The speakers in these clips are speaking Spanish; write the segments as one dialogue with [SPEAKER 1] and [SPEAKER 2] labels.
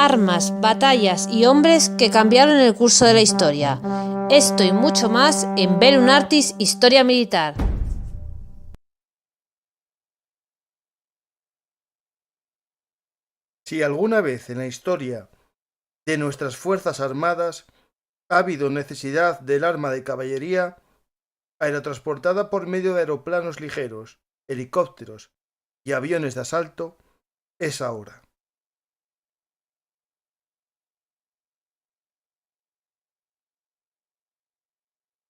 [SPEAKER 1] armas, batallas y hombres que cambiaron el curso de la historia. Esto y mucho más en Bellum Artis Historia Militar.
[SPEAKER 2] Si alguna vez en la historia de nuestras Fuerzas Armadas ha habido necesidad del arma de caballería, aerotransportada por medio de aeroplanos ligeros, helicópteros y aviones de asalto, es ahora.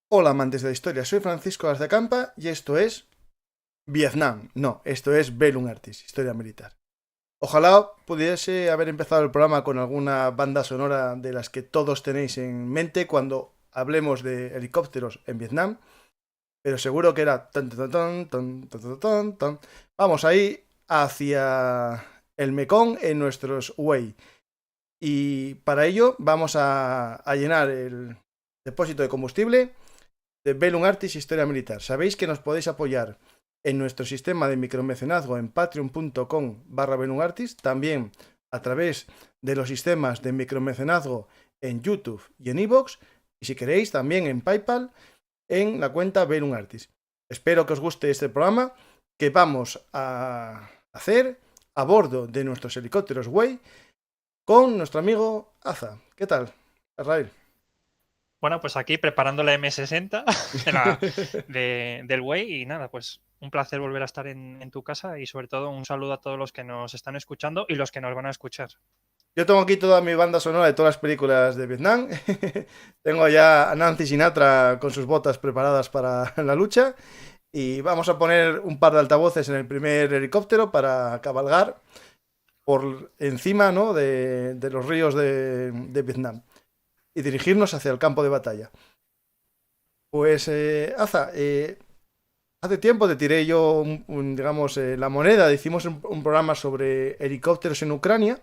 [SPEAKER 2] Hola amantes de la historia, soy Francisco Arzacampa y esto es Vietnam. No, esto es Bellum Artis, Historia Militar. Ojalá pudiese haber empezado el programa con alguna banda sonora de las que todos tenéis en mente cuando hablemos de helicópteros en Vietnam, pero seguro que era tan, tan, tan, tan, tan, tan, tan. Vamos ahí hacia el Mekong en nuestros Way. Y para ello vamos a llenar el depósito de combustible de Bellum Artis Historia Militar. Sabéis que nos podéis apoyar en nuestro sistema de micromecenazgo en patreon.com/Bellum Artis, también a través de los sistemas de micromecenazgo en YouTube y en iVoox, y si queréis también en PayPal en la cuenta Bellum Artis. Espero que os guste este programa que vamos a hacer a bordo de nuestros helicópteros Way con nuestro amigo Aza. ¿Qué tal, Israel?
[SPEAKER 3] Bueno, pues aquí preparando la M60 del Way y nada, pues un placer volver a estar en tu casa y sobre todo un saludo a todos los que nos están escuchando y los que nos van a escuchar.
[SPEAKER 2] Yo tengo aquí toda mi banda sonora de todas las películas de Vietnam. Tengo ya a Nancy Sinatra con sus botas preparadas para la lucha. Y vamos a poner un par de altavoces en el primer helicóptero para cabalgar por encima, ¿no?, de los ríos de Vietnam y dirigirnos hacia el campo de batalla. Pues, Aza, hace tiempo te tiré yo, digamos, la moneda. Hicimos un programa sobre helicópteros en Ucrania.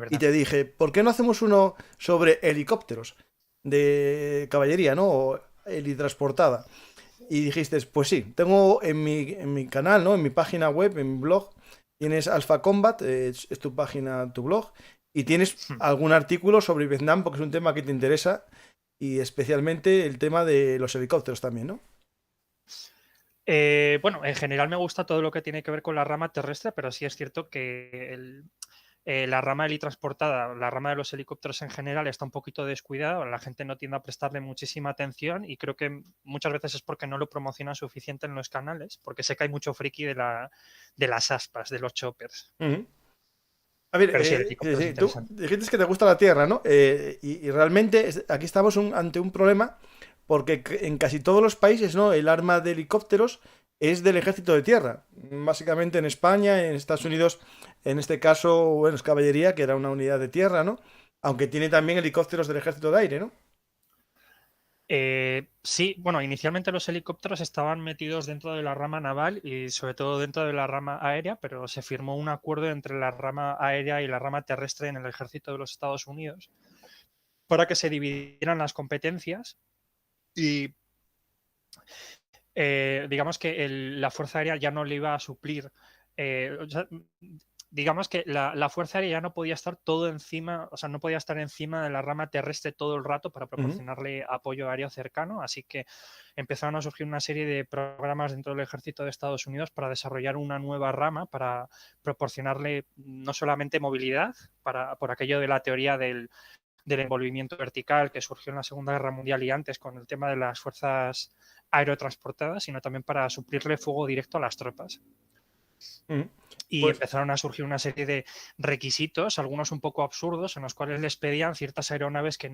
[SPEAKER 2] Y te dije, ¿por qué no hacemos uno sobre helicópteros de caballería, ¿no? O helitransportada. Y dijiste, pues sí, tengo en mi canal, ¿no? En mi página web, en mi blog, tienes Alpha Combat, es tu página, tu blog, y tienes algún artículo sobre Vietnam porque es un tema que te interesa, y especialmente el tema de los helicópteros también, ¿no?
[SPEAKER 3] Bueno, en general me gusta todo lo que tiene que ver con la rama terrestre, pero sí es cierto que la rama helitransportada, la rama de los helicópteros en general está un poquito descuidada, la gente no tiende a prestarle muchísima atención y creo que muchas veces es porque no lo promocionan suficiente en los canales, porque sé que hay mucho friki de las aspas, de los choppers.
[SPEAKER 2] A ver,
[SPEAKER 3] pero sí, el helicóptero es
[SPEAKER 2] tú
[SPEAKER 3] interesante.
[SPEAKER 2] dijiste que te gusta la Tierra, ¿no? Y realmente aquí estamos ante un problema porque en casi todos los países, ¿no?, el arma de helicópteros es del ejército de tierra. Básicamente en España, en Estados Unidos, en este caso, bueno, es caballería, que era una unidad de tierra, ¿no? Aunque tiene también helicópteros del ejército de aire, ¿no?
[SPEAKER 3] Sí, bueno, inicialmente los helicópteros estaban metidos dentro de la rama naval y sobre todo dentro de la rama aérea, pero se firmó un acuerdo entre la rama aérea y la rama terrestre en el ejército de los Estados Unidos para que se dividieran las competencias y digamos que la Fuerza Aérea ya no le iba a suplir. Digamos que la Fuerza Aérea ya no podía estar todo encima, o sea, no podía estar encima de la rama terrestre todo el rato para proporcionarle apoyo aéreo cercano, así que empezaron a surgir una serie de programas dentro del ejército de Estados Unidos para desarrollar una nueva rama, para proporcionarle no solamente movilidad, por aquello de la teoría del envolvimiento vertical que surgió en la Segunda Guerra Mundial y antes con el tema de las fuerzas aerotransportadas, sino también para suplirle fuego directo a las tropas. Y empezaron a surgir una serie de requisitos, algunos un poco absurdos, en los cuales les pedían ciertas aeronaves que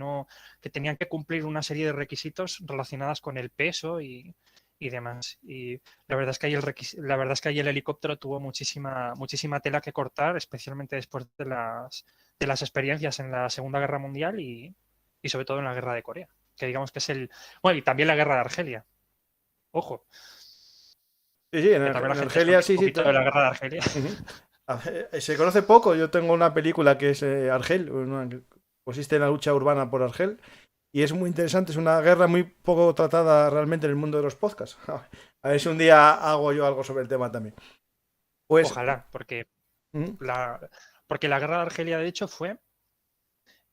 [SPEAKER 3] tenían que cumplir una serie de requisitos relacionadas con el peso y demás. Y la verdad es que ahí el helicóptero tuvo muchísima tela que cortar, especialmente después de las experiencias en la Segunda Guerra Mundial y sobre todo en la Guerra de Corea, que digamos que es bueno, y también la Guerra de Argelia. Ojo.
[SPEAKER 2] Sí, en Argelia sí, sí.
[SPEAKER 3] De la Guerra de Argelia.
[SPEAKER 2] Se conoce poco. Yo tengo una película que es Argel, que consiste en la lucha urbana por Argel, y es muy interesante. Es una guerra muy poco tratada realmente en el mundo de los podcasts. A ver si un día hago yo algo sobre el tema también. Pues,
[SPEAKER 3] ojalá, porque la Guerra de Argelia, de hecho, fue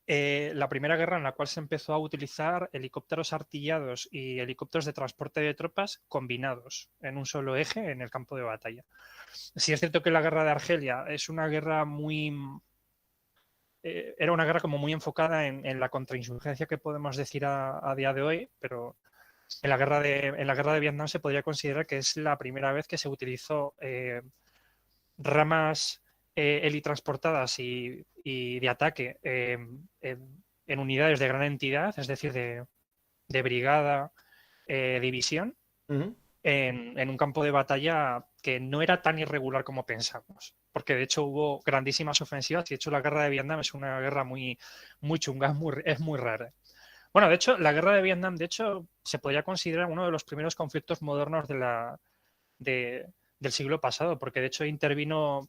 [SPEAKER 3] la primera guerra en la cual se empezó a utilizar helicópteros artillados y helicópteros de transporte de tropas combinados en un solo eje en el campo de batalla. Sí es cierto que la guerra de Argelia es una guerra era una guerra como muy enfocada en la contrainsurgencia que podemos decir a día de hoy, pero en la guerra de Vietnam se podría considerar que es la primera vez que se utilizó ramas helitransportadas y de ataque en unidades de gran entidad, es decir, de brigada, división, en un campo de batalla que no era tan irregular como pensamos, porque de hecho hubo grandísimas ofensivas y de hecho la guerra de Vietnam es una guerra muy, muy chunga, es muy rara. Bueno, de hecho, la guerra de Vietnam, de hecho, se podría considerar uno de los primeros conflictos modernos del siglo pasado, porque de hecho intervino,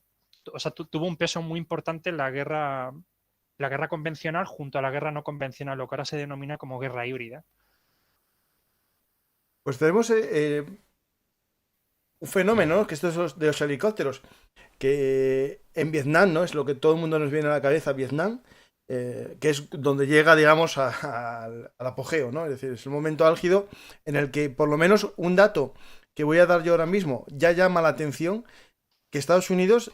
[SPEAKER 3] o sea, tuvo un peso muy importante en la guerra convencional junto a la guerra no convencional, lo que ahora se denomina como guerra híbrida.
[SPEAKER 2] Pues tenemos un fenómeno, ¿no? Que esto es de los helicópteros, que en Vietnam, ¿no? Es lo que todo el mundo nos viene a la cabeza, Vietnam, que es donde llega, digamos, al apogeo, ¿no? Es decir, es un momento álgido en el que, por lo menos, un dato que voy a dar yo ahora mismo ya llama la atención, que Estados Unidos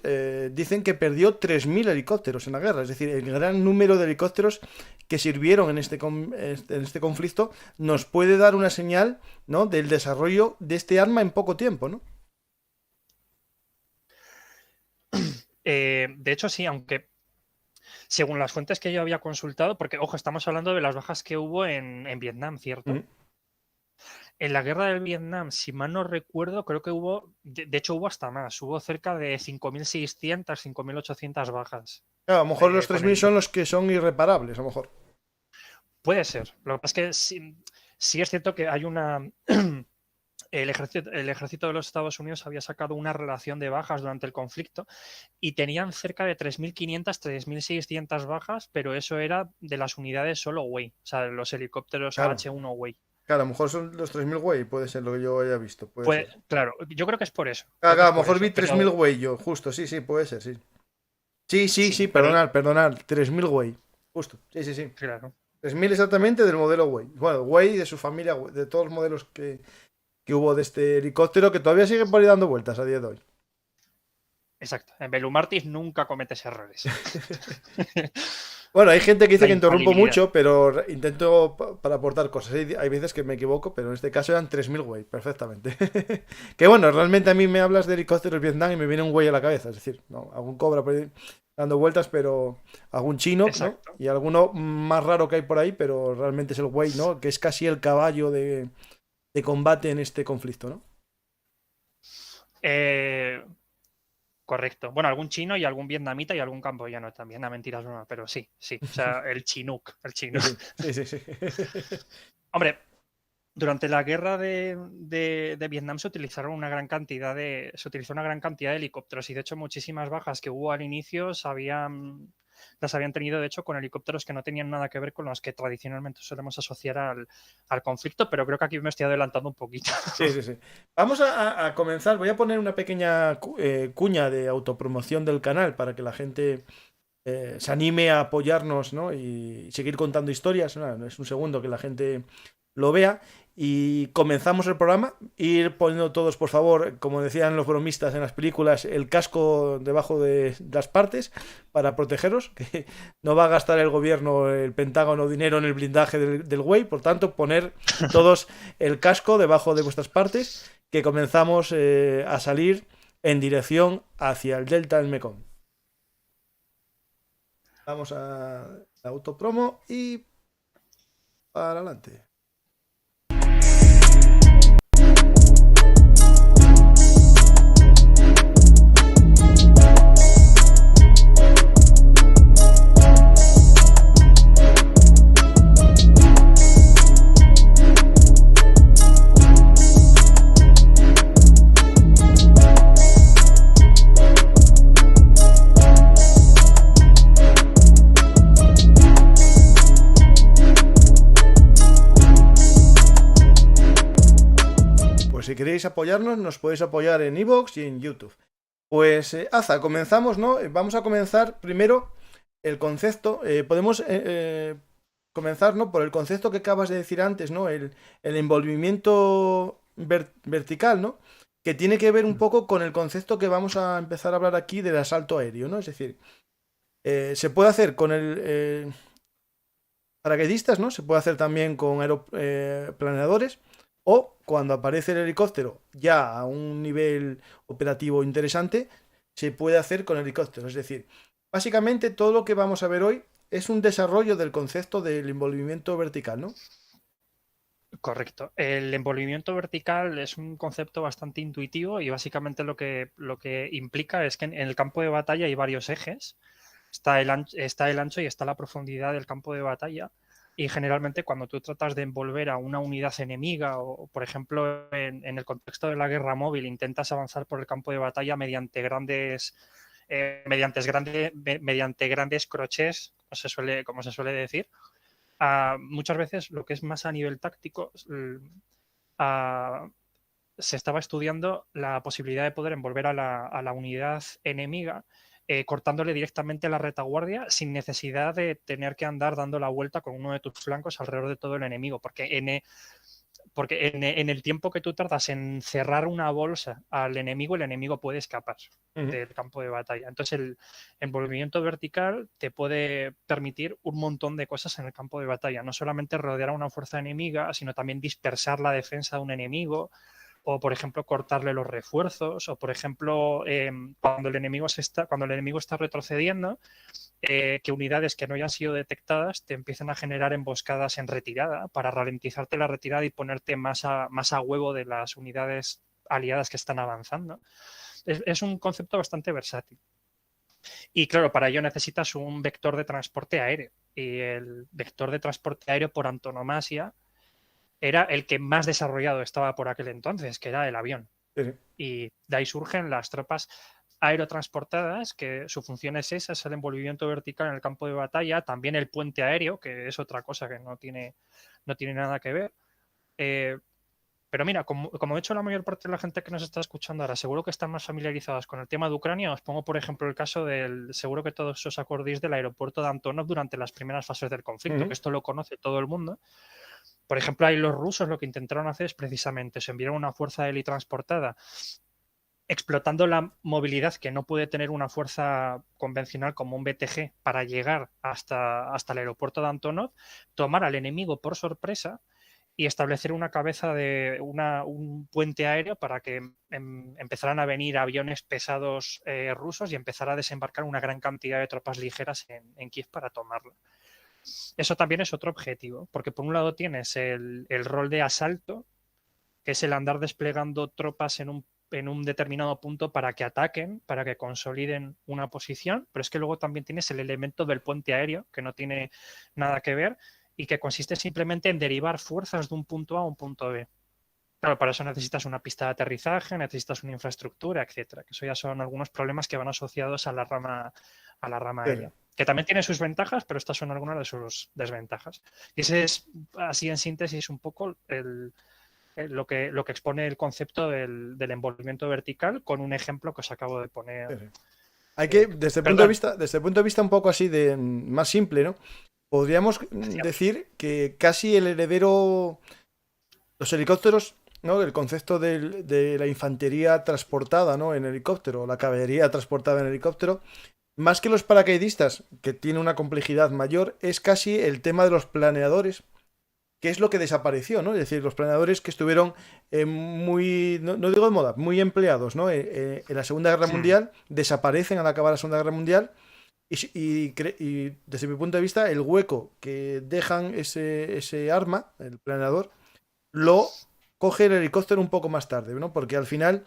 [SPEAKER 2] dicen que perdió 3.000 helicópteros en la guerra. Es decir, el gran número de helicópteros que sirvieron en este conflicto nos puede dar una señal, ¿no?, del desarrollo de este arma en poco tiempo, ¿no?
[SPEAKER 3] De hecho, sí, aunque según las fuentes que yo había consultado, porque, ojo, estamos hablando de las bajas que hubo en Vietnam, ¿cierto? En la guerra del Vietnam, si mal no recuerdo, creo que hubo, de hecho hubo hasta más, hubo cerca de 5.600, 5.800 bajas.
[SPEAKER 2] Claro, a lo mejor los 3.000 son los que son irreparables, a lo mejor.
[SPEAKER 3] Puede ser. Lo que pasa es que sí es cierto que hay una... El ejército de los Estados Unidos había sacado una relación de bajas durante el conflicto y tenían cerca de 3.500, 3.600 bajas, pero eso era de las unidades solo Way, o sea, los helicópteros
[SPEAKER 2] Claro.
[SPEAKER 3] H-1 Way.
[SPEAKER 2] Claro, a lo mejor son los 3.000 Way, puede ser lo que yo haya visto.
[SPEAKER 3] Claro, yo creo que es por eso.
[SPEAKER 2] Claro, a lo mejor vi 3.000 Way yo, justo, sí, puede ser, sí. Sí, perdonad, 3.000 Way, justo, sí.
[SPEAKER 3] Claro.
[SPEAKER 2] 3.000 exactamente del modelo Way. Bueno, Way de su familia, de todos los modelos que hubo de este helicóptero, que todavía siguen por ahí dando vueltas a día de hoy.
[SPEAKER 3] Exacto, en Belumartis nunca cometes errores.
[SPEAKER 2] Bueno, hay gente que dice que interrumpo mucho, pero intento para aportar cosas. Hay veces que me equivoco, pero en este caso eran 3.000 Way, perfectamente. Que bueno, realmente a mí me hablas de helicópteros Vietnam y me viene un Way a la cabeza. Es decir, no, algún Cobra por ahí dando vueltas, pero algún chino, ¿no? Y alguno más raro que hay por ahí, pero realmente es el Way, ¿no? Que es casi el caballo de combate en este conflicto, ¿no?
[SPEAKER 3] Correcto. Bueno, algún chino y algún vietnamita y algún camboyano también. No, mentiras, no, pero sí. O sea, el Chinook.
[SPEAKER 2] Sí.
[SPEAKER 3] Hombre, durante la guerra de Vietnam se utilizó una gran cantidad de helicópteros y de hecho muchísimas bajas que hubo al inicio las habían tenido de hecho con helicópteros que no tenían nada que ver con los que tradicionalmente solemos asociar al conflicto, pero creo que aquí me estoy adelantando un poquito.
[SPEAKER 2] Sí. Vamos a comenzar, voy a poner una pequeña cuña de autopromoción del canal para que la gente se anime a apoyarnos, ¿no? Y seguir contando historias. No, es un segundo que la gente lo vea y comenzamos el programa. Ir poniendo todos, por favor, como decían los bromistas en las películas, el casco debajo de las partes para protegeros, que no va a gastar el gobierno, el Pentágono, dinero en el blindaje del Way. Por tanto, poner todos el casco debajo de vuestras partes, que comenzamos a salir en dirección hacia el delta del Mekong. Vamos a la autopromo y para adelante. Si queréis apoyarnos, nos podéis apoyar en iVoox y en YouTube. Pues, Aza, comenzamos, ¿no? Vamos a comenzar primero el concepto, podemos comenzar, ¿no? Por el concepto que acabas de decir antes, ¿no? El envolvimiento vertical, ¿no? Que tiene que ver un poco con el concepto que vamos a empezar a hablar aquí del asalto aéreo, ¿no? Es decir, se puede hacer con el paracaidistas, ¿no? Se puede hacer también con planeadores, o cuando aparece el helicóptero ya a un nivel operativo interesante, se puede hacer con helicópteros. Es decir, básicamente todo lo que vamos a ver hoy es un desarrollo del concepto del envolvimiento vertical, ¿no?
[SPEAKER 3] Correcto. El envolvimiento vertical es un concepto bastante intuitivo y básicamente lo que implica es que en el campo de batalla hay varios ejes. Está el ancho y está la profundidad del campo de batalla. Y generalmente cuando tú tratas de envolver a una unidad enemiga o, por ejemplo, en el contexto de la guerra móvil, intentas avanzar por el campo de batalla mediante grandes crochets, como se suele decir. Muchas veces lo que es más a nivel táctico, se estaba estudiando la posibilidad de poder envolver a la unidad enemiga cortándole directamente la retaguardia sin necesidad de tener que andar dando la vuelta con uno de tus flancos alrededor de todo el enemigo, porque en el tiempo que tú tardas en cerrar una bolsa al enemigo, el enemigo puede escapar del campo de batalla. Entonces el envolvimiento vertical te puede permitir un montón de cosas en el campo de batalla, no solamente rodear a una fuerza enemiga, sino también dispersar la defensa de un enemigo, o por ejemplo cortarle los refuerzos, o por ejemplo cuando el enemigo está retrocediendo, que unidades que no hayan sido detectadas te empiezan a generar emboscadas en retirada para ralentizarte la retirada y ponerte más a huevo de las unidades aliadas que están avanzando. Es un concepto bastante versátil. Y claro, para ello necesitas un vector de transporte aéreo. Y el vector de transporte aéreo por antonomasia era el que más desarrollado estaba por aquel entonces, que era el avión.
[SPEAKER 2] Sí.
[SPEAKER 3] Y de ahí surgen las tropas aerotransportadas, que su función es esa, es el envolvimiento vertical en el campo de batalla, también el puente aéreo, que es otra cosa que no tiene nada que ver. Pero mira, como de hecho la mayor parte de la gente que nos está escuchando ahora seguro que están más familiarizados con el tema de Ucrania, os pongo por ejemplo el caso seguro que todos os acordéis del aeropuerto de Antonov durante las primeras fases del conflicto, que esto lo conoce todo el mundo. Por ejemplo, ahí los rusos lo que intentaron hacer es precisamente, se enviaron una fuerza helitransportada explotando la movilidad que no puede tener una fuerza convencional como un BTG para llegar hasta el aeropuerto de Antonov, tomar al enemigo por sorpresa y establecer una cabeza de un puente aéreo para que empezaran a venir aviones pesados rusos y empezar a desembarcar una gran cantidad de tropas ligeras en Kiev para tomarla. Eso también es otro objetivo, porque por un lado tienes el rol de asalto, que es el andar desplegando tropas en un determinado punto para que ataquen, para que consoliden una posición, pero es que luego también tienes el elemento del puente aéreo, que no tiene nada que ver y que consiste simplemente en derivar fuerzas de un punto A a un punto B. Claro, para eso necesitas una pista de aterrizaje, necesitas una infraestructura, etcétera. Que eso ya son algunos problemas que van asociados a la rama aérea. Que también tiene sus ventajas, pero estas son algunas de sus desventajas. Y ese es, así en síntesis, un poco lo que expone el concepto del envolvimiento vertical con un ejemplo que os acabo de poner.
[SPEAKER 2] Hay que, desde el punto de vista un poco así de más simple, ¿no? Podríamos decir que casi el heredero, los helicópteros, ¿no? El concepto de la infantería transportada, ¿no? En helicóptero, la caballería transportada en helicóptero, más que los paracaidistas, que tiene una complejidad mayor, es casi el tema de los planeadores, que es lo que desapareció, ¿no? Es decir, los planeadores que estuvieron muy, no digo de moda, muy empleados, ¿no? En la Segunda Guerra Mundial, desaparecen al acabar la Segunda Guerra Mundial y desde mi punto de vista, el hueco que dejan ese arma, el planeador, lo coge el helicóptero un poco más tarde, ¿no? Porque al final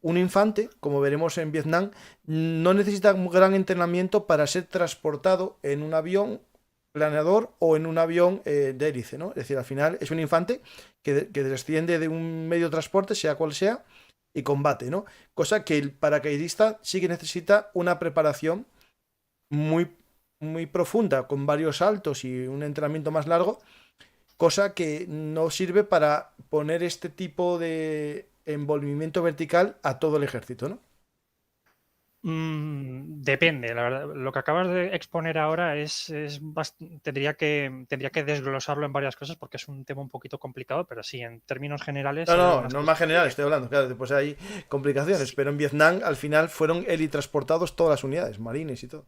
[SPEAKER 2] un infante, como veremos en Vietnam, no necesita un gran entrenamiento para ser transportado en un avión planeador o en un avión de hélice, ¿no? Es decir, al final es un infante que desciende de un medio de transporte, sea cual sea, y combate, ¿no? Cosa que el paracaidista sí que necesita una preparación muy, muy profunda, con varios saltos y un entrenamiento más largo, cosa que no sirve para poner este tipo de envolvimiento vertical a todo el ejército, ¿no?
[SPEAKER 3] Depende, la verdad. Lo que acabas de exponer ahora tendría que desglosarlo en varias cosas porque es un tema un poquito complicado, pero sí, en términos generales
[SPEAKER 2] No,
[SPEAKER 3] hay
[SPEAKER 2] no,
[SPEAKER 3] algunas
[SPEAKER 2] norma
[SPEAKER 3] cosas
[SPEAKER 2] general estoy hablando, claro, después hay complicaciones,
[SPEAKER 3] sí.
[SPEAKER 2] pero en Vietnam al final fueron helitransportados todas las unidades, marines y todo.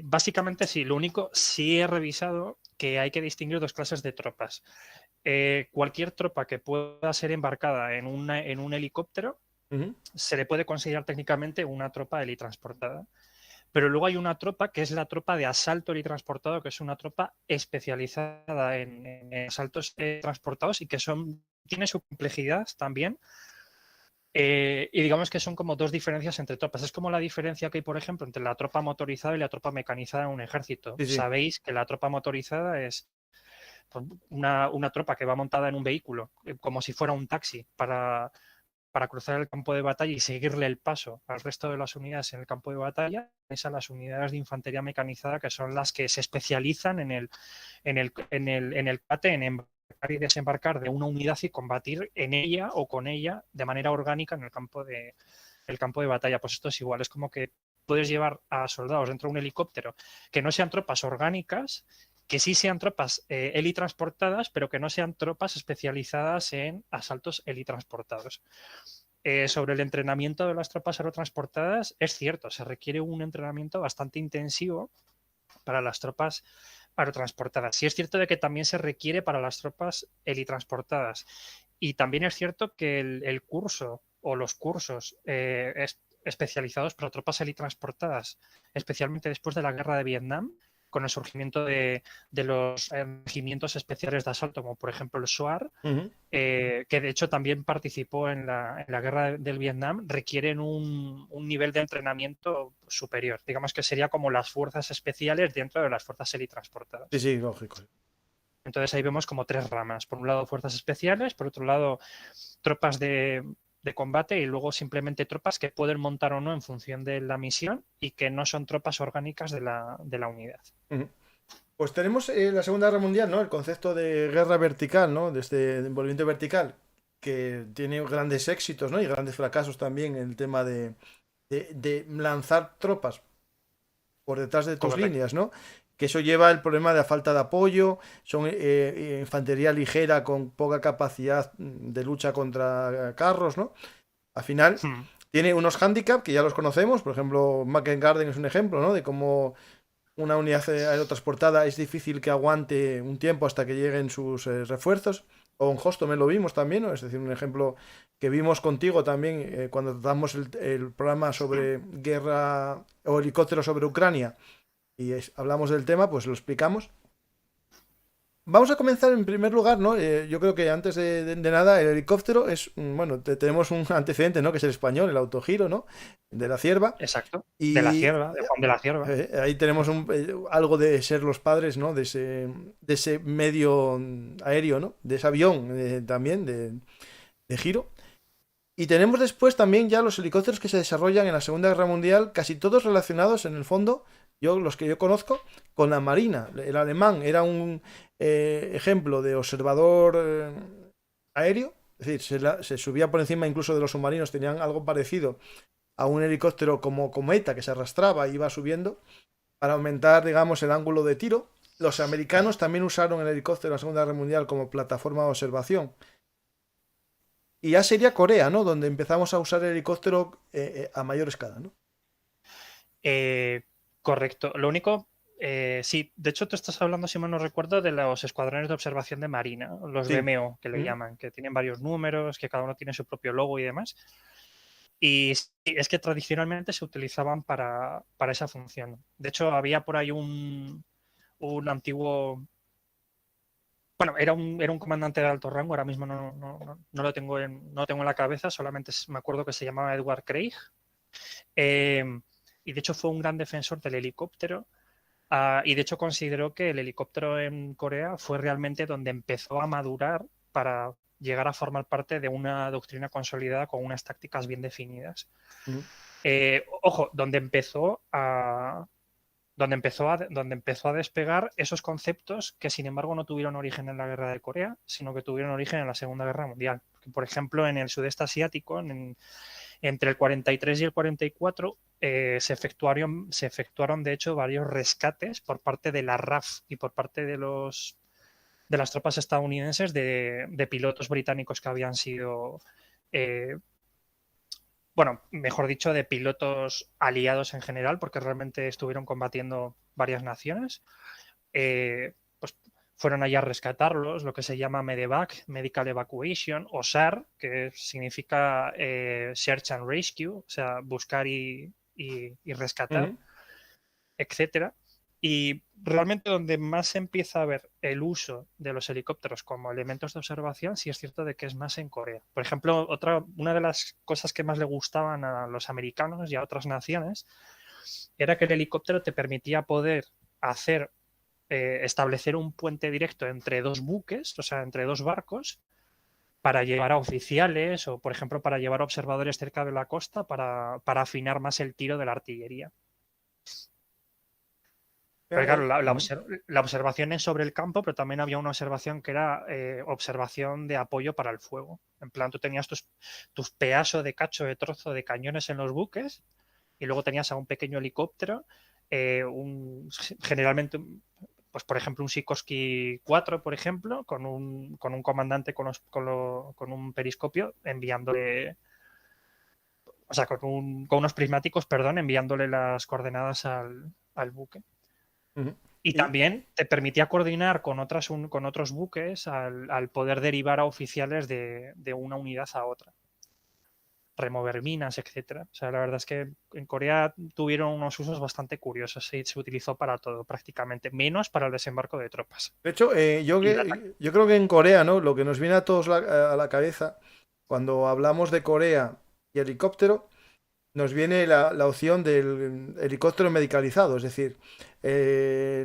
[SPEAKER 3] Básicamente sí, lo único, sí he revisado que hay que distinguir dos clases de tropas. Cualquier tropa que pueda ser embarcada en un helicóptero
[SPEAKER 2] Ujú.
[SPEAKER 3] se le puede considerar técnicamente una tropa helitransportada. Pero luego hay una tropa que es la tropa de asalto helitransportado, que es una tropa especializada en asaltos transportados y que tiene su complejidad también. Y digamos que son como dos diferencias entre tropas. Es como la diferencia que hay, por ejemplo, entre la tropa motorizada y la tropa mecanizada en un ejército.
[SPEAKER 2] Sí, sí.
[SPEAKER 3] Sabéis que la tropa motorizada es pues, una tropa que va montada en un vehículo, como si fuera un taxi, para cruzar el campo de batalla y seguirle el paso al resto de las unidades en el campo de batalla, es a las unidades de infantería mecanizada, que son las que se especializan en el combate, en embarcar y desembarcar de una unidad y combatir en ella o con ella de manera orgánica en el campo de batalla. Pues esto es igual, es como que puedes llevar a soldados dentro de un helicóptero que no sean tropas orgánicas, que sí sean tropas helitransportadas, pero que no sean tropas especializadas en asaltos helitransportados. Sobre el entrenamiento de las tropas aerotransportadas, es cierto, se requiere un entrenamiento bastante intensivo para las tropas aerotransportadas. Sí es cierto de que también se requiere para las tropas helitransportadas. Y también es cierto que el curso o los cursos especializados para tropas helitransportadas, especialmente después de la guerra de Vietnam, con el surgimiento de los regimientos especiales de asalto, como por ejemplo el SOAR,
[SPEAKER 2] Ujú.
[SPEAKER 3] que de hecho también participó en la guerra del Vietnam, requieren un nivel de entrenamiento superior. Digamos que sería como las fuerzas especiales dentro de las fuerzas
[SPEAKER 2] Sí,
[SPEAKER 3] helitransportadas.
[SPEAKER 2] sí, lógico.
[SPEAKER 3] Entonces ahí vemos como tres ramas. Por un lado, fuerzas especiales, por otro lado, tropas de combate y luego simplemente tropas que pueden montar o no en función de la misión y que no son tropas orgánicas de la unidad.
[SPEAKER 2] Ujú. Pues tenemos la Segunda Guerra Mundial, ¿no? El concepto de guerra vertical, ¿no? De este envolvimiento vertical, que tiene grandes éxitos, ¿no? Y grandes fracasos también en el tema de lanzar tropas por detrás de tus
[SPEAKER 3] Correcto.
[SPEAKER 2] líneas, ¿no? Que eso lleva el problema de la falta de apoyo, son infantería ligera con poca capacidad de lucha contra carros, ¿no? Al final
[SPEAKER 3] Hmm.
[SPEAKER 2] tiene unos hándicaps que ya los conocemos, por ejemplo, Macken Garden es un ejemplo, ¿no? De cómo una unidad aerotransportada es difícil que aguante un tiempo hasta que lleguen sus refuerzos. O en Hostomel lo vimos también, ¿no? Es decir, un ejemplo que vimos contigo también cuando tratamos el programa sobre guerra o helicóptero sobre Ucrania y hablamos del tema, pues lo explicamos. Vamos a comenzar en primer lugar, ¿no? Yo creo que antes de nada, el helicóptero es, bueno, tenemos un antecedente, ¿no? Que es el español, el autogiro, ¿no? De la Cierva.
[SPEAKER 3] Exacto. De la
[SPEAKER 2] Y
[SPEAKER 3] Cierva, de Juan de la Cierva.
[SPEAKER 2] ahí tenemos algo de ser los padres, ¿no? De ese medio aéreo, ¿no? De ese avión también, de giro. Y tenemos después también ya los helicópteros que se desarrollan en la Segunda Guerra Mundial, casi todos relacionados en el fondo, los que yo conozco, con la Marina. El alemán era un ejemplo de observador aéreo, es decir, se subía por encima incluso de los submarinos, tenían algo parecido a un helicóptero como cometa que se arrastraba y iba subiendo para aumentar, digamos, el ángulo de tiro. Los americanos también usaron el helicóptero en la Segunda Guerra Mundial como plataforma de observación. Y ya sería Corea, ¿no? Donde empezamos a usar el helicóptero a mayor escala, ¿no?
[SPEAKER 3] Eh, Correcto. Lo único, sí, de hecho tú estás hablando, si mal no recuerdo, de los escuadrones de observación de Marina, los
[SPEAKER 2] Sí.
[SPEAKER 3] BMO, que le llaman, que tienen varios números, que cada uno tiene su propio logo y demás. Y sí, es que tradicionalmente se utilizaban para esa función. De hecho, había por ahí un antiguo. Bueno, era un comandante de alto rango, ahora mismo no lo tengo no tengo en la cabeza, solamente me acuerdo que se llamaba Edward Craig. Eh, y de hecho fue un gran defensor del helicóptero. Y de hecho consideró que el helicóptero en Corea fue realmente donde empezó a madurar para llegar a formar parte de una doctrina consolidada con unas tácticas bien definidas.
[SPEAKER 2] Ujú.
[SPEAKER 3] Ojo, donde empezó a despegar esos conceptos que sin embargo no tuvieron origen en la guerra de Corea, sino que tuvieron origen en la Segunda Guerra Mundial. Porque, por ejemplo, en el sudeste asiático, Entre el 43 y el 44 se efectuaron, de hecho, varios rescates por parte de la RAF y por parte de las tropas estadounidenses de pilotos británicos que habían sido, bueno, mejor dicho, de pilotos aliados en general, porque realmente estuvieron combatiendo varias naciones. Pues fueron allá a rescatarlos, lo que se llama Medevac, Medical Evacuation, o SAR, que significa Search and Rescue, o sea, buscar y rescatar, etcétera. Y realmente donde más se empieza a ver el uso de los helicópteros como elementos de observación, sí es cierto de que es más en Corea. Por ejemplo, una de las cosas que más le gustaban a los americanos y a otras naciones era que el helicóptero te permitía poder establecer un puente directo entre dos buques, o sea, entre dos barcos, para llevar a oficiales o, por ejemplo, para llevar a observadores cerca de la costa para afinar más el tiro de la artillería. Pero claro, la observación es sobre el campo, pero también había una observación que era observación de apoyo para el fuego. En plan, tú tenías tus pedazos de cacho de trozo de cañones en los buques y luego tenías a un pequeño helicóptero, generalmente, pues por ejemplo, un Sikorsky 4, por ejemplo, con un comandante con un periscopio enviándole, o sea, con unos prismáticos, perdón, enviándole las coordenadas al buque. Y también te permitía coordinar con otros buques al poder derivar a oficiales de una unidad a otra. Remover minas, etcétera. O sea, la verdad es que en Corea tuvieron unos usos bastante curiosos y se utilizó para todo prácticamente, menos para el desembarco de tropas.
[SPEAKER 2] De hecho, yo creo que en Corea, ¿no? Lo que nos viene a todos a la cabeza cuando hablamos de Corea y helicóptero, nos viene la opción del helicóptero medicalizado, es decir,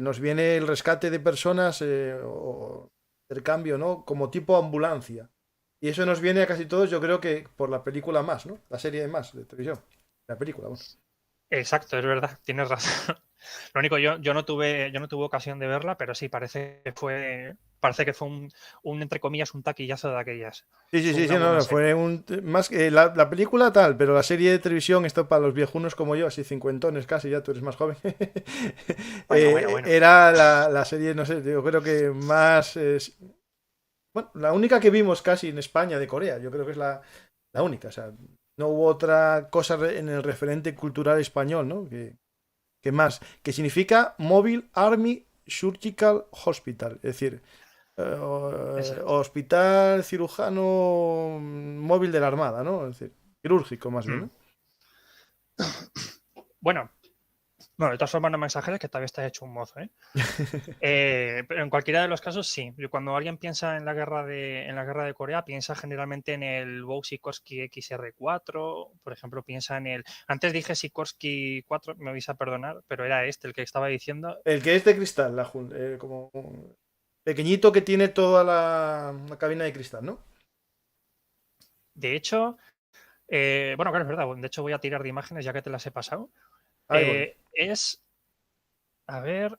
[SPEAKER 2] nos viene el rescate de personas o intercambio, ¿no? Como tipo ambulancia. Y eso nos viene a casi todos, yo creo que por la película Más, ¿no? La serie de Más de televisión. La película, bueno.
[SPEAKER 3] Exacto, es verdad, tienes razón. Lo único, yo no tuve ocasión de verla, pero sí, parece que fue entre comillas, un taquillazo de aquellas.
[SPEAKER 2] Sí, no, fue más que la película tal, pero la serie de televisión, esto para los viejunos como yo, así cincuentones casi, ya tú eres más joven.
[SPEAKER 3] Bueno.
[SPEAKER 2] Era la serie, no sé, yo creo que más, bueno, la única que vimos casi en España de Corea, yo creo que es la única, o sea, no hubo otra cosa en el referente cultural español, ¿no? Que más, que significa Mobile Army Surgical Hospital, es decir, hospital cirujano móvil de la Armada, ¿no? Es decir, quirúrgico más bien, ¿no?
[SPEAKER 3] Bueno, de todas formas no me exageres que todavía está hecho un mozo, ¿eh? Pero en cualquiera de los casos sí. Cuando alguien piensa en la guerra de Corea, piensa generalmente en el Bow Sikorsky XR4, por ejemplo, piensa en el... Antes dije Sikorsky 4, me vais a perdonar, pero era el que estaba diciendo.
[SPEAKER 2] El que es de cristal, como pequeñito que tiene toda la cabina de cristal, ¿no?
[SPEAKER 3] De hecho, bueno, claro, es verdad. De hecho, voy a tirar de imágenes ya que te las he pasado. A ver...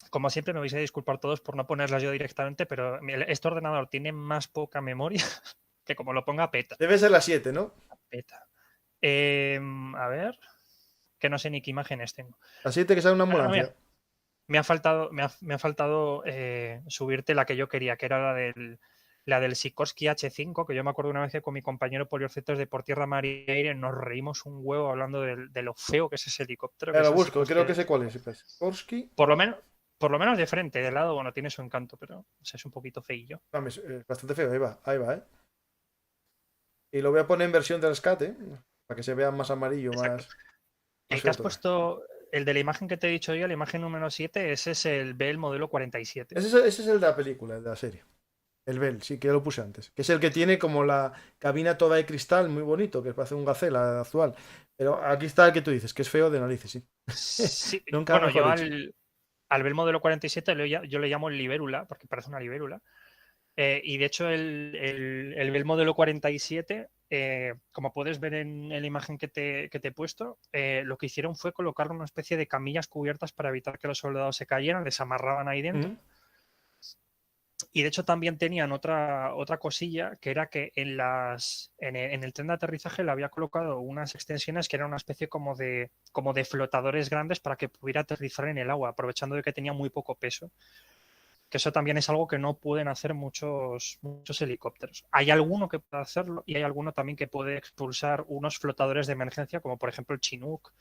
[SPEAKER 3] Como siempre, me vais a disculpar todos por no ponerlas yo directamente, pero este ordenador tiene más poca memoria que como lo ponga peta.
[SPEAKER 2] Debe ser la 7, ¿no?
[SPEAKER 3] Peta. A ver, que no sé ni qué imágenes tengo.
[SPEAKER 2] La 7 que sale una ambulancia.
[SPEAKER 3] Me ha faltado subirte la que yo quería, que era la del Sikorsky H5, que yo me acuerdo una vez que con mi compañero Poliorcetos de Por Tierra, Mar y Aire nos reímos un huevo hablando de lo feo que es ese helicóptero.
[SPEAKER 2] Lo busco, creo que sé cuál es. Pues. Sikorsky.
[SPEAKER 3] Por lo menos de frente, de lado, bueno, tiene su encanto, pero es un poquito feillo.
[SPEAKER 2] No, es bastante feo, ahí va, ¿eh? Y lo voy a poner en versión de rescate, para que se vea más amarillo, más
[SPEAKER 3] el que has puesto, el de la imagen que te he dicho yo, la imagen número 7, ese es el Bell modelo 47.
[SPEAKER 2] Ese es el de la película, el de la serie. El Bell, sí, que ya lo puse antes. Que es el que tiene como la cabina toda de cristal, muy bonito, que parece un Gacela actual. Pero aquí está el que tú dices, que es feo de narices, sí.
[SPEAKER 3] Sí.
[SPEAKER 2] Nunca
[SPEAKER 3] Bueno, yo al Bell modelo 47 yo le llamo libélula, porque parece una libélula. Y de hecho el Bell modelo 47, como puedes ver en la imagen que te he puesto, lo que hicieron fue colocar una especie de camillas cubiertas para evitar que los soldados se cayeran, les amarraban ahí dentro. Y de hecho también tenían otra cosilla, que era que en el tren de aterrizaje le había colocado unas extensiones que eran una especie como de flotadores grandes para que pudiera aterrizar en el agua, aprovechando de que tenía muy poco peso. Que eso también es algo que no pueden hacer muchos helicópteros. Hay alguno que puede hacerlo y hay alguno también que puede expulsar unos flotadores de emergencia, como por ejemplo el Chinook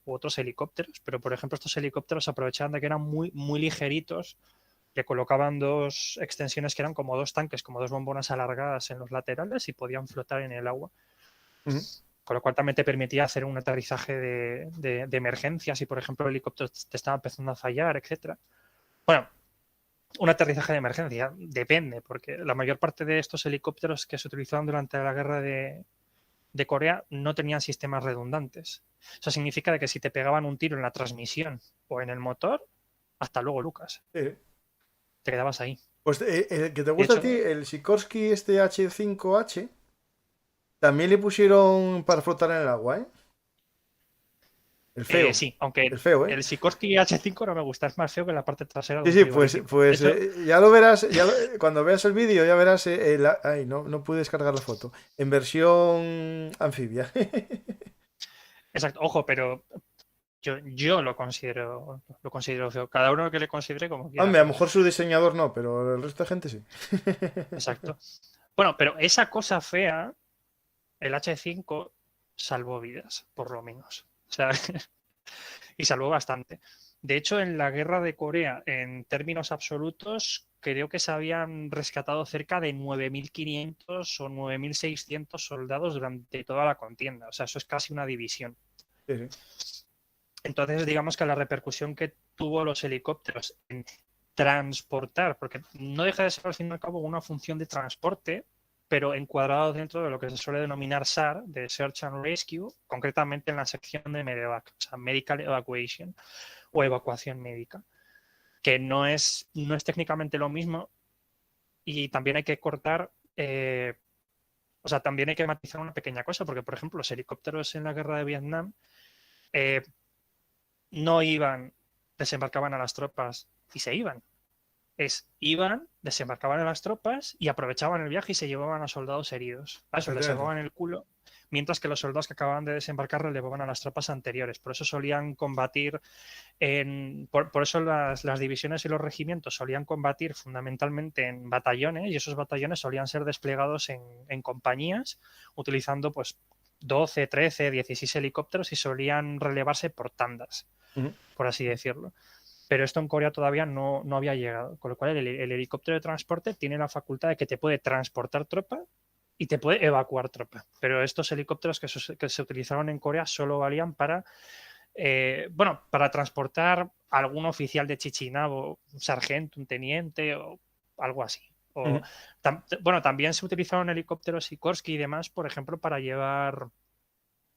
[SPEAKER 3] u otros helicópteros. Pero por ejemplo estos helicópteros aprovechaban de que eran muy, muy ligeritos, le colocaban dos extensiones que eran como dos tanques, como dos bombonas alargadas en los laterales y podían flotar en el agua. Con lo cual también te permitía hacer un aterrizaje de emergencia si por ejemplo el helicóptero te estaba empezando a fallar, etcétera. Bueno, un aterrizaje de emergencia depende, porque la mayor parte de estos helicópteros que se utilizaban durante la guerra de Corea no tenían sistemas redundantes. Eso significa de que si te pegaban un tiro en la transmisión o en el motor, hasta luego, Lucas.
[SPEAKER 2] Sí.
[SPEAKER 3] Te quedabas ahí.
[SPEAKER 2] Pues el que te
[SPEAKER 3] De
[SPEAKER 2] gusta a
[SPEAKER 3] hecho,
[SPEAKER 2] ti, el Sikorsky este H5H, también le pusieron para flotar en el agua, ¿eh? El feo.
[SPEAKER 3] sí, aunque
[SPEAKER 2] El feo, ¿eh?
[SPEAKER 3] el Sikorsky H5 no me gusta, es más feo que la parte trasera de
[SPEAKER 2] Sí,
[SPEAKER 3] un
[SPEAKER 2] sí, pues,
[SPEAKER 3] frigorífico.
[SPEAKER 2] pues
[SPEAKER 3] De hecho,
[SPEAKER 2] ya lo verás, cuando veas el vídeo ya verás, ay, no pude descargar la foto, en versión anfibia.
[SPEAKER 3] exacto, ojo, pero yo lo considero feo. Cada uno que le considere como quiera,
[SPEAKER 2] Hombre, a lo
[SPEAKER 3] pero
[SPEAKER 2] mejor su diseñador no, pero el resto de gente sí.
[SPEAKER 3] exacto. Bueno, pero esa cosa fea, el H5 salvó vidas, por lo menos. O sea, y salvó bastante. De hecho, en la guerra de Corea, en términos absolutos, creo que se habían rescatado cerca de 9.500 o 9.600 soldados durante toda la contienda. O sea, eso es casi una división.
[SPEAKER 2] Sí, sí.
[SPEAKER 3] Entonces, digamos que la repercusión que tuvo los helicópteros en transportar, porque no deja de ser al fin y al cabo una función de transporte, pero encuadrado dentro de lo que se suele denominar SAR, de Search and Rescue, concretamente en la sección de Medevac, o sea, Medical Evacuation o evacuación médica, que no es técnicamente lo mismo y también hay que cortar, o sea, también hay que matizar una pequeña cosa, porque por ejemplo los helicópteros en la guerra de Vietnam no iban, desembarcaban a las tropas y se iban. Iban, desembarcaban en las tropas y aprovechaban el viaje y se llevaban a soldados heridos. A eso les llevaban el culo, mientras que los soldados que acababan de desembarcar relevaban a las tropas anteriores. Por eso solían combatir por eso las divisiones y los regimientos solían combatir fundamentalmente en batallones y esos batallones solían ser desplegados en compañías utilizando pues 12, 13, 16 helicópteros y solían relevarse por tandas, por así decirlo. Pero esto en Corea todavía no había llegado, con lo cual el helicóptero de transporte tiene la facultad de que te puede transportar tropa y te puede evacuar tropa. Pero estos helicópteros que se utilizaron en Corea solo valían para para transportar a algún oficial de Chichinabo, un sargento, un teniente o algo así. También se utilizaron helicópteros Sikorsky y demás, por ejemplo, para llevar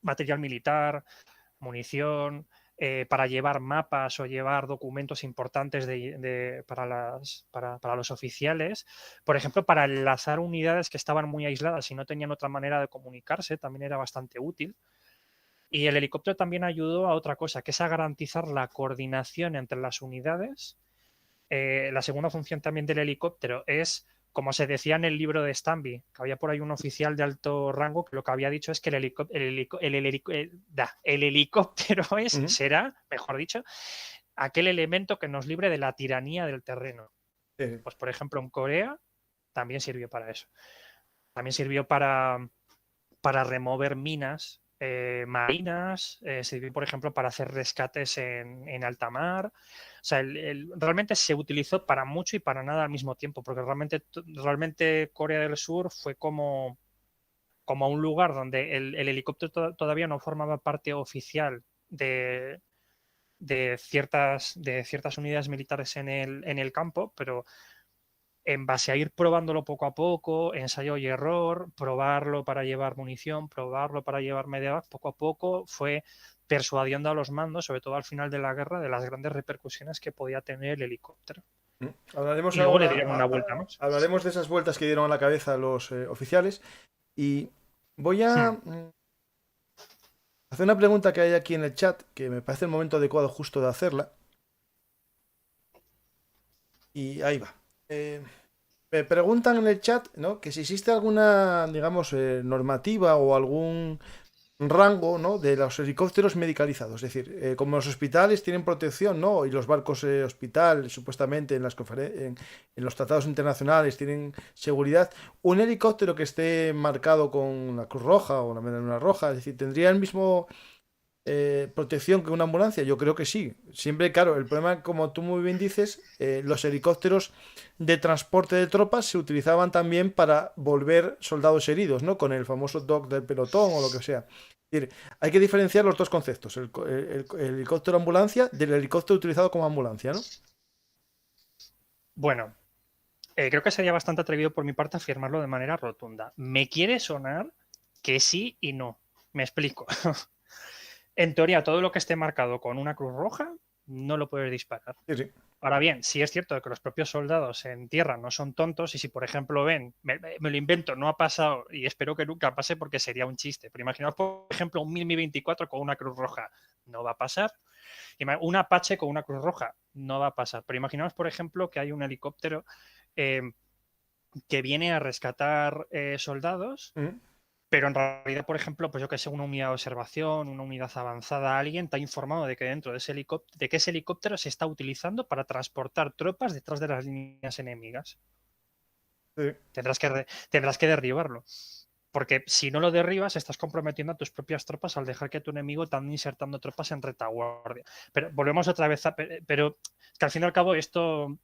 [SPEAKER 3] material militar, munición, para llevar mapas o llevar documentos importantes para los oficiales. Por ejemplo, para enlazar unidades que estaban muy aisladas y no tenían otra manera de comunicarse, también era bastante útil. Y el helicóptero también ayudó a otra cosa, que es a garantizar la coordinación entre las unidades. La segunda función también del helicóptero es, como se decía en el libro de Stanby, que había por ahí un oficial de alto rango que lo que había dicho es que el helicóptero será, mejor dicho, aquel elemento que nos libre de la tiranía del terreno.
[SPEAKER 2] Sí.
[SPEAKER 3] Pues por ejemplo en Corea también sirvió para eso. También sirvió para remover minas marinas, sirvió por ejemplo para hacer rescates en alta mar. O sea, realmente se utilizó para mucho y para nada al mismo tiempo, porque realmente Corea del Sur fue como un lugar donde el helicóptero todavía no formaba parte oficial de ciertas unidades militares en el campo, pero en base a ir probándolo poco a poco, ensayo y error, probarlo para llevar munición, probarlo para llevar medevac, poco a poco fue persuadiendo a los mandos, sobre todo al final de la guerra, de las grandes repercusiones que podía tener el helicóptero.
[SPEAKER 2] Hablaremos
[SPEAKER 3] Y luego le
[SPEAKER 2] ahora,
[SPEAKER 3] dieron una vuelta más.
[SPEAKER 2] hablaremos de esas vueltas que dieron a la cabeza los oficiales y voy a hacer una pregunta que hay aquí en el chat, que me parece el momento adecuado justo de hacerla. Y ahí va. Me preguntan en el chat, ¿no? Que si existe alguna, digamos, normativa o algún rango, ¿no? De los helicópteros medicalizados. Es decir, como los hospitales tienen protección, ¿no? Y los barcos hospital, supuestamente en los tratados internacionales tienen seguridad. Un helicóptero que esté marcado con la Cruz Roja o la Medalla Roja, es decir, ¿tendría el mismo protección que una ambulancia? Yo creo que sí. Siempre, claro, el problema, como tú muy bien dices, los helicópteros de transporte de tropas se utilizaban también para volver soldados heridos, ¿no? Con el famoso dock del pelotón o lo que sea. Es decir, hay que diferenciar los dos conceptos, el helicóptero ambulancia del helicóptero utilizado como ambulancia, ¿no?
[SPEAKER 3] Bueno, creo que sería bastante atrevido por mi parte afirmarlo de manera rotunda. Me quiere sonar que sí y no. Me explico. En teoría, todo lo que esté marcado con una cruz roja no lo puedes disparar.
[SPEAKER 2] Sí, sí.
[SPEAKER 3] Ahora bien, sí es cierto que los propios soldados en tierra no son tontos y si, por ejemplo, ven, me lo invento, no ha pasado y espero que nunca pase porque sería un chiste. Pero imaginaos, por ejemplo, un Mi-24 con una cruz roja. No va a pasar. Un Apache con una cruz roja. No va a pasar. Pero imaginaos, por ejemplo, que hay un helicóptero eh, que viene a rescatar soldados,
[SPEAKER 2] Mm.
[SPEAKER 3] pero en realidad, por ejemplo, pues yo que sé, una unidad de observación, una unidad avanzada, alguien te ha informado de que dentro de ese helicóptero se está utilizando para transportar tropas detrás de las líneas enemigas.
[SPEAKER 2] Sí.
[SPEAKER 3] Tendrás que derribarlo. Porque si no lo derribas, estás comprometiendo a tus propias tropas al dejar que tu enemigo te ande insertando tropas en retaguardia. Pero volvemos otra vez pero que al fin y al cabo esto,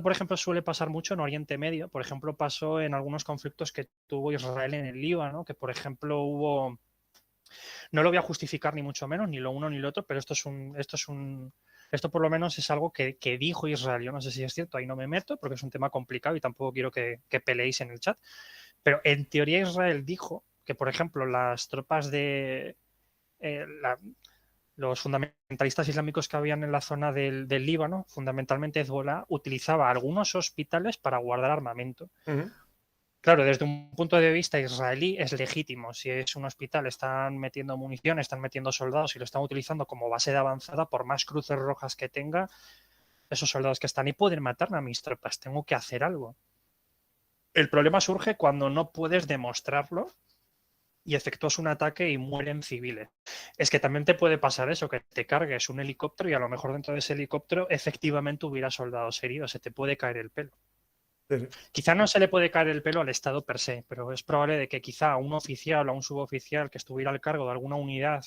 [SPEAKER 3] por ejemplo, suele pasar mucho en Oriente Medio. Por ejemplo, pasó en algunos conflictos que tuvo Israel en el Líbano, que, por ejemplo, hubo... No lo voy a justificar ni mucho menos, ni lo uno ni lo otro, pero esto por lo menos es algo que dijo Israel. Yo no sé si es cierto, ahí no me meto, porque es un tema complicado y tampoco quiero que peleéis en el chat. Pero en teoría Israel dijo que, por ejemplo, las tropas de... eh, la- los fundamentalistas islámicos que habían en la zona del Líbano, fundamentalmente Hezbollah, utilizaba algunos hospitales para guardar armamento.
[SPEAKER 2] Ujú.
[SPEAKER 3] Claro, desde un punto de vista israelí es legítimo. Si es un hospital, están metiendo munición, están metiendo soldados y lo están utilizando como base de avanzada, por más cruces rojas que tenga, esos soldados que están ahí pueden matarme a mis tropas. Tengo que hacer algo. El problema surge cuando no puedes demostrarlo y efectúas un ataque y mueren civiles. Es que también te puede pasar eso, que te cargues un helicóptero y a lo mejor dentro de ese helicóptero efectivamente hubiera soldados heridos, se te puede caer el pelo.
[SPEAKER 2] Sí, sí.
[SPEAKER 3] Quizá no se le puede caer el pelo al Estado per se, pero es probable de que quizá a un oficial o a un suboficial que estuviera al cargo de alguna unidad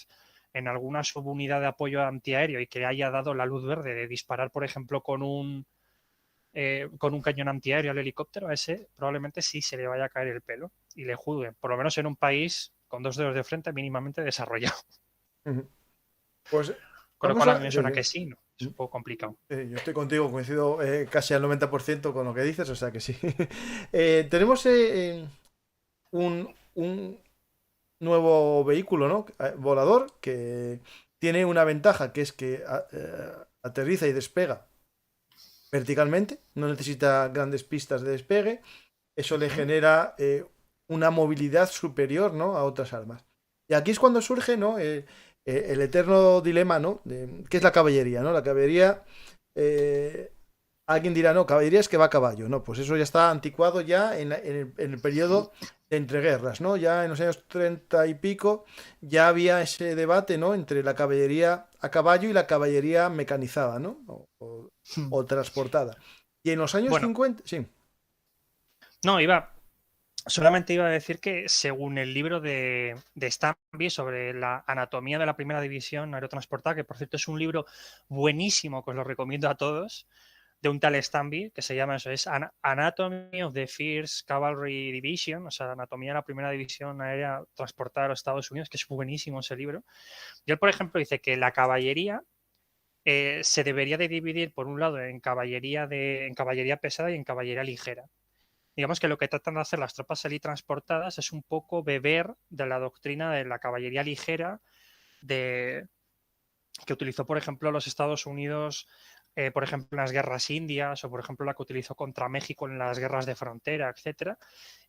[SPEAKER 3] en alguna subunidad de apoyo antiaéreo y que haya dado la luz verde de disparar, por ejemplo, con un cañón antiaéreo al helicóptero, a ese probablemente sí se le vaya a caer el pelo y le juzguen, por lo menos en un país con dos dedos de frente mínimamente desarrollado.
[SPEAKER 2] Ujú. Pues
[SPEAKER 3] Con lo
[SPEAKER 2] vamos
[SPEAKER 3] cual a mí
[SPEAKER 2] a...
[SPEAKER 3] me
[SPEAKER 2] Sí,
[SPEAKER 3] suena
[SPEAKER 2] sí.
[SPEAKER 3] que sí, ¿no? Es un poco complicado.
[SPEAKER 2] Yo estoy contigo, coincido casi al 90% con lo que dices, o sea que sí. Tenemos un nuevo vehículo, ¿no? Volador que tiene una ventaja, que es que aterriza y despega verticalmente, no necesita grandes pistas de despegue, eso le genera una movilidad superior, ¿no? A otras armas. Y aquí es cuando surge, ¿no? El eterno dilema, ¿no? De, ¿qué es la caballería, ¿no? La caballería, eh, alguien dirá, no, caballería es que va a caballo, no, pues eso ya está anticuado ya en el periodo de entreguerras, ¿no? Ya en los años 30 y pico ya había ese debate, ¿no? Entre la caballería a caballo y la caballería mecanizada, ¿no? O transportada. Y en los años
[SPEAKER 3] Bueno,
[SPEAKER 2] 50 sí.
[SPEAKER 3] no, solamente iba a decir que según el libro de Stanby sobre la anatomía de la primera división aerotransportada, que por cierto es un libro buenísimo que os lo recomiendo a todos, de un tal Stanby, que se llama eso, es Anatomy of the First Cavalry Division, o sea, Anatomía de la primera división aérea transportada a los Estados Unidos, que es buenísimo ese libro. Y él, por ejemplo, dice que la caballería se debería de dividir, por un lado, en caballería pesada y en caballería ligera. Digamos que lo que tratan de hacer las tropas transportadas es un poco beber de la doctrina de la caballería ligera que utilizó, por ejemplo, los Estados Unidos, por ejemplo, en las guerras indias o, por ejemplo, la que utilizó contra México en las guerras de frontera, etcétera.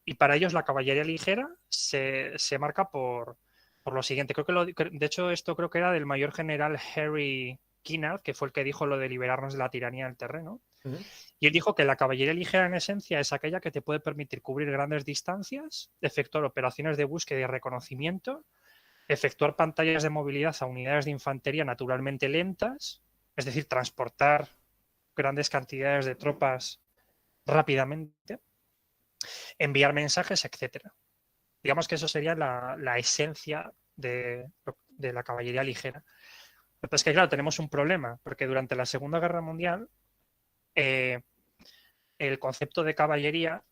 [SPEAKER 3] Y para ellos la caballería ligera se marca por lo siguiente. De hecho, esto creo que era del mayor general Harry Kinard, que fue el que dijo lo de liberarnos de la tiranía del terreno.
[SPEAKER 2] Ujú.
[SPEAKER 3] Y él dijo que la caballería ligera en esencia es aquella que te puede permitir cubrir grandes distancias, efectuar operaciones de búsqueda y reconocimiento, efectuar pantallas de movilidad a unidades de infantería naturalmente lentas, es decir, transportar grandes cantidades de tropas rápidamente, enviar mensajes, etcétera. Digamos que eso sería la esencia de la caballería ligera. Pero es que, claro, tenemos un problema, porque durante la Segunda Guerra Mundial eh, el concepto de caballería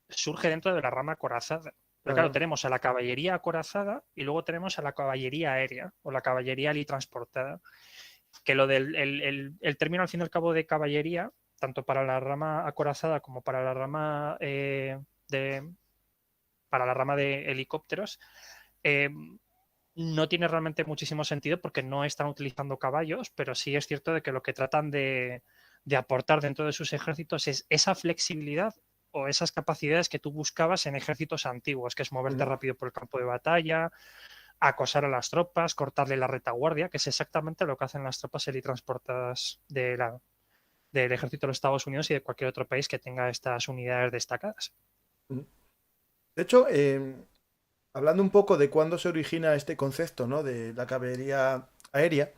[SPEAKER 3] surge dentro de la rama acorazada. Pero claro,
[SPEAKER 2] Claro.
[SPEAKER 3] tenemos a la caballería acorazada y luego tenemos a la caballería aérea o la caballería alitransportada. Que lo del el término, al fin y al cabo, de caballería, tanto para la rama acorazada como para la rama para la rama de helicópteros, eh, no tiene realmente muchísimo sentido porque no están utilizando caballos, pero sí es cierto de que lo que tratan de aportar dentro de sus ejércitos es esa flexibilidad o esas capacidades que tú buscabas en ejércitos antiguos, que es moverte
[SPEAKER 2] Ujú.
[SPEAKER 3] rápido por el campo de batalla, acosar a las tropas, cortarle la retaguardia, que es exactamente lo que hacen las tropas helitransportadas del ejército de los Estados Unidos y de cualquier otro país que tenga estas unidades destacadas.
[SPEAKER 2] Ujú. De hecho, hablando un poco de cuándo se origina este concepto, ¿no? De la caballería aérea,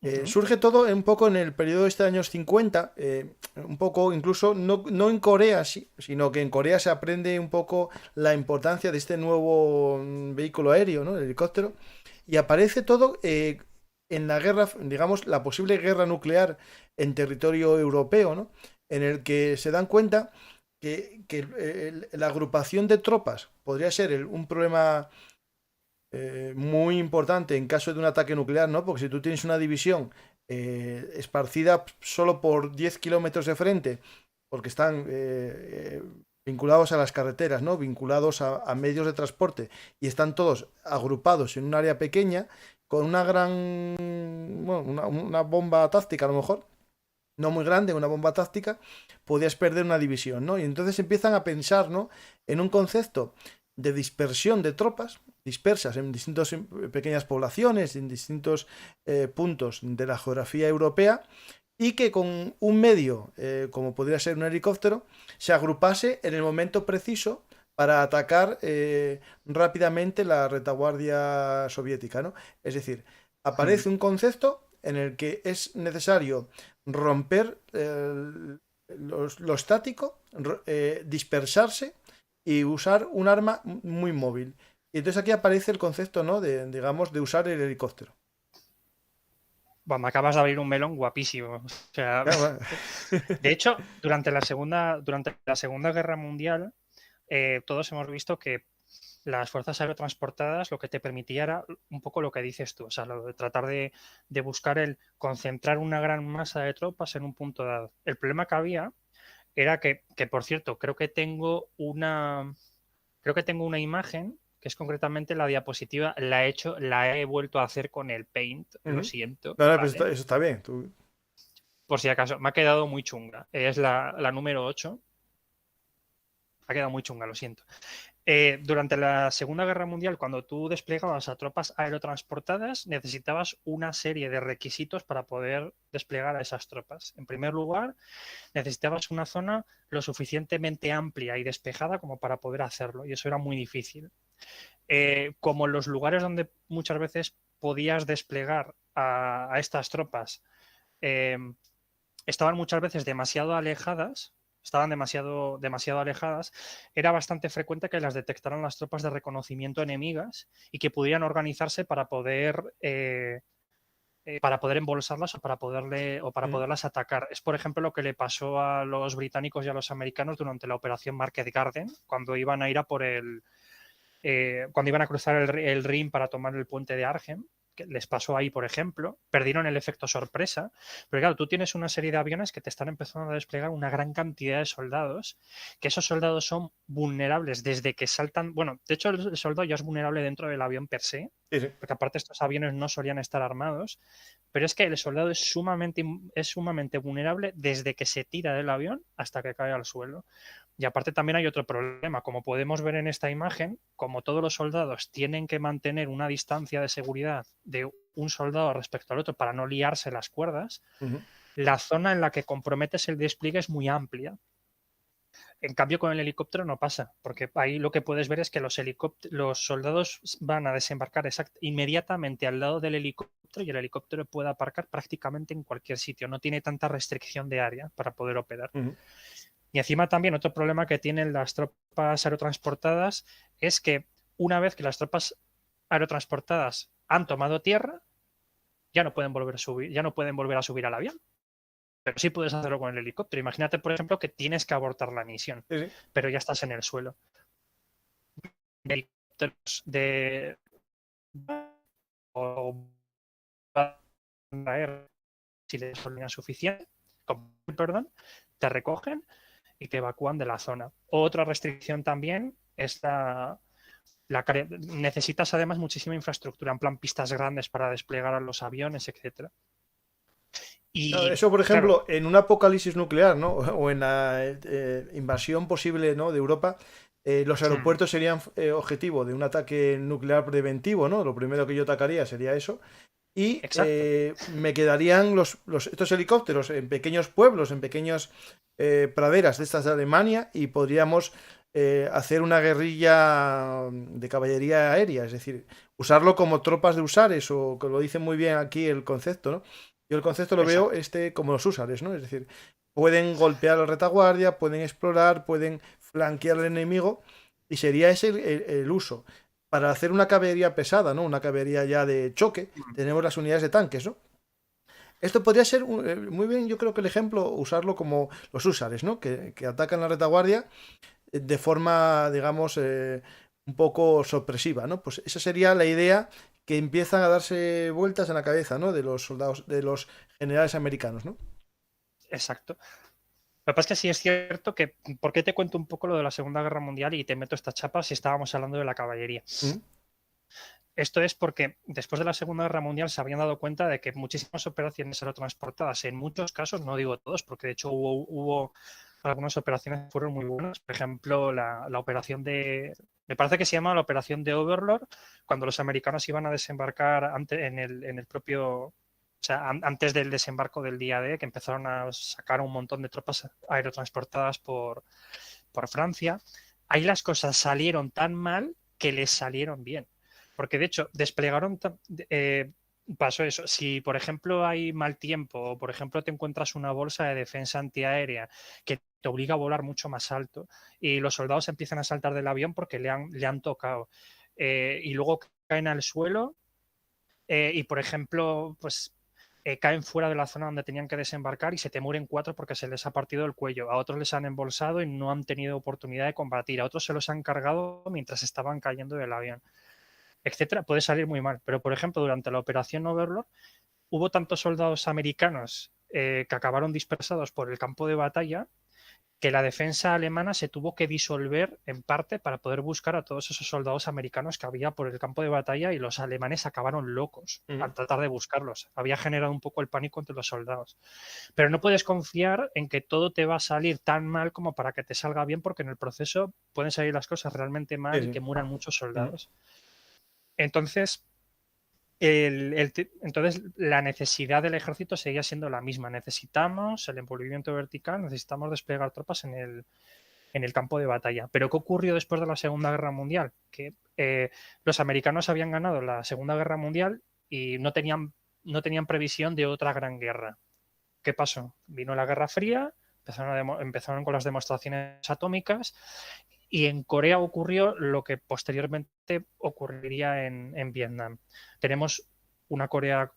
[SPEAKER 3] Uh -huh.
[SPEAKER 2] surge todo un poco en el periodo de años 50, un poco incluso no en Corea, sino que en Corea se aprende un poco la importancia de este nuevo vehículo aéreo, ¿no? El helicóptero, y aparece todo en la guerra, digamos, la posible guerra nuclear en territorio europeo, ¿no? En el que se dan cuenta que la agrupación de tropas podría ser un problema muy importante en caso de un ataque nuclear, ¿no? Porque si tú tienes una división esparcida solo por 10 kilómetros de frente, porque están vinculados a las carreteras, ¿no? Vinculados a medios de transporte y están todos agrupados en un área pequeña con una gran, bueno, una bomba táctica a lo mejor, no muy grande, una bomba táctica, podías perder una división, ¿no? Y entonces empiezan a pensar, ¿no? En un concepto de dispersión de tropas dispersas en distintas pequeñas poblaciones, en distintos puntos de la geografía europea, y que con un medio, como podría ser un helicóptero, se agrupase en el momento preciso para atacar rápidamente la retaguardia soviética, ¿no? Es decir, aparece un concepto en el que es necesario romper lo estático, dispersarse y usar un arma muy móvil. Y entonces aquí aparece el concepto, ¿no? De, digamos, de usar el helicóptero.
[SPEAKER 3] Bueno, me acabas de abrir un melón guapísimo. O sea,
[SPEAKER 2] Claro,
[SPEAKER 3] de hecho, durante la Segunda Guerra Mundial, todos hemos visto que las fuerzas aerotransportadas lo que te permitía era un poco lo que dices tú, o sea, lo de tratar de buscar el concentrar una gran masa de tropas en un punto dado. El problema que había era que por cierto, creo que tengo una imagen que es concretamente la diapositiva, la he vuelto a hacer con el Paint, lo
[SPEAKER 2] Ujú.
[SPEAKER 3] siento,
[SPEAKER 2] No, no, pues
[SPEAKER 3] ¿vale?
[SPEAKER 2] eso está bien.
[SPEAKER 3] Por si acaso, me ha quedado muy chunga. Es la número 8. Ha quedado muy chunga, lo siento. Durante la Segunda Guerra Mundial, cuando tú desplegabas a tropas aerotransportadas, necesitabas una serie de requisitos para poder desplegar a esas tropas. En primer lugar, necesitabas una zona lo suficientemente amplia y despejada como para poder hacerlo, y eso era muy difícil. Como los lugares donde muchas veces podías desplegar a estas tropas eh, estaban muchas veces demasiado alejadas, demasiado alejadas, era bastante frecuente que las detectaran las tropas de reconocimiento enemigas y que pudieran organizarse para poder embolsarlas o para
[SPEAKER 2] Mm.
[SPEAKER 3] poderlas atacar. Es, por ejemplo, lo que le pasó a los británicos y a los americanos durante la operación Market Garden, cuando iban a ir a por cuando iban a cruzar el Rin para tomar el puente de Arnhem, que les pasó ahí, por ejemplo, perdieron el efecto sorpresa, pero claro, tú tienes una serie de aviones que te están empezando a desplegar una gran cantidad de soldados, que esos soldados son vulnerables desde que saltan, bueno, de hecho el soldado ya es vulnerable dentro del avión per se,
[SPEAKER 2] Sí, sí.
[SPEAKER 3] porque aparte estos aviones no solían estar armados, pero es que el soldado es sumamente vulnerable desde que se tira del avión hasta que cae al suelo. Y aparte también hay otro problema, como podemos ver en esta imagen, como todos los soldados tienen que mantener una distancia de seguridad de un soldado respecto al otro para no liarse las cuerdas,
[SPEAKER 2] Ujú.
[SPEAKER 3] la zona en la que comprometes el despliegue es muy amplia. En cambio, con el helicóptero no pasa, porque ahí lo que puedes ver es que los soldados van a desembarcar inmediatamente al lado del helicóptero y el helicóptero puede aparcar prácticamente en cualquier sitio. No tiene tanta restricción de área para poder operar. Y encima también otro problema que tienen las tropas aerotransportadas es que una vez que las tropas aerotransportadas han tomado tierra, ya no pueden volver a subir al avión. Pero sí puedes hacerlo con el helicóptero. Imagínate, por ejemplo, que tienes que abortar la misión,
[SPEAKER 2] Sí.
[SPEAKER 3] pero ya estás en el suelo. Helicópteros de o si les gasolina suficiente, perdón, te recogen y te evacúan de la zona. Otra restricción también es necesitas además muchísima infraestructura, en plan pistas grandes para desplegar a los aviones, etcétera.
[SPEAKER 2] Claro, eso, por ejemplo, en un apocalipsis nuclear, ¿no? O en la invasión posible, ¿no?, de Europa, los aeropuertos serían objetivo de un ataque nuclear preventivo, ¿no? Lo primero que yo atacaría sería eso. Y me quedarían estos helicópteros en pequeños pueblos, en pequeñas praderas de estas de Alemania, y podríamos hacer una guerrilla de caballería aérea, es decir, usarlo como tropas de usares, o que lo dice muy bien aquí el concepto, ¿no? Yo el concepto lo veo como los húsares, ¿no? Es decir, pueden golpear a la retaguardia, pueden explorar, pueden flanquear al enemigo, y sería ese el uso. Para hacer una caballería pesada, ¿no? Una caballería ya de choque, tenemos las unidades de tanques, ¿no? Esto podría ser muy bien, yo creo que el ejemplo, usarlo como los húsares, ¿no? Que atacan la retaguardia de forma, digamos, un poco sorpresiva, ¿no? Pues esa sería la idea que empiezan a darse vueltas en la cabeza, ¿no?, de los soldados, de los generales americanos, ¿no?
[SPEAKER 3] Exacto. Lo que pasa es que sí es cierto que, ¿por qué te cuento un poco lo de la Segunda Guerra Mundial y te meto esta chapa si estábamos hablando de la caballería? Esto es porque después de la Segunda Guerra Mundial se habían dado cuenta de que muchísimas operaciones aerotransportadas, en muchos casos, no digo todos, porque de hecho hubo algunas operaciones que fueron muy buenas. Por ejemplo, la operación me parece que se llama la operación de Overlord, cuando los americanos iban a desembarcar en el propio, o sea, antes del desembarco del día D, que empezaron a sacar un montón de tropas aerotransportadas por Francia. Ahí las cosas salieron tan mal que les salieron bien. Porque de hecho, pasó eso. Si, por ejemplo, hay mal tiempo o, por ejemplo, te encuentras una bolsa de defensa antiaérea que te obliga a volar mucho más alto y los soldados empiezan a saltar del avión porque le han tocado y luego caen al suelo y, por ejemplo, pues caen fuera de la zona donde tenían que desembarcar y se te mueren 4 porque se les ha partido el cuello. A otros les han embolsado y no han tenido oportunidad de combatir. A otros se los han cargado mientras estaban cayendo del avión, etcétera. Puede salir muy mal. Pero, por ejemplo, durante la operación Overlord hubo tantos soldados americanos que acabaron dispersados por el campo de batalla que la defensa alemana se tuvo que disolver en parte para poder buscar a todos esos soldados americanos que había por el campo de batalla, y los alemanes acabaron locos al tratar de buscarlos. Había generado un poco el pánico entre los soldados. Pero no puedes confiar en que todo te va a salir tan mal como para que te salga bien, porque en el proceso pueden salir las cosas realmente mal y que mueran muchos soldados. Entonces, entonces la necesidad del ejército seguía siendo la misma. Necesitamos el envolvimiento vertical, necesitamos desplegar tropas en el campo de batalla. Pero ¿qué ocurrió después de la Segunda Guerra Mundial? Que los americanos habían ganado la Segunda Guerra Mundial y no tenían previsión de otra gran guerra. ¿Qué pasó? Vino la Guerra Fría, empezaron con las demostraciones atómicas, y en Corea ocurrió lo que posteriormente ocurriría en Vietnam. Tenemos una Corea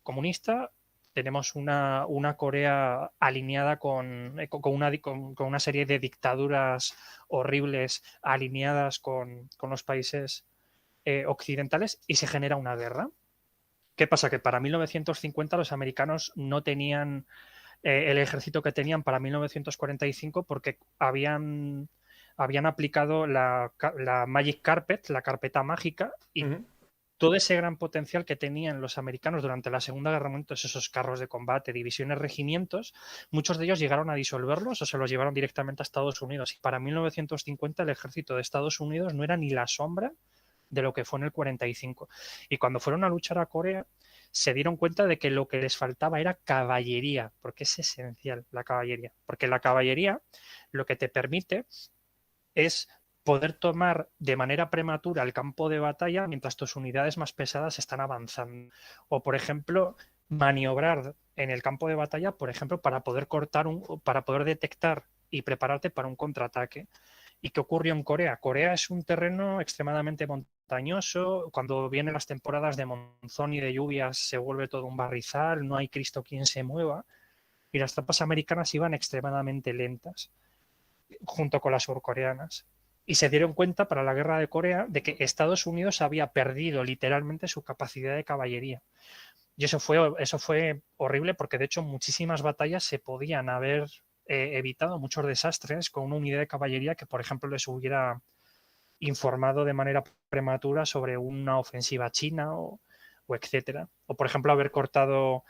[SPEAKER 3] comunista, tenemos una Corea alineada con una serie de dictaduras horribles alineadas con los países occidentales, y se genera una guerra. ¿Qué pasa? Que para 1950 los americanos no tenían el ejército que tenían para 1945 porque habían aplicado la Magic Carpet, la carpeta mágica, y todo ese gran potencial que tenían los americanos durante la Segunda Guerra Mundial, todos esos carros de combate, divisiones, regimientos, muchos de ellos llegaron a disolverlos o se los llevaron directamente a Estados Unidos. Y para 1950 el ejército de Estados Unidos no era ni la sombra de lo que fue en el 45. Y cuando fueron a luchar a Corea, se dieron cuenta de que lo que les faltaba era caballería, porque es esencial la caballería, porque la caballería lo que te permite es poder tomar de manera prematura el campo de batalla mientras tus unidades más pesadas están avanzando. O, por ejemplo, maniobrar en el campo de batalla, por ejemplo, para poder para poder detectar y prepararte para un contraataque. ¿Y qué ocurrió en Corea? Corea es un terreno extremadamente montañoso. Cuando vienen las temporadas de monzón y de lluvias se vuelve todo un barrizal, no hay Cristo quien se mueva. Y las tropas americanas iban extremadamente lentas, junto con las surcoreanas. Y se dieron cuenta para la guerra de Corea de que Estados Unidos había perdido literalmente su capacidad de caballería. Y eso fue horrible porque de hecho muchísimas batallas se podían haber evitado, muchos desastres con una unidad de caballería que por ejemplo les hubiera informado de manera prematura sobre una ofensiva china o etcétera. O por ejemplo haber cortado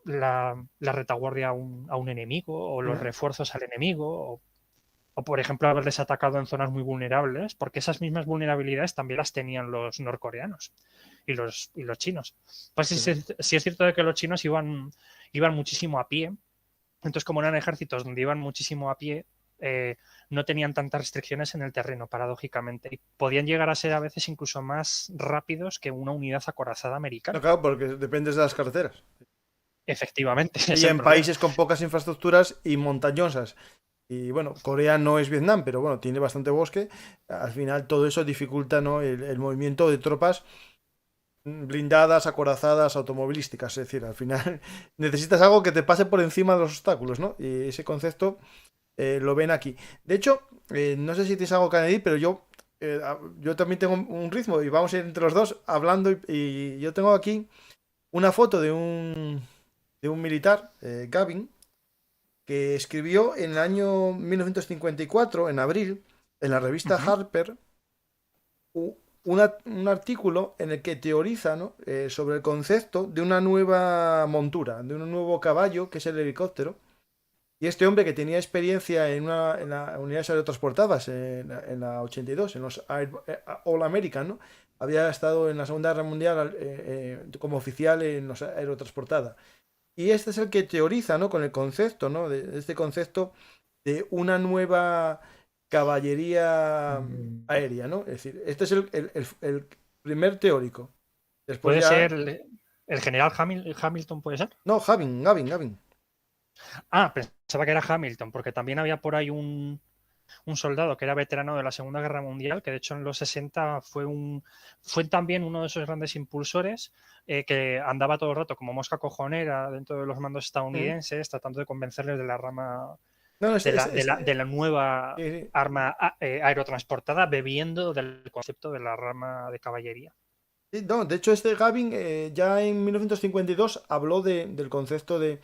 [SPEAKER 3] la retaguardia a un enemigo o los refuerzos al enemigo o por ejemplo haberles atacado en zonas muy vulnerables, porque esas mismas vulnerabilidades también las tenían los norcoreanos y los chinos. Pues sí es cierto de que los chinos iban muchísimo a pie, entonces como eran ejércitos donde iban muchísimo a pie, no tenían tantas restricciones en el terreno, paradójicamente, y podían llegar a ser a veces incluso más rápidos que una unidad acorazada americana.
[SPEAKER 2] No, claro, porque dependes de las carreteras.
[SPEAKER 3] Efectivamente.
[SPEAKER 2] Y en países con pocas infraestructuras y montañosas. Y bueno, Corea no es Vietnam, pero bueno, tiene bastante bosque. Al final todo eso dificulta, ¿no?, el movimiento de tropas blindadas, acorazadas, automovilísticas. Es decir, al final necesitas algo que te pase por encima de los obstáculos, ¿no? Y ese concepto lo ven aquí. De hecho, no sé si tienes algo que añadir, pero yo también tengo un ritmo y vamos a ir entre los dos hablando. Y yo tengo aquí una foto de un militar, Gavin, que escribió en el año 1954, en abril, en la revista Harper, un artículo en el que teoriza, ¿no?, sobre el concepto de una nueva montura, de un nuevo caballo, que es el helicóptero. Y este hombre que tenía experiencia en las unidades aerotransportadas en la 82, en los All American, ¿no? Había estado en la Segunda Guerra Mundial como oficial en los aerotransportadas. Y este es el que teoriza, ¿no?, con el concepto, ¿no?, de este concepto de una nueva caballería aérea, ¿no? Es decir, este es el primer teórico. Después
[SPEAKER 3] ¿Puede
[SPEAKER 2] ya...
[SPEAKER 3] ser el general Hamilton, puede ser?
[SPEAKER 2] No, Gavin.
[SPEAKER 3] Ah, pensaba que era Hamilton, porque también había por ahí un soldado que era veterano de la Segunda Guerra Mundial, que de hecho en los 60 fue también uno de esos grandes impulsores que andaba todo el rato como mosca cojonera dentro de los mandos estadounidenses, tratando de convencerles de la rama de la nueva arma aerotransportada, bebiendo del concepto de la rama de caballería.
[SPEAKER 2] Sí, no, de hecho, este Gavin ya en 1952 habló del concepto de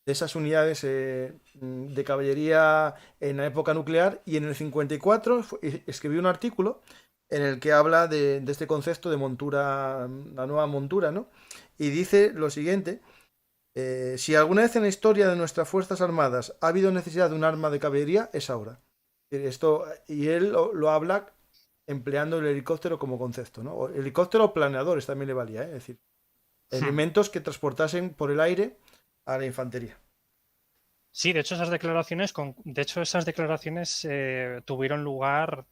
[SPEAKER 2] esas unidades de caballería en la época nuclear, y en el 54 escribió un artículo en el que habla de este concepto de montura, la nueva montura, ¿no? Y dice lo siguiente: si alguna vez en la historia de nuestras Fuerzas Armadas ha habido necesidad de un arma de caballería, es ahora. Y él lo habla empleando el helicóptero como concepto, ¿no? O helicóptero o planeadores también le valía, ¿eh? Es decir, elementos que transportasen por el aire a la infantería.
[SPEAKER 3] Sí, de hecho esas declaraciones tuvieron lugar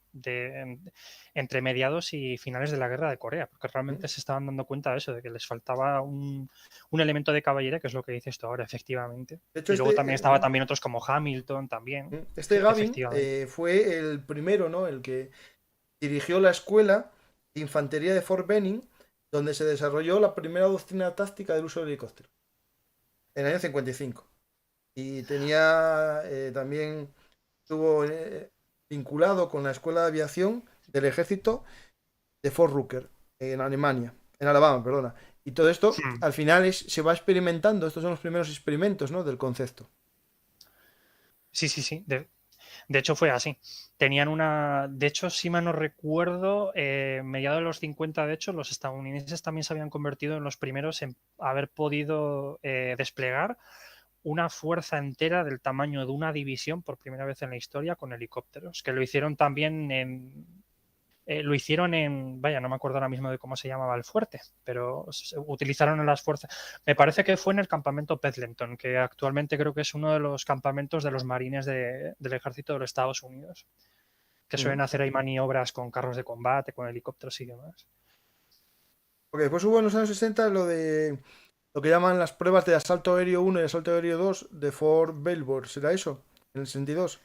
[SPEAKER 3] entre mediados y finales de la guerra de Corea, porque realmente se estaban dando cuenta de eso, de que les faltaba un elemento de caballería, que es lo que dices tú ahora, efectivamente.
[SPEAKER 2] De hecho,
[SPEAKER 3] y luego también estaba también otros como Hamilton también.
[SPEAKER 2] Este Gavin
[SPEAKER 3] Efectivamente.
[SPEAKER 2] fue el primero, ¿no?, el que dirigió la escuela de infantería de Fort Benning, donde se desarrolló la primera doctrina táctica del uso del helicóptero, en el año 55. Y tenía también estuvo vinculado con la escuela de aviación del ejército de Fort Rucker, en Alemania, en Alabama, perdona. Y todo esto al final se va experimentando. Estos son los primeros experimentos, ¿no?, del concepto.
[SPEAKER 3] Sí. De hecho fue así. De hecho, si mal no recuerdo, mediados de los 50, de hecho, los estadounidenses también se habían convertido en los primeros en haber podido desplegar una fuerza entera del tamaño de una división por primera vez en la historia con helicópteros, que lo hicieron también lo hicieron no me acuerdo ahora mismo de cómo se llamaba el fuerte, pero utilizaron en las fuerzas. Me parece que fue en el campamento Pendleton, que actualmente creo que es uno de los campamentos de los marines del ejército de los Estados Unidos, que suelen hacer ahí maniobras con carros de combate, con helicópteros y demás.
[SPEAKER 2] Porque después hubo en los años 60 lo que llaman las pruebas de asalto aéreo 1 y asalto aéreo 2 de Fort Belvoir. ¿Será eso? En el 62.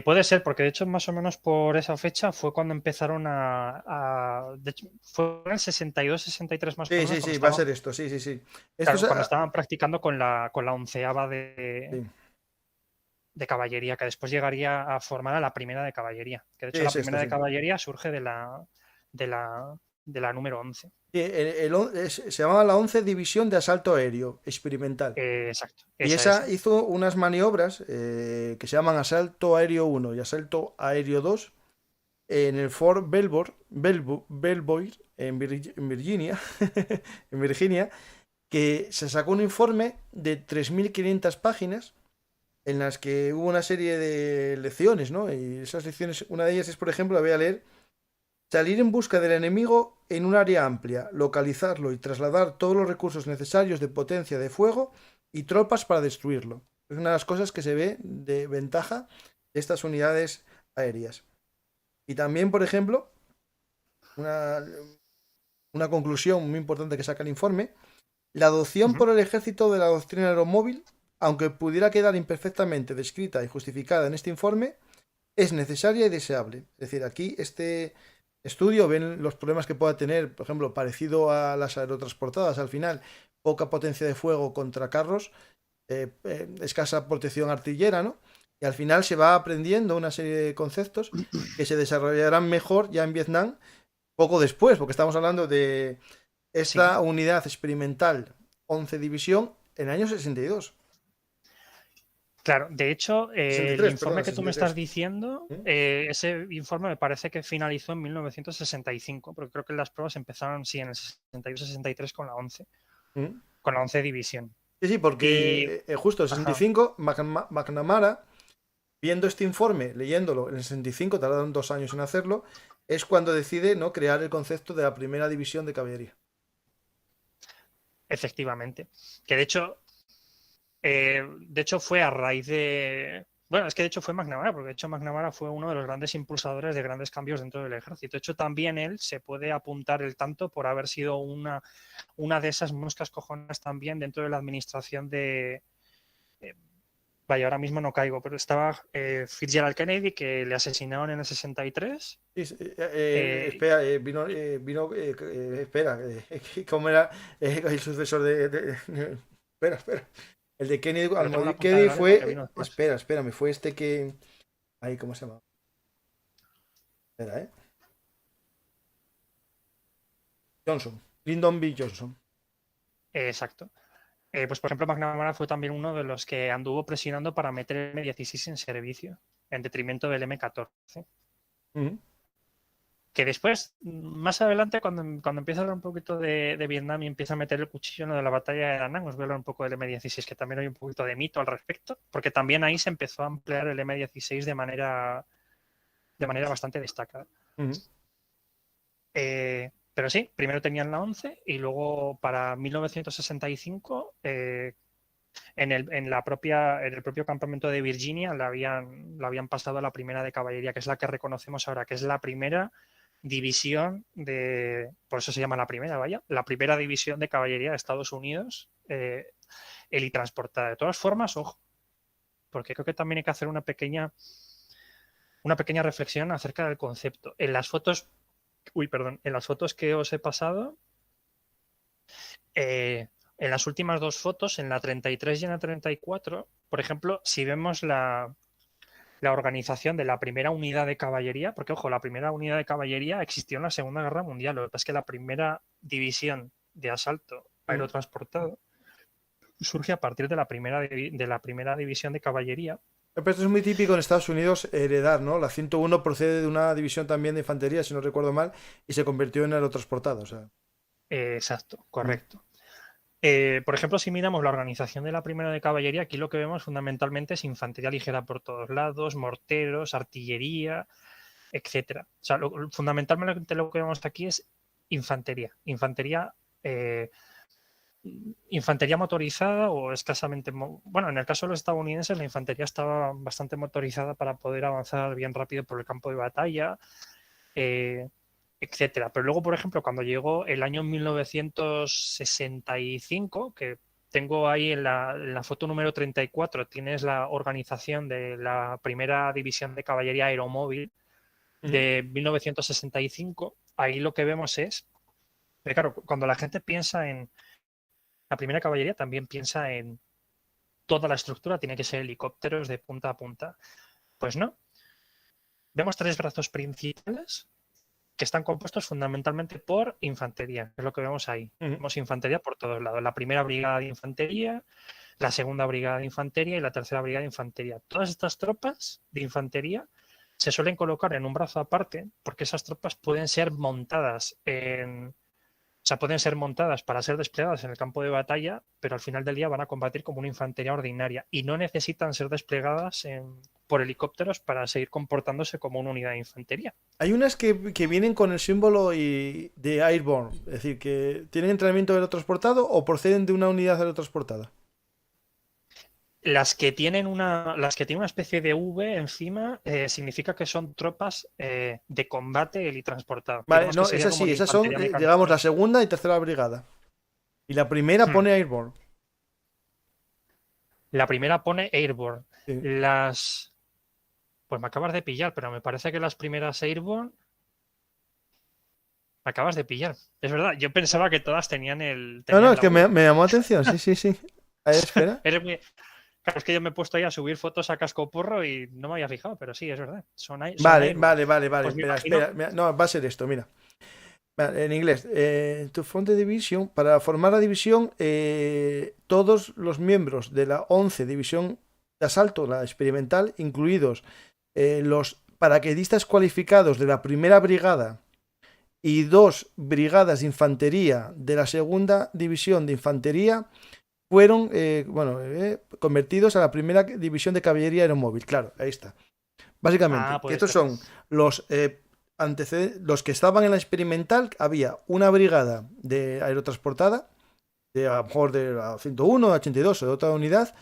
[SPEAKER 3] Puede ser, porque de hecho más o menos por esa fecha fue cuando empezaron de hecho, fue en el 62-63 más o menos.
[SPEAKER 2] Sí, va a ser esto, sí.
[SPEAKER 3] Claro, cuando estaban practicando con la 11ª
[SPEAKER 2] Sí.
[SPEAKER 3] de caballería, que después llegaría a formar a la primera de caballería. Que de hecho
[SPEAKER 2] Sí,
[SPEAKER 3] la
[SPEAKER 2] es
[SPEAKER 3] primera
[SPEAKER 2] esto,
[SPEAKER 3] de
[SPEAKER 2] sí.
[SPEAKER 3] caballería surge de la número 11.
[SPEAKER 2] Sí, se llamaba la 11 División de Asalto Aéreo Experimental.
[SPEAKER 3] Exacto.
[SPEAKER 2] Y esa hizo unas maniobras que se llaman Asalto Aéreo 1 y Asalto Aéreo 2 en el Fort Belvoir, en Virginia, en Virginia, que se sacó un informe de 3.500 páginas en las que hubo una serie de lecciones, ¿no? Y esas lecciones, una de ellas es, por ejemplo, la voy a leer: salir en busca del enemigo en un área amplia, localizarlo y trasladar todos los recursos necesarios de potencia de fuego y tropas para destruirlo. Es una de las cosas que se ve de ventaja de estas unidades aéreas. Y también, por ejemplo, una conclusión muy importante que saca el informe: la adopción por el ejército de la doctrina aeromóvil, aunque pudiera quedar imperfectamente descrita y justificada en este informe, es necesaria y deseable. Es decir, aquí este estudio ven los problemas que pueda tener, por ejemplo, parecido a las aerotransportadas al final: poca potencia de fuego contra carros, escasa protección artillera, ¿no? Y al final se va aprendiendo una serie de conceptos que se desarrollarán mejor ya en Vietnam poco después, porque estamos hablando de esta unidad experimental 11 División en el año 62.
[SPEAKER 3] Claro, de hecho,
[SPEAKER 2] 63,
[SPEAKER 3] el informe
[SPEAKER 2] perdón,
[SPEAKER 3] que tú me
[SPEAKER 2] 63.
[SPEAKER 3] estás diciendo, ese informe me parece que finalizó en 1965, porque creo que las pruebas empezaron, en el 62-63 con la 11, con la 11 División.
[SPEAKER 2] Sí, porque justo en el 65, McNamara, viendo este informe, leyéndolo en el 65, tardaron 2 años en hacerlo, es cuando decide, ¿no?, crear el concepto de la primera división de caballería.
[SPEAKER 3] Efectivamente. Que de hecho fue a raíz de... Bueno, es que de hecho fue McNamara, porque de hecho McNamara fue uno de los grandes impulsadores de grandes cambios dentro del ejército. De hecho, también él se puede apuntar el tanto por haber sido una de esas moscas cojonas también dentro de la administración de... Vaya, ahora mismo no caigo, pero estaba Fitzgerald Kennedy, que le asesinaron en el 63.
[SPEAKER 2] Espera, espera, ¿cómo era el sucesor espera. El de Kennedy, al morir Kennedy fue... Espera, me fue este que... Ahí, ¿cómo se llama? Espera, Johnson. Lyndon B. Johnson.
[SPEAKER 3] Exacto. Pues por ejemplo, McNamara fue también uno de los que anduvo presionando para meter el M16 en servicio, en detrimento del M14. Que después, más adelante, cuando empieza a hablar un poquito de Vietnam y empieza a meter el cuchillo de la batalla de Da Nang, os voy a hablar un poco del M16, que también hay un poquito de mito al respecto, porque también ahí se empezó a emplear el M16 de manera bastante destacada. Pero sí, primero tenían la 11 y luego para 1965 en el propio campamento de Virginia la habían pasado a la primera de caballería, que es la que reconocemos ahora, que es la primera división por eso se llama la primera, la primera división de caballería de Estados Unidos, helitransportada. De todas formas, ojo, porque creo que también hay que hacer una pequeña reflexión acerca del concepto. En las fotos que os he pasado, en las últimas dos fotos, en la 33 y en la 34, por ejemplo, si vemos la organización de la primera unidad de caballería, porque ojo, la primera unidad de caballería existió en la Segunda Guerra Mundial, lo que pasa es que la primera división de asalto aerotransportado surge a partir de la primera división de caballería.
[SPEAKER 2] Pero esto es muy típico en Estados Unidos heredar, ¿no? La 101 procede de una división también de infantería, si no recuerdo mal, y se convirtió en aerotransportado. O sea.
[SPEAKER 3] Exacto, correcto. Por ejemplo, si miramos la organización de la primera de caballería, aquí lo que vemos fundamentalmente es infantería ligera por todos lados, morteros, artillería, etcétera. O sea, fundamentalmente lo que vemos aquí es infantería. Infantería motorizada o escasamente... Bueno, en el caso de los estadounidenses la infantería estaba bastante motorizada para poder avanzar bien rápido por el campo de batalla, etcétera. Pero luego, por ejemplo, cuando llegó el año 1965, que tengo ahí en la foto número 34, tienes la organización de la primera división de caballería aeromóvil de 1965, ahí lo que vemos es, pero claro, cuando la gente piensa en la primera caballería, también piensa en toda la estructura, tiene que ser helicópteros de punta a punta. Pues no. Vemos 3 brazos principales que están compuestos fundamentalmente por infantería, que es lo que vemos ahí. Vemos infantería por todos lados. La primera brigada de infantería, la segunda brigada de infantería y la tercera brigada de infantería. Todas estas tropas de infantería se suelen colocar en un brazo aparte porque esas tropas pueden ser montadas pueden ser montadas para ser desplegadas en el campo de batalla, pero al final del día van a combatir como una infantería ordinaria y no necesitan ser desplegadas por helicópteros para seguir comportándose como una unidad de infantería.
[SPEAKER 2] Hay unas que vienen con el símbolo de Airborne, es decir, que tienen entrenamiento aerotransportado o proceden de una unidad aerotransportada.
[SPEAKER 3] Las que tienen una especie de V encima significa que son tropas de combate helitransportado.
[SPEAKER 2] Vale,
[SPEAKER 3] Digamos
[SPEAKER 2] no,
[SPEAKER 3] que
[SPEAKER 2] esas sí, esas son,
[SPEAKER 3] mecanizada.
[SPEAKER 2] digamos, la segunda y tercera brigada. Y la primera pone Airborne.
[SPEAKER 3] La primera pone Airborne.
[SPEAKER 2] Sí.
[SPEAKER 3] Pues me acabas de pillar, pero me parece que las primeras Airborne... Me acabas de pillar. Es verdad, yo pensaba que todas tenían
[SPEAKER 2] No, es que me llamó la atención, sí. A ver, espera.
[SPEAKER 3] Claro, es que yo me he puesto ahí a subir fotos a casco porro y no me había fijado, pero sí, es verdad.
[SPEAKER 2] Vale.
[SPEAKER 3] Pues
[SPEAKER 2] espera. No, va a ser esto, mira. En inglés, to form the division, para formar la división, todos los miembros de la 11 División de Asalto, la experimental, incluidos los paracaidistas cualificados de la primera brigada y 2 brigadas de infantería de la segunda división de infantería, fueron convertidos a la primera división de caballería aeromóvil. Claro, ahí está. Básicamente, que estos son los los que estaban en la experimental. Había una brigada de aerotransportada, a lo mejor de la 101, 82 o de otra unidad,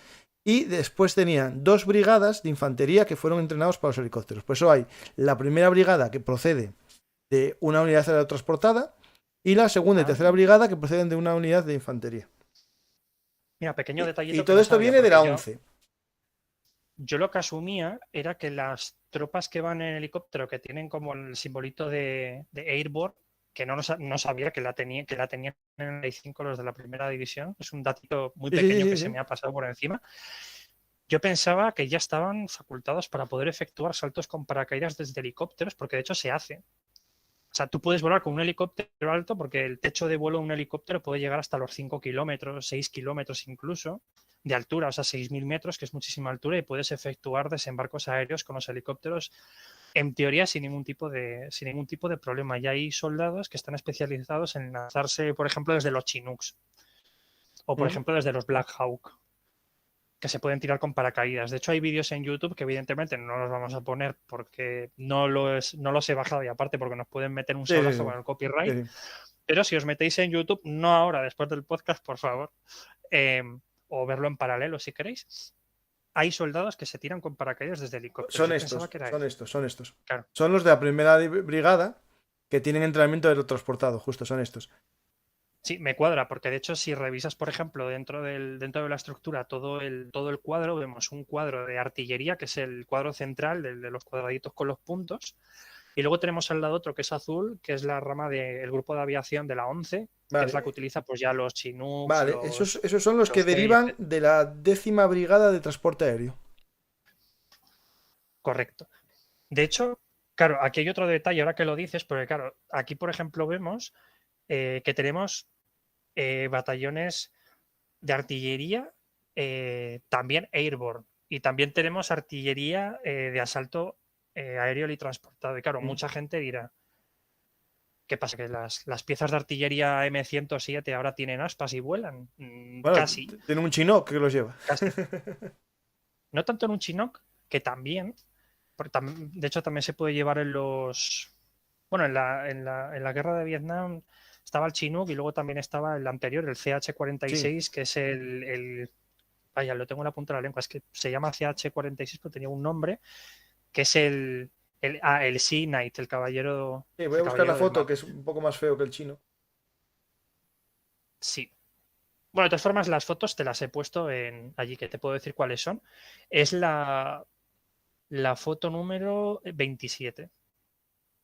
[SPEAKER 2] y después tenían 2 brigadas de infantería que fueron entrenados para los helicópteros. Por eso hay la primera brigada que procede de una unidad aerotransportada y la segunda y tercera brigada que proceden de una unidad de infantería.
[SPEAKER 3] Mira, pequeño detallito.
[SPEAKER 2] Y todo esto viene de la 11.
[SPEAKER 3] Yo lo que asumía era que las tropas que van en helicóptero, que tienen como el simbolito de Airborne, que no sabía que la tenían en el 95 los de la primera división, es un datito muy pequeño que se me ha pasado por encima. Yo pensaba que ya estaban facultados para poder efectuar saltos con paracaídas desde helicópteros, porque de hecho se hace. O sea, tú puedes volar con un helicóptero alto porque el techo de vuelo de un helicóptero puede llegar hasta los 5 kilómetros, 6 kilómetros incluso de altura, o sea, 6.000 metros, que es muchísima altura, y puedes efectuar desembarcos aéreos con los helicópteros, en teoría, sin ningún tipo de problema. Y hay soldados que están especializados en lanzarse, por ejemplo, desde los Chinooks o, por ejemplo, desde los Black Hawk, que se pueden tirar con paracaídas. De hecho, hay vídeos en YouTube que evidentemente no los vamos a poner porque no los he bajado, y aparte porque nos pueden meter un sabrazo con el copyright. Pero si os metéis en YouTube, no ahora, después del podcast, por favor, o verlo en paralelo si queréis, hay soldados que se tiran con paracaídas desde helicópteros.
[SPEAKER 2] Son estos. Claro. Son los de la primera brigada que tienen entrenamiento aerotransportado, justo son estos.
[SPEAKER 3] Sí, me cuadra, porque de hecho si revisas, por ejemplo, dentro de la estructura todo el cuadro, vemos un cuadro de artillería, que es el cuadro central de los cuadraditos con los puntos, y luego tenemos al lado otro que es azul, que es la rama del grupo de aviación de la 11, que es la que utiliza pues ya los Chinooks.
[SPEAKER 2] Vale, esos son los que derivan de la 10ª Brigada de Transporte Aéreo.
[SPEAKER 3] Correcto. De hecho, claro, aquí hay otro detalle, ahora que lo dices, porque claro, aquí por ejemplo vemos que tenemos batallones de artillería, también airborne, y también tenemos artillería de asalto aéreo y transportado. Y claro, mucha gente dirá, ¿qué pasa? ¿Que las piezas de artillería M107 ahora tienen aspas y vuelan?
[SPEAKER 2] Bueno,
[SPEAKER 3] casi.
[SPEAKER 2] Tiene un Chinook que los lleva.
[SPEAKER 3] Casi. No tanto en un Chinook, que también, De hecho, también se puede llevar en los... Bueno, en la guerra de Vietnam estaba el Chinook y luego también estaba el anterior, el CH-46, que es Vaya, lo tengo en la punta de la lengua. Es que se llama CH-46, pero tenía un nombre, que es el Sea Knight, el caballero...
[SPEAKER 2] Sí, voy a
[SPEAKER 3] el
[SPEAKER 2] buscar la
[SPEAKER 3] caballero del
[SPEAKER 2] foto,
[SPEAKER 3] mar.
[SPEAKER 2] que es un poco más feo que el chino.
[SPEAKER 3] Sí. Bueno, de todas formas, las fotos te las he puesto allí, que te puedo decir cuáles son. Es la foto número 27.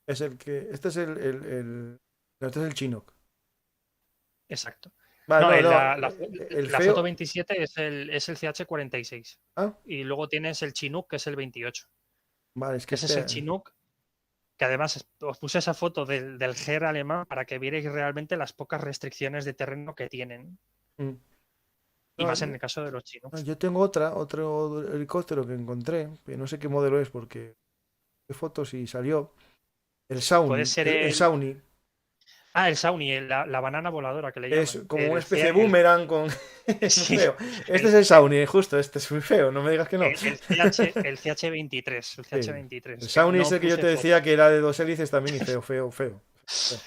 [SPEAKER 2] Es el que. Este es no, este es el Chinook.
[SPEAKER 3] Exacto.
[SPEAKER 2] Vale,
[SPEAKER 3] No,
[SPEAKER 2] no, no. El
[SPEAKER 3] la foto
[SPEAKER 2] feo.
[SPEAKER 3] 27 es el CH-46.
[SPEAKER 2] Ah,
[SPEAKER 3] Y luego tienes el Chinook, que es el 28.
[SPEAKER 2] vale, es que
[SPEAKER 3] Ese es el
[SPEAKER 2] este.
[SPEAKER 3] Chinook, que además os puse esa foto del GER alemán para que vierais realmente las pocas restricciones de terreno que tienen.
[SPEAKER 2] Mm.
[SPEAKER 3] Y
[SPEAKER 2] No,
[SPEAKER 3] más en el caso de los Chinooks.
[SPEAKER 2] yo tengo otro helicóptero que encontré, que no sé qué modelo es porque qué fotos y salió. El
[SPEAKER 3] Puede
[SPEAKER 2] Sauni.
[SPEAKER 3] ser
[SPEAKER 2] El Sauni.
[SPEAKER 3] el Sauni, la banana voladora que le
[SPEAKER 2] Es
[SPEAKER 3] llaman.
[SPEAKER 2] como una especie de boomerang con. Es muy
[SPEAKER 3] Sí,
[SPEAKER 2] feo. Este
[SPEAKER 3] el,
[SPEAKER 2] es el Sauni, justo, este es muy feo, no me digas que no.
[SPEAKER 3] el CH-23. El
[SPEAKER 2] Sí. El
[SPEAKER 3] CH-23. Que
[SPEAKER 2] Sauni es
[SPEAKER 3] no
[SPEAKER 2] el que yo
[SPEAKER 3] puse
[SPEAKER 2] te
[SPEAKER 3] foto.
[SPEAKER 2] decía que era de 2 hélices también y feo, feo, feo. Feo.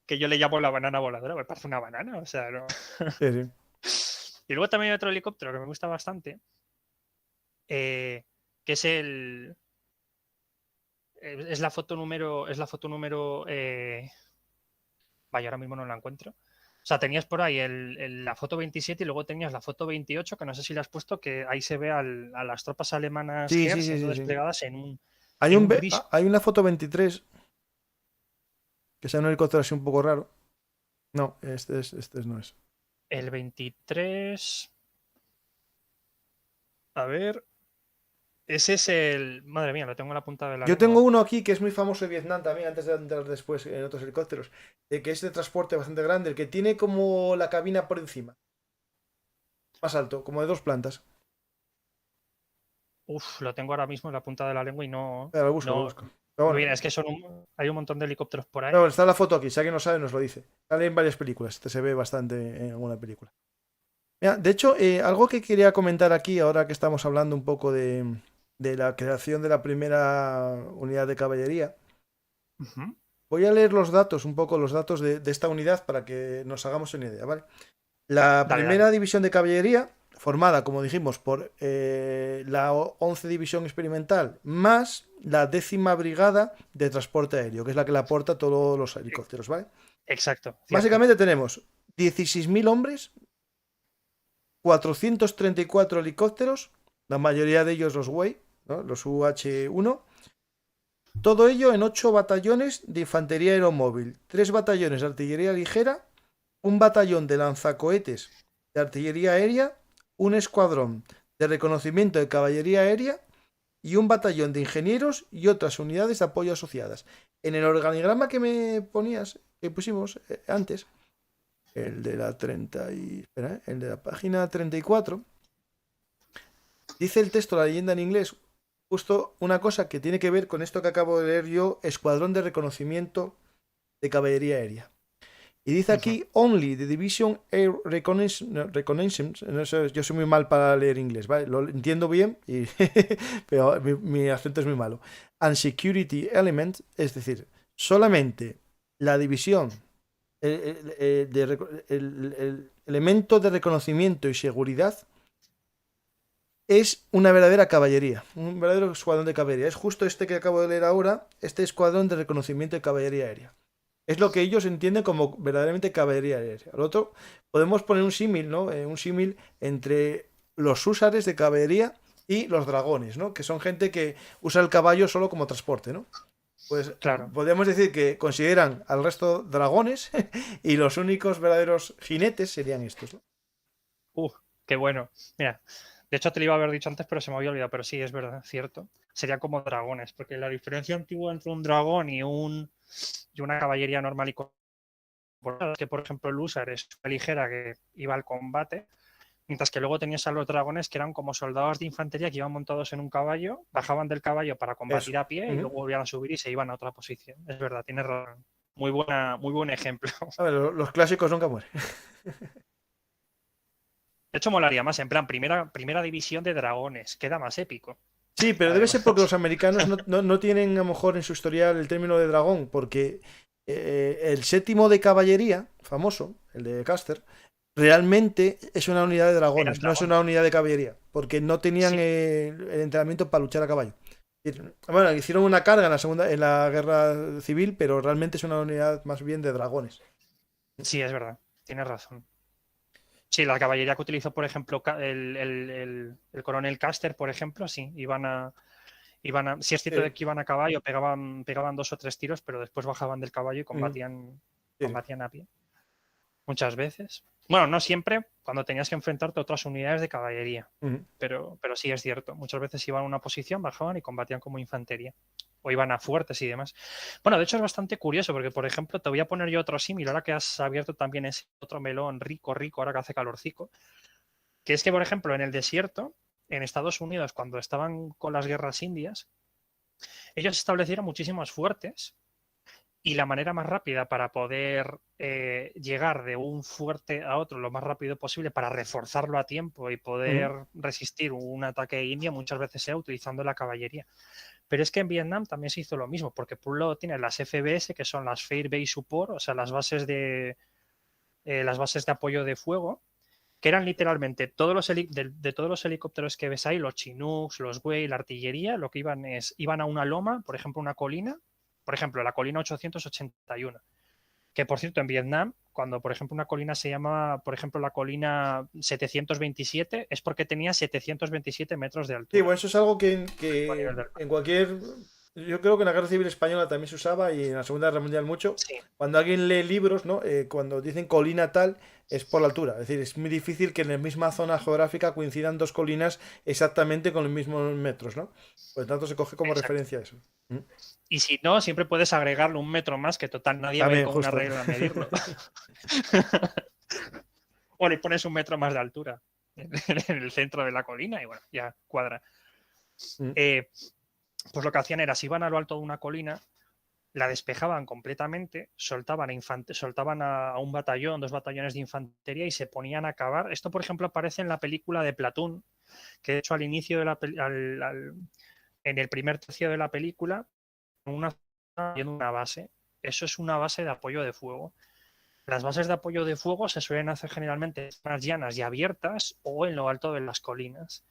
[SPEAKER 3] Que yo le llamo la banana voladora, me parece una banana, o sea, no.
[SPEAKER 2] Sí, sí.
[SPEAKER 3] Y luego también hay otro helicóptero que me gusta bastante, que es es la foto número, vaya, ahora mismo no la encuentro. O sea, tenías por ahí la foto 27 y luego tenías la foto 28, que no sé si la has puesto, que ahí se ve a las tropas alemanas
[SPEAKER 2] Sí,
[SPEAKER 3] GER
[SPEAKER 2] sí, sí,
[SPEAKER 3] siendo
[SPEAKER 2] sí, sí.
[SPEAKER 3] desplegadas en un gris.
[SPEAKER 2] Hay una foto 23 que sea un helicóptero así un poco raro. No, este no es.
[SPEAKER 3] El 23. A ver. Ese es el. Madre mía, lo tengo en la punta de la
[SPEAKER 2] Yo tengo
[SPEAKER 3] lengua.
[SPEAKER 2] uno aquí que es muy famoso de Vietnam también, antes de entrar después en otros helicópteros, que es de transporte bastante grande, el que tiene como la cabina por encima, más alto, como de 2 plantas.
[SPEAKER 3] Uf, lo tengo ahora mismo en la punta de la lengua y no.
[SPEAKER 2] Pero lo busco, lo
[SPEAKER 3] No,
[SPEAKER 2] busco. Pero
[SPEAKER 3] no me viene.
[SPEAKER 2] bueno,
[SPEAKER 3] Es que hay un montón de helicópteros por ahí.
[SPEAKER 2] pero bueno, está la foto aquí, si alguien no sabe nos lo dice. Sale en varias películas, este se ve bastante en alguna película. Mira, de hecho, algo que quería comentar aquí, ahora que estamos hablando un poco de la creación de la primera unidad de caballería,
[SPEAKER 3] Ujú.
[SPEAKER 2] voy a leer los datos, un poco los datos de esta unidad para que nos hagamos una idea, ¿vale? La
[SPEAKER 3] Dale, dale.
[SPEAKER 2] primera división de caballería, formada, como dijimos, por la 11 División Experimental, más la 10ª Brigada de Transporte Aéreo, que es la que le aporta todos los helicópteros, ¿vale?
[SPEAKER 3] Exacto, cierto.
[SPEAKER 2] Básicamente tenemos 16.000 hombres, 434 helicópteros, la mayoría de ellos los Way, ¿no? Los UH-1. Todo ello en 8 batallones de infantería aeromóvil, 3 batallones de artillería ligera, un batallón de lanzacohetes de artillería aérea, un escuadrón de reconocimiento de caballería aérea y un batallón de ingenieros y otras unidades de apoyo asociadas. En el organigrama que me ponías, que pusimos antes, el de la 30 y, espera, el de la página 34, dice el texto, la leyenda en inglés, justo una cosa que tiene que ver con esto que acabo de leer yo, Escuadrón de Reconocimiento de Caballería Aérea. Y dice aquí, only the Division Air Reconnaissance, no sé, yo soy muy mal para leer inglés, ¿vale? Lo entiendo bien, pero mi acento es muy malo. And Security Element, es decir, solamente la división, el elemento de reconocimiento y seguridad es una verdadera caballería, un verdadero escuadrón de caballería. Es justo este que acabo de leer ahora, este escuadrón de reconocimiento de caballería aérea. Es lo que ellos entienden como verdaderamente caballería aérea. Al otro, podemos poner un símil, ¿no? Un símil entre los húsares de caballería y los dragones, ¿no? Que son gente que usa el caballo solo como transporte, ¿no? Pues
[SPEAKER 3] Claro.
[SPEAKER 2] podríamos decir que consideran al resto dragones y los únicos verdaderos jinetes serían estos, ¿no?
[SPEAKER 3] Qué bueno. Mira, de hecho te lo iba a haber dicho antes, pero se me había olvidado. Pero sí, es verdad, cierto. Serían como dragones, porque la diferencia antigua entre un dragón y una caballería normal y corporal es que, por ejemplo, el húsar es una ligera que iba al combate, mientras que luego tenías a los dragones que eran como soldados de infantería que iban montados en un caballo, bajaban del caballo para combatir a pie y luego volvían a subir y se iban a otra posición. Es verdad, tienes razón. Muy buen ejemplo.
[SPEAKER 2] A ver, los clásicos nunca mueren.
[SPEAKER 3] De hecho, molaría más, en plan, primera división de dragones. Queda más épico.
[SPEAKER 2] Sí, pero debe ser porque los americanos no tienen a lo mejor en su historial el término de dragón, porque el séptimo de caballería, famoso, el de Custer, realmente es una unidad de
[SPEAKER 3] Eran
[SPEAKER 2] dragones, no es una
[SPEAKER 3] dragones.
[SPEAKER 2] unidad de caballería, porque no tenían
[SPEAKER 3] Sí,
[SPEAKER 2] el entrenamiento para luchar a caballo. Bueno, hicieron una carga en la guerra civil, pero realmente es una unidad más bien de dragones.
[SPEAKER 3] sí, es verdad. Tienes razón. Sí, la caballería que utilizó, por ejemplo, el coronel Custer, por ejemplo, sí, sí es cierto
[SPEAKER 2] Sí,
[SPEAKER 3] de que iban a caballo, pegaban 2 o 3 tiros, pero después bajaban del caballo y
[SPEAKER 2] ujú, sí,
[SPEAKER 3] combatían a pie. Muchas veces. Bueno, no siempre, cuando tenías que enfrentarte a otras unidades de caballería.
[SPEAKER 2] ujú,
[SPEAKER 3] Pero sí es cierto. Muchas veces iban a una posición, bajaban y combatían como infantería. O iban a fuertes y demás. Bueno, de hecho es bastante curioso porque, por ejemplo, te voy a poner yo otro símil, ahora que has abierto también ese otro melón rico, rico, ahora que hace calorcico, que es que, por ejemplo, en el desierto, en Estados Unidos, cuando estaban con las guerras indias, ellos establecieron muchísimos fuertes y la manera más rápida para poder llegar de un fuerte a otro lo más rápido posible para reforzarlo a tiempo y
[SPEAKER 2] ujú.
[SPEAKER 3] poder resistir un ataque indio muchas veces era utilizando la caballería. Pero es que en Vietnam también se hizo lo mismo, porque por un lado tienes las FBS, que son las Fair Base Support, o sea, las bases de apoyo de fuego, que eran literalmente todos de todos los helicópteros que ves ahí, los Chinooks, los Way, la artillería, lo que iban a una loma, por ejemplo, una colina, por ejemplo, la colina 881, que por cierto en Vietnam, cuando por ejemplo una colina se llama, por ejemplo, la colina 727, es porque tenía 727 metros de
[SPEAKER 2] Sí,
[SPEAKER 3] altura.
[SPEAKER 2] bueno, eso es algo
[SPEAKER 3] A
[SPEAKER 2] que
[SPEAKER 3] nivel del mar.
[SPEAKER 2] en cualquier... Yo creo que en la Guerra Civil Española también se usaba y en la Segunda Guerra Mundial mucho.
[SPEAKER 3] Sí,
[SPEAKER 2] Cuando alguien lee libros, ¿no? Cuando dicen colina tal, es por la altura. Es decir, es muy difícil que en la misma zona geográfica coincidan dos colinas exactamente con los mismos metros, ¿no? Por lo tanto, se coge como
[SPEAKER 3] exacto.
[SPEAKER 2] referencia eso. Mm.
[SPEAKER 3] Y si no, siempre puedes agregarle un metro más, que total nadie va a ir
[SPEAKER 2] También,
[SPEAKER 3] con una
[SPEAKER 2] justo.
[SPEAKER 3] regla a medirlo. O le pones un metro más de altura en el centro de la colina y bueno, ya cuadra.
[SPEAKER 2] Mm,
[SPEAKER 3] Eh, pues lo que hacían era, si iban a lo alto de una colina, la despejaban completamente, soltaban a un batallón, 2 batallones de infantería y se ponían a cavar. Esto, por ejemplo, aparece en la película de Platoon, que de hecho al inicio de en el primer tercio de la película, una base. Eso es una base de apoyo de fuego. Las bases de apoyo de fuego se suelen hacer generalmente en zonas llanas y abiertas o en lo alto de las colinas.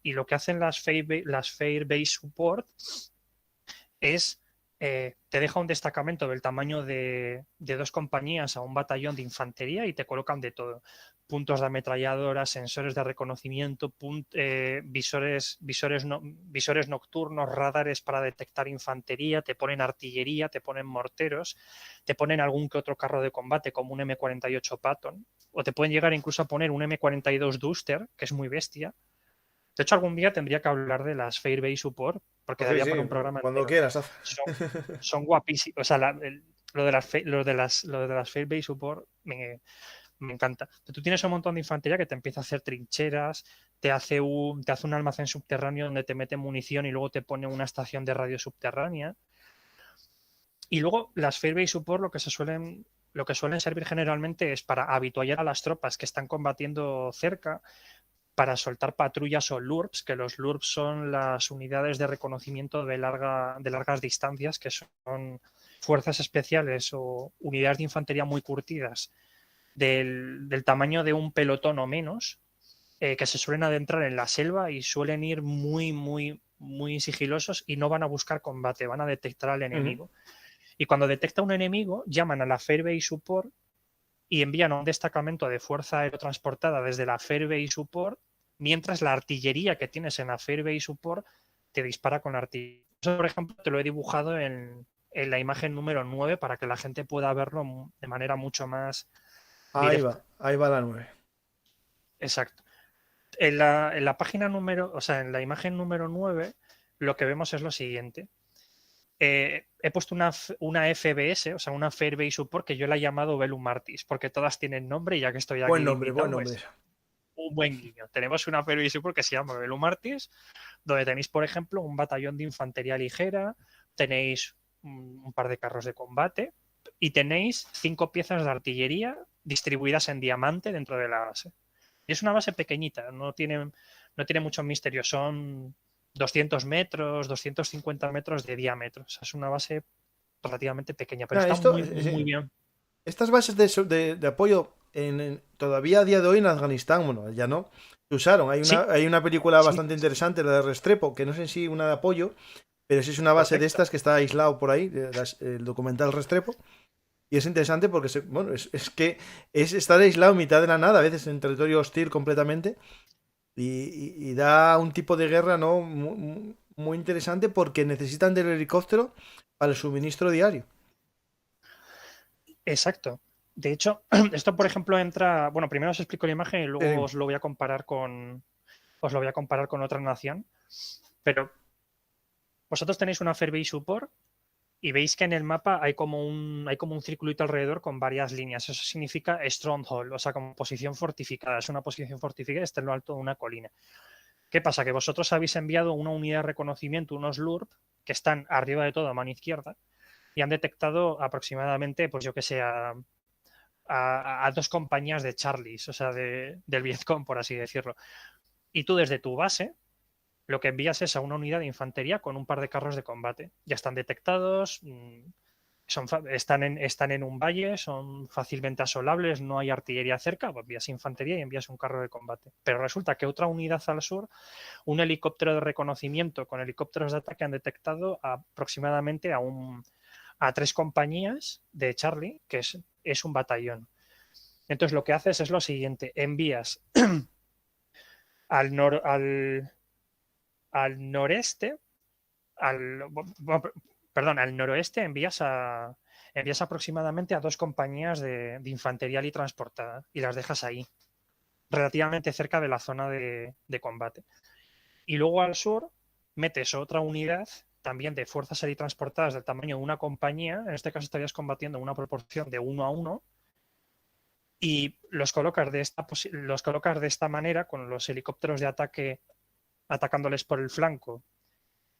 [SPEAKER 3] Y lo que hacen las Fair Base Support es te deja un destacamento del tamaño de 2 compañías a un batallón de infantería y te colocan de todo. Puntos de ametralladoras, sensores de reconocimiento, visores nocturnos, radares para detectar infantería, te ponen artillería, te ponen morteros, te ponen algún que otro carro de combate como un M48 Patton, o te pueden llegar incluso a poner un M42 Duster, que es muy bestia. De hecho, algún día tendría que hablar de las Fair Base Support, porque
[SPEAKER 2] Pues sí,
[SPEAKER 3] daría
[SPEAKER 2] sí,
[SPEAKER 3] para un programa
[SPEAKER 2] cuando
[SPEAKER 3] entero.
[SPEAKER 2] quieras, haz.
[SPEAKER 3] Son, son guapísimos. O sea, lo de las Fair Base Support me encanta. Tú tienes un montón de infantería que te empieza a hacer trincheras, te hace un almacén subterráneo donde te mete munición y luego te pone una estación de radio subterránea. Y luego las Fair Base Support lo que suelen servir generalmente es para habituallar a las tropas que están combatiendo cerca, para soltar patrullas o LURPs, que los LURPs son las unidades de reconocimiento de largas distancias, que son fuerzas especiales o unidades de infantería muy curtidas del tamaño de un pelotón o menos, que se suelen adentrar en la selva y suelen ir muy, muy, muy sigilosos y no van a buscar combate, van a detectar al
[SPEAKER 2] Ujú.
[SPEAKER 3] enemigo. Y cuando detecta un enemigo, llaman a la Fair Base Support y envían a un destacamento de fuerza aerotransportada desde la Fair Base Support, mientras la artillería que tienes en la Fair Base Support te dispara con la artillería. Eso, por ejemplo, te lo he dibujado en la imagen número 9 para que la gente pueda verlo de manera mucho más directa.
[SPEAKER 2] Ahí va la 9.
[SPEAKER 3] Exacto. En la página número, o sea, en la imagen número 9, lo que vemos es lo siguiente. He puesto una FBS, o sea, una Fair Base Support, que yo la he llamado Velum Martis, porque todas tienen nombre y ya que estoy aquí de
[SPEAKER 2] Buen
[SPEAKER 3] invitado,
[SPEAKER 2] nombre.
[SPEAKER 3] pues un buen guiño. Tenemos una Fair Base Support que se llama Velum Martis, donde tenéis, por ejemplo, un batallón de infantería ligera, tenéis un par de carros de combate y tenéis 5 piezas de artillería distribuidas en diamante dentro de la base. Y es una base pequeñita, no tiene mucho misterio, son 200 metros, 250 metros de diámetro. O sea, es una base relativamente pequeña, pero
[SPEAKER 2] Ah,
[SPEAKER 3] está
[SPEAKER 2] esto,
[SPEAKER 3] muy bien.
[SPEAKER 2] estas bases de apoyo todavía a día de hoy en Afganistán, bueno, ya no, se usaron.
[SPEAKER 3] Sí,
[SPEAKER 2] Hay una película
[SPEAKER 3] sí,
[SPEAKER 2] bastante interesante, la de Restrepo, que no sé si una de apoyo, pero sí es una base de
[SPEAKER 3] correcto.
[SPEAKER 2] estas que está aislado por ahí, el documental Restrepo. Y es interesante porque bueno, es que es estar aislado en mitad de la nada, a veces en territorio hostil completamente. Y da un tipo de guerra, ¿no? Muy interesante porque necesitan del helicóptero para el suministro diario.
[SPEAKER 3] Exacto. De hecho, esto, por ejemplo, entra. Bueno, primero os explico la imagen y luego
[SPEAKER 2] Sí,
[SPEAKER 3] os lo voy a comparar con. Os lo voy a comparar con otra nación. Pero vosotros tenéis una Fair Base Support y veis que en el mapa hay como un circulito alrededor con varias líneas. Eso significa Stronghold, o sea, como posición fortificada. Es una posición fortificada, está en lo alto de una colina. ¿Qué pasa? Que vosotros habéis enviado una unidad de reconocimiento, unos LURP, que están arriba de todo a mano izquierda, y han detectado aproximadamente, pues yo que sé, a dos compañías de Charlies, o sea, del Vietcong, por así decirlo. Y tú desde tu base lo que envías es a una unidad de infantería con un par de carros de combate. Ya están detectados, están en un valle, son fácilmente asolables, no hay artillería cerca, pues envías infantería y envías un carro de combate. Pero resulta que otra unidad al sur, un helicóptero de reconocimiento con helicópteros de ataque han detectado aproximadamente a 3 compañías de Charlie, que es un batallón. Entonces lo que haces es lo siguiente, envías al, nor, al noreste, perdón, al noroeste envías aproximadamente a 2 compañías de infantería y transportada y las dejas ahí, relativamente cerca de la zona de combate. Y luego al sur metes otra unidad también de fuerzas aéreas transportadas del tamaño de una compañía, en este caso estarías combatiendo una proporción de 1 a 1, y los colocas de esta manera con los helicópteros de ataque atacándoles por el flanco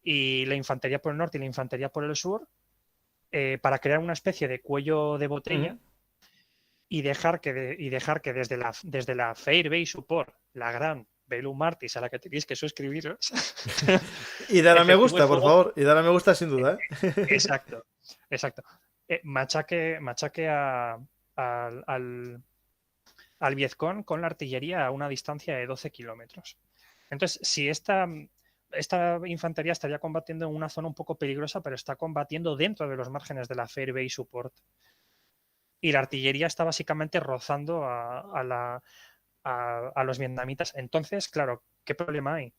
[SPEAKER 3] y la infantería por el norte y la infantería por el sur, para crear una especie de cuello de botella
[SPEAKER 2] uh-huh.
[SPEAKER 3] y dejar que desde la Fairbase Support, la gran Belu Martis a la que tenéis que suscribiros,
[SPEAKER 2] Y dar a me
[SPEAKER 3] efectúe
[SPEAKER 2] gusta, por
[SPEAKER 3] fuego.
[SPEAKER 2] favor. Y dar a me gusta sin duda, ¿eh?
[SPEAKER 3] Exacto, exacto. Machaque al Vietcong con la artillería a una distancia de 12 kilómetros. Entonces, si esta infantería estaría combatiendo en una zona un poco peligrosa, pero está combatiendo dentro de los márgenes de la Fair Base Support. Y la artillería está básicamente rozando a los vietnamitas. Entonces, claro, ¿qué problema hay?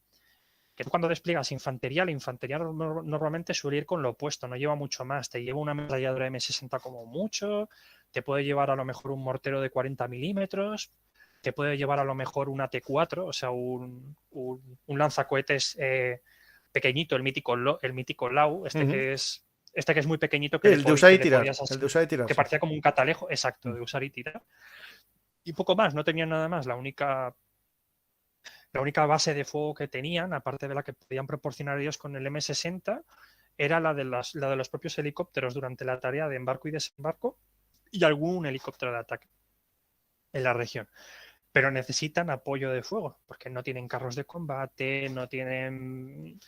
[SPEAKER 3] Que tú cuando despliegas infantería, la infantería normalmente suele ir con lo opuesto, no lleva mucho más. Te lleva una ametralladora M60 como mucho, te puede llevar a lo mejor un mortero de 40 milímetros, te puede llevar a lo mejor una T4, o sea, un lanzacohetes pequeñito, el mítico Lau,
[SPEAKER 2] Uh-huh.
[SPEAKER 3] este que es muy pequeñito
[SPEAKER 2] El de usar y
[SPEAKER 3] que le
[SPEAKER 2] tirar.
[SPEAKER 3] podías
[SPEAKER 2] El de usar y tirar,
[SPEAKER 3] que
[SPEAKER 2] sí.
[SPEAKER 3] parecía como un catalejo exacto de usar y tirar. Y poco más, no tenía nada más. La única base de fuego que tenían, aparte de la que podían proporcionar ellos con el M60, era la de los propios helicópteros durante la tarea de embarco y desembarco y algún helicóptero de ataque en la región. Pero necesitan apoyo de fuego, porque no tienen carros de combate, no tienen,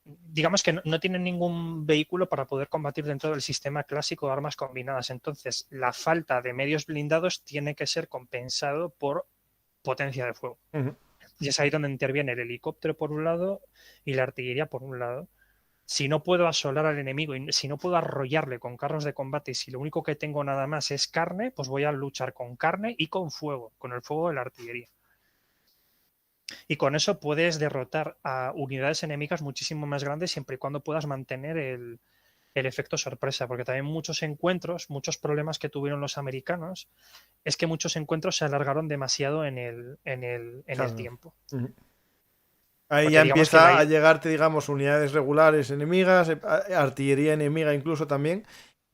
[SPEAKER 3] digamos que no tienen ningún vehículo para poder combatir dentro del sistema clásico de armas combinadas. Entonces, la falta de medios blindados tiene que ser compensado por potencia de fuego.
[SPEAKER 2] Uh-huh.
[SPEAKER 3] Y es ahí donde interviene el helicóptero por un lado y la artillería por un lado. Si no puedo asolar al enemigo y si no puedo arrollarle con carros de combate y si lo único que tengo nada más es carne, pues voy a luchar con carne y con fuego, con el fuego de la artillería. Y con eso puedes derrotar a unidades enemigas muchísimo más grandes siempre y cuando puedas mantener el efecto sorpresa, porque también muchos problemas que tuvieron los americanos, es que muchos encuentros se alargaron demasiado en el
[SPEAKER 2] Claro.
[SPEAKER 3] tiempo.
[SPEAKER 2] Uh-huh. Ahí
[SPEAKER 3] Porque
[SPEAKER 2] ya
[SPEAKER 3] digamos que
[SPEAKER 2] empieza a llegarte, digamos, unidades regulares enemigas, artillería enemiga incluso también,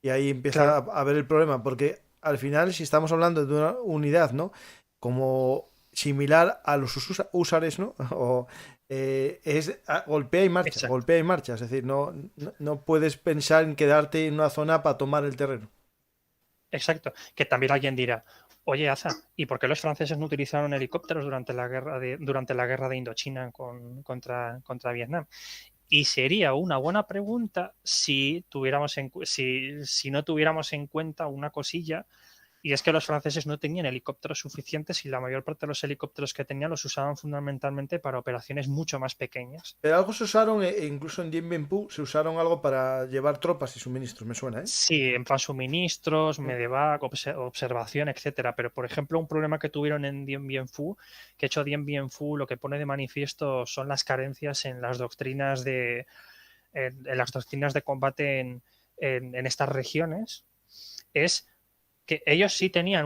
[SPEAKER 2] y ahí empieza
[SPEAKER 3] claro,
[SPEAKER 2] a ver el problema, porque al final, si estamos hablando de una unidad, ¿no? Como similar a los húsares, ¿no? O,
[SPEAKER 3] exacto,
[SPEAKER 2] golpea y marcha, es decir, no puedes pensar en quedarte en una zona para tomar el terreno.
[SPEAKER 3] exacto. Que también alguien dirá, Oye, Aza, ¿y por qué los franceses no utilizaron helicópteros durante la guerra de Indochina contra Vietnam? Y sería una buena pregunta si no tuviéramos en cuenta una cosilla, y es que los franceses no tenían helicópteros suficientes y la mayor parte de los helicópteros que tenían los usaban fundamentalmente para operaciones mucho más pequeñas.
[SPEAKER 2] Pero algo se usaron, incluso en Dien Bien Phu, se usaron algo para llevar tropas y suministros, me suena, ¿eh?
[SPEAKER 3] Sí, en plan suministros,
[SPEAKER 2] Mm.
[SPEAKER 3] medevac, observación, etcétera. Pero, por ejemplo, un problema que tuvieron en Dien Bien Phu, que hecho Dien Bien Phu lo que pone de manifiesto son las carencias en las doctrinas en las doctrinas de combate en estas regiones, es que ellos sí tenían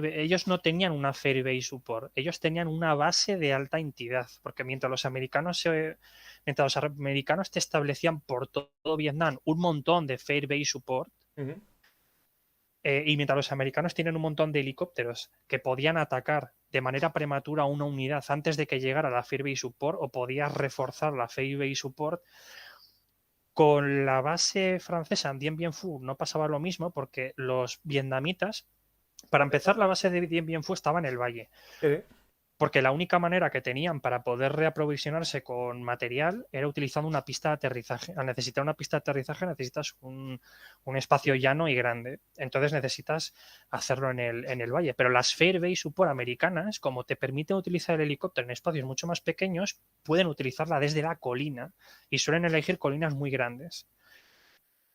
[SPEAKER 3] ellos no tenían una Fair Base Support, ellos tenían una base de alta entidad, porque mientras los americanos te establecían por todo Vietnam un montón de Fair Base Support,
[SPEAKER 2] Ujú.
[SPEAKER 3] y mientras los americanos tienen un montón de helicópteros que podían atacar de manera prematura una unidad antes de que llegara la Fair Base Support o podías reforzar la Fair Base Support, con la base francesa en Dien Bien Phu no pasaba lo mismo porque los vietnamitas, para empezar, la base de Dien Bien Phu estaba en el valle,
[SPEAKER 2] Eh,
[SPEAKER 3] porque la única manera que tenían para poder reaprovisionarse con material era utilizando una pista de aterrizaje. Al necesitar una pista de aterrizaje necesitas un espacio llano y grande. Entonces necesitas hacerlo en el valle. Pero las Fairway Support americanas, como te permiten utilizar el helicóptero en espacios mucho más pequeños, pueden utilizarla desde la colina y suelen elegir colinas muy grandes.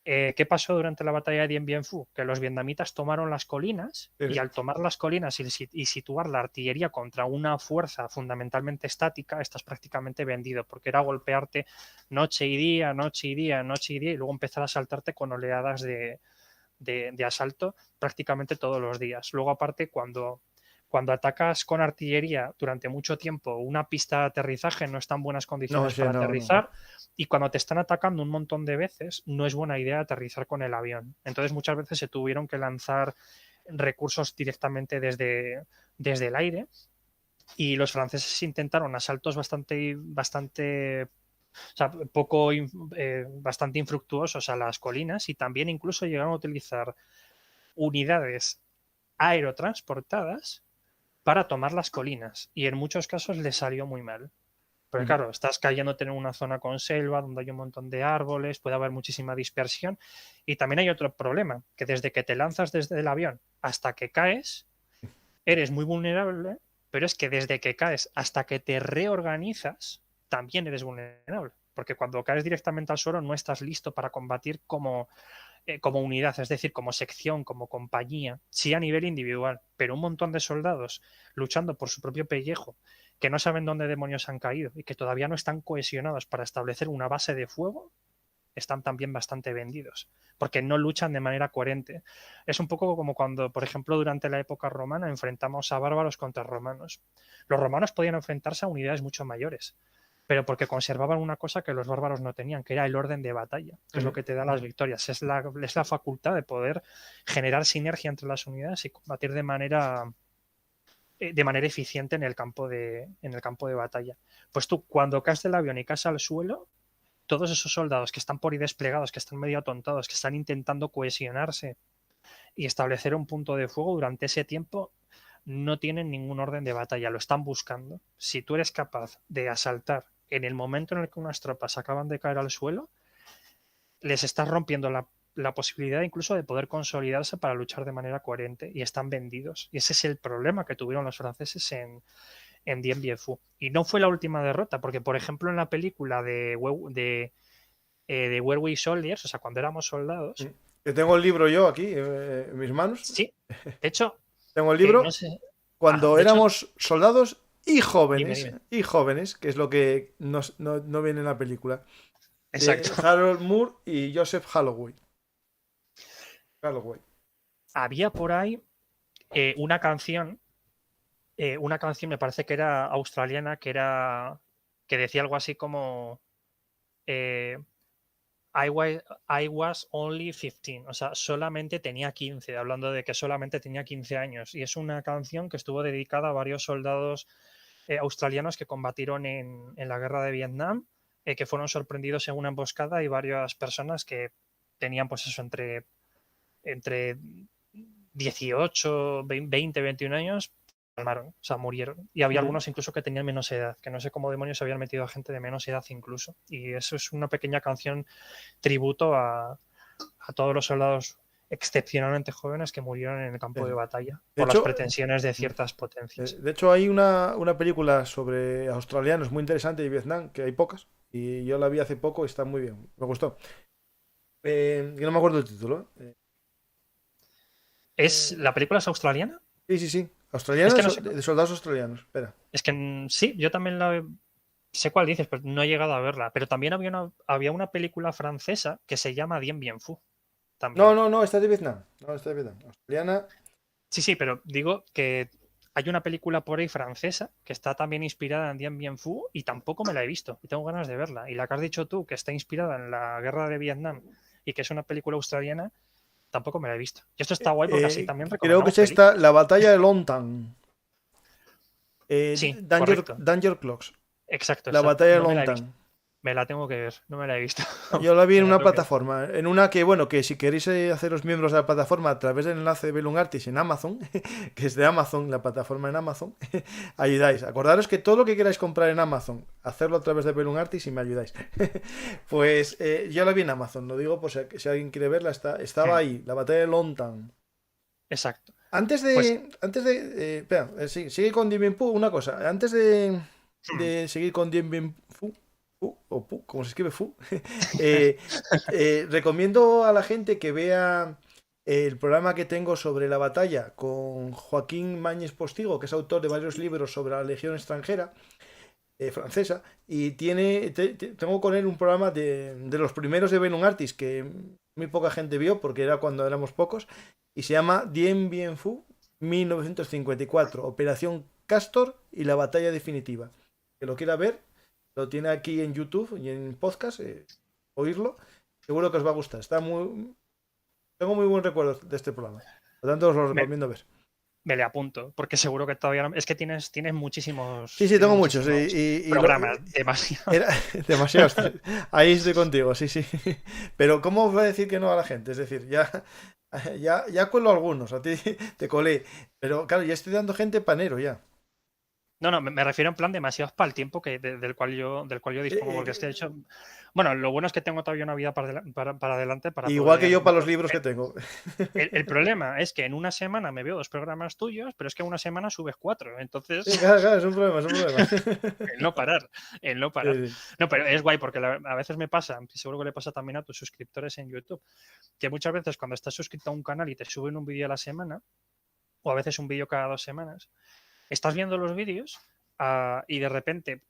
[SPEAKER 3] ¿Qué pasó durante la batalla de Dien Bien Phu? Que los vietnamitas tomaron las colinas y
[SPEAKER 2] eh,
[SPEAKER 3] al tomar las colinas y situar la artillería contra una fuerza fundamentalmente estática, estás prácticamente vendido, porque era golpearte noche y día, noche y día, noche y día, y luego empezar a saltarte con oleadas de asalto prácticamente todos los días. Luego, aparte, cuando atacas con artillería durante mucho tiempo, una pista de aterrizaje no está en buenas
[SPEAKER 2] no,
[SPEAKER 3] condiciones
[SPEAKER 2] sí,
[SPEAKER 3] para
[SPEAKER 2] no, no.
[SPEAKER 3] aterrizar, y cuando te están atacando un montón de veces, no es buena idea aterrizar con el avión. Entonces muchas veces se tuvieron que lanzar recursos directamente desde el aire, y los franceses intentaron asaltos o sea, bastante infructuosos a las colinas, y también incluso llegaron a utilizar unidades aerotransportadas para tomar las colinas, y en muchos casos les salió muy mal. Porque
[SPEAKER 2] Ujú.
[SPEAKER 3] claro, estás cayéndote en una zona con selva donde hay un montón de árboles, puede haber muchísima dispersión, y también hay otro problema, que desde que te lanzas desde el avión hasta que caes, eres muy vulnerable, pero es que desde que caes hasta que te reorganizas, también eres vulnerable, porque cuando caes directamente al suelo no estás listo para combatir como unidad, es decir, como sección, como compañía, sí a nivel individual, pero un montón de soldados luchando por su propio pellejo, que no saben dónde demonios han caído y que todavía no están cohesionados para establecer una base de fuego, están también bastante vendidos, porque no luchan de manera coherente. Es un poco como cuando, por ejemplo, durante la época romana enfrentamos a bárbaros contra romanos. Los romanos podían enfrentarse a unidades mucho mayores, pero porque conservaban una cosa que los bárbaros no tenían, que era el orden de batalla, que es lo
[SPEAKER 2] Ujú.
[SPEAKER 3] que te da las victorias. Es la facultad de poder generar sinergia entre las unidades y combatir de manera eficiente en el campo de batalla. Pues tú, cuando caes del avión y caes al suelo, todos esos soldados que están por ahí desplegados, que están medio atontados, que están intentando cohesionarse y establecer un punto de fuego durante ese tiempo, no tienen ningún orden de batalla, lo están buscando. Si tú eres capaz de asaltar en el momento en el que unas tropas acaban de caer al suelo, les estás rompiendo la posibilidad incluso de poder consolidarse para luchar de manera coherente, y están vendidos. Y ese es el problema que tuvieron los franceses en Dien Bien Phu. Y no fue la última derrota, porque por ejemplo en la película de Were We Soldiers, o sea, cuando éramos soldados,
[SPEAKER 2] Yo tengo el libro yo aquí, en mis manos.
[SPEAKER 3] sí, de hecho,
[SPEAKER 2] Tengo el
[SPEAKER 3] no
[SPEAKER 2] libro
[SPEAKER 3] sé,
[SPEAKER 2] cuando
[SPEAKER 3] de hecho,
[SPEAKER 2] éramos soldados
[SPEAKER 3] dime, dime.
[SPEAKER 2] y jóvenes, que es lo que no viene en la película, de
[SPEAKER 3] Exacto.
[SPEAKER 2] Harold Moore y Joseph Holloway. Holloway.
[SPEAKER 3] Había por ahí eh, una canción, una canción me parece que era australiana, que decía algo así como eh, I was only 15, o sea, solamente tenía 15, hablando de que solamente tenía 15 años. Y es una canción que estuvo dedicada a varios soldados australianos que combatieron en la guerra de Vietnam, que fueron sorprendidos en una emboscada, y varias personas que tenían, pues eso, entre 18, 20, 21 años, palmaron, o sea, murieron. Y había algunos incluso que tenían menos edad, que no sé cómo demonios se habían metido a gente de menos edad incluso. Y eso es una pequeña canción tributo a todos los soldados excepcionalmente jóvenes que murieron en el campo de batalla por las pretensiones de ciertas potencias.
[SPEAKER 2] De hecho, hay una película sobre australianos muy interesante de Vietnam, que hay pocas, y yo la vi hace poco y está muy bien, me gustó. Yo no me acuerdo el título.
[SPEAKER 3] ¿La película es australiana?
[SPEAKER 2] Sí. Australianos,
[SPEAKER 3] es que no sé,
[SPEAKER 2] de soldados australianos. Espera.
[SPEAKER 3] Es que sí, yo también sé cuál dices, pero no he llegado a verla. Pero también había una película francesa que se llama Dien Bien Phu. También.
[SPEAKER 2] No, esta es de Vietnam. No, esta es de Vietnam. Australiana.
[SPEAKER 3] Sí, pero digo que hay una película por ahí francesa que está también inspirada en Dien Bien Phu y tampoco me la he visto y tengo ganas de verla. Y la que has dicho tú, que está inspirada en la guerra de Vietnam y que es una película australiana, tampoco me la he visto. Y esto está guay porque así también
[SPEAKER 2] creo que es esta, la batalla de Long Tan.
[SPEAKER 3] Sí,
[SPEAKER 2] Danger Clocks.
[SPEAKER 3] Exacto.
[SPEAKER 2] La batalla de Long Tan.
[SPEAKER 3] Me la tengo que ver, no me la he visto.
[SPEAKER 2] Yo la vi en una plataforma, en una que, bueno, que si queréis haceros miembros de la plataforma a través del enlace de Bellum Artis en Amazon, que es de Amazon, la plataforma en Amazon, ayudáis. Acordaros que todo lo que queráis comprar en Amazon, hacerlo a través de Bellum Artis y me ayudáis. Pues yo la vi en Amazon, lo digo, pues si alguien quiere verla, estaba ahí, la batalla de Long Tan.
[SPEAKER 3] Exacto.
[SPEAKER 2] Antes de espera, sigue con Dien Bien Phu, una cosa, antes de seguir con Dien Bien Phu, o Pu, como se escribe Fu, recomiendo a la gente que vea el programa que tengo sobre la batalla con Joaquín Mañez Postigo, que es autor de varios libros sobre la Legión extranjera francesa, y tengo con él un programa de los primeros de Bellum Artis que muy poca gente vio porque era cuando éramos pocos, y se llama Dien Bien Phu 1954, Operación Castor y la batalla definitiva. Que lo quiera ver, lo tiene aquí en YouTube y en podcast, oírlo, seguro que os va a gustar. Tengo muy buen recuerdo de este programa, por lo tanto os lo recomiendo ver.
[SPEAKER 3] Me le apunto, porque seguro que todavía no... Es que tienes muchísimos...
[SPEAKER 2] Sí, tengo muchos. Y
[SPEAKER 3] programas, demasiados.
[SPEAKER 2] Demasiados. Ahí estoy contigo, sí. Pero ¿cómo os voy a decir que no a la gente? Es decir, ya cuelo algunos, a ti te colé. Pero claro, ya estoy dando gente panero ya.
[SPEAKER 3] No, me refiero en plan demasiados para el tiempo del cual yo dispongo, porque es que de hecho, bueno, lo bueno es que tengo todavía una vida para adelante.
[SPEAKER 2] Igual que yo para los libros que tengo.
[SPEAKER 3] El problema es que en una semana me veo 2 programas tuyos, pero es que en una semana subes 4, entonces...
[SPEAKER 2] Sí, claro, es un problema.
[SPEAKER 3] El no parar. Sí. No, pero es guay porque a veces me pasa, seguro que le pasa también a tus suscriptores en YouTube, que muchas veces cuando estás suscrito a un canal y te suben un vídeo a la semana, o a veces un vídeo cada 2 semanas, estás viendo los vídeos y de repente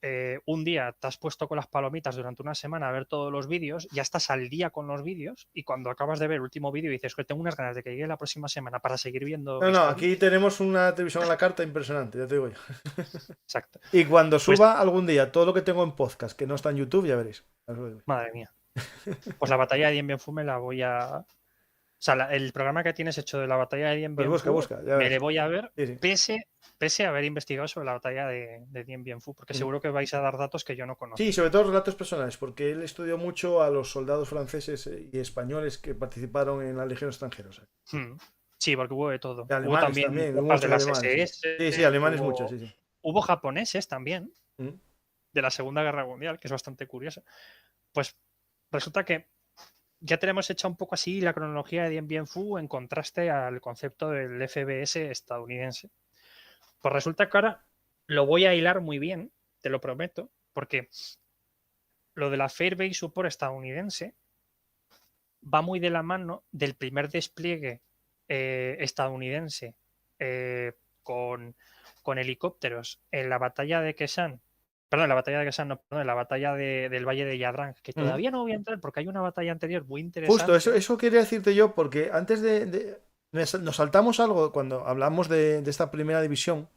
[SPEAKER 3] un día te has puesto con las palomitas durante una semana a ver todos los vídeos, ya estás al día con los vídeos y cuando acabas de ver el último vídeo dices que tengo unas ganas de que llegue la próxima semana para seguir viendo...
[SPEAKER 2] No, aquí tenemos una televisión a la carta impresionante, ya te digo yo.
[SPEAKER 3] Exacto.
[SPEAKER 2] Y cuando suba algún día todo lo que tengo en podcast que no está en YouTube, ya veréis.
[SPEAKER 3] Madre mía. Pues la batalla de Dien Bien Phu me la voy a... O sea, el programa que tienes hecho de la batalla de Dien Bien Phu
[SPEAKER 2] busca,
[SPEAKER 3] me le voy a ver,
[SPEAKER 2] sí.
[SPEAKER 3] Pese a haber investigado sobre la batalla de Dien Bien Phu, porque seguro que vais a dar datos que yo no conozco.
[SPEAKER 2] Sí, sobre todo relatos personales, porque él estudió mucho a los soldados franceses y españoles que participaron en la Legión extranjera.
[SPEAKER 3] Sí, porque hubo de todo.
[SPEAKER 2] Hubo también
[SPEAKER 3] de las SS.
[SPEAKER 2] Sí, alemanes muchos, sí.
[SPEAKER 3] Hubo japoneses también, de la Segunda Guerra Mundial, que es bastante curioso. Pues resulta que ya tenemos hecha un poco así la cronología de Dien Bien Phu en contraste al concepto del FBS estadounidense. Pues resulta que ahora lo voy a hilar muy bien, te lo prometo, porque lo de la Fair Support estadounidense va muy de la mano del primer despliegue estadounidense con helicópteros en la batalla de Kesan. Perdón, en la batalla de Kesan, no, perdón, en la batalla del Valle de Yadrang, que todavía no voy a entrar porque hay una batalla anterior muy interesante.
[SPEAKER 2] Justo, eso quería decirte yo, porque antes nos saltamos algo cuando hablamos de esta primera división,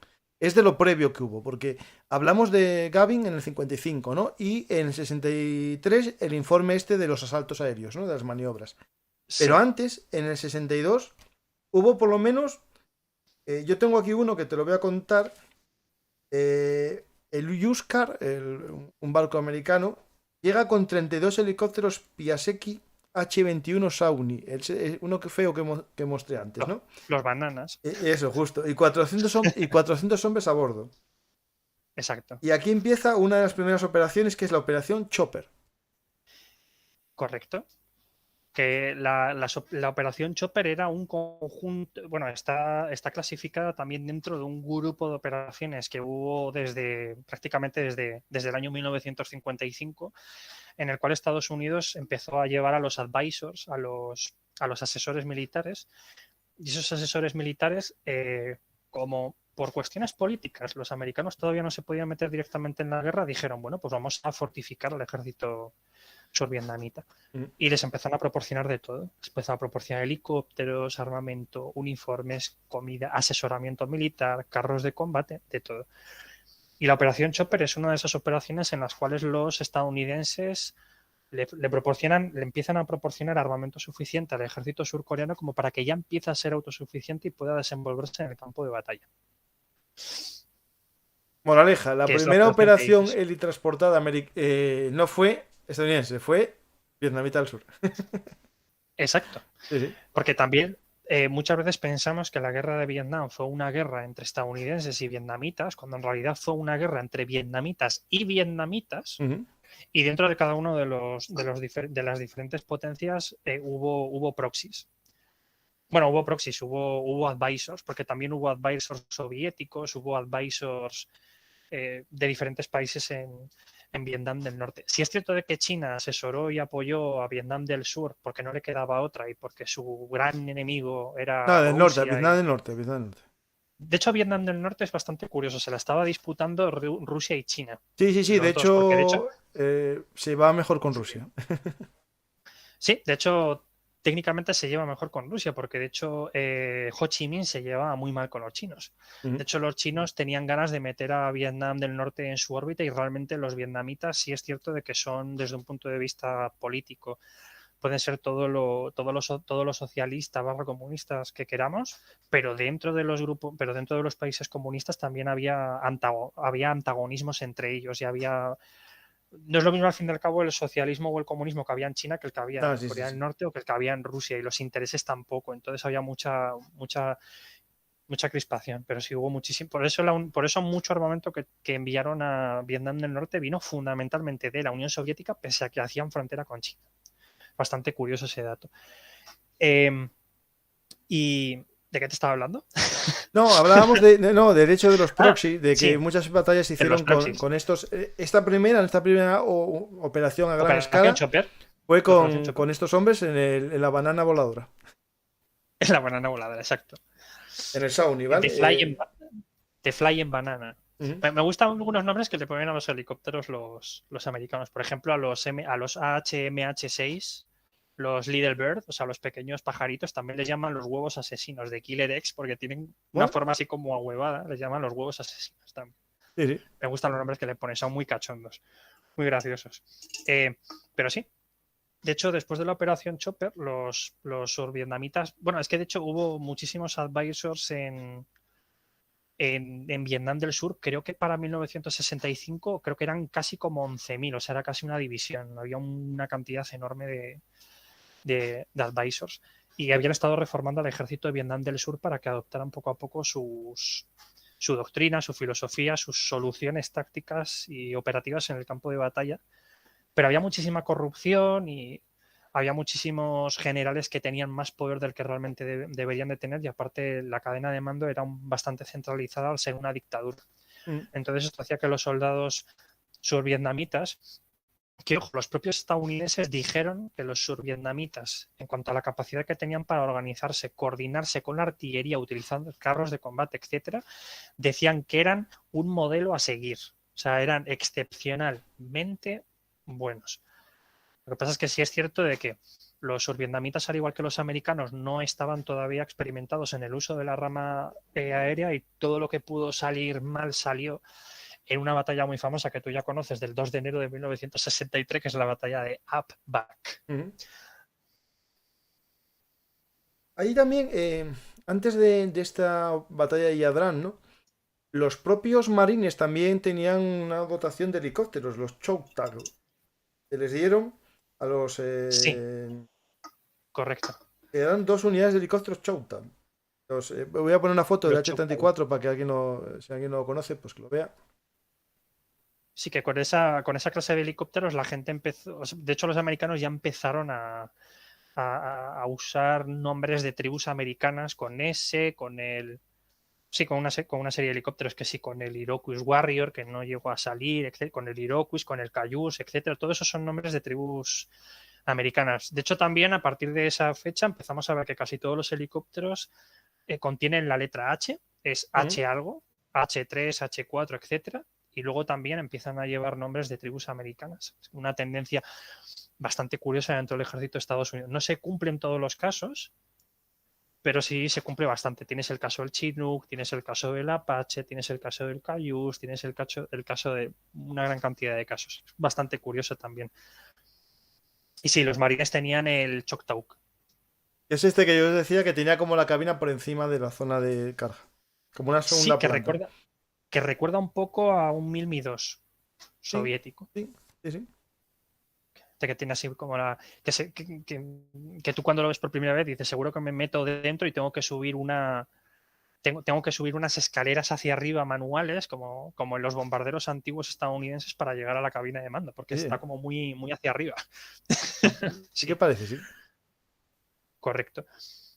[SPEAKER 2] es de lo previo que hubo, porque hablamos de Gavin en el 55, ¿no? Y en el 63 el informe de los asaltos aéreos, ¿no? De las maniobras. Sí. Pero antes, en el 62, hubo por lo menos, yo tengo aquí uno que te lo voy a contar, el Yuscar, un barco americano, llega con 32 helicópteros Piasecki H-21 Sauni, uno que feo que mostré antes, ¿no?
[SPEAKER 3] Los bananas.
[SPEAKER 2] Eso, justo. Y 400 hombres a bordo.
[SPEAKER 3] Exacto.
[SPEAKER 2] Y aquí empieza una de las primeras operaciones, que es la Operación Chopper.
[SPEAKER 3] Correcto. Que la operación Chopper era un conjunto, bueno, está clasificada también dentro de un grupo de operaciones que hubo prácticamente desde el año 1955, en el cual Estados Unidos empezó a llevar a los advisors, a los asesores militares, y esos asesores militares, como por cuestiones políticas, los americanos todavía no se podían meter directamente en la guerra, dijeron, bueno, pues vamos a fortificar al ejército survietnamita. Y les empezaron a proporcionar de todo. Les empezaron a proporcionar helicópteros, armamento, uniformes, comida, asesoramiento militar, carros de combate, de todo. Y la operación Chopper es una de esas operaciones en las cuales los estadounidenses le empiezan a proporcionar armamento suficiente al ejército surcoreano como para que ya empiece a ser autosuficiente y pueda desenvolverse en el campo de batalla.
[SPEAKER 2] Moraleja, la primera operación helitransportada no fue estadounidense, fue vietnamita del sur.
[SPEAKER 3] Exacto.
[SPEAKER 2] Sí.
[SPEAKER 3] Porque también muchas veces pensamos que la guerra de Vietnam fue una guerra entre estadounidenses y vietnamitas, cuando en realidad fue una guerra entre vietnamitas y vietnamitas. Y dentro de cada uno de las diferentes potencias hubo proxies. Bueno, hubo proxies, hubo advisors, porque también hubo advisors soviéticos, hubo advisors de diferentes países en Vietnam del Norte. Si es cierto de que China asesoró y apoyó a Vietnam del Sur porque no le quedaba otra y porque su gran enemigo era
[SPEAKER 2] Rusia. Vietnam del Norte.
[SPEAKER 3] De hecho, Vietnam del Norte es bastante curioso. Se la estaba disputando Rusia y China.
[SPEAKER 2] Sí. De hecho, se va mejor con Rusia.
[SPEAKER 3] Sí, de hecho, técnicamente se lleva mejor con Rusia, porque de hecho Ho Chi Minh se llevaba muy mal con los chinos. De hecho, los chinos tenían ganas de meter a Vietnam del Norte en su órbita y realmente los vietnamitas sí es cierto de que son, desde un punto de vista político, pueden ser todos los socialistas barra comunistas que queramos, pero dentro de los países comunistas también había antagonismos entre ellos y había... No es lo mismo al fin y al cabo el socialismo o el comunismo que había en China que el que había en Corea del Norte o que el que había en Rusia, y los intereses tampoco. Entonces había mucha crispación, pero sí hubo muchísimo. Por eso mucho armamento que enviaron a Vietnam del Norte vino fundamentalmente de la Unión Soviética, pese a que hacían frontera con China. Bastante curioso ese dato. ¿Y de qué te estaba hablando?
[SPEAKER 2] No, hablábamos del hecho de los proxy, de que muchas batallas se hicieron con estos. Esta primera operación a gran escala fue con estos hombres en la banana voladora.
[SPEAKER 3] En la banana voladora, exacto.
[SPEAKER 2] En el Sauni, ¿vale?
[SPEAKER 3] The Flying Banana. Me gustan algunos nombres que le ponen a los helicópteros los americanos. Por ejemplo, a los AHMH-6, los Little Bird, o sea, los pequeños pajaritos, también les llaman los huevos asesinos de Killer X, porque tienen una forma así como ahuevada. Les llaman los huevos asesinos también. Sí. Me gustan los nombres que le ponen, son muy cachondos, muy graciosos. Pero sí. De hecho, después de la operación Chopper, los survietnamitas... Bueno, es que de hecho hubo muchísimos advisors en Vietnam del Sur. Creo que para 1965 creo que eran casi como 11.000, o sea, era casi una división. Había una cantidad enorme de advisors, y habían estado reformando al ejército de Vietnam del Sur para que adoptaran poco a poco su doctrina, su filosofía, sus soluciones tácticas y operativas en el campo de batalla. Pero había muchísima corrupción y había muchísimos generales que tenían más poder del que realmente deberían de tener, y aparte la cadena de mando era bastante centralizada al ser una dictadura. Entonces esto hacía que los soldados survietnamitas, que ojo, los propios estadounidenses dijeron que los survietnamitas, en cuanto a la capacidad que tenían para organizarse, coordinarse con la artillería, utilizando carros de combate, etcétera, decían que eran un modelo a seguir. O sea, eran excepcionalmente buenos. Lo que pasa es que sí es cierto de que los survietnamitas, al igual que los americanos, no estaban todavía experimentados en el uso de la rama aérea, y todo lo que pudo salir mal salió en una batalla muy famosa que tú ya conoces, del 2 de enero de 1963, que es la batalla de Ap Bac.
[SPEAKER 2] Ahí también, antes de esta batalla de Yadran, ¿no?, los propios marines también tenían una dotación de helicópteros, los Choctaw, que les dieron a los
[SPEAKER 3] correcto.
[SPEAKER 2] Eran 2 unidades de helicópteros Chouta. Voy a poner una foto del
[SPEAKER 3] Los
[SPEAKER 2] H-34 para que si alguien no lo conoce, pues que lo vea.
[SPEAKER 3] Sí, que con esa clase de helicópteros la gente empezó, de hecho los americanos ya empezaron a usar nombres de tribus americanas con ese, sí, con una serie de helicópteros que sí, con el Iroquois Warrior, que no llegó a salir, etc., con el Iroquois, con el Cayuse, etcétera. Todos esos son nombres de tribus americanas. De hecho, también a partir de esa fecha empezamos a ver que casi todos los helicópteros contienen la letra H, es H algo, H3, H4, etcétera. Y luego también empiezan a llevar nombres de tribus americanas. Una tendencia bastante curiosa dentro del ejército de Estados Unidos. No se cumple en todos los casos, pero sí se cumple bastante. Tienes el caso del Chinook, tienes el caso del Apache, tienes el caso del Cayuse, tienes el caso de una gran cantidad de casos. Bastante curioso también. Y sí, los marines tenían el Choctaw.
[SPEAKER 2] Es este que yo os decía que tenía como la cabina por encima de la zona de carga. Como una segunda
[SPEAKER 3] Sí,
[SPEAKER 2] planta.
[SPEAKER 3] que recuerda un poco a un Mi-2 soviético.
[SPEAKER 2] Sí.
[SPEAKER 3] Que tiene así como que tú cuando lo ves por primera vez dices, seguro que me meto dentro y tengo que subir tengo que subir unas escaleras hacia arriba manuales, como en los bombarderos antiguos estadounidenses para llegar a la cabina de mando, porque está como muy, muy hacia arriba.
[SPEAKER 2] Sí que parece, sí.
[SPEAKER 3] Correcto.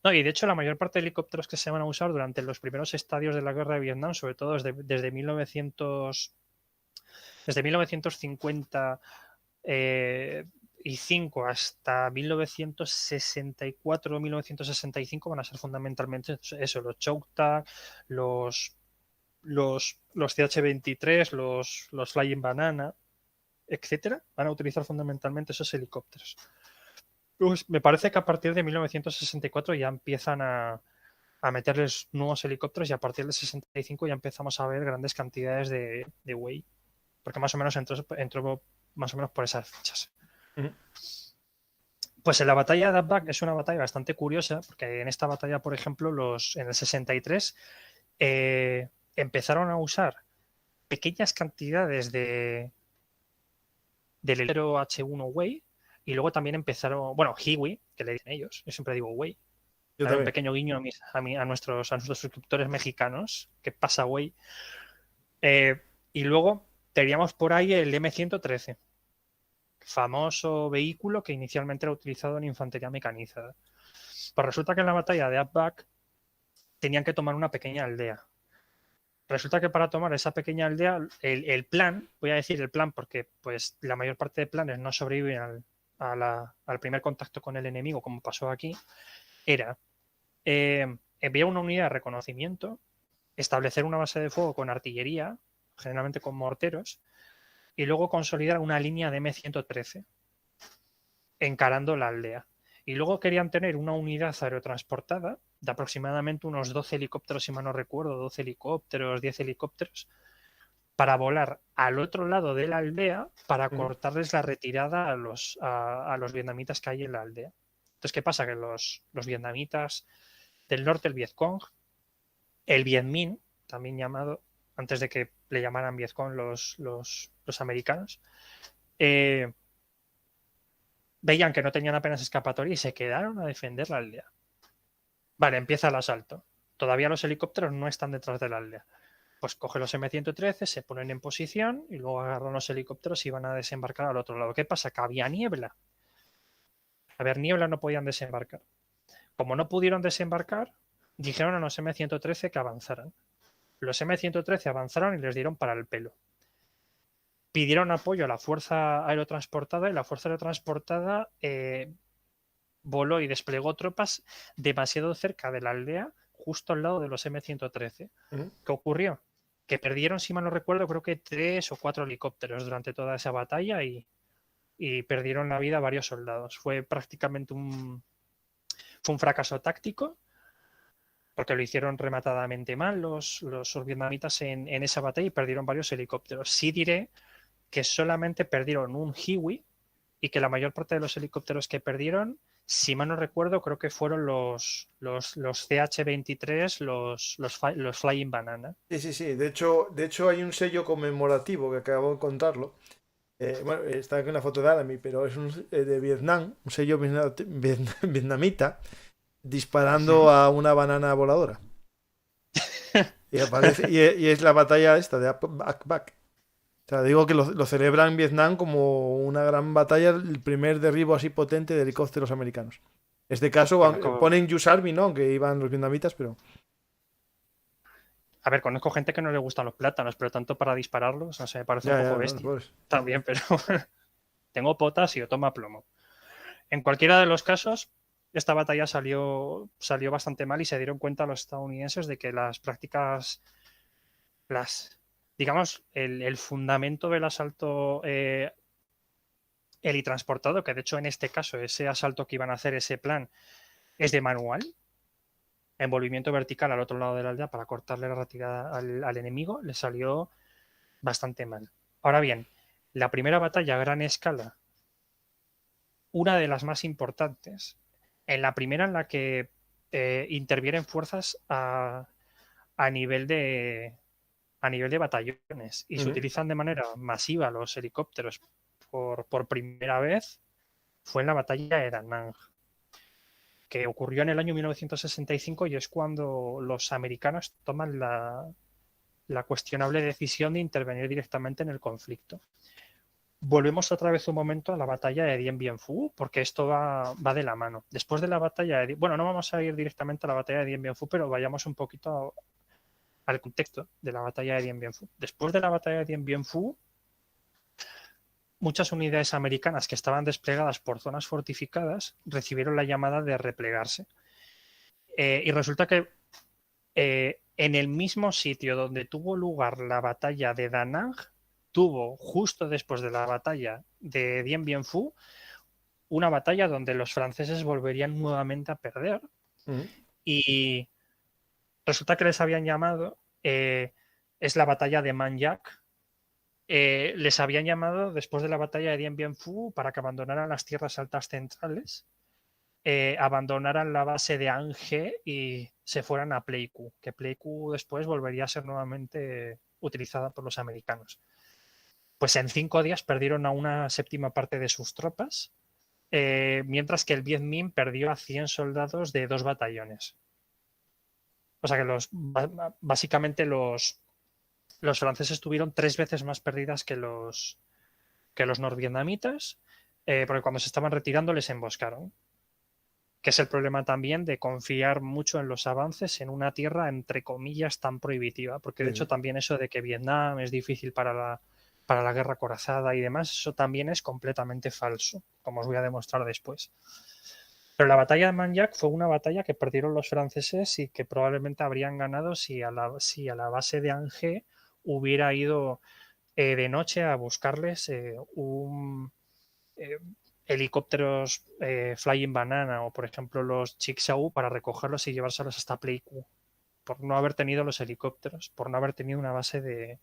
[SPEAKER 3] No, y de hecho la mayor parte de helicópteros que se van a usar durante los primeros estadios de la guerra de Vietnam, sobre todo desde 1950 y 5 hasta 1964 o 1965 van a ser fundamentalmente eso, los Choctaw, los CH-23, los Flying Banana, etcétera, van a utilizar fundamentalmente esos helicópteros. Pues me parece que a partir de 1964 ya empiezan a meterles nuevos helicópteros y a partir del 65 ya empezamos a ver grandes cantidades de Way, porque más o menos entró más o menos por esas fechas. Pues en la batalla de Atbag es una batalla bastante curiosa, porque en esta batalla, por ejemplo, en el 63 empezaron a usar pequeñas cantidades del helicóptero H-1 Way, y luego también empezaron, bueno, Hiwi, que le dicen ellos, yo siempre digo Way. Un pequeño guiño a nuestros suscriptores mexicanos. ¿Qué pasa, Way? Y luego teníamos por ahí el M113, famoso vehículo que inicialmente era utilizado en infantería mecanizada. Pues resulta que en la batalla de Atbag tenían que tomar una pequeña aldea. Resulta que para tomar esa pequeña aldea, el plan, voy a decir el plan porque pues la mayor parte de planes no sobreviven al primer contacto con el enemigo, como pasó aquí, era enviar una unidad de reconocimiento, establecer una base de fuego con artillería, generalmente con morteros, y luego consolidar una línea de M113 encarando la aldea. Y luego querían tener una unidad aerotransportada de aproximadamente unos 12 helicópteros, si mal no recuerdo, 12 helicópteros, 10 helicópteros, para volar al otro lado de la aldea para cortarles la retirada a los vietnamitas que hay en la aldea. Entonces, ¿qué pasa? Que los vietnamitas del norte, el Vietcong, el Viet Minh, también llamado, antes de que le llamaran Vietcong los americanos, veían que no tenían apenas escapatoria y se quedaron a defender la aldea. Vale, empieza el asalto. Todavía los helicópteros no están detrás de la aldea. Pues coge los M113, se ponen en posición y luego agarran los helicópteros y van a desembarcar al otro lado. ¿Qué pasa? Que había niebla. A ver, niebla no podían desembarcar. Como no pudieron desembarcar, dijeron a los M113 que avanzaran. Los M113 avanzaron y les dieron para el pelo. Pidieron apoyo a la fuerza aerotransportada y la fuerza aerotransportada voló y desplegó tropas demasiado cerca de la aldea, justo al lado de los M113. ¿Qué ocurrió? Que perdieron, si mal no recuerdo, creo que 3 o 4 helicópteros durante toda esa batalla y perdieron la vida varios soldados. Fue prácticamente un fracaso táctico, porque lo hicieron rematadamente mal los vietnamitas en esa batalla y perdieron varios helicópteros. Sí diré que solamente perdieron un Hiwi y que la mayor parte de los helicópteros que perdieron, si mal no recuerdo, creo que fueron los CH-23, los Flying Banana.
[SPEAKER 2] Sí. De hecho hay un sello conmemorativo que acabo de encontrarlo. Bueno, está aquí una foto de Alamy, pero es de Vietnam, un sello vietnamita, disparando a una banana voladora. Y aparece, y es la batalla esta de Back Back. O sea, digo que lo celebran en Vietnam como una gran batalla, el primer derribo así potente de helicópteros americanos. En este caso ponen US Army, ¿no? Aunque iban los vietnamitas, pero...
[SPEAKER 3] A ver, conozco gente que no le gustan los plátanos, pero tanto para dispararlos, no sé, me parece un poco
[SPEAKER 2] no,
[SPEAKER 3] bestia.
[SPEAKER 2] pues.
[SPEAKER 3] También, pero tengo potasio, toma plomo. En cualquiera de los casos, esta batalla salió bastante mal y se dieron cuenta los estadounidenses de que las prácticas, digamos, el fundamento del asalto helitransportado, que de hecho en este caso ese asalto que iban a hacer, ese plan, es de manual, envolvimiento vertical al otro lado de la aldea para cortarle la retirada al enemigo, le salió bastante mal. Ahora bien, la primera batalla a gran escala, una de las más importantes, en la primera en la que intervienen fuerzas a nivel de batallones y se utilizan de manera masiva los helicópteros por primera vez, fue en la batalla de Da Nang, que ocurrió en el año 1965 y es cuando los americanos toman la cuestionable decisión de intervenir directamente en el conflicto. Volvemos otra vez un momento a la batalla de Dien Bien Phu, porque esto va de la mano. Después de la batalla de... Bueno, no vamos a ir directamente a la batalla de Dien Bien Phu, pero vayamos un poquito al contexto de la batalla de Dien Bien Phu. Después de la batalla de Dien Bien Phu, muchas unidades americanas que estaban desplegadas por zonas fortificadas recibieron la llamada de replegarse. Y resulta que en el mismo sitio donde tuvo lugar la batalla de Da Nang, tuvo justo después de la batalla de Dien Bien Phu una batalla donde los franceses volverían nuevamente a perder y resulta que les habían llamado, es la batalla de Manjac, les habían llamado después de la batalla de Dien Bien Phu para que abandonaran las tierras altas centrales, abandonaran la base de Anghe y se fueran a Pleiku, que Pleiku después volvería a ser nuevamente utilizada por los americanos. Pues en 5 días perdieron a una séptima parte de sus tropas, mientras que el Viet Minh perdió a 100 soldados de 2 batallones. O sea que básicamente los franceses tuvieron 3 veces más pérdidas que los norvietnamitas, porque cuando se estaban retirando les emboscaron. Que es el problema también de confiar mucho en los avances en una tierra, entre comillas, tan prohibitiva. Porque de hecho también eso de que Vietnam es difícil para la guerra acorazada y demás, eso también es completamente falso, como os voy a demostrar después. Pero la batalla de Manjac fue una batalla que perdieron los franceses y que probablemente habrían ganado si a la base de Angers hubiera ido de noche a buscarles helicópteros Flying Banana o, por ejemplo, los Chicxau para recogerlos y llevárselos hasta Pleiku, por no haber tenido los helicópteros, por no haber tenido una base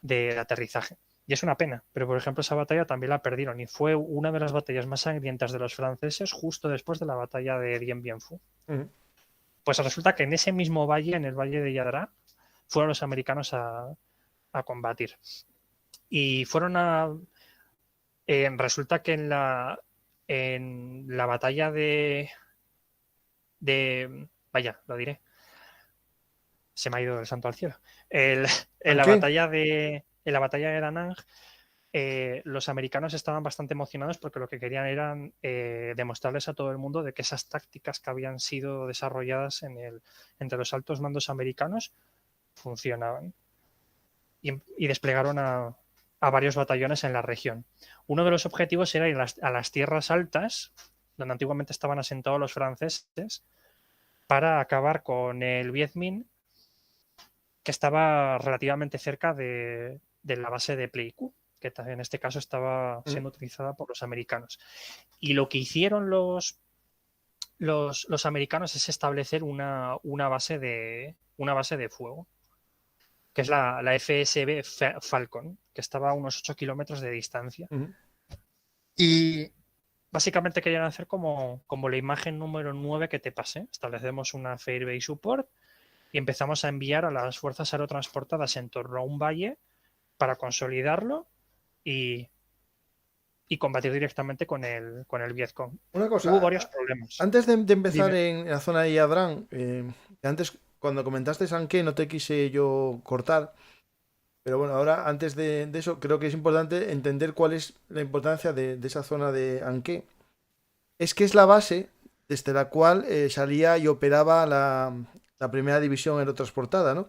[SPEAKER 3] de aterrizaje. Y es una pena, pero por ejemplo esa batalla también la perdieron y fue una de las batallas más sangrientas de los franceses justo después de la batalla de Dien Bien Phu. Pues resulta que en ese mismo valle, en el valle de Yadra, fueron los americanos a combatir. Y fueron resulta que en la batalla vaya, lo diré. Se me ha ido el santo al cielo. En la batalla de Da Nang, los americanos estaban bastante emocionados porque lo que querían era demostrarles a todo el mundo de que esas tácticas que habían sido desarrolladas entre los altos mandos americanos funcionaban. Y desplegaron a varios batallones en la región. Uno de los objetivos era ir a las tierras altas, donde antiguamente estaban asentados los franceses, para acabar con el Viet Minh, que estaba relativamente cerca de la base de Pleiku, que en este caso estaba siendo utilizada por los americanos. Y lo que hicieron los americanos es establecer una base de fuego, que es la FSB Falcon, que estaba a unos 8 kilómetros de distancia. Y básicamente querían hacer como la imagen número 9 que te pasé. Establecemos una Fairbase Support y empezamos a enviar a las fuerzas aerotransportadas en torno a un valle para consolidarlo y combatir directamente con el Vietcong.
[SPEAKER 2] Una cosa,
[SPEAKER 3] Hubo varios problemas.
[SPEAKER 2] antes de empezar
[SPEAKER 3] Dime.
[SPEAKER 2] en la zona de Yadrán, antes cuando comentaste Anke no te quise yo cortar, pero bueno, ahora antes de eso creo que es importante entender cuál es la importancia de esa zona de Anke. Es que es la base desde la cual salía y operaba la primera división aerotransportada, ¿no?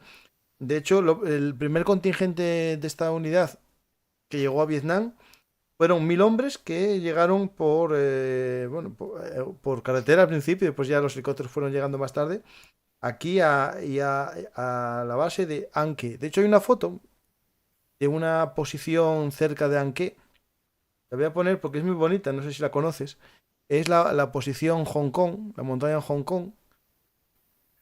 [SPEAKER 2] De hecho, el primer contingente de esta unidad que llegó a Vietnam fueron 1000 hombres que llegaron por carretera al principio, y después ya los helicópteros fueron llegando más tarde, aquí a la base de Anke. De hecho, hay una foto de una posición cerca de Anke. La voy a poner porque es muy bonita, no sé si la conoces. Es la posición Hong Kong, la montaña Hong Kong,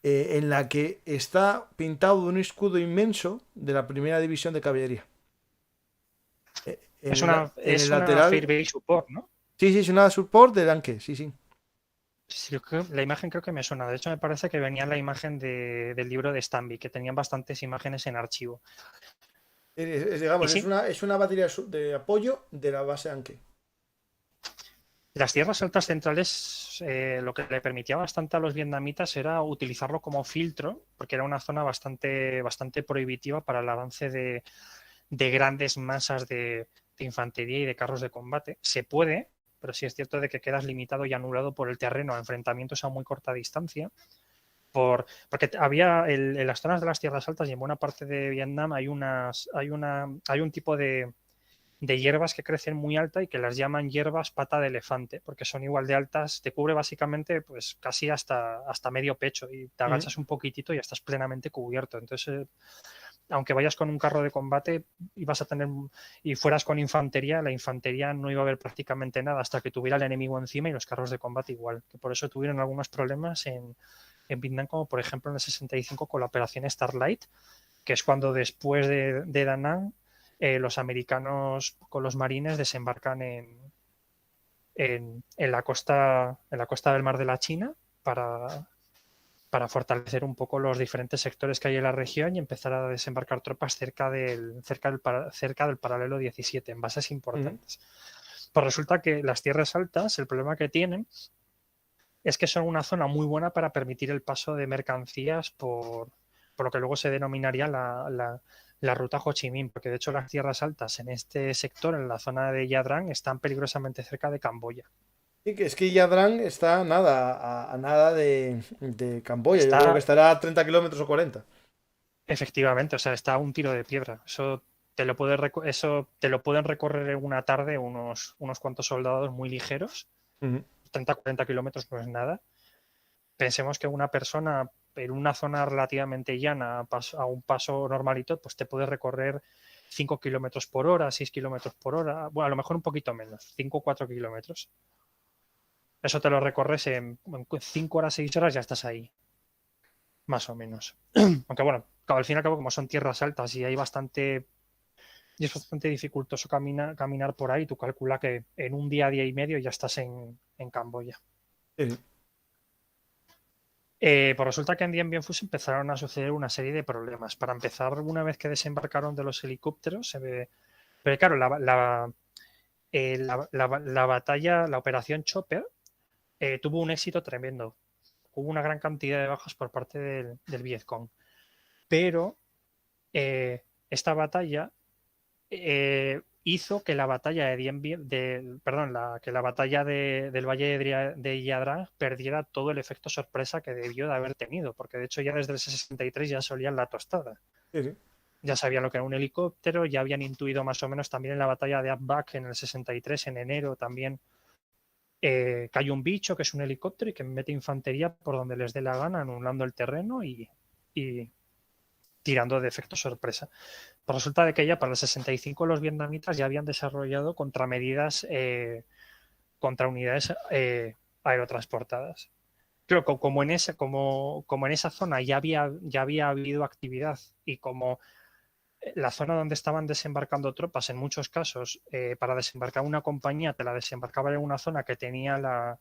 [SPEAKER 2] en la que está pintado un escudo inmenso de la primera división de caballería.
[SPEAKER 3] Es
[SPEAKER 2] En el
[SPEAKER 3] una
[SPEAKER 2] lateral.
[SPEAKER 3] Fair Base Support, ¿no?
[SPEAKER 2] Sí, sí, es una support de Anke, sí, sí.
[SPEAKER 3] Sí, la imagen creo que me suena. De hecho, me parece que venía la imagen del libro de Stanby, que tenían bastantes imágenes en archivo. Y
[SPEAKER 2] Digamos,
[SPEAKER 3] sí,
[SPEAKER 2] es una batería de apoyo de la base Anke.
[SPEAKER 3] las tierras altas centrales, lo que le permitía bastante a los vietnamitas era utilizarlo como filtro, porque era una zona bastante prohibitiva para el avance de grandes masas de infantería y de carros de combate. Se puede, pero sí es cierto de que quedas limitado y anulado por el terreno a enfrentamientos a muy corta distancia. Porque en las zonas de las tierras altas y en buena parte de Vietnam hay un tipo de hierbas que crecen muy alta y que las llaman hierbas pata de elefante, porque son igual de altas, te cubre básicamente pues casi hasta medio pecho y te
[SPEAKER 2] Ujú.
[SPEAKER 3] agachas un poquitito y estás plenamente cubierto. Entonces, aunque vayas con un carro de combate y fueras con infantería, la infantería no iba a ver prácticamente nada hasta que tuviera el enemigo encima y los carros de combate igual, que por eso tuvieron algunos problemas en Vietnam, como por ejemplo en el 65 con la operación Starlight, que es cuando después de Da Nang los americanos con los marines desembarcan en la costa del Mar de la China para fortalecer un poco los diferentes sectores que hay en la región y empezar a desembarcar tropas cerca del paralelo 17 en bases importantes. Pues resulta que las tierras altas, el problema que tienen es que son una zona muy buena para permitir el paso de mercancías por lo que luego se denominaría la ruta Ho Chi Minh, porque de hecho las tierras altas en este sector, en la zona de Yadrán, están peligrosamente cerca de Camboya.
[SPEAKER 2] Sí, que es que Yadrán está nada, a nada de Camboya. Yo creo que
[SPEAKER 3] Está
[SPEAKER 2] estará a 30 kilómetros o 40.
[SPEAKER 3] efectivamente, o sea, está a un tiro de piedra. Eso te lo pueden recorrer en una tarde unos cuantos soldados muy ligeros.
[SPEAKER 2] Ujú.
[SPEAKER 3] 30-40 kilómetros no es nada. Pensemos que una persona en una zona relativamente llana a un paso normalito, pues te puede recorrer 5 kilómetros por hora, 6 kilómetros por hora, bueno, a lo mejor un poquito menos, 5 o 4 kilómetros. Eso te lo recorres en 5 horas, 6 horas, ya estás ahí, más o menos. Aunque bueno, al fin y al cabo, como son tierras altas y es bastante dificultoso caminar por ahí, tú calcula que en un día y medio ya estás en Camboya.
[SPEAKER 2] Sí, sí.
[SPEAKER 3] Pues resulta que en Dien Bien Phu se empezaron a suceder una serie de problemas. Para empezar, una vez que desembarcaron de los helicópteros, pero claro, la batalla, la operación Chopper, tuvo un éxito tremendo. Hubo una gran cantidad de bajas por parte del Vietcong. Pero esta batalla hizo que la batalla de Dien Bien, que la batalla del Valle de Yadra perdiera todo el efecto sorpresa que debió de haber tenido, porque de hecho ya desde el 63 ya solían la tostada.
[SPEAKER 2] Sí, sí.
[SPEAKER 3] Ya sabían lo que era un helicóptero, ya habían intuido más o menos también en la batalla de Ap-Bac en el 63, en enero también, que hay un bicho que es un helicóptero y que mete infantería por donde les dé la gana, anulando el terreno y tirando de efecto sorpresa. Pues resulta de que ya para el 65 los vietnamitas ya habían desarrollado contramedidas contra unidades aerotransportadas. Creo que como en esa zona ya había habido actividad y como la zona donde estaban desembarcando tropas, en muchos casos, para desembarcar una compañía, te la desembarcaba en una zona que tenía la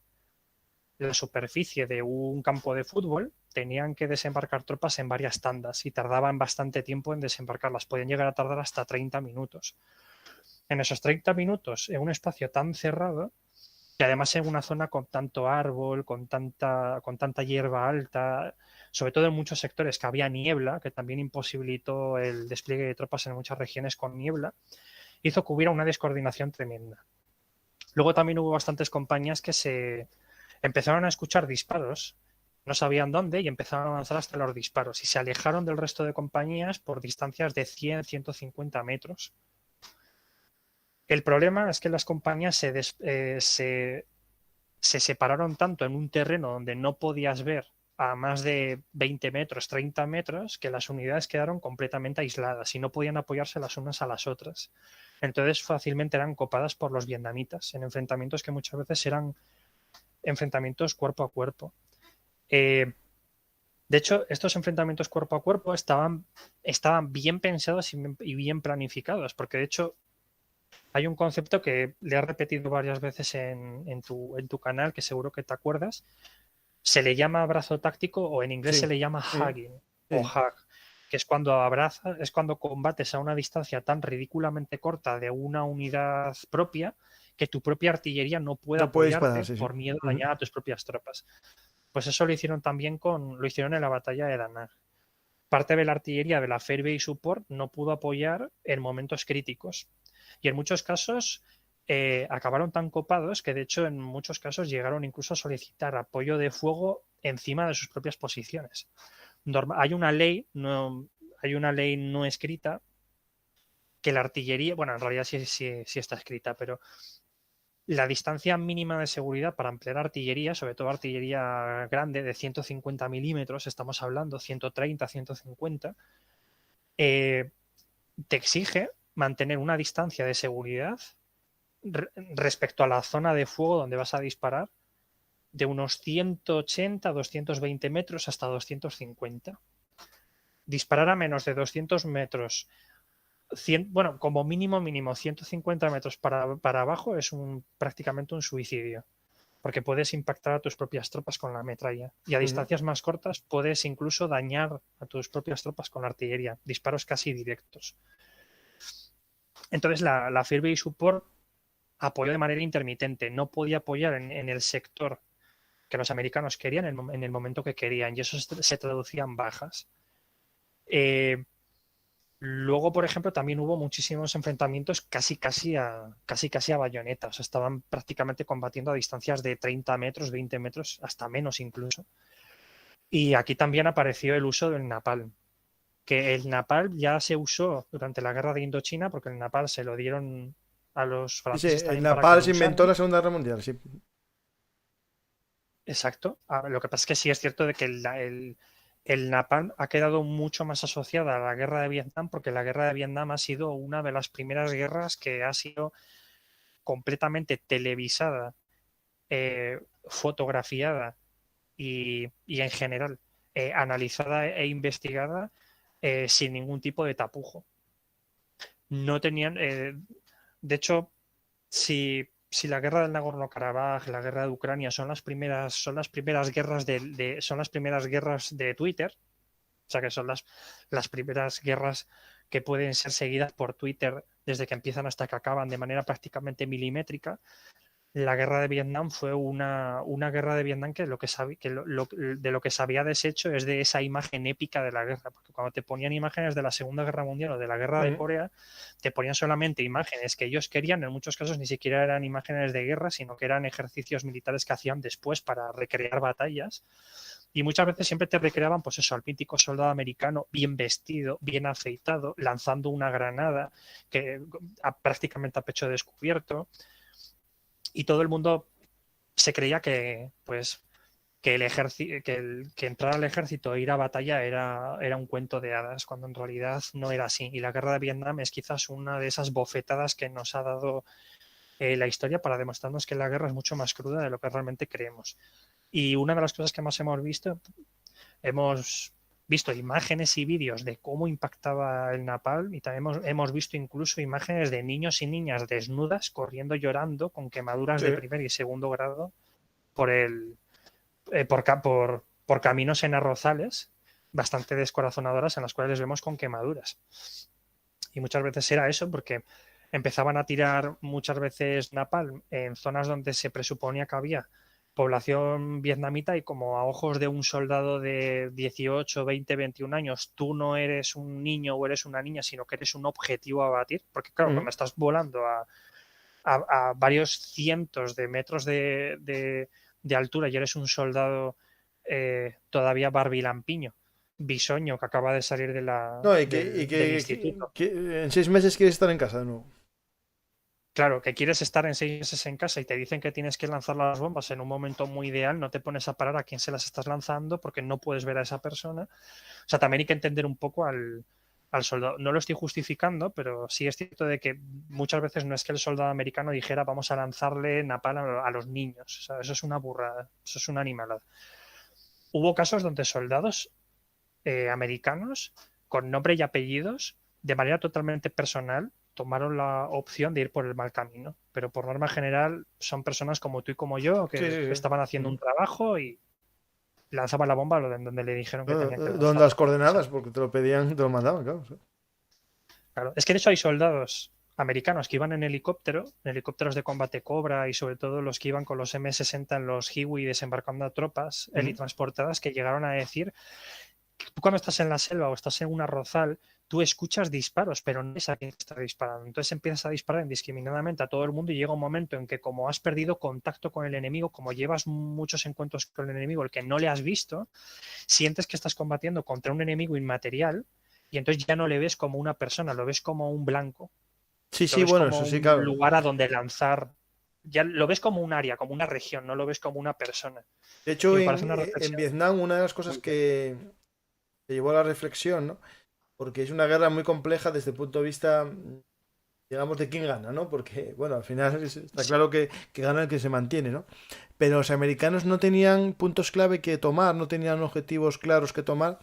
[SPEAKER 3] superficie de un campo de fútbol, tenían que desembarcar tropas en varias tandas y tardaban bastante tiempo en desembarcarlas. Podían llegar a tardar hasta 30 minutos. En esos 30 minutos, en un espacio tan cerrado, y además en una zona con tanto árbol, con tanta hierba alta, sobre todo en muchos sectores que había niebla, que también imposibilitó el despliegue de tropas en muchas regiones con niebla, hizo que hubiera una descoordinación tremenda. Luego también hubo bastantes compañías que se empezaron a escuchar disparos, no sabían dónde y empezaron a avanzar hasta los disparos y se alejaron del resto de compañías por distancias de 100, 150 metros. El problema es que las compañías se separaron tanto en un terreno donde no podías ver a más de 20 metros, 30 metros, que las unidades quedaron completamente aisladas y no podían apoyarse las unas a las otras. Entonces fácilmente eran copadas por los vietnamitas en enfrentamientos que muchas veces eran enfrentamientos cuerpo a cuerpo. De hecho, estos enfrentamientos cuerpo a cuerpo estaban bien pensados y bien planificados, porque de hecho hay un concepto que le he repetido varias veces en tu canal, que seguro que te acuerdas. Se le llama abrazo táctico o en inglés se
[SPEAKER 2] Sí,
[SPEAKER 3] le llama
[SPEAKER 2] sí,
[SPEAKER 3] hugging o
[SPEAKER 2] sí.
[SPEAKER 3] hug, que es cuando abrazas, es cuando combates a una distancia tan ridículamente corta de una unidad propia que tu propia artillería no puede
[SPEAKER 2] No puede disparar,
[SPEAKER 3] apoyarte
[SPEAKER 2] sí, sí.
[SPEAKER 3] por miedo a
[SPEAKER 2] Ujú.
[SPEAKER 3] dañar a tus propias tropas. Pues eso lo hicieron también lo hicieron en la batalla de Danang. Parte de la artillería de la Fair Base Support no pudo apoyar en momentos críticos. Y en muchos casos acabaron tan copados que de hecho en muchos casos llegaron incluso a solicitar apoyo de fuego encima de sus propias posiciones. Hay una ley no escrita que la artillería, bueno, en realidad sí está escrita, pero la distancia mínima de seguridad para emplear artillería, sobre todo artillería grande de 150 milímetros, estamos hablando 130, 150, te exige mantener una distancia de seguridad respecto a la zona de fuego donde vas a disparar de unos 180, 220 metros hasta 250. Disparar a menos de 200 metros, bueno, como mínimo 150 metros para abajo es prácticamente un suicidio, porque puedes impactar a tus propias tropas con la metralla y a
[SPEAKER 2] Ujú.
[SPEAKER 3] distancias más cortas puedes incluso dañar a tus propias tropas con la artillería, disparos casi directos. Entonces la Fair Base Support apoyó de manera intermitente, no podía apoyar en el sector que los americanos querían en el momento que querían y eso se traducía en bajas. Luego, por ejemplo, también hubo muchísimos enfrentamientos casi a bayonetas. Estaban prácticamente combatiendo a distancias de 30 metros, 20 metros, hasta menos incluso. Y aquí también apareció el uso del napalm, que el napalm ya se usó durante la guerra de Indochina, porque el napalm se lo dieron a los
[SPEAKER 2] Sí, sí,
[SPEAKER 3] franceses
[SPEAKER 2] el
[SPEAKER 3] también para que
[SPEAKER 2] napalm
[SPEAKER 3] lo
[SPEAKER 2] se inventó en
[SPEAKER 3] usaran.
[SPEAKER 2] la Segunda Guerra Mundial, sí.
[SPEAKER 3] Exacto. Lo que pasa es que sí es cierto de que el napalm ha quedado mucho más asociada a la guerra de Vietnam, porque la guerra de Vietnam ha sido una de las primeras guerras que ha sido completamente televisada, fotografiada y en general analizada e investigada sin ningún tipo de tapujo. No tenían, de hecho, si la guerra del Nagorno-Karabaj, la guerra de Ucrania son las primeras guerras son las primeras guerras de Twitter, o sea que son las primeras guerras que pueden ser seguidas por Twitter desde que empiezan hasta que acaban de manera prácticamente milimétrica. La guerra de Vietnam fue una guerra de Vietnam que, de lo que se había deshecho es de esa imagen épica de la guerra, porque cuando te ponían imágenes de la Segunda Guerra Mundial o de la guerra de
[SPEAKER 2] Ujú.
[SPEAKER 3] Corea, te ponían solamente imágenes que ellos querían, en muchos casos ni siquiera eran imágenes de guerra, sino que eran ejercicios militares que hacían después para recrear batallas. Y muchas veces siempre te recreaban, pues eso, al mítico soldado americano bien vestido, bien afeitado, lanzando una granada prácticamente a pecho descubierto. Y todo el mundo se creía que, pues, que entrar al ejército e ir a batalla era un cuento de hadas, cuando en realidad no era así. Y la guerra de Vietnam es quizás una de esas bofetadas que nos ha dado la historia para demostrarnos que la guerra es mucho más cruda de lo que realmente creemos. Y una de las cosas que más hemos visto imágenes y vídeos de cómo impactaba el napalm y también hemos visto incluso imágenes de niños y niñas desnudas corriendo llorando con quemaduras
[SPEAKER 2] Sí.
[SPEAKER 3] de primer y segundo grado por por caminos en arrozales bastante descorazonadoras en las cuales les vemos con quemaduras. Y muchas veces era eso porque empezaban a tirar muchas veces napalm en zonas donde se presuponía que había población vietnamita y como a ojos de un soldado de 18, 20, 21 años, tú no eres un niño o eres una niña, sino que eres un objetivo a batir, porque claro, cuando estás volando a varios cientos de metros de altura y eres un soldado todavía barbilampiño, bisoño, que acaba de salir
[SPEAKER 2] No,
[SPEAKER 3] del instituto.
[SPEAKER 2] que en 6 meses quieres estar en casa de nuevo.
[SPEAKER 3] Claro, que quieres estar en 6 meses en casa y te dicen que tienes que lanzar las bombas en un momento muy ideal, no te pones a parar a quién se las estás lanzando porque no puedes ver a esa persona. O sea, también hay que entender un poco al soldado. No lo estoy justificando, pero sí es cierto de que muchas veces no es que el soldado americano dijera vamos a lanzarle napalm a los niños. O sea, eso es una burrada, eso es una animalada. Hubo casos donde soldados americanos con nombre y apellidos, de manera totalmente personal, tomaron la opción de ir por el mal camino. Pero por norma general son personas como tú y como yo que
[SPEAKER 2] Sí, sí, sí.
[SPEAKER 3] estaban haciendo un trabajo y lanzaban la bomba donde le dijeron que tenían que
[SPEAKER 2] ¿Dónde
[SPEAKER 3] lanzar.
[SPEAKER 2] las coordenadas? Porque te lo pedían, te lo mandaban, claro. Sí.
[SPEAKER 3] Claro. Es que de hecho hay soldados americanos que iban en helicópteros de combate Cobra y sobre todo los que iban con los M60 en los Hiwi desembarcando a tropas helitransportadas que llegaron a decir tú cuando estás en la selva o estás en un arrozal, tú escuchas disparos, pero no es a quién está disparando. Entonces empiezas a disparar indiscriminadamente a todo el mundo y llega un momento en que como has perdido contacto con el enemigo, como llevas muchos encuentros con el enemigo, el que no le has visto, sientes que estás combatiendo contra un enemigo inmaterial y entonces ya no le ves como una persona, lo ves como un blanco.
[SPEAKER 2] Sí,
[SPEAKER 3] Lo
[SPEAKER 2] sí,
[SPEAKER 3] ves
[SPEAKER 2] bueno,
[SPEAKER 3] como
[SPEAKER 2] eso sí,
[SPEAKER 3] un
[SPEAKER 2] claro.
[SPEAKER 3] lugar a donde lanzar. Ya lo ves como un área, como una región, no lo ves como una persona.
[SPEAKER 2] De
[SPEAKER 3] Y
[SPEAKER 2] hecho,
[SPEAKER 3] me parece una
[SPEAKER 2] en
[SPEAKER 3] reflexión
[SPEAKER 2] Vietnam, una de las cosas
[SPEAKER 3] muy buena.
[SPEAKER 2] que llevó a la reflexión, ¿no? Porque es una guerra muy compleja desde el punto de vista, digamos, de quién gana, ¿no? Porque, bueno, al final está claro que gana el que se mantiene, ¿no? Pero los americanos no tenían puntos clave que tomar, no tenían objetivos claros que tomar.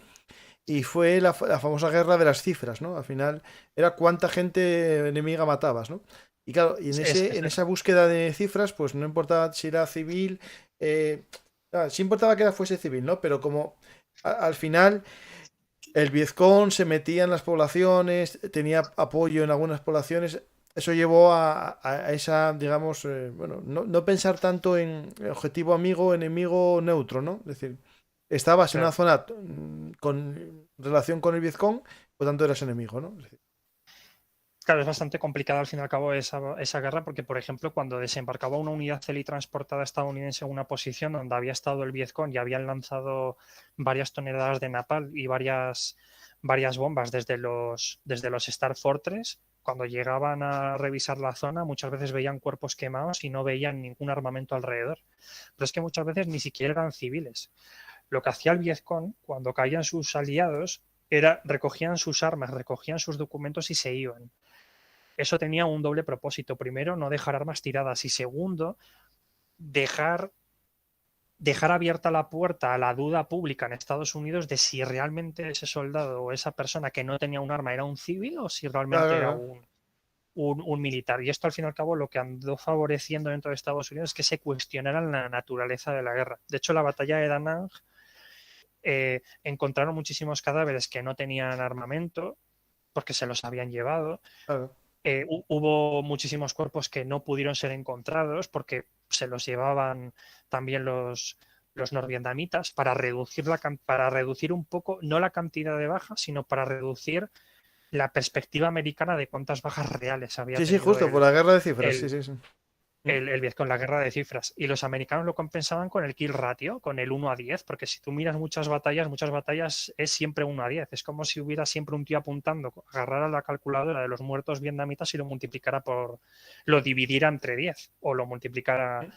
[SPEAKER 2] Y fue la famosa guerra de las cifras, ¿no? Al final era cuánta gente enemiga matabas, ¿no? Y claro, y en esa búsqueda de cifras, pues no importaba si era civil, sí importaba que fuese civil, ¿no? Pero como al final el Vietcong se metía en las poblaciones, tenía apoyo en algunas poblaciones, eso llevó a esa, digamos, bueno, no pensar tanto en objetivo amigo, enemigo, neutro, ¿no? Es decir, estabas en una
[SPEAKER 3] Claro.
[SPEAKER 2] zona con relación con el Vietcong, por tanto eras enemigo, ¿no? Es decir,
[SPEAKER 3] Claro, es bastante complicada al fin y al cabo esa guerra porque, por ejemplo, cuando desembarcaba una unidad helitransportada estadounidense en una posición donde había estado el Vietcong y habían lanzado varias toneladas de napalm y varias bombas desde los Star Fortress, cuando llegaban a revisar la zona muchas veces veían cuerpos quemados y no veían ningún armamento alrededor. Pero es que muchas veces ni siquiera eran civiles. Lo que hacía el Vietcong cuando caían sus aliados era recogían sus armas, recogían sus documentos y se iban. Eso tenía un doble propósito. Primero, no dejar armas tiradas y segundo, dejar abierta la puerta a la duda pública en Estados Unidos de si realmente ese soldado o esa persona que no tenía un arma era un civil o si
[SPEAKER 2] claro,
[SPEAKER 3] realmente
[SPEAKER 2] claro,
[SPEAKER 3] era
[SPEAKER 2] claro.
[SPEAKER 3] un militar. Y esto, al fin y al cabo, lo que andó favoreciendo dentro de Estados Unidos es que se cuestionara la naturaleza de la guerra. De hecho, la batalla de Da Nang encontraron muchísimos cadáveres que no tenían armamento porque se los habían llevado.
[SPEAKER 2] Claro.
[SPEAKER 3] Hubo muchísimos cuerpos que no pudieron ser encontrados porque se los llevaban también los norvietnamitas para reducir un poco, no la cantidad de bajas, sino para reducir la perspectiva americana de cuántas bajas reales había
[SPEAKER 2] Sí, sí,
[SPEAKER 3] tenido
[SPEAKER 2] justo, por la guerra de cifras, sí,
[SPEAKER 3] el,
[SPEAKER 2] sí, sí.
[SPEAKER 3] el Vietcong, la guerra de cifras. Y los americanos lo compensaban con el kill ratio, con el 1-10, porque si tú miras muchas batallas es siempre 1-10. Es como si hubiera siempre un tío apuntando, agarrara la calculadora de los muertos vietnamitas y lo multiplicara lo dividiera entre 10 o lo multiplicara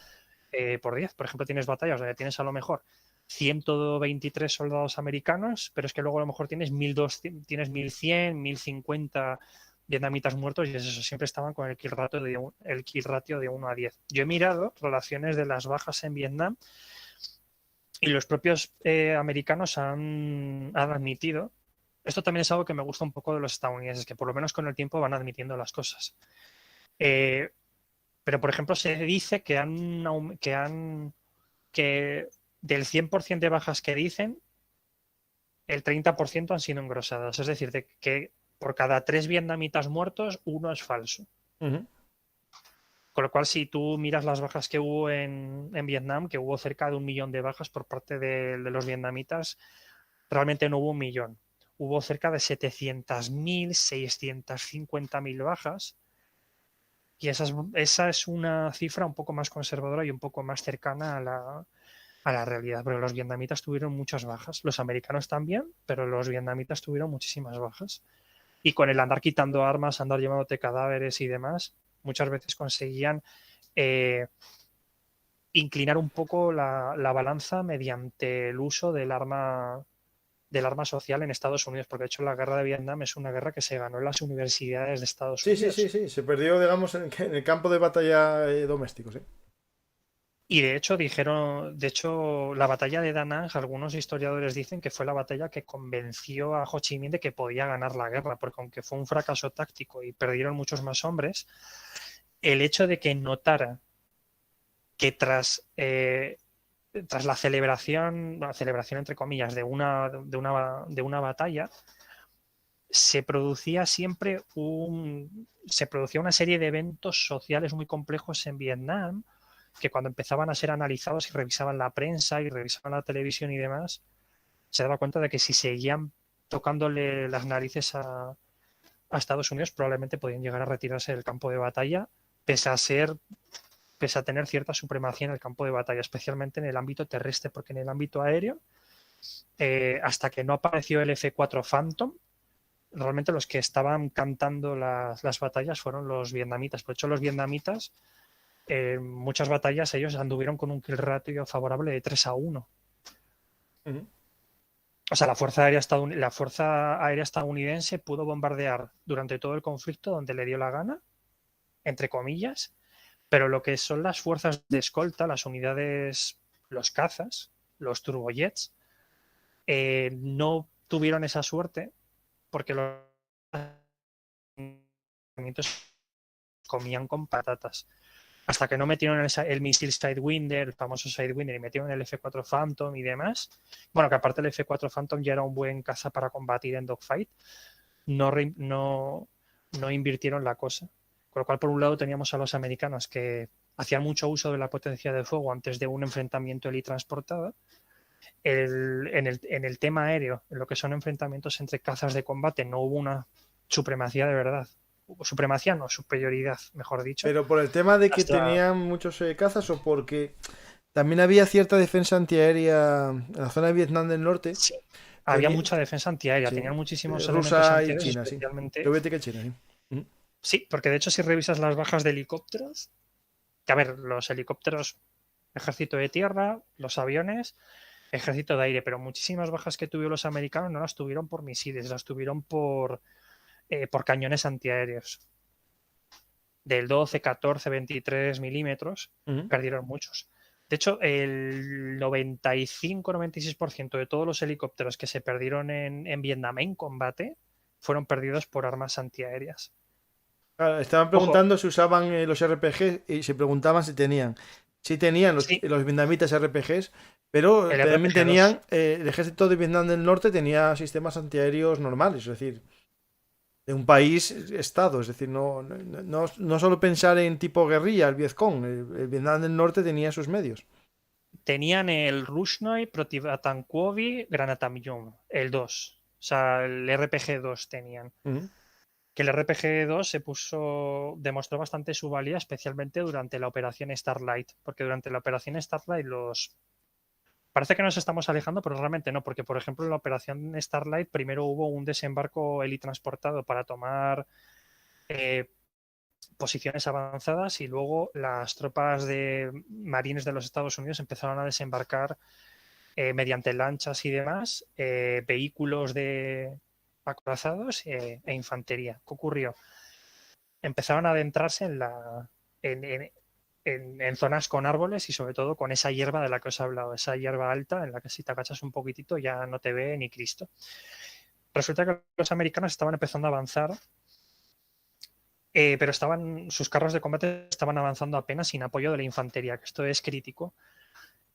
[SPEAKER 3] por 10. Por ejemplo, tienes batallas donde tienes a lo mejor 123 soldados americanos, pero es que luego a lo mejor tienes 1200, tienes 1100, 1050 vietnamitas muertos y eso siempre estaban con el kill ratio de 1-10. Yo he mirado relaciones de las bajas en Vietnam y los propios americanos han admitido, esto también es algo que me gusta un poco de los estadounidenses, que por lo menos con el tiempo van admitiendo las cosas. Pero, por ejemplo, se dice que del 100% de bajas que dicen, el 30% han sido engrosadas. Es decir, de que por cada 3 vietnamitas muertos, uno es falso.
[SPEAKER 2] Ujú.
[SPEAKER 3] Con lo cual, si tú miras las bajas que hubo en Vietnam, que hubo cerca de 1 millón de bajas por parte de los vietnamitas, realmente no hubo 1 millón. Hubo cerca de 700.000, 650.000 bajas. Y esa es una cifra un poco más conservadora y un poco más cercana a la realidad, porque los vietnamitas tuvieron muchas bajas. Los americanos también, pero los vietnamitas tuvieron muchísimas bajas. Y con el andar quitando armas, andar llevándote cadáveres y demás, muchas veces conseguían inclinar un poco la balanza mediante el uso del arma social en Estados Unidos, porque de hecho la guerra de Vietnam es una guerra que se ganó en las universidades de Estados
[SPEAKER 2] Sí, sí, sí,
[SPEAKER 3] Unidos.
[SPEAKER 2] sí. Se perdió, digamos, en el campo de batalla doméstico, sí.
[SPEAKER 3] Y de hecho la batalla de Da Nang, algunos historiadores dicen que fue la batalla que convenció a Ho Chi Minh de que podía ganar la guerra, porque aunque fue un fracaso táctico y perdieron muchos más hombres, el hecho de que notara que tras la celebración entre comillas, de una batalla, se producía una serie de eventos sociales muy complejos en Vietnam que cuando empezaban a ser analizados y revisaban la prensa y revisaban la televisión y demás, se daba cuenta de que si seguían tocándole las narices a Estados Unidos, probablemente podían llegar a retirarse del campo de batalla, pese a pese a tener cierta supremacía en el campo de batalla, especialmente en el ámbito terrestre, porque en el ámbito aéreo, hasta que no apareció el F-4 Phantom, realmente los que estaban cantando las batallas fueron los vietnamitas. Por hecho, los vietnamitas, en muchas batallas, ellos anduvieron con un kill ratio favorable de 3-1.
[SPEAKER 2] Ujú.
[SPEAKER 3] O sea, la Fuerza Aérea Estadounidense pudo bombardear durante todo el conflicto donde le dio la gana, entre comillas, pero lo que son las fuerzas de escolta, las unidades, los cazas, los turbojets, no tuvieron esa suerte porque los comían con patatas. Hasta que no metieron el misil Sidewinder, el famoso Sidewinder, y metieron el F-4 Phantom y demás. Bueno, que aparte el F-4 Phantom ya era un buen caza para combatir en dogfight, no invirtieron la cosa. Con lo cual, por un lado, teníamos a los americanos que hacían mucho uso de la potencia de fuego antes de un enfrentamiento helitransportado. En el tema aéreo, en lo que son enfrentamientos entre cazas de combate, no hubo una supremacía de verdad. Supremacía, no, superioridad, mejor dicho.
[SPEAKER 2] Pero por el tema de que
[SPEAKER 3] Hasta
[SPEAKER 2] tenían muchos cazas o porque también había cierta defensa antiaérea en la zona de Vietnam del Norte.
[SPEAKER 3] sí, había
[SPEAKER 2] Tenía,
[SPEAKER 3] mucha defensa antiaérea,
[SPEAKER 2] sí,
[SPEAKER 3] tenían muchísimos elementos
[SPEAKER 2] rusa y
[SPEAKER 3] antiaéreos,
[SPEAKER 2] China, sí.
[SPEAKER 3] especialmente.
[SPEAKER 2] Soviética y China, sí. Ujú.
[SPEAKER 3] Sí, porque de hecho, si revisas las bajas de helicópteros, que a ver, los helicópteros, ejército de tierra, los aviones, ejército de aire, pero muchísimas bajas que tuvieron los americanos no las tuvieron por misiles, las tuvieron por cañones antiaéreos. Del 12, 14, 23 milímetros,
[SPEAKER 2] Ujú.
[SPEAKER 3] perdieron muchos. De hecho, el 95-96% de todos los helicópteros que se perdieron en Vietnam en combate fueron perdidos por armas antiaéreas.
[SPEAKER 2] Claro, estaban
[SPEAKER 3] Ojo,
[SPEAKER 2] preguntando si usaban los RPG y se preguntaban si tenían. Sí tenían
[SPEAKER 3] sí,
[SPEAKER 2] los vietnamitas RPGs, pero
[SPEAKER 3] el
[SPEAKER 2] también
[SPEAKER 3] RPG-2.
[SPEAKER 2] tenían, el ejército de Vietnam del Norte tenía sistemas antiaéreos normales, es decir, de un país estado, es decir, no solo pensar en tipo guerrilla, el Vietcong, el Vietnam del Norte tenía sus medios.
[SPEAKER 3] Tenían el Rushnoi Protivatankovi Granatamyum, el 2. O sea, el RPG-2 tenían.
[SPEAKER 2] Ujú.
[SPEAKER 3] Que el RPG-2 demostró bastante su valía, especialmente durante la Operación Starlight, porque durante la Operación Starlight parece que nos estamos alejando, pero realmente no, porque por ejemplo en la Operación Starlight primero hubo un desembarco helitransportado para tomar eh, posiciones avanzadas y luego las tropas de marines de los Estados Unidos empezaron a desembarcar mediante lanchas y demás, vehículos de acorazados e infantería. ¿Qué ocurrió? Empezaron a adentrarse en zonas con árboles y sobre todo con esa hierba de la que os he hablado, esa hierba alta en la que si te agachas un poquitito ya no te ve ni Cristo. Resulta que los americanos estaban empezando a avanzar, pero sus carros de combate estaban avanzando apenas sin apoyo de la infantería, que esto es crítico.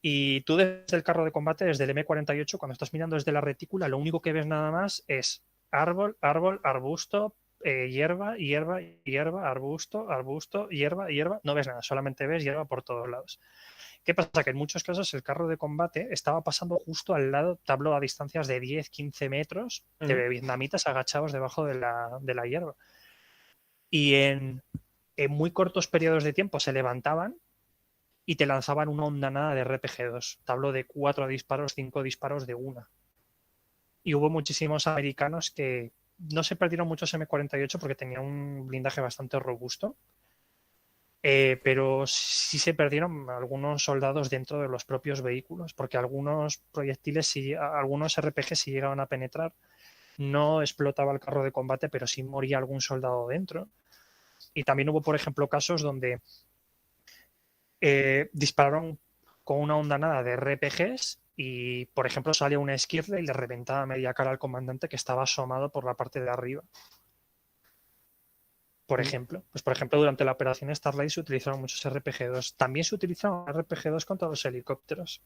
[SPEAKER 3] Y tú desde el carro de combate, desde el M48, cuando estás mirando desde la retícula, lo único que ves nada más es árbol, árbol, arbusto, hierba, hierba, hierba, arbusto, arbusto, hierba, hierba. No ves nada, solamente ves hierba por todos lados. ¿Qué pasa? Que en muchos casos el carro de combate estaba pasando justo al lado, te hablo a distancias de 10, 15 metros, de vietnamitas agachados debajo de la hierba. Y en muy cortos periodos de tiempo se levantaban y te lanzaban una ondanada de RPG-2. Te hablo de 4 disparos, 5 disparos de una. Y hubo muchísimos americanos que no se perdieron muchos M48 porque tenía un blindaje bastante robusto, pero sí se perdieron algunos soldados dentro de los propios vehículos, porque algunos proyectiles, algunos RPG si llegaban a penetrar, no explotaba el carro de combate, pero sí moría algún soldado dentro. Y también hubo, por ejemplo, casos donde dispararon con una ondanada de RPGs y, por ejemplo, salía una esquirla y le reventaba media cara al comandante que estaba asomado por la parte de arriba. Por ejemplo, durante la operación Starlight se utilizaron muchos RPG-2. También se utilizaron RPG-2 contra los helicópteros.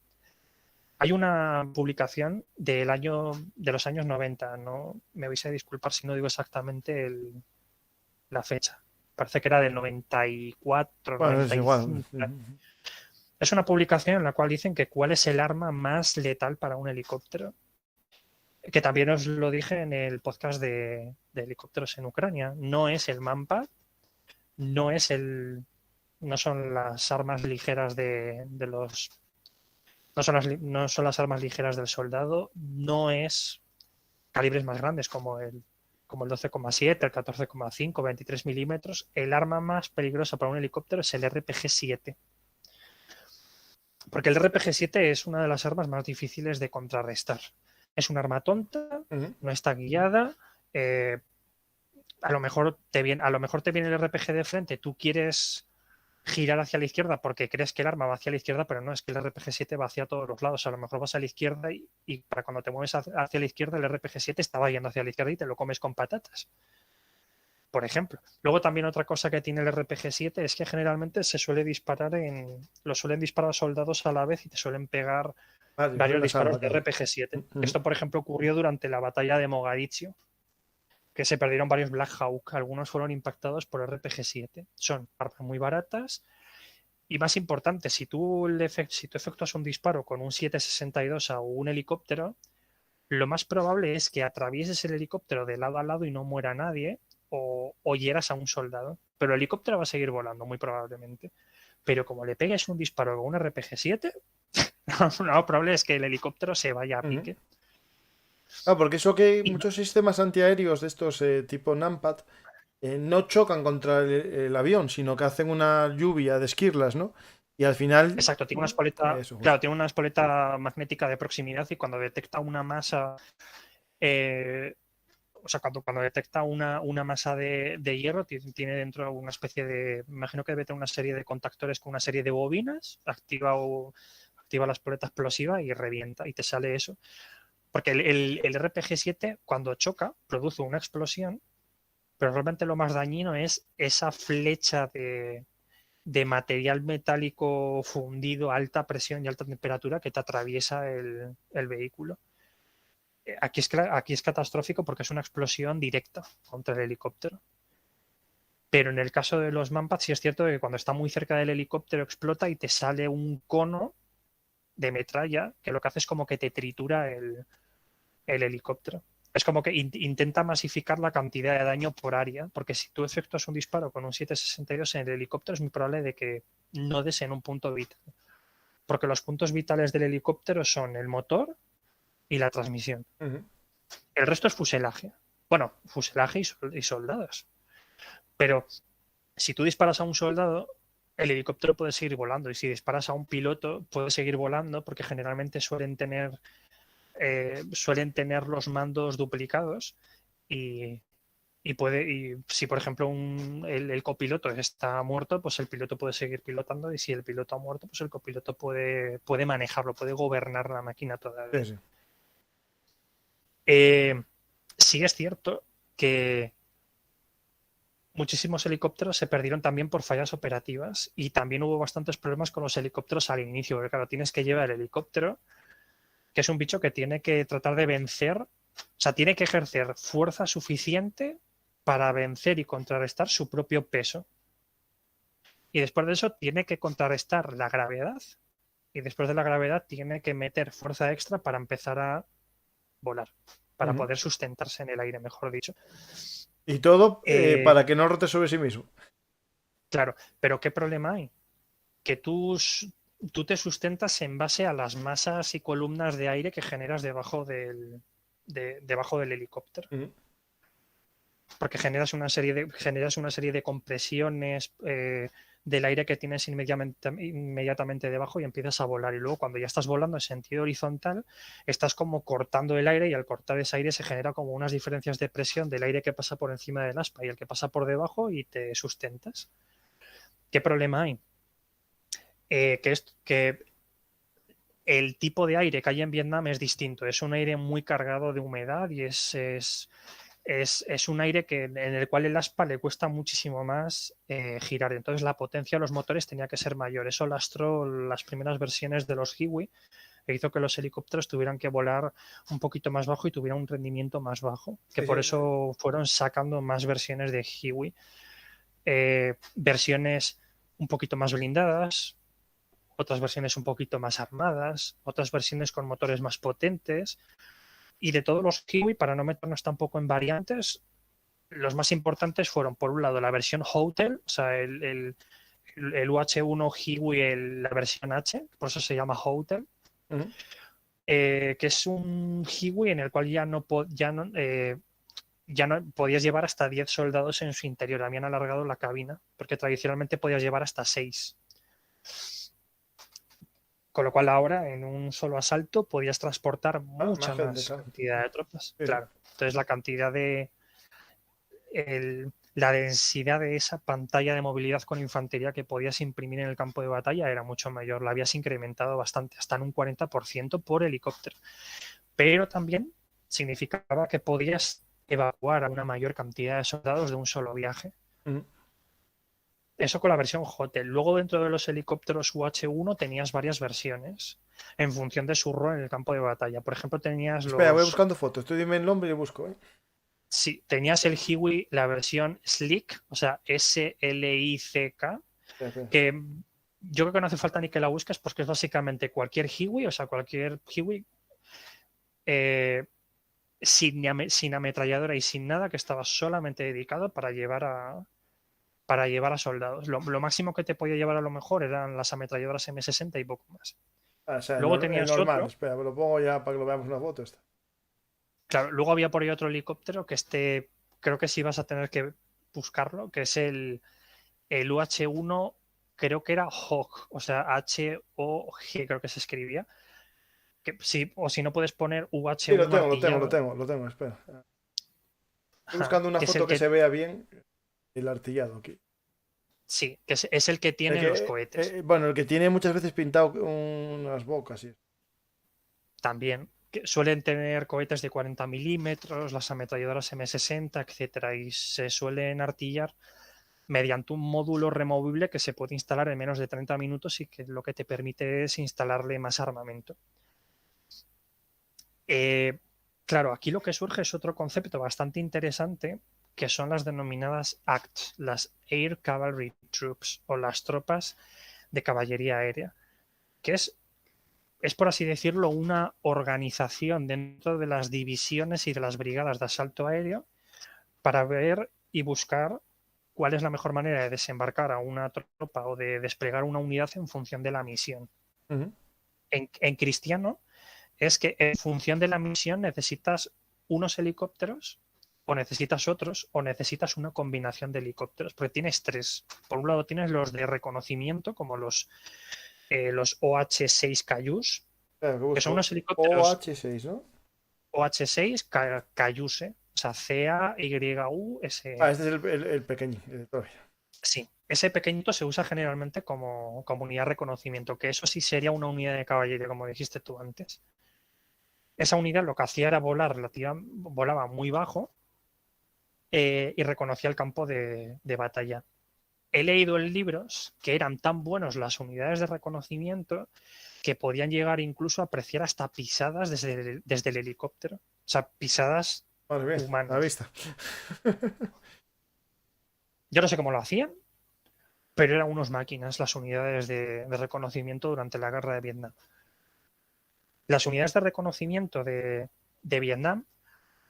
[SPEAKER 3] Hay una publicación de los años 90, no me vais a disculpar si no digo exactamente la fecha. Parece que era del 94,
[SPEAKER 2] bueno,
[SPEAKER 3] 95.
[SPEAKER 2] Es igual.
[SPEAKER 3] Es una publicación en la cual dicen que cuál es el arma más letal para un helicóptero. Que también os lo dije en el podcast de helicópteros en Ucrania. No es el Manpad, no son las armas ligeras de los... No son las armas ligeras del soldado, no es calibres más grandes como el 12,7, el 14,5, 23 milímetros. El arma más peligrosa para un helicóptero es el RPG-7. Porque el RPG-7 es una de las armas más difíciles de contrarrestar. Es un arma tonta, no está guiada. A lo mejor te viene el RPG de frente, tú quieres girar hacia la izquierda porque crees que el arma va hacia la izquierda, pero no, es que el RPG-7 va hacia todos los lados. A lo mejor vas a la izquierda y para cuando te mueves hacia la izquierda, el RPG-7 estaba yendo hacia la izquierda y te lo comes con patatas, por ejemplo. Luego también otra cosa que tiene el RPG-7 es que generalmente lo suelen disparar soldados a la vez y te suelen pegar varios disparos de RPG-7. Esto, por ejemplo, ocurrió durante la batalla de Mogadiscio, que se perdieron varios Black Hawk. Algunos fueron impactados por RPG-7. Son armas muy baratas y, más importante, si tú efectuas un disparo con un 7.62 a un helicóptero, lo más probable es que atravieses el helicóptero de lado a lado y no muera nadie o hieras a un soldado. Pero el helicóptero va a seguir volando, muy probablemente. Pero como le pegues un disparo con un RPG-7, lo probable es que el helicóptero se vaya a pique.
[SPEAKER 2] Porque eso que muchos sistemas antiaéreos de estos tipo NAMPAD no chocan contra el avión, sino que hacen una lluvia de esquirlas, ¿no? Y al final...
[SPEAKER 3] Exacto, tiene una espoleta, tiene una espoleta magnética de proximidad y cuando detecta una masa... cuando detecta una masa de hierro, tiene dentro una especie de... Imagino que debe tener una serie de contactores con una serie de bobinas, activa la espoleta explosiva y revienta y te sale eso. Porque el RPG-7 cuando choca produce una explosión, pero realmente lo más dañino es esa flecha de material metálico fundido a alta presión y alta temperatura que te atraviesa el vehículo. Aquí es catastrófico porque es una explosión directa contra el helicóptero. Pero en el caso de los Manpad sí es cierto que cuando está muy cerca del helicóptero explota y te sale un cono de metralla que lo que hace es como que te tritura el helicóptero. Es como que intenta masificar la cantidad de daño por área, porque si tú efectuas un disparo con un 7.62 en el helicóptero es muy probable de que no des en un punto vital. Porque los puntos vitales del helicóptero son el motor y la transmisión. El resto es fuselaje. Bueno, fuselaje y soldados. Pero si tú disparas a un soldado, el helicóptero puede seguir volando. Y si disparas a un piloto, puede seguir volando porque generalmente suelen tener los mandos duplicados y si por ejemplo el copiloto está muerto, pues el piloto puede seguir pilotando y si el piloto ha muerto, pues el copiloto puede manejarlo, puede gobernar la máquina todavía.
[SPEAKER 2] Sí.
[SPEAKER 3] Sí es cierto que muchísimos helicópteros se perdieron también por fallas operativas y también hubo bastantes problemas con los helicópteros al inicio, porque claro, tienes que llevar el helicóptero, que es un bicho que tiene que tratar de vencer, o sea, tiene que ejercer fuerza suficiente para vencer y contrarrestar su propio peso. Y después de eso tiene que contrarrestar la gravedad. Y después de la gravedad tiene que meter fuerza extra para empezar a volar, para poder sustentarse en el aire, mejor dicho.
[SPEAKER 2] Y todo para que no rote sobre sí mismo.
[SPEAKER 3] Claro, pero ¿qué problema hay? Que tú te sustentas en base a las masas y columnas de aire que generas debajo del helicóptero. Porque generas una serie de compresiones del aire que tienes inmediatamente debajo y empiezas a volar. Y luego cuando ya estás volando en sentido horizontal, estás como cortando el aire y al cortar ese aire se genera como unas diferencias de presión del aire que pasa por encima del aspa y el que pasa por debajo y te sustentas. ¿Qué problema hay? Que el tipo de aire que hay en Vietnam es distinto. Es un aire muy cargado de humedad y es un aire en el cual el aspa le cuesta muchísimo más girar. Entonces la potencia de los motores tenía que ser mayor. Eso lastró las primeras versiones de los Hiwi e hizo que los helicópteros tuvieran que volar un poquito más bajo y tuvieran un rendimiento más bajo. Por eso fueron sacando más versiones de Hiwi. Versiones un poquito más blindadas, otras versiones un poquito más armadas, otras versiones con motores más potentes. Y de todos los Hiwi, para no meternos tampoco en variantes, los más importantes fueron, por un lado, la versión Hotel, o sea, el UH-1 Hiwi, la versión H, por eso se llama Hotel, que es un Hiwi en el cual ya no podías llevar hasta 10 soldados en su interior. Habían alargado la cabina, porque tradicionalmente podías llevar hasta 6. Con lo cual ahora en un solo asalto podías transportar mucha más cantidad de tropas. Sí. Claro. Entonces la cantidad la densidad de esa pantalla de movilidad con infantería que podías imprimir en el campo de batalla era mucho mayor. La habías incrementado bastante, hasta en un 40% por helicóptero. Pero también significaba que podías evacuar a una mayor cantidad de soldados de un solo viaje. Eso con la versión Hotel. Luego dentro de los helicópteros UH-1 tenías varias versiones en función de su rol en el campo de batalla. Por ejemplo, tenías
[SPEAKER 2] Espera, voy buscando fotos. Tú dime el nombre y busco.
[SPEAKER 3] Sí, tenías el Hiwi, la versión Slick, o sea, S-L-I-C-K, que yo creo que no hace falta ni que la busques porque es básicamente cualquier Hiwi, o sea, cualquier Hiwi sin ametralladora y sin nada, que estaba solamente dedicado para llevar a soldados. Lo máximo que te podía llevar a lo mejor eran las ametralladoras M60 y poco más.
[SPEAKER 2] O sea,
[SPEAKER 3] luego tenías
[SPEAKER 2] normal.
[SPEAKER 3] otro.
[SPEAKER 2] Espera, me lo pongo ya para que lo veamos en una foto.
[SPEAKER 3] Claro, luego había por ahí otro helicóptero que creo que sí vas a tener que buscarlo, que es el UH-1, creo que era Hawk, o sea, H-O-G creo que se escribía. Que sí, o si no puedes poner UH-1
[SPEAKER 2] Sí, lo tengo, espera. Estoy buscando una foto que se vea bien el artillado aquí.
[SPEAKER 3] Sí, que es el que tiene los cohetes.
[SPEAKER 2] Bueno, el que tiene muchas veces pintado unas bocas. ¿Sí?
[SPEAKER 3] También. Que suelen tener cohetes de 40 milímetros, las ametralladoras M60, etcétera, y se suelen artillar mediante un módulo removible que se puede instalar en menos de 30 minutos y que lo que te permite es instalarle más armamento. Claro, aquí lo que surge es otro concepto bastante interesante, que son las denominadas ACT, las Air Cavalry Troops, o las tropas de caballería aérea, que es por así decirlo, una organización dentro de las divisiones y de las brigadas de asalto aéreo para ver y buscar cuál es la mejor manera de desembarcar a una tropa o de desplegar una unidad en función de la misión. En cristiano es que en función de la misión necesitas unos helicópteros o necesitas otros o necesitas una combinación de helicópteros, porque tienes 3. Por un lado tienes los de reconocimiento, como los OH-6 Cayuse, que son unos helicópteros
[SPEAKER 2] OH-6, ¿no?
[SPEAKER 3] OH-6 Cayuse, o sea, C-A-Y-U-S.
[SPEAKER 2] Este es el pequeño, todavía.
[SPEAKER 3] Sí, ese pequeñito se usa generalmente como unidad de reconocimiento, que eso sí sería una unidad de caballería, como dijiste tú antes. Esa unidad lo que hacía era volaba muy bajo y reconocía el campo de batalla. He leído en libros que eran tan buenos las unidades de reconocimiento que podían llegar incluso a apreciar hasta pisadas desde el helicóptero. O sea, pisadas humanas.
[SPEAKER 2] A la vista.
[SPEAKER 3] Yo no sé cómo lo hacían, pero eran unos máquinas las unidades de reconocimiento durante la guerra de Vietnam. Las unidades de reconocimiento de Vietnam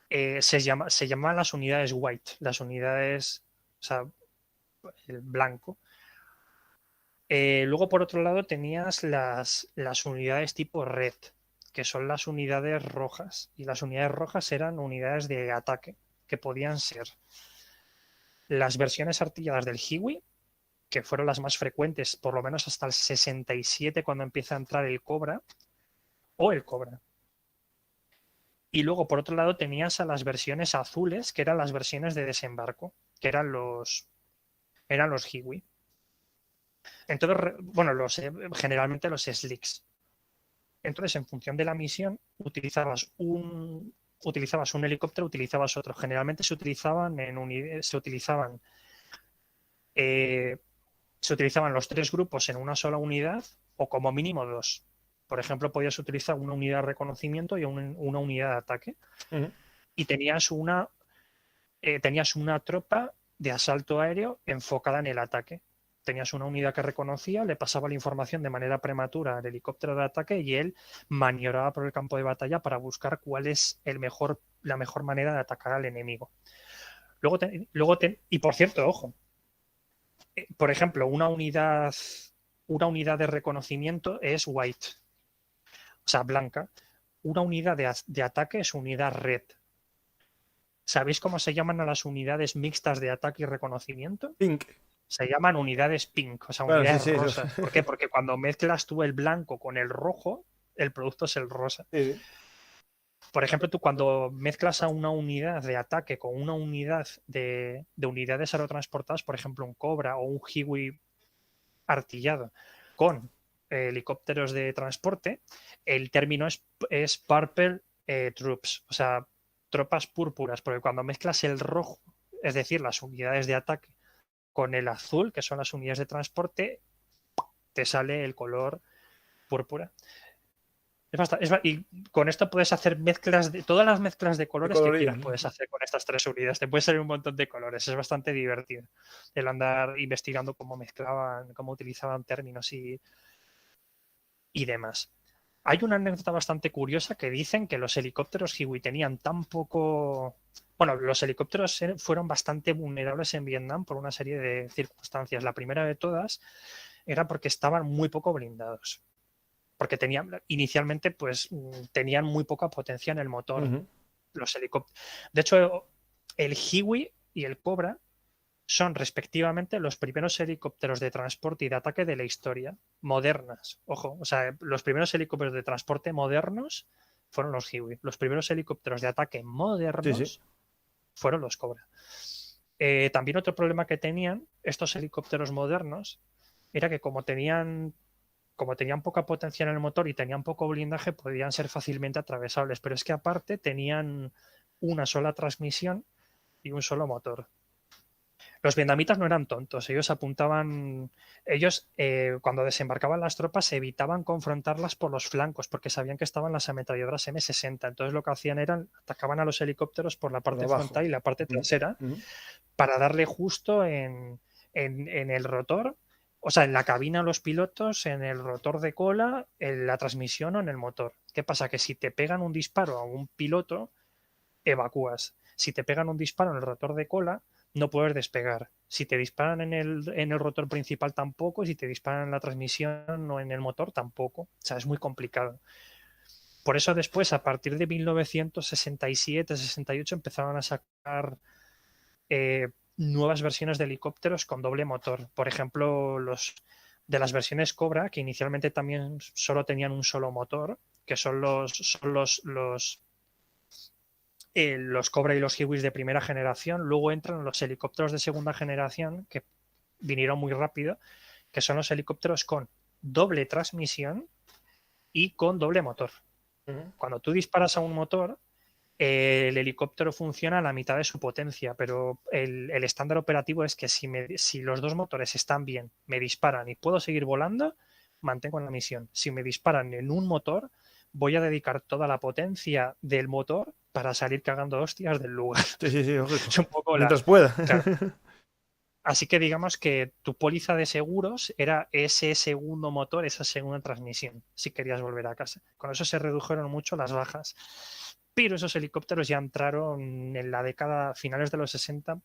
[SPEAKER 3] se llaman las unidades white, las unidades, o sea, el blanco. Luego, por otro lado, tenías las unidades tipo red, que son las unidades rojas. Y las unidades rojas eran unidades de ataque, que podían ser las versiones artilladas del Hiwi, que fueron las más frecuentes, por lo menos hasta el 67, cuando empieza a entrar el Cobra, o el Cobra. Y luego, por otro lado, tenías a las versiones azules, que eran las versiones de desembarco, que eran los Hiwi. Entonces, bueno, generalmente los slicks. Entonces, en función de la misión, utilizabas un helicóptero, utilizabas otro. Generalmente se utilizaban los 3 grupos en una sola unidad o como mínimo 2. Por ejemplo, podías utilizar una unidad de reconocimiento y una unidad de ataque. Y tenías una tropa de asalto aéreo enfocada en el ataque. Tenías una unidad que reconocía, le pasaba la información de manera prematura al helicóptero de ataque y él maniobraba por el campo de batalla para buscar cuál es la mejor manera de atacar al enemigo. Y por cierto, ojo, por ejemplo, una unidad de reconocimiento es white, o sea, blanca. Una unidad de ataque es unidad red. ¿Sabéis cómo se llaman a las unidades mixtas de ataque y reconocimiento?
[SPEAKER 2] Pink.
[SPEAKER 3] Se llaman unidades pink, o sea,
[SPEAKER 2] Bueno,
[SPEAKER 3] unidades
[SPEAKER 2] sí,
[SPEAKER 3] rosas. ¿Por qué? Porque cuando mezclas tú el blanco con el rojo, el producto es el rosa.
[SPEAKER 2] Sí.
[SPEAKER 3] Por ejemplo, tú cuando mezclas a una unidad de ataque con una unidad de unidades aerotransportadas, por ejemplo, un Cobra o un Hiwi artillado con helicópteros de transporte, el término es Purple Troops, o sea, tropas púrpuras, porque cuando mezclas el rojo, es decir, las unidades de ataque, con el azul, que son las unidades de transporte, te sale el color púrpura. Y con esto puedes hacer todas las mezclas de colores que quieras, puedes hacer con estas 3 unidades. Te puede salir un montón de colores. Es bastante divertido el andar investigando cómo utilizaban términos y demás. Hay una anécdota bastante curiosa que dicen que los helicópteros Hiwi tenían tan poco... Bueno, los helicópteros fueron bastante vulnerables en Vietnam por una serie de circunstancias. La primera de todas era porque estaban muy poco blindados. Porque inicialmente pues tenían muy poca potencia en el motor. Los helicópteros. De hecho, el Hiwi y el Cobra son respectivamente los primeros helicópteros de transporte y de ataque de la historia, modernas. Ojo, o sea, los primeros helicópteros de transporte modernos fueron los Hiwi. Los primeros helicópteros de ataque modernos fueron los Cobra. También otro problema que tenían estos helicópteros modernos era que como tenían poca potencia en el motor y tenían poco blindaje, podían ser fácilmente atravesables, pero es que aparte tenían una sola transmisión y un solo motor. Los vietnamitas no eran tontos, ellos cuando desembarcaban las tropas evitaban confrontarlas por los flancos porque sabían que estaban las ametralladoras M60, entonces lo que hacían era atacaban a los helicópteros por la parte frontal y la parte trasera para darle justo en el rotor, o sea, en la cabina a los pilotos, en el rotor de cola, en la transmisión o en el motor. ¿Qué pasa? Que si te pegan un disparo a un piloto, evacúas. Si te pegan un disparo en el rotor de cola, no puedes despegar. Si te disparan en el rotor principal tampoco, y si te disparan en la transmisión o en el motor tampoco. O sea, es muy complicado. Por eso después, a partir de 1967-68, empezaron a sacar nuevas versiones de helicópteros con doble motor. Por ejemplo, de las versiones Cobra, que inicialmente también solo tenían un solo motor, que son los Cobra y los Hiwis de primera generación. Luego entran los helicópteros de segunda generación, que vinieron muy rápido, que son los helicópteros con doble transmisión y con doble motor. Cuando tú disparas a un motor, el helicóptero funciona a la mitad de su potencia, pero el estándar operativo es que si los 2 motores están bien, me disparan y puedo seguir volando, mantengo la misión. Si me disparan en un motor, voy a dedicar toda la potencia del motor para salir cagando hostias del lugar.
[SPEAKER 2] Sí,
[SPEAKER 3] Es un poco
[SPEAKER 2] mientras pueda.
[SPEAKER 3] Claro. Así que digamos que tu póliza de seguros era ese segundo motor, esa segunda transmisión, si querías volver a casa. Con eso se redujeron mucho las bajas. Pero esos helicópteros ya entraron en la década, finales de los 60,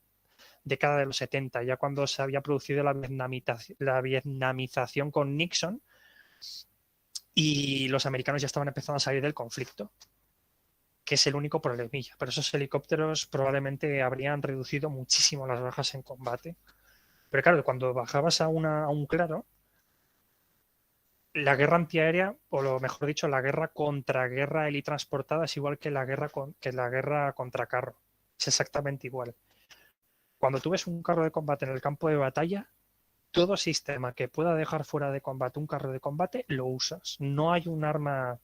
[SPEAKER 3] década de los 70, ya cuando se había producido la vietnamización con Nixon y los americanos ya estaban empezando a salir del conflicto, que es el único problemilla. Pero esos helicópteros probablemente habrían reducido muchísimo las bajas en combate. Pero claro, cuando bajabas a un claro, la guerra antiaérea, o lo mejor dicho, la guerra contra guerra helitransportada es igual que la guerra contra carro. Es exactamente igual. Cuando tú ves un carro de combate en el campo de batalla, todo sistema que pueda dejar fuera de combate un carro de combate, lo usas. No hay un arma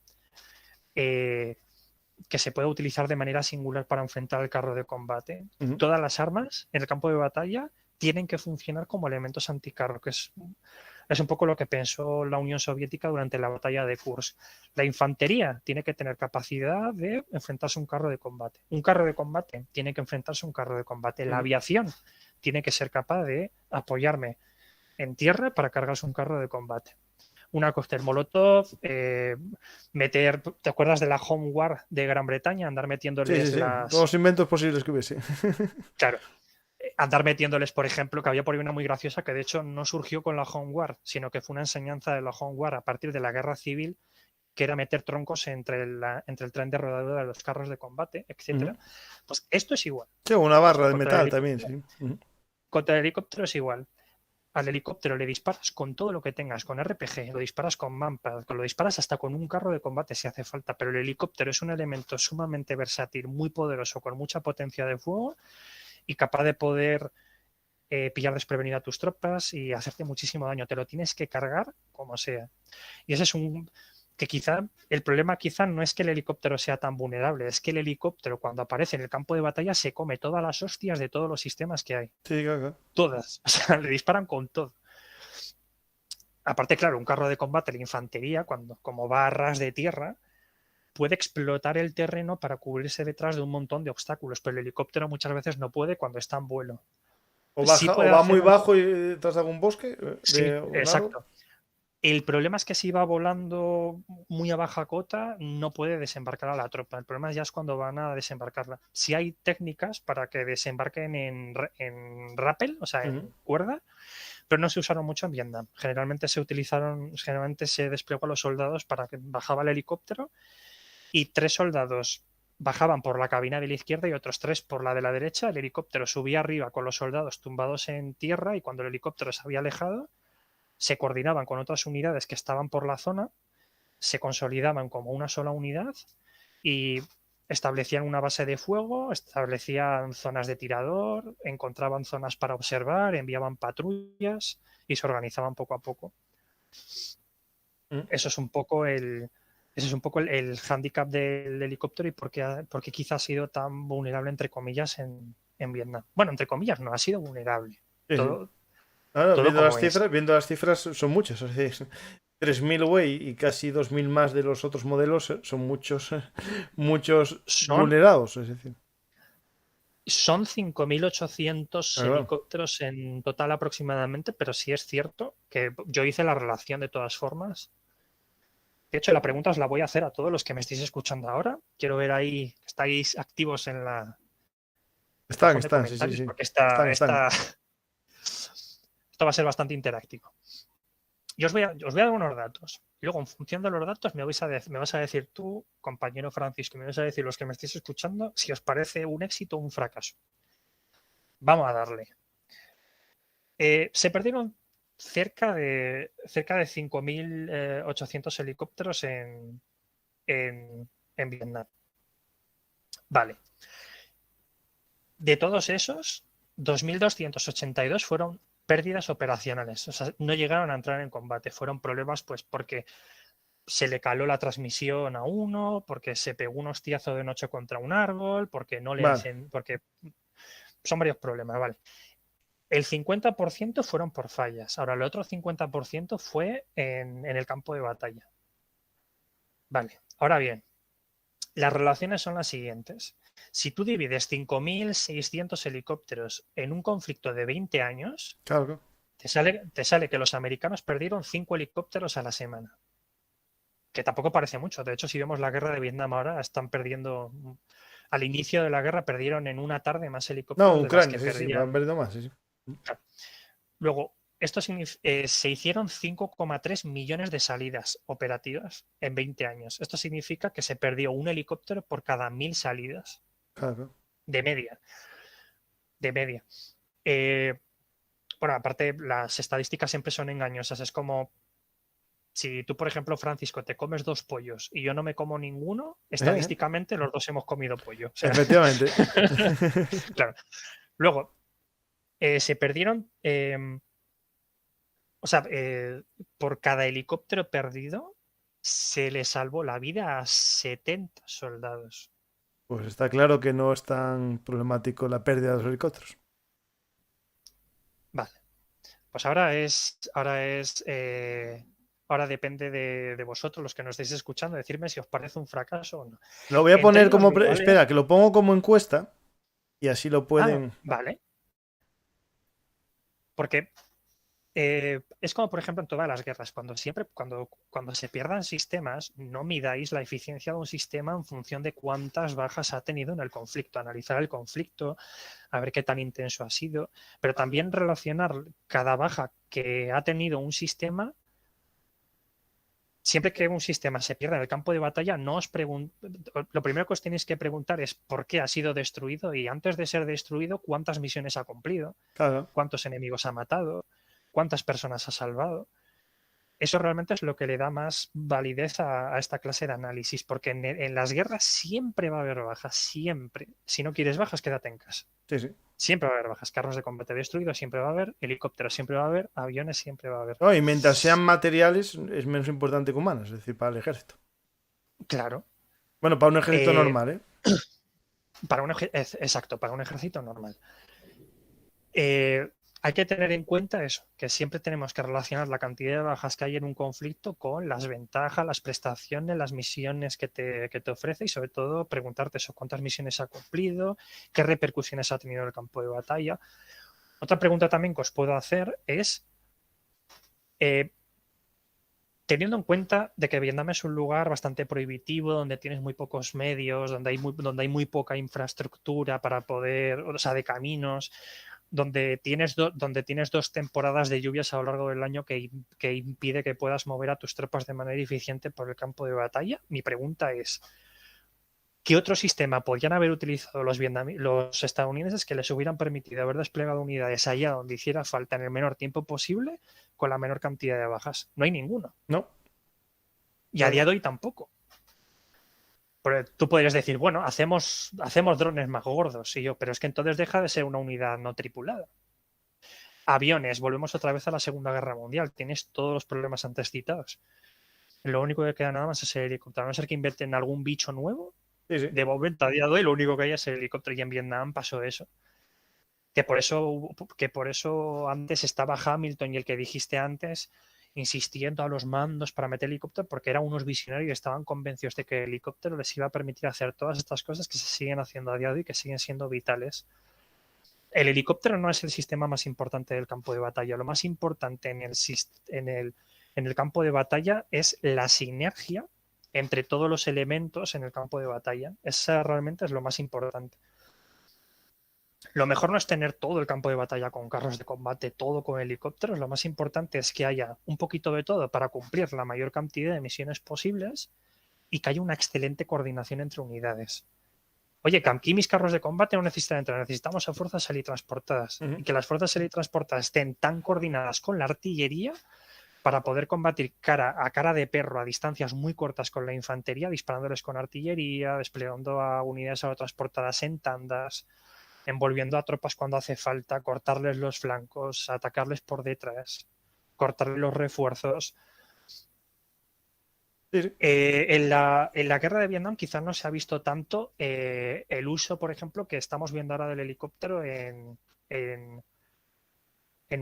[SPEAKER 3] que se pueda utilizar de manera singular para enfrentar al carro de combate. Todas las armas en el campo de batalla tienen que funcionar como elementos anticarro, que es un poco lo que pensó la Unión Soviética durante la batalla de Kursk. La infantería tiene que tener capacidad de enfrentarse a un carro de combate. Un carro de combate tiene que enfrentarse a un carro de combate. La aviación tiene que ser capaz de apoyarme en tierra para cargarse un carro de combate. Una cóctel molotov, meter, ¿te acuerdas de la Home War de Gran Bretaña? Andar metiéndoles
[SPEAKER 2] todos los inventos posibles que hubiese.
[SPEAKER 3] Claro. Andar metiéndoles, por ejemplo, que había por ahí una muy graciosa que de hecho no surgió con la Home War, sino que fue una enseñanza de la Home War a partir de la guerra civil, que era meter troncos entre el tren de rodadura de los carros de combate, etcétera. Pues esto es igual.
[SPEAKER 2] Sí, una barra de metal también, sí.
[SPEAKER 3] Contra el helicóptero es igual. Al helicóptero le disparas con todo lo que tengas, con RPG, lo disparas con Manpad, lo disparas hasta con un carro de combate si hace falta, pero el helicóptero es un elemento sumamente versátil, muy poderoso, con mucha potencia de fuego y capaz de poder pillar desprevenida a tus tropas y hacerte muchísimo daño. Te lo tienes que cargar como sea. Y ese es que quizá el problema quizá no es que el helicóptero sea tan vulnerable, es que el helicóptero cuando aparece en el campo de batalla se come todas las hostias de todos los sistemas que hay.
[SPEAKER 2] Sí, claro.
[SPEAKER 3] Todas. O sea, le disparan con todo. Aparte, claro, un carro de combate, la infantería, como va a ras de tierra, puede explotar el terreno para cubrirse detrás de un montón de obstáculos, pero el helicóptero muchas veces no puede cuando está en vuelo.
[SPEAKER 2] O va muy bajo y detrás de algún bosque.
[SPEAKER 3] Sí, exacto. El problema es que si va volando muy a baja cota, no puede desembarcar a la tropa. El problema ya es cuando van a desembarcarla. Si hay técnicas para que desembarquen en rappel, o sea, en cuerda, pero no se usaron mucho en Vietnam. Generalmente se desplegó a los soldados para que bajaba el helicóptero y 3 soldados bajaban por la cabina de la izquierda y otros 3 por la de la derecha. El helicóptero subía arriba con los soldados tumbados en tierra y cuando el helicóptero se había alejado, se coordinaban con otras unidades que estaban por la zona, se consolidaban como una sola unidad y establecían una base de fuego, establecían zonas de tirador, encontraban zonas para observar, enviaban patrullas y se organizaban poco a poco. Eso es un poco el hándicap del helicóptero y por qué quizás ha sido tan vulnerable, entre comillas, en Vietnam. Bueno, entre comillas, no ha sido vulnerable.
[SPEAKER 2] Sí,
[SPEAKER 3] todo
[SPEAKER 2] viendo las cifras son muchas. Es decir, 3.000 Way y casi 2.000 más de los otros modelos son muchos vulnerados. Es decir.
[SPEAKER 3] Son 5.800 helicópteros en total aproximadamente, pero sí es cierto que yo hice la relación de todas formas. De hecho, la pregunta os la voy a hacer a todos los que me estéis escuchando ahora. Quiero ver ahí que estáis activos en la...
[SPEAKER 2] Están, sí.
[SPEAKER 3] Porque esto va a ser bastante interactivo. Y os voy a dar unos datos. Y luego, en función de los datos, me vas a decir tú, compañero Francisco, me vas a decir los que me estéis escuchando, si os parece un éxito o un fracaso. Vamos a darle. Se perdieron cerca de 5.800 helicópteros en Vietnam. Vale. De todos esos, 2.282 fueron pérdidas operacionales, o sea, no llegaron a entrar en combate, fueron problemas pues porque se le caló la transmisión a uno, porque se pegó un hostiazo de noche contra un árbol, porque no le hacen, porque son varios problemas, vale. El 50% fueron por fallas, ahora el otro 50% fue en el campo de batalla. Vale, ahora bien, las relaciones son las siguientes. Si tú divides 5.600 helicópteros en un conflicto de 20 años,
[SPEAKER 2] Claro.
[SPEAKER 3] te sale que los americanos perdieron 5 helicópteros a la semana. Que tampoco parece mucho. De hecho, si vemos la guerra de Vietnam ahora, están perdiendo. Al inicio de la guerra perdieron en una tarde más helicópteros
[SPEAKER 2] No,
[SPEAKER 3] de las
[SPEAKER 2] Ucrania,
[SPEAKER 3] que
[SPEAKER 2] sí,
[SPEAKER 3] perdían.
[SPEAKER 2] han perdido más, sí.
[SPEAKER 3] Luego, se hicieron 5,3 millones de salidas operativas en 20 años. Esto significa que se perdió un helicóptero por cada 1.000 salidas.
[SPEAKER 2] Claro.
[SPEAKER 3] De media. De media. Bueno, aparte, las estadísticas siempre son engañosas. Es como si tú, por ejemplo, Francisco, te comes 2 pollos y yo no me como ninguno, estadísticamente los dos hemos comido pollo. O sea,
[SPEAKER 2] Efectivamente.
[SPEAKER 3] claro. Luego, se perdieron, o sea, por cada helicóptero perdido se le salvó la vida a 70 soldados.
[SPEAKER 2] Pues está claro que no es tan problemático la pérdida de los helicópteros.
[SPEAKER 3] Vale. Pues ahora depende de vosotros, los que nos estáis escuchando, decirme si os parece un fracaso o no.
[SPEAKER 2] Lo voy a
[SPEAKER 3] En
[SPEAKER 2] poner
[SPEAKER 3] términos
[SPEAKER 2] como...
[SPEAKER 3] globales-
[SPEAKER 2] Espera, que lo pongo como encuesta y así lo pueden...
[SPEAKER 3] Vale. Porque es como, por ejemplo, en todas las guerras. Cuando se pierdan sistemas, no midáis la eficiencia de un sistema en función de cuántas bajas ha tenido en el conflicto. Analizar el conflicto, a ver qué tan intenso ha sido, pero también relacionar cada baja que ha tenido un sistema. Siempre que un sistema se pierda en el campo de batalla, lo primero que os tenéis que preguntar es por qué ha sido destruido y antes de ser destruido, cuántas misiones ha cumplido,
[SPEAKER 2] Claro.
[SPEAKER 3] cuántos enemigos ha matado, cuántas personas ha salvado. Eso realmente es lo que le da más validez a esta clase de análisis, porque en las guerras siempre va a haber bajas, siempre. Si no quieres bajas, quédate en casa.
[SPEAKER 2] Sí, sí.
[SPEAKER 3] Siempre va a haber bajas, carros de combate destruidos siempre va a haber, helicópteros siempre va a haber, aviones siempre va a haber.
[SPEAKER 2] No, y mientras sean materiales, es menos importante que humanos, es decir, para el ejército.
[SPEAKER 3] Claro.
[SPEAKER 2] Bueno, para un ejército normal, ¿eh?
[SPEAKER 3] Exacto, para un ejército normal. Hay que tener en cuenta eso, que siempre tenemos que relacionar la cantidad de bajas que hay en un conflicto con las ventajas, las prestaciones, las misiones que te ofrece y sobre todo preguntarte eso, cuántas misiones ha cumplido, qué repercusiones ha tenido en el campo de batalla. Otra pregunta también que os puedo hacer es, teniendo en cuenta de que Vietnam es un lugar bastante prohibitivo, donde tienes muy pocos medios, donde hay muy poca infraestructura para poder, o sea, de caminos, donde tienes 2 temporadas de lluvias a lo largo del año que impide que puedas mover a tus tropas de manera eficiente por el campo de batalla. Mi pregunta es, ¿qué otro sistema podrían haber utilizado los estadounidenses que les hubieran permitido haber desplegado unidades allá donde hiciera falta en el menor tiempo posible con la menor cantidad de bajas? No hay ninguno.
[SPEAKER 2] No.
[SPEAKER 3] Y a día de hoy tampoco. Pero tú podrías decir, bueno, hacemos drones más gordos, pero es que entonces deja de ser una unidad no tripulada. Aviones, volvemos otra vez a la Segunda Guerra Mundial, tienes todos los problemas antes citados. Lo único que queda nada más es el helicóptero. A no ser que inventen en algún bicho nuevo,
[SPEAKER 2] Sí, sí.
[SPEAKER 3] de momento a día de hoy lo único que hay es el helicóptero y en Vietnam pasó eso. Que por eso antes estaba Hamilton y el que dijiste antes insistiendo a los mandos para meter helicóptero porque eran unos visionarios y estaban convencidos de que el helicóptero les iba a permitir hacer todas estas cosas que se siguen haciendo a día de hoy y que siguen siendo vitales. El helicóptero no es el sistema más importante del campo de batalla. Lo más importante en el campo de batalla es la sinergia entre todos los elementos en el campo de batalla. Esa realmente es lo más importante. Lo mejor no es tener todo el campo de batalla con carros de combate, todo con helicópteros. Lo más importante es que haya un poquito de todo para cumplir la mayor cantidad de misiones posibles y que haya una excelente coordinación entre unidades. Oye, que aquí mis carros de combate no necesitan entrar, necesitamos a fuerzas helitransportadas. Y que las fuerzas helitransportadas estén tan coordinadas con la artillería para poder combatir cara a cara de perro a distancias muy cortas con la infantería, disparándoles con artillería, desplegando a unidades aerotransportadas en tandas, envolviendo a tropas cuando hace falta, cortarles los flancos, atacarles por detrás, cortarles los refuerzos.
[SPEAKER 2] Sí.
[SPEAKER 3] En la guerra de Vietnam quizás no se ha visto tanto el uso, por ejemplo, que estamos viendo ahora del helicóptero en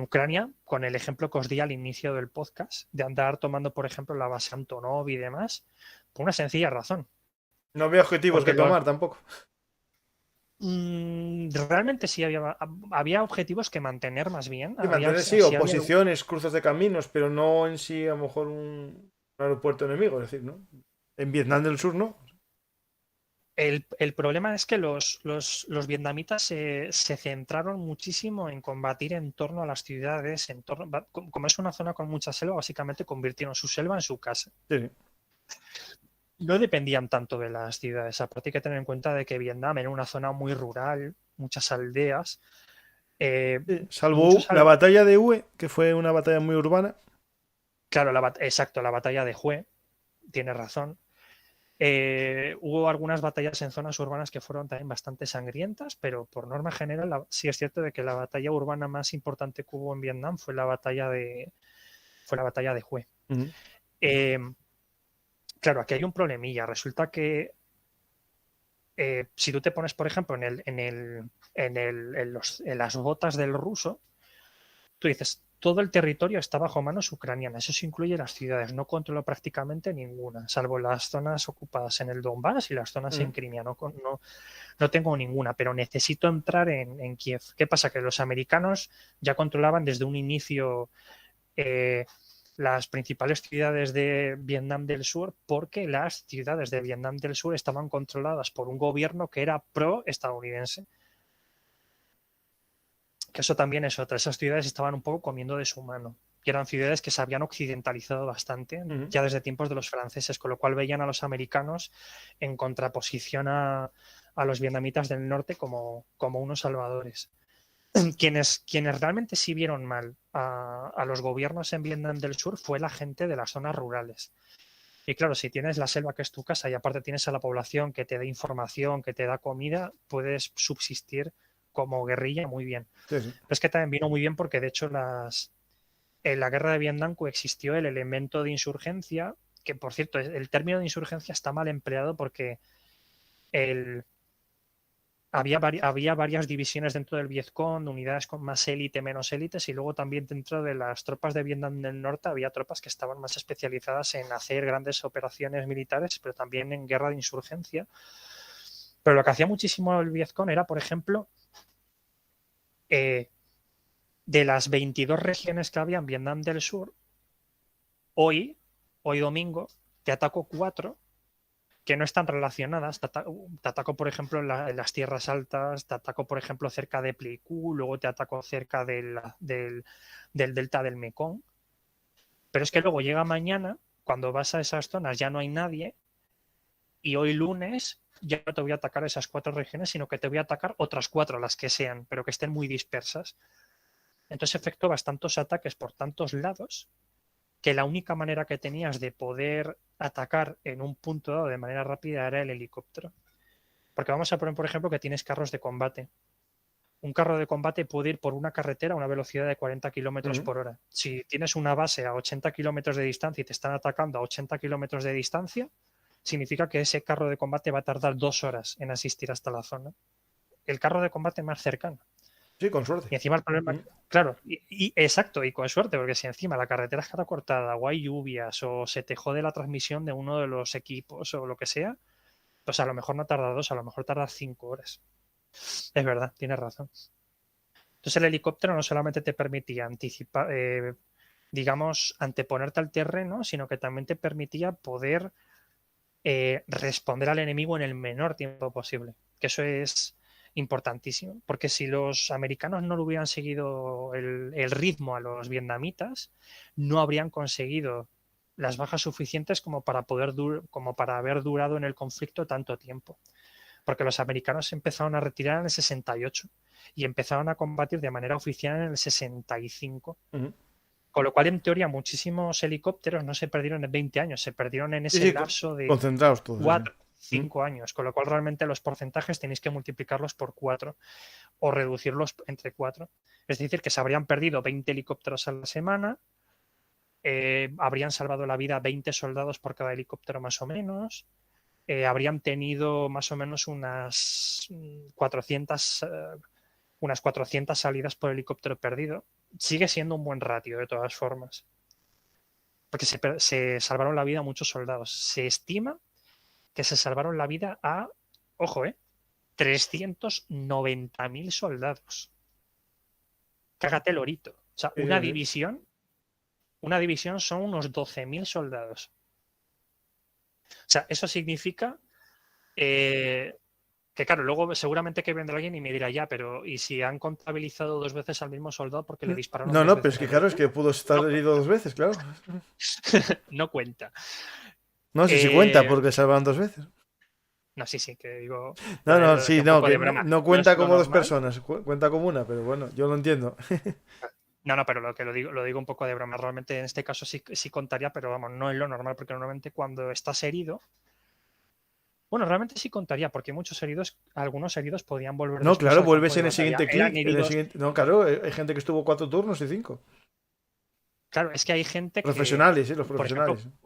[SPEAKER 3] Ucrania, con el ejemplo que os di al inicio del podcast, de andar tomando, por ejemplo, la base Antonov y demás, por una sencilla razón.
[SPEAKER 2] No había objetivos
[SPEAKER 3] Porque
[SPEAKER 2] que tomar tampoco.
[SPEAKER 3] Realmente sí había objetivos que mantener más bien.
[SPEAKER 2] Sí,
[SPEAKER 3] Había,
[SPEAKER 2] mantener sí,
[SPEAKER 3] sí había-
[SPEAKER 2] oposiciones, cruces de caminos, pero no en sí a lo mejor un aeropuerto enemigo, es decir, ¿no? En Vietnam del Sur, ¿no?
[SPEAKER 3] el problema es que los vietnamitas se centraron muchísimo en combatir en torno a las ciudades, como es una zona con mucha selva, básicamente convirtieron su selva en su casa.
[SPEAKER 2] Sí, sí.
[SPEAKER 3] No dependían tanto de las ciudades. Aparte hay que tener en cuenta de que Vietnam era una zona muy rural, muchas aldeas. eh,
[SPEAKER 2] Sí, salvo
[SPEAKER 3] muchos,
[SPEAKER 2] la batalla de Hue, que fue una batalla muy urbana.
[SPEAKER 3] claro, exacto, la batalla de Hue, tiene razón. Hubo algunas batallas en zonas urbanas que fueron también bastante sangrientas, pero por norma general sí es cierto de que la batalla urbana más importante que hubo en Vietnam fue la batalla de Hue.
[SPEAKER 2] Ujú.
[SPEAKER 3] Eh, claro, aquí hay un problemilla. Resulta que si tú te pones, por ejemplo, en las botas del ruso, tú dices, todo el territorio está bajo manos ucranianas. Eso incluye las ciudades. No controlo prácticamente ninguna, salvo las zonas ocupadas en el Donbass y las zonas en
[SPEAKER 2] Ujú.
[SPEAKER 3] Crimea. No tengo ninguna, pero necesito entrar en Kiev. ¿Qué pasa? Que los americanos ya controlaban desde un inicio eh, las principales ciudades de Vietnam del Sur, porque las ciudades de Vietnam del Sur estaban controladas por un gobierno que era pro-estadounidense. Que eso también es otra. Esas ciudades estaban un poco comiendo de su mano. Y eran ciudades que se habían occidentalizado bastante
[SPEAKER 2] Ujú.
[SPEAKER 3] ya desde tiempos de los franceses, con lo cual veían a los americanos en contraposición a los vietnamitas del norte como unos salvadores. Quienes realmente sí vieron mal a los gobiernos en Vietnam del Sur fue la gente de las zonas rurales. Y claro, si tienes la selva que es tu casa y aparte tienes a la población que te da información, que te da comida, puedes subsistir como guerrilla muy bien.
[SPEAKER 2] Sí, sí.
[SPEAKER 3] Pero es que también vino muy bien porque de hecho en la guerra de Vietnam coexistió el elemento de insurgencia, que por cierto, el término de insurgencia está mal empleado porque el, había varias divisiones dentro del Vietcong, unidades con más élite, menos élites, y luego también dentro de las tropas de Vietnam del Norte había tropas que estaban más especializadas en hacer grandes operaciones militares, pero también en guerra de insurgencia. Pero lo que hacía muchísimo el Vietcong era, por ejemplo, eh, de las 22 regiones que había en Vietnam del Sur, hoy domingo, te ataco 4 que no están relacionadas. Te ataco, por ejemplo, en las tierras altas, te ataco, por ejemplo, cerca de Pleiku, luego te ataco cerca del delta del Mekong. Pero es que luego llega mañana, cuando vas a esas zonas ya no hay nadie, y hoy lunes ya no te voy a atacar esas 4 regiones, sino que te voy a atacar otras 4, las que sean, pero que estén muy dispersas. Entonces efectuabas tantos ataques por tantos lados que la única manera que tenías de poder atacar en un punto dado de manera rápida era el helicóptero. Porque vamos a poner, por ejemplo, que tienes carros de combate. Un carro de combate puede ir por una carretera a una velocidad de 40 kilómetros
[SPEAKER 2] Ujú.
[SPEAKER 3] por hora. Si tienes una base a 80 kilómetros de distancia y te están atacando a 80 kilómetros de distancia, significa que ese carro de combate va a tardar 2 horas en asistir hasta la zona. El carro de combate más cercano.
[SPEAKER 2] Sí, con suerte.
[SPEAKER 3] Y encima el problema,
[SPEAKER 2] Ujú.
[SPEAKER 3] claro, exacto, y con suerte, porque si encima la carretera está cortada o hay lluvias o se te jode la transmisión de uno de los equipos o lo que sea, pues a lo mejor no tarda 2, a lo mejor tarda 5 horas. Es verdad, tienes razón. Entonces el helicóptero no solamente te permitía anticipar, digamos, anteponerte al terreno, sino que también te permitía poder responder al enemigo en el menor tiempo posible. Que eso es importantísimo, porque si los americanos no le hubieran seguido el ritmo a los vietnamitas, no habrían conseguido las bajas suficientes como como para haber durado en el conflicto tanto tiempo. Porque los americanos empezaron a retirar en el 68 y empezaron a combatir de manera oficial en el 65.
[SPEAKER 2] Ujú.
[SPEAKER 3] Con lo cual, en teoría, muchísimos helicópteros no se perdieron en 20 años, se perdieron en
[SPEAKER 2] Sí,
[SPEAKER 3] ese
[SPEAKER 2] sí,
[SPEAKER 3] lapso de
[SPEAKER 2] concentrados todos, sí,
[SPEAKER 3] 4,
[SPEAKER 2] sí. Ujú.
[SPEAKER 3] 5 años, con lo cual realmente los porcentajes tenéis que multiplicarlos por 4 o reducirlos entre 4. Es decir, que se habrían perdido 20 helicópteros a la semana, habrían salvado la vida a 20 soldados por cada helicóptero más o menos, habrían tenido más o menos unas 400 salidas por helicóptero perdido. Sigue siendo un buen ratio de todas formas, porque se salvaron la vida a muchos soldados. Se estima que se salvaron la vida a, ojo, 390.000 soldados. Cágate el orito. O sea,
[SPEAKER 2] Sí,
[SPEAKER 3] una
[SPEAKER 2] sí, sí.
[SPEAKER 3] división son unos 12.000 soldados. O sea, eso significa que, claro, luego seguramente que vendrá alguien y me dirá, ya, pero ¿y si han contabilizado 2 veces al mismo soldado porque le dispararon
[SPEAKER 2] No,
[SPEAKER 3] 2
[SPEAKER 2] no, pero es
[SPEAKER 3] veces
[SPEAKER 2] que
[SPEAKER 3] en el
[SPEAKER 2] claro, es
[SPEAKER 3] brazo?
[SPEAKER 2] que pudo estar
[SPEAKER 3] No
[SPEAKER 2] herido
[SPEAKER 3] cuenta.
[SPEAKER 2] 2 veces, claro.
[SPEAKER 3] No cuenta.
[SPEAKER 2] No, sí, sí cuenta,
[SPEAKER 3] Eh,
[SPEAKER 2] porque salvaron 2 veces.
[SPEAKER 3] no, sí, sí, que digo,
[SPEAKER 2] No, no,
[SPEAKER 3] lo decía
[SPEAKER 2] sí,
[SPEAKER 3] un
[SPEAKER 2] no,
[SPEAKER 3] poco
[SPEAKER 2] que
[SPEAKER 3] de
[SPEAKER 2] no,
[SPEAKER 3] broma.
[SPEAKER 2] no
[SPEAKER 3] No es
[SPEAKER 2] cuenta
[SPEAKER 3] lo
[SPEAKER 2] como dos
[SPEAKER 3] normal.
[SPEAKER 2] personas, cuenta como una, pero bueno, yo lo entiendo.
[SPEAKER 3] No, no, pero lo digo un poco de broma. Realmente en este caso sí contaría, pero vamos, no es lo normal, porque normalmente cuando estás herido, bueno, realmente sí contaría, porque algunos heridos podían volver
[SPEAKER 2] No,
[SPEAKER 3] después
[SPEAKER 2] claro,
[SPEAKER 3] al campo
[SPEAKER 2] vuelves
[SPEAKER 3] de
[SPEAKER 2] en el
[SPEAKER 3] batalla.
[SPEAKER 2] siguiente
[SPEAKER 3] Eran
[SPEAKER 2] clic, en el
[SPEAKER 3] heridos.
[SPEAKER 2] siguiente. No, claro, hay gente que estuvo 4 turnos y 5.
[SPEAKER 3] Claro, es que hay gente que,
[SPEAKER 2] Profesionales, sí, los
[SPEAKER 3] por ejemplo,
[SPEAKER 2] profesionales.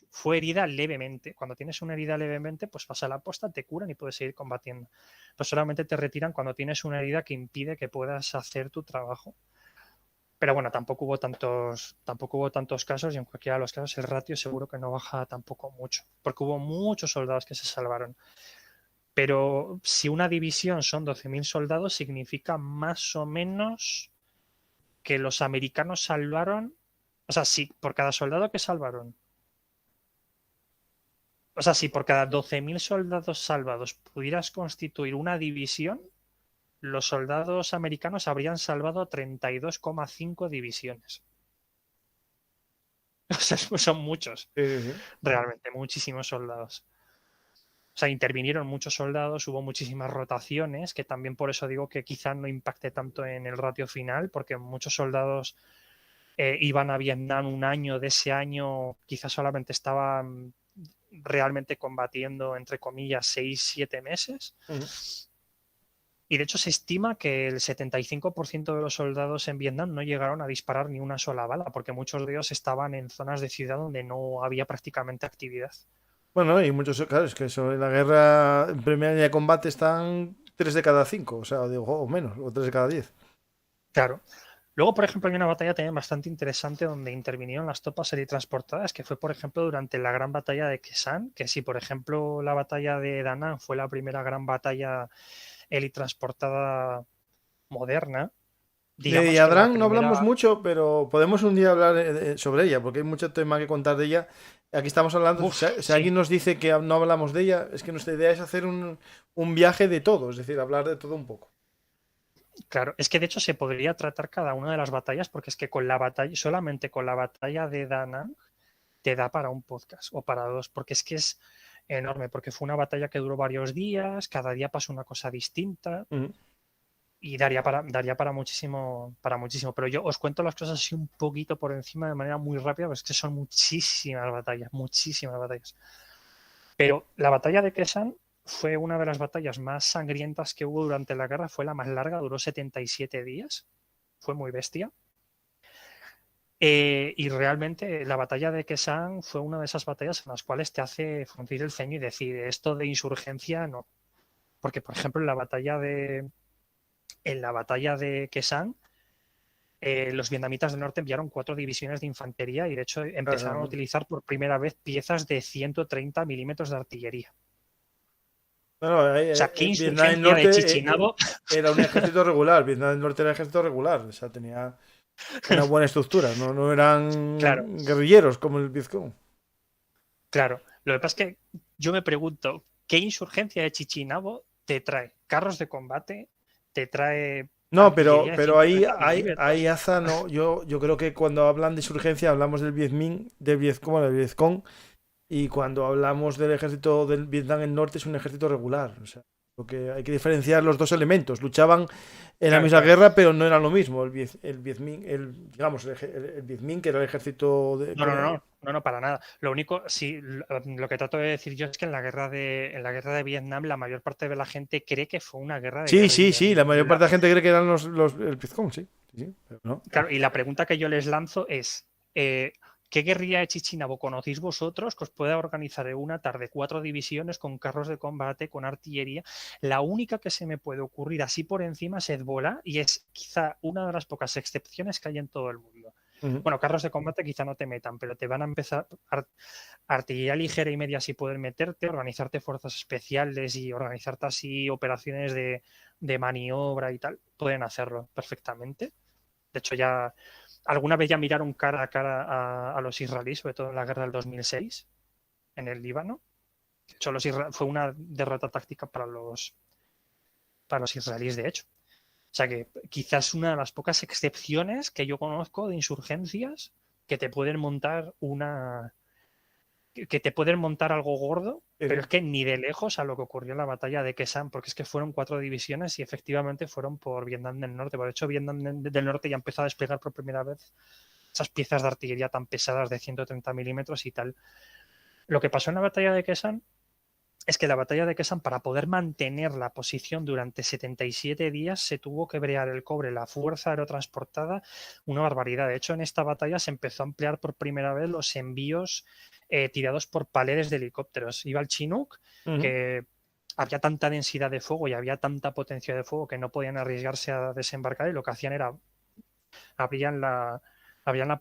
[SPEAKER 3] fue herida levemente. Cuando tienes una herida levemente, pues vas a la posta, te curan y puedes seguir combatiendo. Pero solamente te retiran cuando tienes una herida que impide que puedas hacer tu trabajo. Pero bueno, tampoco hubo tantos casos y en cualquiera de los casos el ratio seguro que no baja tampoco mucho, porque hubo muchos soldados que se salvaron. Pero si una división son 12.000 soldados, significa más o menos que los americanos salvaron, o sea, sí, por cada soldado que salvaron. O sea, si por cada 12.000 soldados salvados pudieras constituir una división, los soldados americanos habrían salvado 32,5 divisiones. O sea, son muchos,
[SPEAKER 2] Sí, sí, sí.
[SPEAKER 3] realmente, muchísimos soldados. O sea, intervinieron muchos soldados, hubo muchísimas rotaciones, que también por eso digo que quizá no impacte tanto en el ratio final, porque muchos soldados iban a Vietnam un año, de ese año quizás solamente estaban realmente combatiendo, entre comillas, 6, 7 meses.
[SPEAKER 2] Ujú.
[SPEAKER 3] Y de hecho se estima que el 75% de los soldados en Vietnam no llegaron a disparar ni una sola bala, porque muchos de ellos estaban en zonas de ciudad donde no había prácticamente actividad.
[SPEAKER 2] Bueno, y muchos, claro, es que eso, en la guerra, en primera línea de combate están 3 de cada 5, o sea, digo, o menos, o 3 de cada 10.
[SPEAKER 3] Claro. Luego, por ejemplo, hay una batalla también bastante interesante donde intervinieron las tropas teletransportadas, que fue, por ejemplo, durante la gran batalla de Khe Sanh, que si, por ejemplo, la batalla de Da Nang fue la primera gran batalla helitransportada moderna,
[SPEAKER 2] De
[SPEAKER 3] digamos que la
[SPEAKER 2] Yadran no
[SPEAKER 3] primera.
[SPEAKER 2] hablamos mucho, pero podemos un día hablar sobre ella, porque hay mucho tema que contar de ella. Aquí estamos hablando, si,
[SPEAKER 3] Uf,
[SPEAKER 2] si
[SPEAKER 3] sí,
[SPEAKER 2] alguien nos dice que no hablamos de ella, es que nuestra idea es hacer un viaje de todo, es decir, hablar de todo un poco.
[SPEAKER 3] claro. Es que de hecho se podría tratar cada una de las batallas, porque es que con la batalla, solamente con la batalla de Da Nang, te da para un podcast o para dos, porque es que es enorme, porque fue una batalla que duró varios días, cada día pasó una cosa distinta.
[SPEAKER 2] Ujú.
[SPEAKER 3] Y daría para muchísimo. Pero yo os cuento las cosas así un poquito por encima de manera muy rápida, porque es que son muchísimas batallas, muchísimas batallas. Pero la batalla de Kesan fue una de las batallas más sangrientas que hubo durante la guerra, fue la más larga, duró 77 días, fue muy bestia. Y realmente la batalla de Kesan fue una de esas batallas en las cuales te hace fruncir el ceño y decir, esto de insurgencia no. Porque, por ejemplo, en la batalla de Kesan, los vietnamitas del norte enviaron 4 divisiones de infantería y de hecho empezaron a
[SPEAKER 2] Claro.
[SPEAKER 3] utilizar por primera vez piezas de 130 milímetros de artillería.
[SPEAKER 2] Bueno,
[SPEAKER 3] O sea, qué
[SPEAKER 2] Vietnam del
[SPEAKER 3] insurgencia de
[SPEAKER 2] Norte
[SPEAKER 3] Chichinabo.
[SPEAKER 2] era un ejército regular, Vietnam del Norte era un ejército regular, o sea, tenía una buena estructura, no, no
[SPEAKER 3] Claro,
[SPEAKER 2] eran guerrilleros como el Vietcong.
[SPEAKER 3] claro. Lo que pasa es que yo me pregunto, ¿qué insurgencia de Chichinabo te trae carros de combate, te trae
[SPEAKER 2] No, pero,
[SPEAKER 3] artillería de
[SPEAKER 2] pero ahí,
[SPEAKER 3] 130
[SPEAKER 2] ahí
[SPEAKER 3] milímetros?
[SPEAKER 2] Aza, no, yo creo que cuando hablan de insurgencia hablamos del Vietminh, del Vietcong, del Vietcong, y cuando hablamos del ejército del Vietnam del Norte es un ejército regular. O sea, lo que hay que diferenciar los dos elementos. Luchaban en la
[SPEAKER 3] Claro,
[SPEAKER 2] misma
[SPEAKER 3] claro.
[SPEAKER 2] guerra, pero no eran lo mismo. El Vietminh, digamos, el Vietminh, que era el ejército
[SPEAKER 3] No, no, no, no, no, no, para nada. Lo único, sí, lo que trato de decir yo es que en la guerra de Vietnam la mayor parte de la gente cree que fue una guerra de
[SPEAKER 2] Sí, sí,
[SPEAKER 3] guerrillas.
[SPEAKER 2] sí, la mayor parte de la gente cree que eran el Vietcong, sí. Sí, sí, pero no.
[SPEAKER 3] Claro, y la pregunta que yo les lanzo es, ¿qué guerrilla de Chichinabo conocéis vosotros que os pueda organizar en una tarde 4 divisiones con carros de combate, con artillería? La única que se me puede ocurrir así por encima es Hezbollah y es quizá una de las pocas excepciones que hay en todo el mundo. Bueno, carros de combate quizá no te metan, pero te van a empezar artillería ligera y media si poder meterte, organizarte fuerzas especiales y organizarte así operaciones de maniobra y tal, pueden hacerlo perfectamente. De hecho, ya alguna vez ya miraron cara a cara a los israelíes, sobre todo en la guerra del 2006, en el Líbano. De hecho, fue una derrota táctica para los israelíes, de hecho. O sea que quizás una de las pocas excepciones que yo conozco de insurgencias que te pueden montar que te pueden montar algo gordo, pero es que ni de lejos a lo que ocurrió en la batalla de Quesan, porque es que fueron 4 divisiones y efectivamente fueron por Vietnam del Norte. Por hecho, Vietnam del Norte ya empezó a desplegar por primera vez esas piezas de artillería tan pesadas de 130 milímetros y tal. Lo que pasó en la batalla de Quesan es que la batalla de Quesan, para poder mantener la posición durante 77 días, se tuvo que brear el cobre, la fuerza aerotransportada, una barbaridad. De hecho, en esta batalla se empezó a emplear por primera vez los envíos tirados por paleles de helicópteros. Iba el Chinook, que había tanta densidad de fuego y había tanta potencia de fuego que no podían arriesgarse a desembarcar, y lo que hacían era abrían la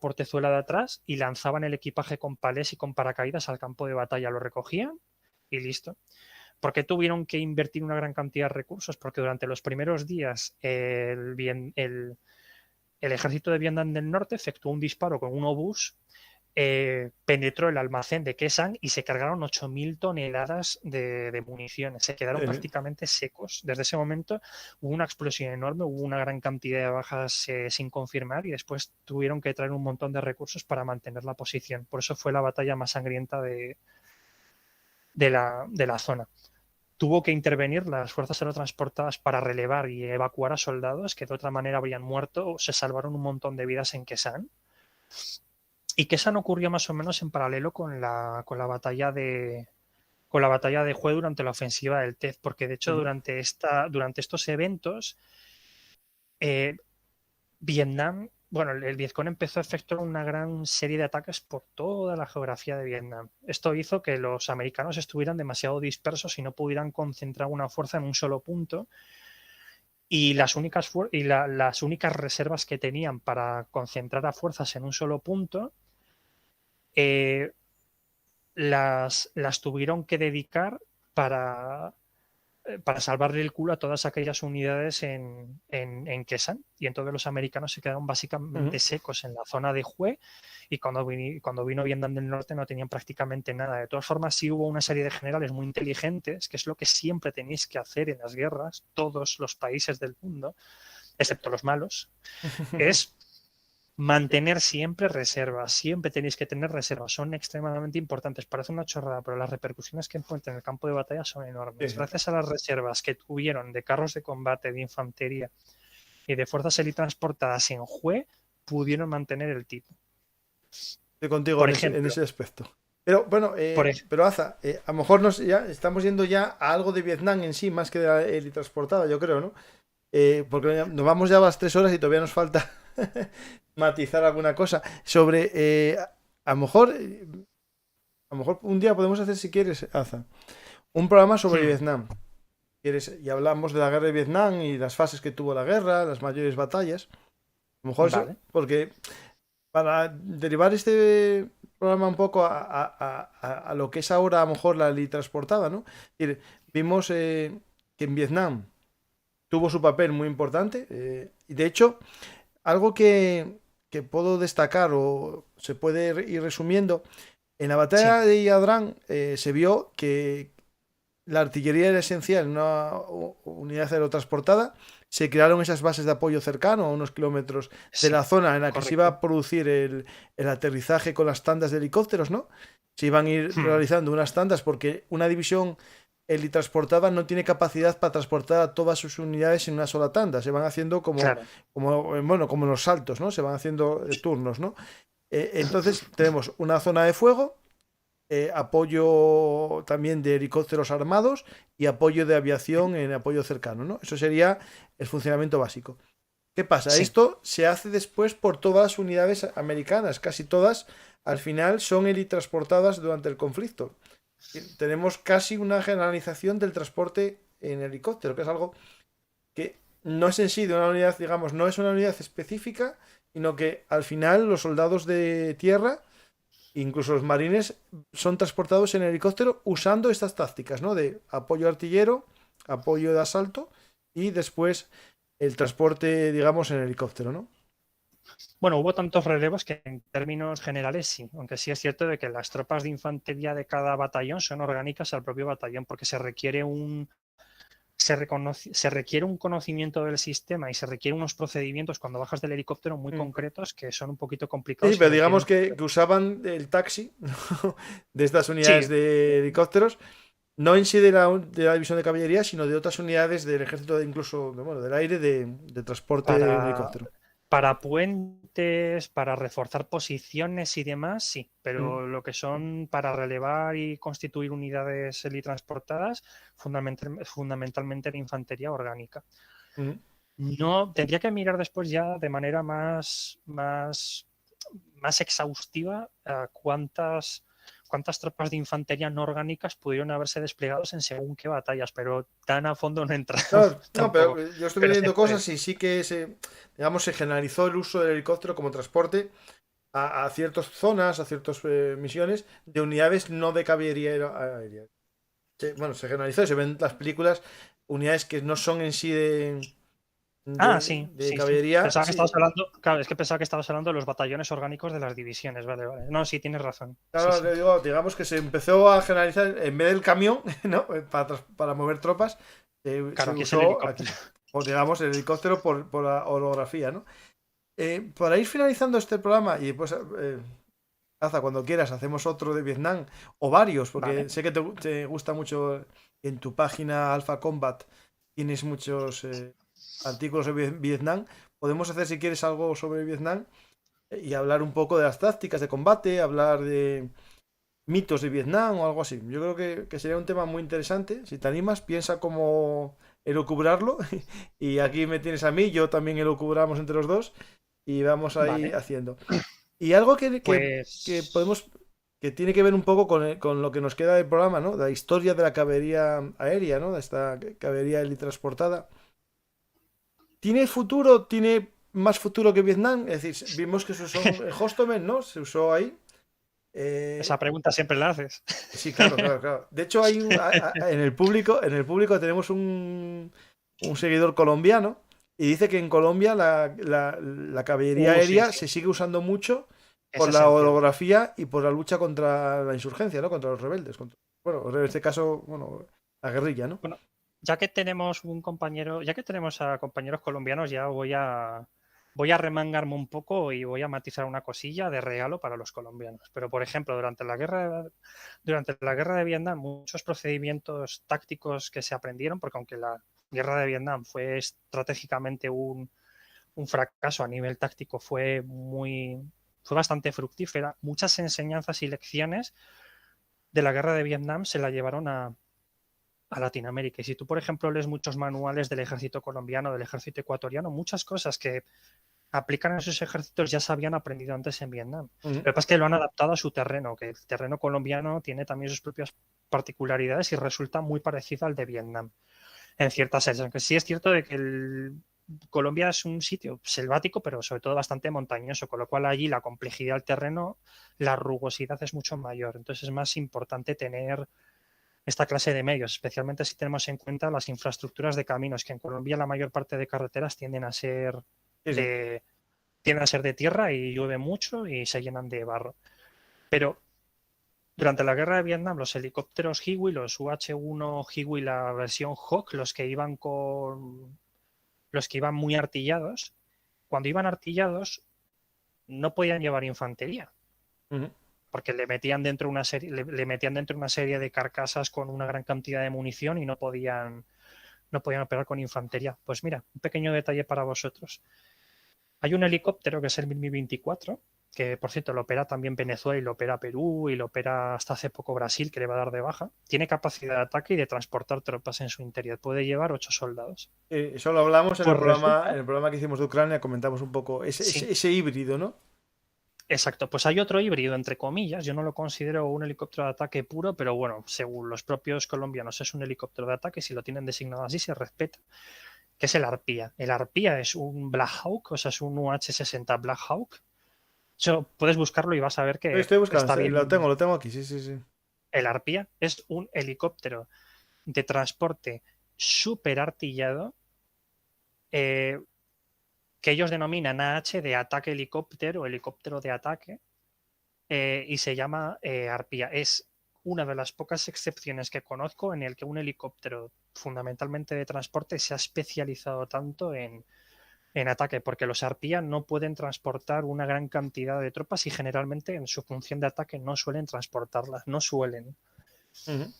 [SPEAKER 3] portezuela de atrás y lanzaban el equipaje con palés y con paracaídas al campo de batalla. Lo recogían y listo. ¿Por qué tuvieron que invertir una gran cantidad de recursos? Porque durante los primeros días el ejército de Vietnam del Norte efectuó un disparo con un obús, penetró el almacén de Quesang y se cargaron 8.000 toneladas de municiones. Se quedaron prácticamente secos. Desde ese momento hubo una explosión enorme, hubo una gran cantidad de bajas sin confirmar, y después tuvieron que traer un montón de recursos para mantener la posición. Por eso fue la batalla más sangrienta de la zona. Tuvo que intervenir las fuerzas aerotransportadas para relevar y evacuar a soldados que de otra manera habrían muerto, o se salvaron un montón de vidas en Quesan. Y Quesan ocurrió más o menos en paralelo con la batalla de Hue durante la ofensiva del Tet, porque de hecho durante estos eventos Vietnam, bueno, el Vietcong empezó a efectuar una gran serie de ataques por toda la geografía de Vietnam. Esto hizo que los americanos estuvieran demasiado dispersos y no pudieran concentrar una fuerza en un solo punto. Y las únicas reservas que tenían para concentrar a fuerzas en un solo punto las tuvieron que dedicar para salvarle el culo a todas aquellas unidades en Quesan, y entonces los americanos se quedaron básicamente secos en la zona de Hue, y cuando vino Vietnam del Norte no tenían prácticamente nada. De todas formas, sí hubo una serie de generales muy inteligentes, que es lo que siempre tenéis que hacer en las guerras, todos los países del mundo, excepto los malos, es mantener siempre reservas. Siempre tenéis que tener reservas, son extremadamente importantes. Parece una chorrada, pero las repercusiones que encuentran en el campo de batalla son enormes. Gracias a las reservas que tuvieron de carros de combate, de infantería y de fuerzas transportadas en Hue, pudieron mantener el tipo.
[SPEAKER 2] Estoy contigo en ese aspecto. Pero bueno, pero Aza, a lo mejor ya estamos yendo ya a algo de Vietnam en sí, más que de la helitransportada, yo creo, ¿no? Porque nos vamos ya a las 3 horas y todavía nos falta matizar alguna cosa sobre a lo mejor un día podemos hacer, si quieres, Aza, un programa sobre Vietnam. ¿Quieres? Y hablamos de la guerra de Vietnam y las fases que tuvo la guerra, las mayores batallas. A lo mejor vale. Porque para derivar este programa un poco a lo que es ahora a lo mejor la helitransportada, ¿no? Vimos que en Vietnam tuvo su papel muy importante, y de hecho algo que puedo destacar o se puede ir resumiendo, en la batalla de Ia Drang se vio que la artillería era esencial en una unidad aerotransportada. Se crearon esas bases de apoyo cercano a unos kilómetros de la zona en la que se iba a producir el aterrizaje con las tandas de helicópteros, ¿no? Se iban a ir realizando unas tandas porque una división helitransportada no tiene capacidad para transportar a todas sus unidades en una sola tanda. Se van haciendo como los saltos, ¿no? Se van haciendo turnos, ¿no? Entonces tenemos una zona de fuego, apoyo también de helicópteros armados y apoyo de aviación en apoyo cercano, ¿no? Eso sería el funcionamiento básico. ¿Qué pasa? Esto se hace después por todas las unidades americanas. Casi todas, al final, son helitransportadas durante el conflicto. Tenemos casi una generalización del transporte en helicóptero, que es algo que no es en sí de una unidad, digamos, no es una unidad específica, sino que al final los soldados de tierra, incluso los marines, son transportados en helicóptero usando estas tácticas, ¿no? De apoyo artillero, apoyo de asalto y después el transporte, digamos, en helicóptero, ¿no?
[SPEAKER 3] Bueno, hubo tantos relevos que en términos generales sí, aunque sí es cierto de que las tropas de infantería de cada batallón son orgánicas al propio batallón porque se requiere se requiere un conocimiento del sistema y se requieren unos procedimientos cuando bajas del helicóptero muy concretos que son un poquito complicados.
[SPEAKER 2] Sí, pero digamos que usaban el taxi de estas unidades
[SPEAKER 3] Sí,
[SPEAKER 2] de helicópteros, no en sí de la división de caballería, sino de otras unidades del ejército, incluso bueno, del aire, de transporte en
[SPEAKER 3] para,
[SPEAKER 2] helicóptero.
[SPEAKER 3] para puentes, para reforzar posiciones y demás, sí,
[SPEAKER 2] Mm,
[SPEAKER 3] pero lo que son para relevar y constituir unidades helitransportadas, fundamentalmente la infantería orgánica.
[SPEAKER 2] mm.
[SPEAKER 3] No, tendría que mirar después ya de manera más exhaustiva cuántas tropas de infantería no orgánicas pudieron haberse desplegados en según qué batallas, pero tan a fondo no he entrado
[SPEAKER 2] Claro, no, pero
[SPEAKER 3] tampoco.
[SPEAKER 2] yo estuve
[SPEAKER 3] Pero
[SPEAKER 2] leyendo cosas y sí que digamos, se generalizó el uso del helicóptero como transporte a ciertas zonas, a ciertas misiones de unidades no de caballería aérea. Bueno, se generalizó, se ven las películas, unidades que no son en sí
[SPEAKER 3] Sí,
[SPEAKER 2] de
[SPEAKER 3] sí, sí.
[SPEAKER 2] caballería.
[SPEAKER 3] Pensaba que
[SPEAKER 2] Sí,
[SPEAKER 3] estabas hablando, claro, es que pensaba que estabas hablando de los batallones orgánicos de las divisiones, vale, vale. No, sí, tienes razón. Sí,
[SPEAKER 2] claro,
[SPEAKER 3] sí.
[SPEAKER 2] le digo, digamos que se empezó a generalizar, en vez del camión, ¿no? Para mover tropas,
[SPEAKER 3] Claro,
[SPEAKER 2] se
[SPEAKER 3] aquí es el
[SPEAKER 2] usó
[SPEAKER 3] helicóptero.
[SPEAKER 2] aquí. O digamos el helicóptero por la orografía, ¿no? Para ir finalizando este programa y después, Aza, cuando quieras, hacemos otro de Vietnam o varios, porque
[SPEAKER 3] Vale.
[SPEAKER 2] sé que te gusta mucho en tu página Alpha Combat, tienes muchos artículos de Vietnam. Podemos hacer, si quieres, algo sobre Vietnam y hablar un poco de las tácticas de combate, hablar de mitos de Vietnam o algo así. Yo creo que sería un tema muy interesante. Si te animas, piensa cómo elucubrarlo. Y aquí me tienes a mí, yo también elucubramos entre los dos y vamos ahí
[SPEAKER 3] Vale.
[SPEAKER 2] haciendo. Y algo que
[SPEAKER 3] Pues
[SPEAKER 2] podemos, que tiene que ver un poco con lo que nos queda del programa, ¿no? De la historia de la caballería aérea, ¿no? De esta caballería helitransportada. ¿Tiene futuro? ¿Tiene más futuro que Vietnam? Es decir, vimos que se usó en Hostomen, ¿no? Se usó ahí.
[SPEAKER 3] esa
[SPEAKER 2] Eh,
[SPEAKER 3] pregunta siempre la haces.
[SPEAKER 2] Sí, claro, claro, claro. De hecho, en el público tenemos un seguidor colombiano y dice que en Colombia la caballería
[SPEAKER 3] Sí,
[SPEAKER 2] aérea
[SPEAKER 3] sí.
[SPEAKER 2] se sigue usando mucho por
[SPEAKER 3] Ese
[SPEAKER 2] la
[SPEAKER 3] sentido.
[SPEAKER 2] orografía y por la lucha contra la insurgencia, ¿no? Contra los rebeldes. Bueno, en este caso, bueno, la guerrilla, ¿no?
[SPEAKER 3] Bueno, ya que tenemos un compañero, ya que tenemos a compañeros colombianos, ya voy a remangarme un poco y voy a matizar una cosilla de regalo para los colombianos. Pero, por ejemplo, durante la guerra de Vietnam, muchos procedimientos tácticos que se aprendieron, porque aunque la guerra de Vietnam fue estratégicamente un fracaso a nivel táctico, fue bastante fructífera. Muchas enseñanzas y lecciones de la guerra de Vietnam se la llevaron a Latinoamérica. Y si tú, por ejemplo, lees muchos manuales del ejército colombiano, del ejército ecuatoriano, muchas cosas que aplican a esos ejércitos ya se habían aprendido antes en Vietnam. Lo
[SPEAKER 2] Ujú.
[SPEAKER 3] que pasa es que lo han adaptado a su terreno, que el terreno colombiano tiene también sus propias particularidades y resulta muy parecido al de Vietnam en ciertas áreas. Aunque sí es cierto de que Colombia es un sitio selvático, pero sobre todo bastante montañoso, con lo cual allí la complejidad del terreno, la rugosidad es mucho mayor. Entonces es más importante tener esta clase de medios, especialmente si tenemos en cuenta las infraestructuras de caminos, que en Colombia la mayor parte de carreteras
[SPEAKER 2] Sí, sí.
[SPEAKER 3] de, tienden a ser de tierra y llueve mucho y se llenan de barro. Pero durante la guerra de Vietnam, los helicópteros Hiwi, los UH-1 Hiwi, la versión Hawk, los que iban muy artillados, cuando iban artillados no podían llevar infantería,
[SPEAKER 2] Ujú.
[SPEAKER 3] porque le metían dentro una serie de carcasas con una gran cantidad de munición y no podían operar con infantería. Pues mira, un pequeño detalle para vosotros. Hay un helicóptero que es el Mi-24, que por cierto lo opera también Venezuela y lo opera Perú y lo opera hasta hace poco Brasil, que le va a dar de baja. Tiene capacidad de ataque y de transportar tropas en su interior. Puede llevar 8 soldados.
[SPEAKER 2] Eso lo hablamos
[SPEAKER 3] Pues
[SPEAKER 2] en
[SPEAKER 3] resulta,
[SPEAKER 2] el programa que hicimos de Ucrania, comentamos un poco
[SPEAKER 3] sí,
[SPEAKER 2] ese híbrido, ¿no?
[SPEAKER 3] exacto. Pues hay otro híbrido, entre comillas. Yo no lo considero un helicóptero de ataque puro, pero bueno, según los propios colombianos es un helicóptero de ataque. Si lo tienen designado así, se respeta. ¿Qué es el Arpía? El Arpía es un Black Hawk, o sea, es un UH-60 Black Hawk. Eso, puedes buscarlo y vas a ver que
[SPEAKER 2] Estoy buscando,
[SPEAKER 3] está bien.
[SPEAKER 2] lo tengo aquí, sí, sí, sí.
[SPEAKER 3] El Arpía es un helicóptero de transporte súper artillado, eh, que ellos denominan AH de ataque helicóptero o helicóptero de ataque, y se llama Arpía. Es una de las pocas excepciones que conozco en el que un helicóptero fundamentalmente de transporte se ha especializado tanto en ataque, porque los Arpía no pueden transportar una gran cantidad de tropas y generalmente en su función de ataque no suelen transportarlas, no suelen,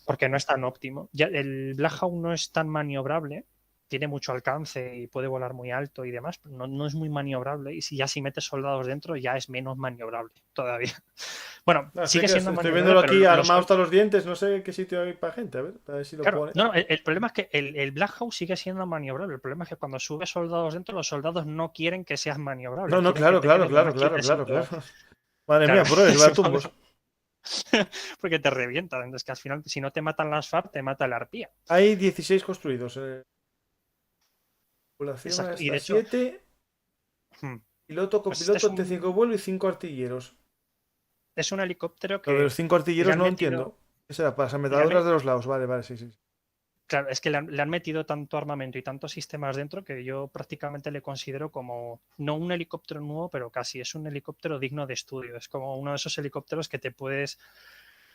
[SPEAKER 3] porque no es tan óptimo. Ya, el Black Hawk no es tan maniobrable, tiene mucho alcance y puede volar muy alto y demás, pero no es muy maniobrable, y si metes soldados dentro ya es menos maniobrable todavía. Bueno, sigue siendo
[SPEAKER 2] Estoy
[SPEAKER 3] maniobrable,
[SPEAKER 2] viéndolo
[SPEAKER 3] pero
[SPEAKER 2] aquí armado hasta los dientes, no sé qué sitio hay para gente, a ver si lo
[SPEAKER 3] claro,
[SPEAKER 2] pone.
[SPEAKER 3] no, el problema es que el Black Hawk sigue siendo maniobrable. El problema es que cuando subes soldados dentro, los soldados no quieren que seas maniobrable.
[SPEAKER 2] No,
[SPEAKER 3] Quieren que
[SPEAKER 2] claro,
[SPEAKER 3] te
[SPEAKER 2] claro,
[SPEAKER 3] quedes lo
[SPEAKER 2] claro,
[SPEAKER 3] más
[SPEAKER 2] claro, claro,
[SPEAKER 3] quietecito.
[SPEAKER 2] claro. Madre
[SPEAKER 3] Claro,
[SPEAKER 2] mía, por eso,
[SPEAKER 3] ese
[SPEAKER 2] va tumbos.
[SPEAKER 3] porque te revientan. Es que al final, si no te matan las FARC, te mata la arpía.
[SPEAKER 2] Hay 16 construidos. Población
[SPEAKER 3] Exacto. Y
[SPEAKER 2] hasta
[SPEAKER 3] de hecho,
[SPEAKER 2] 7.
[SPEAKER 3] hmm,
[SPEAKER 2] Piloto,
[SPEAKER 3] pues este
[SPEAKER 2] copiloto, T5 vuelo y 5 artilleros.
[SPEAKER 3] es un helicóptero
[SPEAKER 2] Lo de los
[SPEAKER 3] que
[SPEAKER 2] 5
[SPEAKER 3] le
[SPEAKER 2] artilleros
[SPEAKER 3] han
[SPEAKER 2] no
[SPEAKER 3] metido.
[SPEAKER 2] entiendo. ¿Qué será? Para las
[SPEAKER 3] le han
[SPEAKER 2] ametralladoras
[SPEAKER 3] met-
[SPEAKER 2] de los lados. Vale, vale, sí, sí.
[SPEAKER 3] Claro, es que le han metido tanto armamento y tantos sistemas dentro que yo prácticamente le considero como, no un helicóptero nuevo, pero casi es un helicóptero digno de estudio. Es como uno de esos helicópteros que te puedes,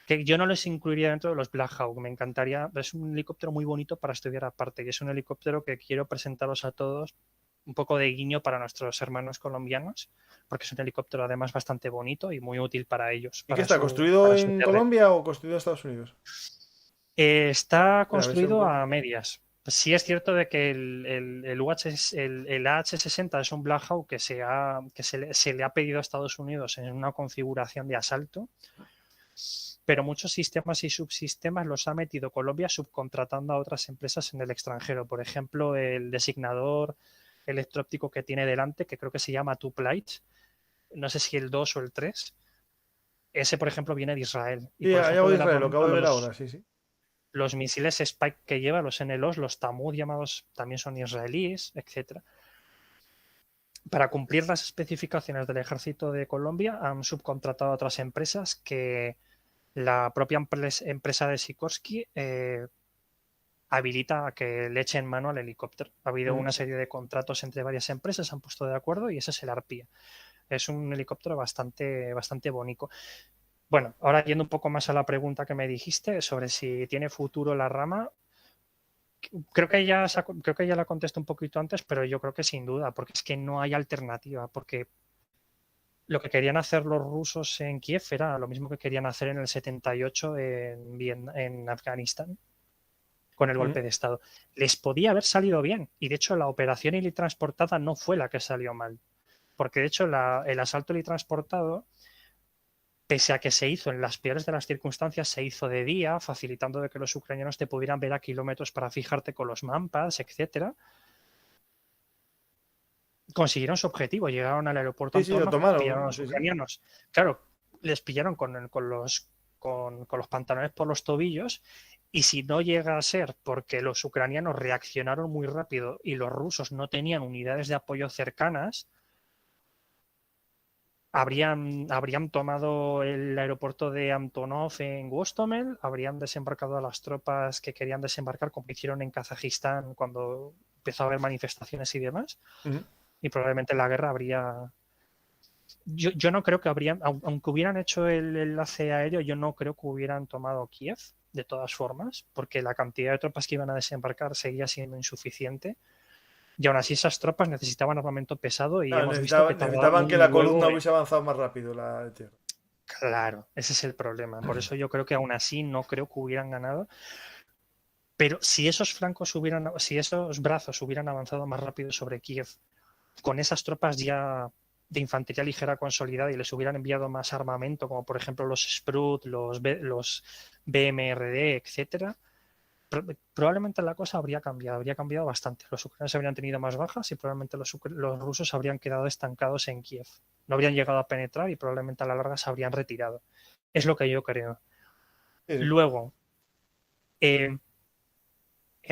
[SPEAKER 3] que yo no les incluiría dentro de los Black Hawk. Me encantaría, es un helicóptero muy bonito para estudiar aparte y es un helicóptero que quiero presentaros a todos, un poco de guiño para nuestros hermanos colombianos, porque es un helicóptero además bastante bonito y muy útil para ellos,
[SPEAKER 2] ¿Y qué
[SPEAKER 3] para
[SPEAKER 2] está?
[SPEAKER 3] su,
[SPEAKER 2] ¿Construido
[SPEAKER 3] para su
[SPEAKER 2] en
[SPEAKER 3] terreno.
[SPEAKER 2] Colombia o construido en Estados Unidos?
[SPEAKER 3] Está
[SPEAKER 2] A ver si lo
[SPEAKER 3] construido
[SPEAKER 2] encuentro.
[SPEAKER 3] a medias. Sí es cierto de que el UH, el AH-60 es un Black Hawk que se le ha pedido a Estados Unidos en una configuración de asalto, pero muchos sistemas y subsistemas los ha metido Colombia subcontratando a otras empresas en el extranjero. Por ejemplo, el designador electro-óptico que tiene delante, que creo que se llama Tuplight, no sé si el 2 o el 3, ese, por ejemplo, viene de Israel. Y,
[SPEAKER 2] Sí,
[SPEAKER 3] por
[SPEAKER 2] allá
[SPEAKER 3] ejemplo,
[SPEAKER 2] voy a
[SPEAKER 3] del
[SPEAKER 2] Israel, lo acabo
[SPEAKER 3] armamento,
[SPEAKER 2] de ver
[SPEAKER 3] los,
[SPEAKER 2] ahora, sí, sí.
[SPEAKER 3] los misiles Spike que lleva, los NLOs, los Tamud llamados, también son israelíes, etcétera. Para cumplir las especificaciones del ejército de Colombia han subcontratado a otras empresas que la propia empresa de Sikorsky habilita a que le echen mano al helicóptero. Ha habido una serie de contratos entre varias empresas, se han puesto de acuerdo y ese es el Arpía. Es un helicóptero bastante, bastante bonito. Bueno, ahora yendo un poco más a la pregunta que me dijiste sobre si tiene futuro la rama, creo que ya la contesté un poquito antes, pero yo creo que sin duda, porque es que no hay alternativa, porque lo que querían hacer los rusos en Kiev era lo mismo que querían hacer en el 78 en Afganistán, con el golpe de Estado. Les podía haber salido bien, y de hecho la operación helitransportada no fue la que salió mal, porque de hecho el asalto helitransportado, pese a que se hizo en las peores de las circunstancias, se hizo de día, facilitando de que los ucranianos te pudieran ver a kilómetros para fijarte con los mampas, etcétera. Consiguieron su objetivo, llegaron al aeropuerto
[SPEAKER 2] Sí, sí, lo
[SPEAKER 3] Antonov, pillaron a
[SPEAKER 2] tomaron,
[SPEAKER 3] los
[SPEAKER 2] sí, sí.
[SPEAKER 3] ucranianos. Claro, les pillaron con los pantalones por los tobillos, y si no llega a ser porque los ucranianos reaccionaron muy rápido y los rusos no tenían unidades de apoyo cercanas, habrían tomado el aeropuerto de Antonov en Gostomel, habrían desembarcado a las tropas que querían desembarcar, como hicieron en Kazajistán cuando empezó a haber manifestaciones y demás, y probablemente la guerra habría... Yo no creo que aunque hubieran hecho el enlace aéreo, yo no creo que hubieran tomado Kiev, de todas formas, porque la cantidad de tropas que iban a desembarcar seguía siendo insuficiente. Y aún así esas tropas necesitaban armamento pesado y
[SPEAKER 2] Claro,
[SPEAKER 3] hemos visto que tardaron
[SPEAKER 2] necesitaban que
[SPEAKER 3] un
[SPEAKER 2] la
[SPEAKER 3] huevo
[SPEAKER 2] columna
[SPEAKER 3] en...
[SPEAKER 2] hubiese avanzado más rápido la de tierra.
[SPEAKER 3] Claro, ese es el problema. Por eso yo creo que aún así no creo que hubieran ganado. Pero si esos brazos hubieran avanzado más rápido sobre Kiev, con esas tropas ya de infantería ligera consolidada, y les hubieran enviado más armamento, como por ejemplo los Sprut, los BMRD, etcétera, probablemente la cosa habría cambiado bastante. Los ucranianos habrían tenido más bajas y probablemente los rusos habrían quedado estancados en Kiev. No habrían llegado a penetrar y probablemente a la larga se habrían retirado. Es lo que yo creo.
[SPEAKER 2] Sí, sí.
[SPEAKER 3] Luego, en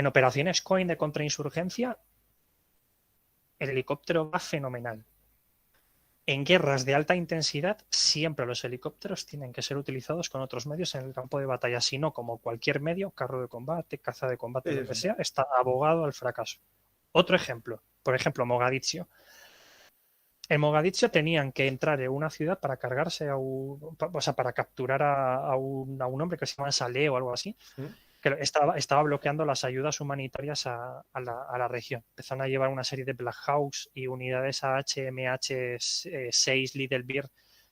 [SPEAKER 3] operaciones COIN de contrainsurgencia, el helicóptero va fenomenal. En guerras de alta intensidad, siempre los helicópteros tienen que ser utilizados con otros medios en el campo de batalla, si no, como cualquier medio, carro de combate, caza de combate,
[SPEAKER 2] Sí,
[SPEAKER 3] lo que
[SPEAKER 2] sí.
[SPEAKER 3] sea, está abogado al fracaso. Otro ejemplo, por ejemplo, Mogadiscio. En Mogadiscio tenían que entrar en una ciudad para cargarse o sea, para capturar a un hombre que se llama Saleh o algo así,
[SPEAKER 2] ¿Mm?
[SPEAKER 3] que estaba bloqueando las ayudas humanitarias a la región. Empezaron a llevar una serie de Black Hawks y unidades a HMH-6 Little Bear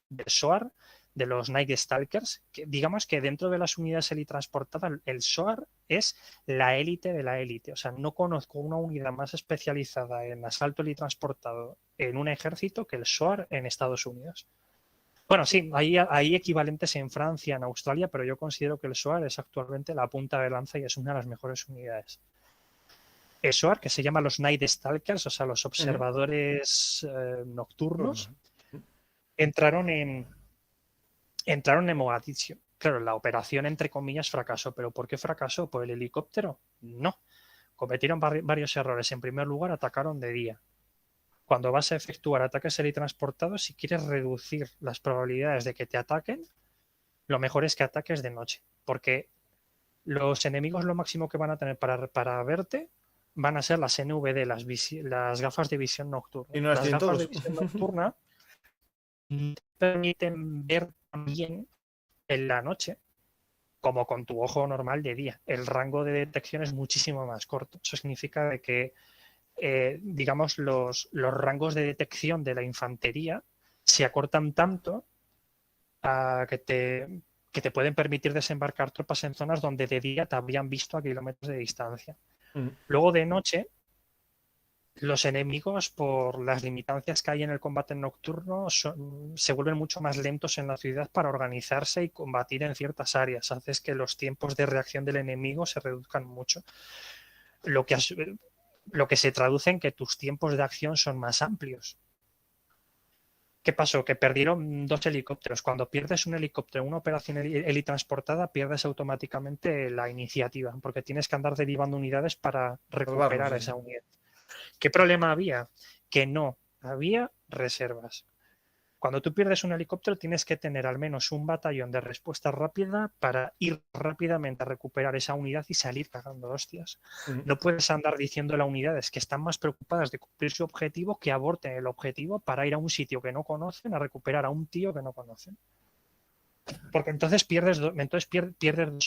[SPEAKER 3] del SOAR, de los Night Stalkers, que digamos que dentro de las unidades helitransportadas, el SOAR es la élite de la élite. O sea, no conozco una unidad más especializada en asalto helitransportado en un ejército que el SOAR en Estados Unidos. Bueno, sí, hay equivalentes en Francia, en Australia, pero yo considero que el SOAR es actualmente la punta de lanza y es una de las mejores unidades. El SOAR, que se llama los Night Stalkers, o sea, los observadores nocturnos, entraron en Mogadiscio. Claro, la operación, entre comillas, fracasó. ¿Pero por qué fracasó? ¿Por el helicóptero? No. Cometieron varios errores. En primer lugar, atacaron de día. Cuando vas a efectuar ataques helitransportados, si quieres reducir las probabilidades de que te ataquen, lo mejor es que ataques de noche. Porque los enemigos lo máximo que van a tener para verte van a ser las NVD, las gafas de visión nocturna.
[SPEAKER 2] Y no las tienen
[SPEAKER 3] gafas de
[SPEAKER 2] todos.
[SPEAKER 3] visión nocturna te permiten ver también en la noche como con tu ojo normal de día. El rango de detección es muchísimo más corto. Eso significa de que, digamos, los rangos de detección de la infantería se acortan tanto que te pueden permitir desembarcar tropas en zonas donde de día te habían visto a kilómetros de distancia. Luego de noche, los enemigos, por las limitancias que hay en el combate nocturno, se vuelven mucho más lentos en la ciudad para organizarse y combatir en ciertas áreas. Haces que los tiempos de reacción del enemigo se reduzcan mucho. Lo que se traduce en que tus tiempos de acción son más amplios. ¿Qué pasó? Que perdieron 2 helicópteros. Cuando pierdes un helicóptero en una operación helitransportada, pierdes automáticamente la iniciativa, porque tienes que andar derivando unidades para recuperar esa unidad. ¿Qué problema había? Que no había reservas. Cuando tú pierdes un helicóptero tienes que tener al menos un batallón de respuesta rápida para ir rápidamente a recuperar esa unidad y salir cagando hostias. No puedes andar diciendo a las unidades que están más preocupadas de cumplir su objetivo que aborten el objetivo para ir a un sitio que no conocen a recuperar a un tío que no conocen. Porque entonces pierdes 2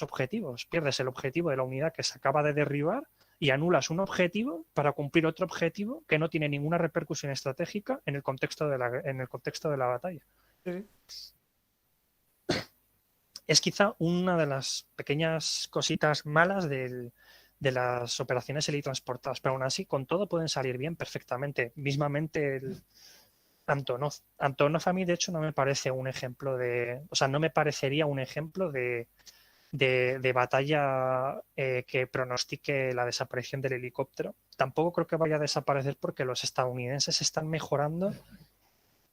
[SPEAKER 3] objetivos. Pierdes el objetivo de la unidad que se acaba de derribar y anulas un objetivo para cumplir otro objetivo que no tiene ninguna repercusión estratégica en el contexto de la batalla. Sí. Es quizá una de las pequeñas cositas malas de las operaciones helitransportadas, pero aún así, con todo pueden salir bien perfectamente. Mismamente el Antonov. Antonov a mí, de hecho, no me parece un ejemplo no me parecería un ejemplo de batalla que pronostique la desaparición del helicóptero. Tampoco creo que vaya a desaparecer porque los estadounidenses están mejorando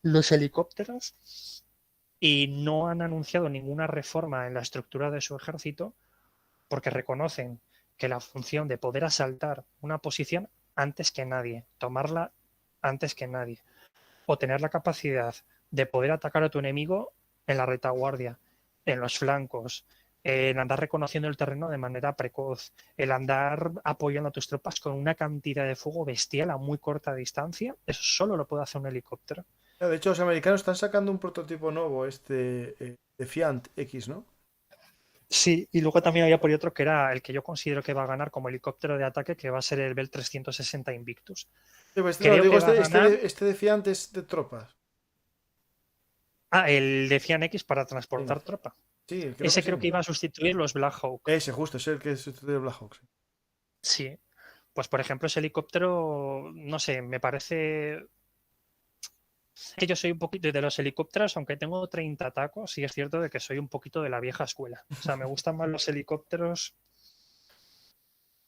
[SPEAKER 3] los helicópteros y no han anunciado ninguna reforma en la estructura de su ejército porque reconocen que la función de poder asaltar una posición antes que nadie, tomarla antes que nadie, o tener la capacidad de poder atacar a tu enemigo en la retaguardia, en los flancos, el andar reconociendo el terreno de manera precoz, el andar apoyando a tus tropas con una cantidad de fuego bestial a muy corta distancia, eso solo lo puede hacer un helicóptero.
[SPEAKER 2] De hecho, los americanos están sacando un prototipo nuevo, Defiant X, ¿no?
[SPEAKER 3] Sí, y luego también había por ahí otro que era el que yo considero que va a ganar como helicóptero de ataque, que va a ser el Bell 360 Invictus.
[SPEAKER 2] Sí, pues este Defiant es de tropas.
[SPEAKER 3] El Defiant X para transportar tropa.
[SPEAKER 2] Sí,
[SPEAKER 3] ese creo que iba a sustituir los Black Hawk.
[SPEAKER 2] Ese justo, es el que sustituye a Black Hawk.
[SPEAKER 3] Sí. Pues por ejemplo ese helicóptero, no sé, me parece que yo soy un poquito de los helicópteros, aunque tengo 30 tacos, sí es cierto de que soy un poquito de la vieja escuela. O sea, me gustan más los helicópteros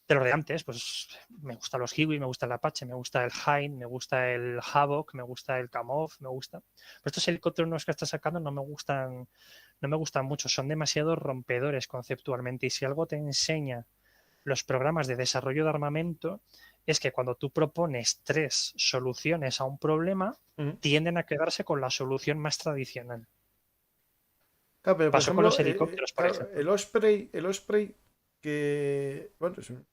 [SPEAKER 3] de los de antes, pues me gustan los Huey, me gusta el Apache, me gusta el Hind, me gusta el Havoc, me gusta el Kamov, me gusta. Pero estos helicópteros nuevos que está sacando no me gustan mucho, son demasiado rompedores conceptualmente y si algo te enseña los programas de desarrollo de armamento es que cuando tú propones 3 soluciones a un problema, tienden a quedarse con la solución más tradicional.
[SPEAKER 2] Claro, pero por
[SPEAKER 3] Pasó con
[SPEAKER 2] ejemplo,
[SPEAKER 3] los helicópteros, por
[SPEAKER 2] claro,
[SPEAKER 3] ejemplo.
[SPEAKER 2] el Osprey, que, bueno, es un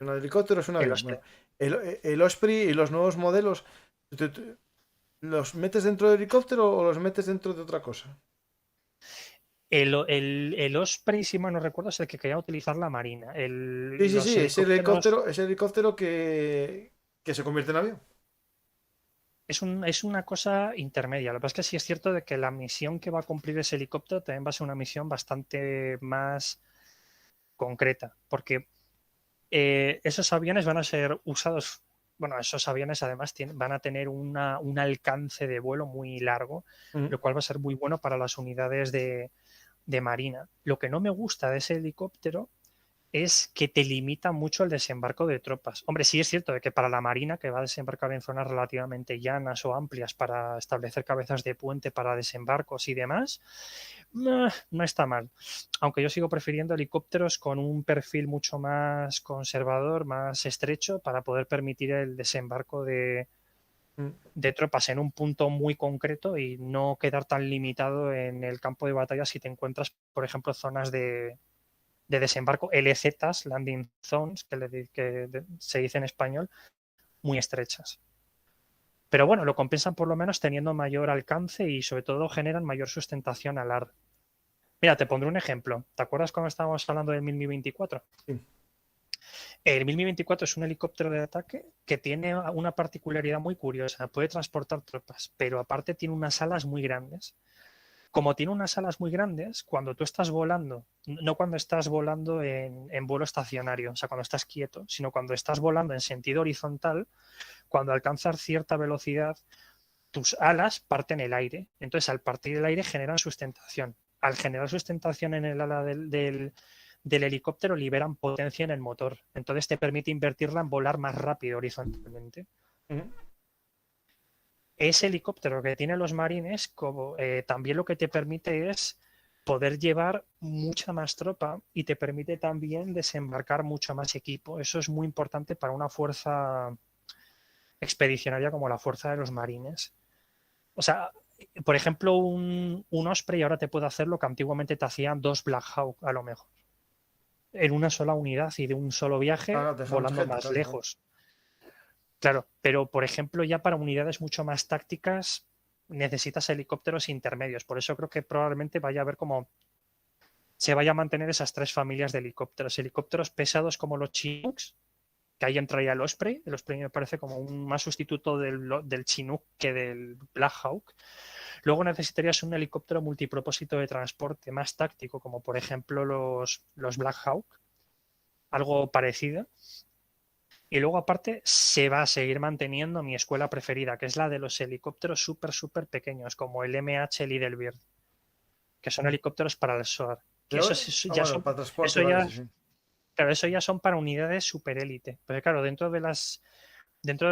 [SPEAKER 2] helicóptero, es un
[SPEAKER 3] El
[SPEAKER 2] avión.
[SPEAKER 3] Osprey.
[SPEAKER 2] Bueno, el Osprey y los nuevos modelos, ¿los metes dentro del helicóptero o los metes dentro de otra cosa?
[SPEAKER 3] El Osprey, si mal no recuerdo, es el que quería utilizar la Marina.
[SPEAKER 2] Sí, sí,
[SPEAKER 3] Los
[SPEAKER 2] sí,
[SPEAKER 3] helicópteros
[SPEAKER 2] ese helicóptero que se convierte en avión.
[SPEAKER 3] es una cosa intermedia. Lo que pasa es que sí es cierto de que la misión que va a cumplir ese helicóptero también va a ser una misión bastante más concreta, porque esos aviones van a ser usados, bueno, esos aviones además van a tener un alcance de vuelo muy largo,
[SPEAKER 2] Ujú.
[SPEAKER 3] lo cual va a ser muy bueno para las unidades de Marina. Lo que no me gusta de ese helicóptero es que te limita mucho el desembarco de tropas. Hombre, sí es cierto de que para la Marina, que va a desembarcar en zonas relativamente llanas o amplias para establecer cabezas de puente para desembarcos y demás, no está mal. Aunque yo sigo prefiriendo helicópteros con un perfil mucho más conservador, más estrecho, para poder permitir el desembarco de tropas en un punto muy concreto y no quedar tan limitado en el campo de batalla si te encuentras, por ejemplo, zonas de desembarco, LZs, landing zones, que se dice en español, muy estrechas. Pero bueno, lo compensan por lo menos teniendo mayor alcance y sobre todo generan mayor sustentación al ar. Mira, te pondré un ejemplo. ¿Te acuerdas cuando estábamos hablando del Mi-24?
[SPEAKER 2] Sí.
[SPEAKER 3] El Mi-24 es un helicóptero de ataque que tiene una particularidad muy curiosa. Puede transportar tropas, pero aparte tiene unas alas muy grandes. Como tiene unas alas muy grandes, cuando tú estás volando, no cuando estás volando en vuelo estacionario, o sea, cuando estás quieto, sino cuando estás volando en sentido horizontal, cuando alcanzas cierta velocidad, tus alas parten el aire. Entonces, al partir el aire generan sustentación. Al generar sustentación en el ala del helicóptero, liberan potencia en el motor. Entonces, te permite invertirla en volar más rápido horizontalmente.
[SPEAKER 2] Ujú.
[SPEAKER 3] Ese helicóptero que tienen los marines, como, también lo que te permite es poder llevar mucha más tropa y te permite también desembarcar mucho más equipo. Eso es muy importante para una fuerza expedicionaria como la fuerza de los marines. O sea, por ejemplo, un Osprey ahora te puede hacer lo que antiguamente te hacían 2 Black Hawk a lo mejor, en una sola unidad y de un solo viaje
[SPEAKER 2] Claro, deja mucha
[SPEAKER 3] volando
[SPEAKER 2] gente,
[SPEAKER 3] más
[SPEAKER 2] claro, claro.
[SPEAKER 3] lejos. Claro, pero por ejemplo, ya para unidades mucho más tácticas necesitas helicópteros intermedios. Por eso creo que probablemente vaya a haber como se vaya a mantener esas 3 familias de helicópteros. Helicópteros pesados como los Chinooks, que ahí entraría el Osprey. El Osprey me parece como un más sustituto del Chinook que del Black Hawk. Luego necesitarías un helicóptero multipropósito de transporte más táctico, como por ejemplo los Black Hawk, algo parecido. Y luego aparte se va a seguir manteniendo mi escuela preferida, que es la de los helicópteros súper pequeños, como el MH Littlebird, que son helicópteros para el SOAR. Que eso ya
[SPEAKER 2] Bueno,
[SPEAKER 3] son,
[SPEAKER 2] para transporte,
[SPEAKER 3] eso
[SPEAKER 2] vale,
[SPEAKER 3] ya,
[SPEAKER 2] sí, sí.
[SPEAKER 3] claro, eso ya son para unidades superélite. Pero claro, dentro de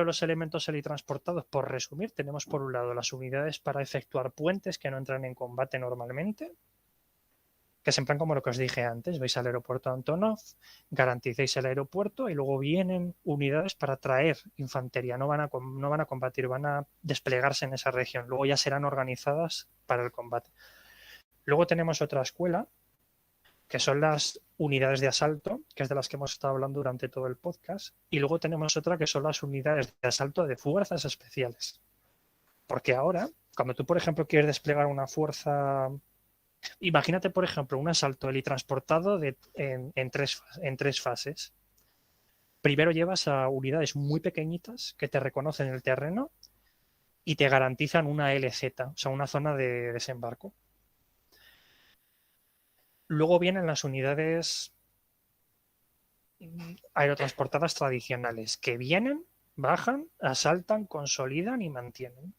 [SPEAKER 3] los elementos helitransportados, por resumir, tenemos por un lado las unidades para efectuar puentes que no entran en combate normalmente, que es en plan como lo que os dije antes, vais al aeropuerto Antonov, garanticéis el aeropuerto y luego vienen unidades para traer infantería, no van a combatir, van a desplegarse en esa región, luego ya serán organizadas para el combate. Luego tenemos otra escuela, que son las unidades de asalto, que es de las que hemos estado hablando durante todo el podcast, y luego tenemos otra que son las unidades de asalto de fuerzas especiales. Porque ahora, cuando tú, por ejemplo, quieres desplegar una fuerza. Imagínate, por ejemplo, un asalto helitransportado en 3 fases. Primero llevas a unidades muy pequeñitas que te reconocen el terreno y te garantizan una LZ, o sea, una zona de desembarco. Luego vienen las unidades aerotransportadas tradicionales, que vienen, bajan, asaltan, consolidan y mantienen.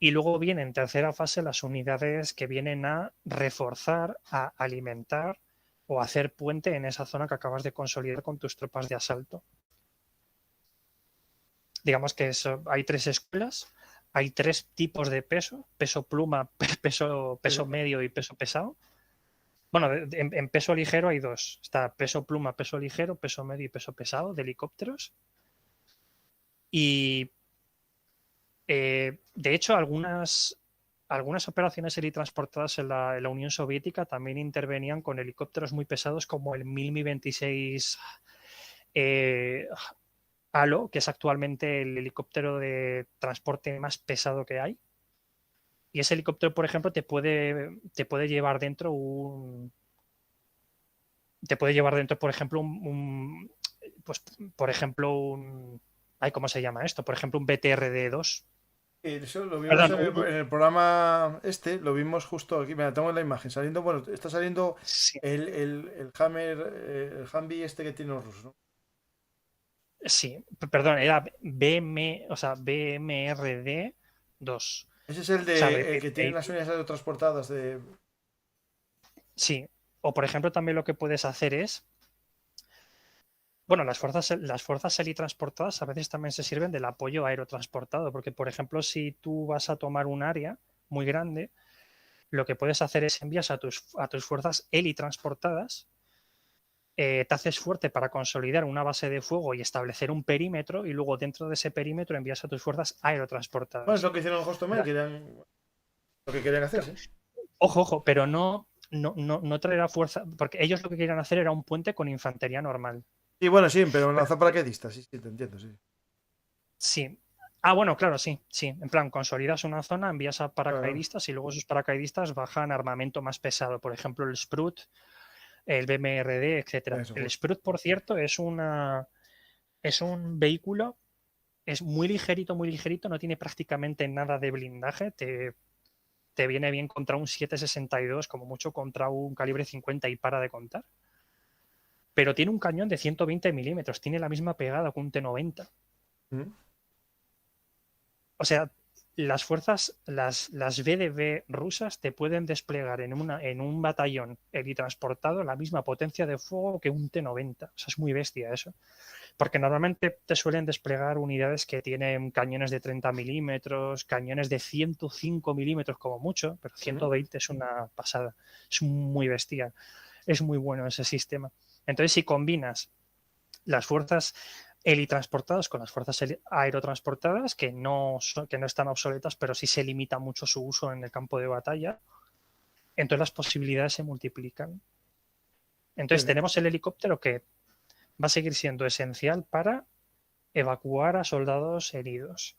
[SPEAKER 3] Y luego vienen en tercera fase las unidades que vienen a reforzar, a alimentar o a hacer puente en esa zona que acabas de consolidar con tus tropas de asalto. Digamos que hay 3 escuelas, hay 3 tipos de peso, peso pluma, peso medio y peso pesado. Bueno, en peso ligero hay 2. Está peso pluma, peso ligero, peso medio y peso pesado de helicópteros. Y de hecho, algunas operaciones helitransportadas en la Unión Soviética también intervenían con helicópteros muy pesados como el Mi-26 Alo, que es actualmente el helicóptero de transporte más pesado que hay. Y ese helicóptero, por ejemplo, te puede llevar dentro por ejemplo, pues, por ejemplo, ¿cómo se llama esto? Por ejemplo, un BTRD-2.
[SPEAKER 2] Eso lo vimos
[SPEAKER 3] Perdón,
[SPEAKER 2] en el programa lo vimos justo aquí, mira, tengo la imagen, saliendo, bueno, está saliendo
[SPEAKER 3] sí,
[SPEAKER 2] el Hammer, el Humvee que tienen los rusos, ¿no?
[SPEAKER 3] sí, perdón, era BMRD-2.
[SPEAKER 2] Ese es el
[SPEAKER 3] O sea,
[SPEAKER 2] de el que tiene las unidades aerotransportadas de...
[SPEAKER 3] sí. O, por ejemplo, también lo que puedes hacer es, bueno, las fuerzas helitransportadas a veces también se sirven del apoyo aerotransportado, porque, por ejemplo, si tú vas a tomar un área muy grande, lo que puedes hacer es enviar a tus fuerzas helitransportadas, te haces fuerte para consolidar una base de fuego y establecer un perímetro, y luego dentro de ese perímetro envías a tus fuerzas
[SPEAKER 2] Bueno, es
[SPEAKER 3] aerotransportadas.
[SPEAKER 2] lo que hicieron en Hostomel, lo que querían hacer, sí.
[SPEAKER 3] Ojo, pero no traerá fuerza, porque ellos lo que querían hacer era un puente con infantería normal.
[SPEAKER 2] Sí, bueno, sí, pero en lanza paracaidistas, sí, sí, te entiendo, sí.
[SPEAKER 3] Sí. Ah, bueno, claro, sí. En plan, consolidas una zona, envías a
[SPEAKER 2] Claro.
[SPEAKER 3] paracaidistas y luego esos paracaidistas bajan armamento más pesado. Por ejemplo, el Sprut, el BMRD, etcétera.
[SPEAKER 2] Eso
[SPEAKER 3] El
[SPEAKER 2] fue.
[SPEAKER 3] Sprut, por cierto, es un vehículo, es muy ligerito, no tiene prácticamente nada de blindaje. Te viene bien contra un 7,62, como mucho contra un calibre 50 y para de contar. Pero tiene un cañón de 120 milímetros, tiene la misma pegada que un T-90.
[SPEAKER 2] ¿Mm?
[SPEAKER 3] O sea, las fuerzas, las VDV rusas te pueden desplegar en un batallón helitransportado la misma potencia de fuego que un T-90. O sea, es muy bestia eso. Porque normalmente te suelen desplegar unidades que tienen cañones de 30 milímetros, cañones de 105 milímetros como mucho, pero
[SPEAKER 2] ¿Mm?
[SPEAKER 3] 120 es una pasada. Es muy bestia. Es muy bueno ese sistema. Entonces, si combinas las fuerzas helitransportadas con las fuerzas aerotransportadas, que no están obsoletas, pero sí se limita mucho su uso en el campo de batalla, entonces las posibilidades se multiplican. Entonces
[SPEAKER 2] Bien, bien.
[SPEAKER 3] tenemos el helicóptero que va a seguir siendo esencial para evacuar a soldados heridos.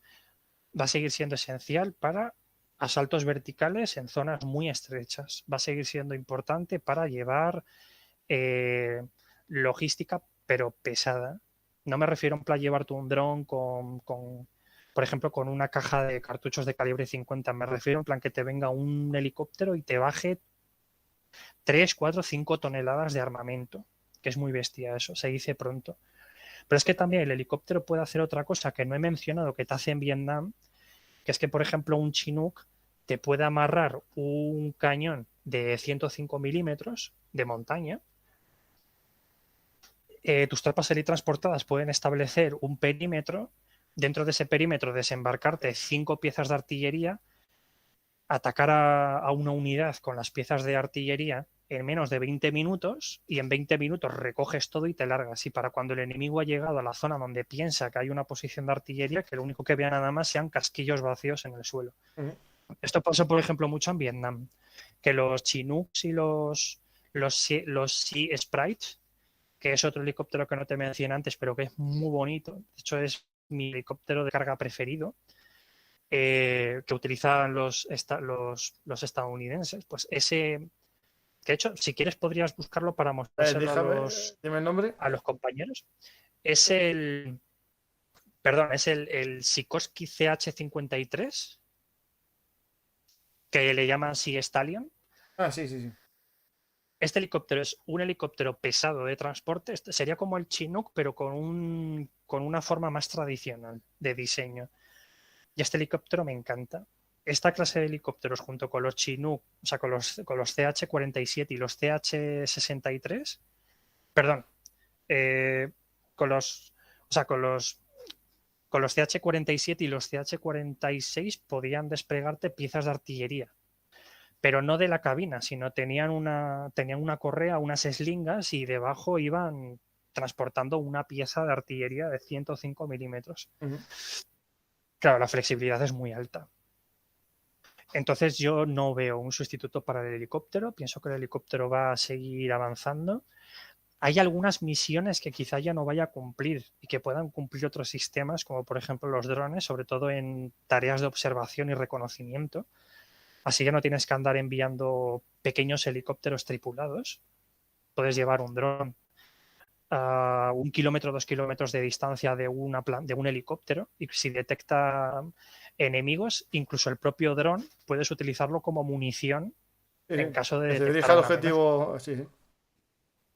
[SPEAKER 3] Va a seguir siendo esencial para asaltos verticales en zonas muy estrechas. Va a seguir siendo importante para llevar logística, pero pesada. No me refiero en plan llevarte un dron por ejemplo, con una caja de cartuchos de calibre 50. Me refiero en plan que te venga un helicóptero y te baje 3, 4, 5 toneladas de armamento, que es muy bestia eso, se dice pronto. Pero es que también el helicóptero puede hacer otra cosa que no he mencionado que te hace en Vietnam, que es que, por ejemplo, un Chinook te puede amarrar un cañón de 105 milímetros de montaña. Tus tropas helitransportadas pueden establecer un perímetro, dentro de ese perímetro desembarcarte 5 piezas de artillería, atacar a una unidad con las piezas de artillería en menos de 20 minutos, y en 20 minutos recoges todo y te largas. Y para cuando el enemigo ha llegado a la zona donde piensa que hay una posición de artillería, que lo único que vea nada más sean casquillos vacíos en el suelo.
[SPEAKER 2] ¿Mm?
[SPEAKER 3] Esto pasó, por ejemplo, mucho en Vietnam, que los Chinooks y los Sea Sprites, que es otro helicóptero que no te mencioné antes, pero que es muy bonito. De hecho, es mi helicóptero de carga preferido, que utilizan los estadounidenses. Pues ese, que de hecho, si quieres, podrías buscarlo para mostrárselo
[SPEAKER 2] Dime el nombre.
[SPEAKER 3] a los compañeros. Es el Sikorsky CH-53, que le llaman Sea Stallion.
[SPEAKER 2] Ah, sí, sí, sí.
[SPEAKER 3] Este helicóptero es un helicóptero pesado de transporte. Este sería como el Chinook, pero con una forma más tradicional de diseño. Y este helicóptero me encanta. Esta clase de helicópteros, junto con los Chinook, o sea, con los CH-47 y los CH-63, perdón, con los, o sea, con los CH-47 y los CH-46 podían desplegarte piezas de artillería, pero no de la cabina, sino tenían una correa, unas eslingas, y debajo iban transportando una pieza de artillería de 105 milímetros.
[SPEAKER 2] Ujú.
[SPEAKER 3] Claro, la flexibilidad es muy alta. Entonces yo no veo un sustituto para el helicóptero. Pienso que el helicóptero va a seguir avanzando. Hay algunas misiones que quizá ya no vaya a cumplir y que puedan cumplir otros sistemas, como por ejemplo los drones, sobre todo en tareas de observación y reconocimiento. Así que no tienes que andar enviando pequeños helicópteros tripulados. Puedes llevar un dron a 1 kilómetro, 2 kilómetros de distancia de un helicóptero, y si detecta enemigos, incluso el propio dron puedes utilizarlo como munición
[SPEAKER 2] Sí,
[SPEAKER 3] en caso de
[SPEAKER 2] que se dirija
[SPEAKER 3] detectar
[SPEAKER 2] al
[SPEAKER 3] una amenaza.
[SPEAKER 2] objetivo. Sí, sí.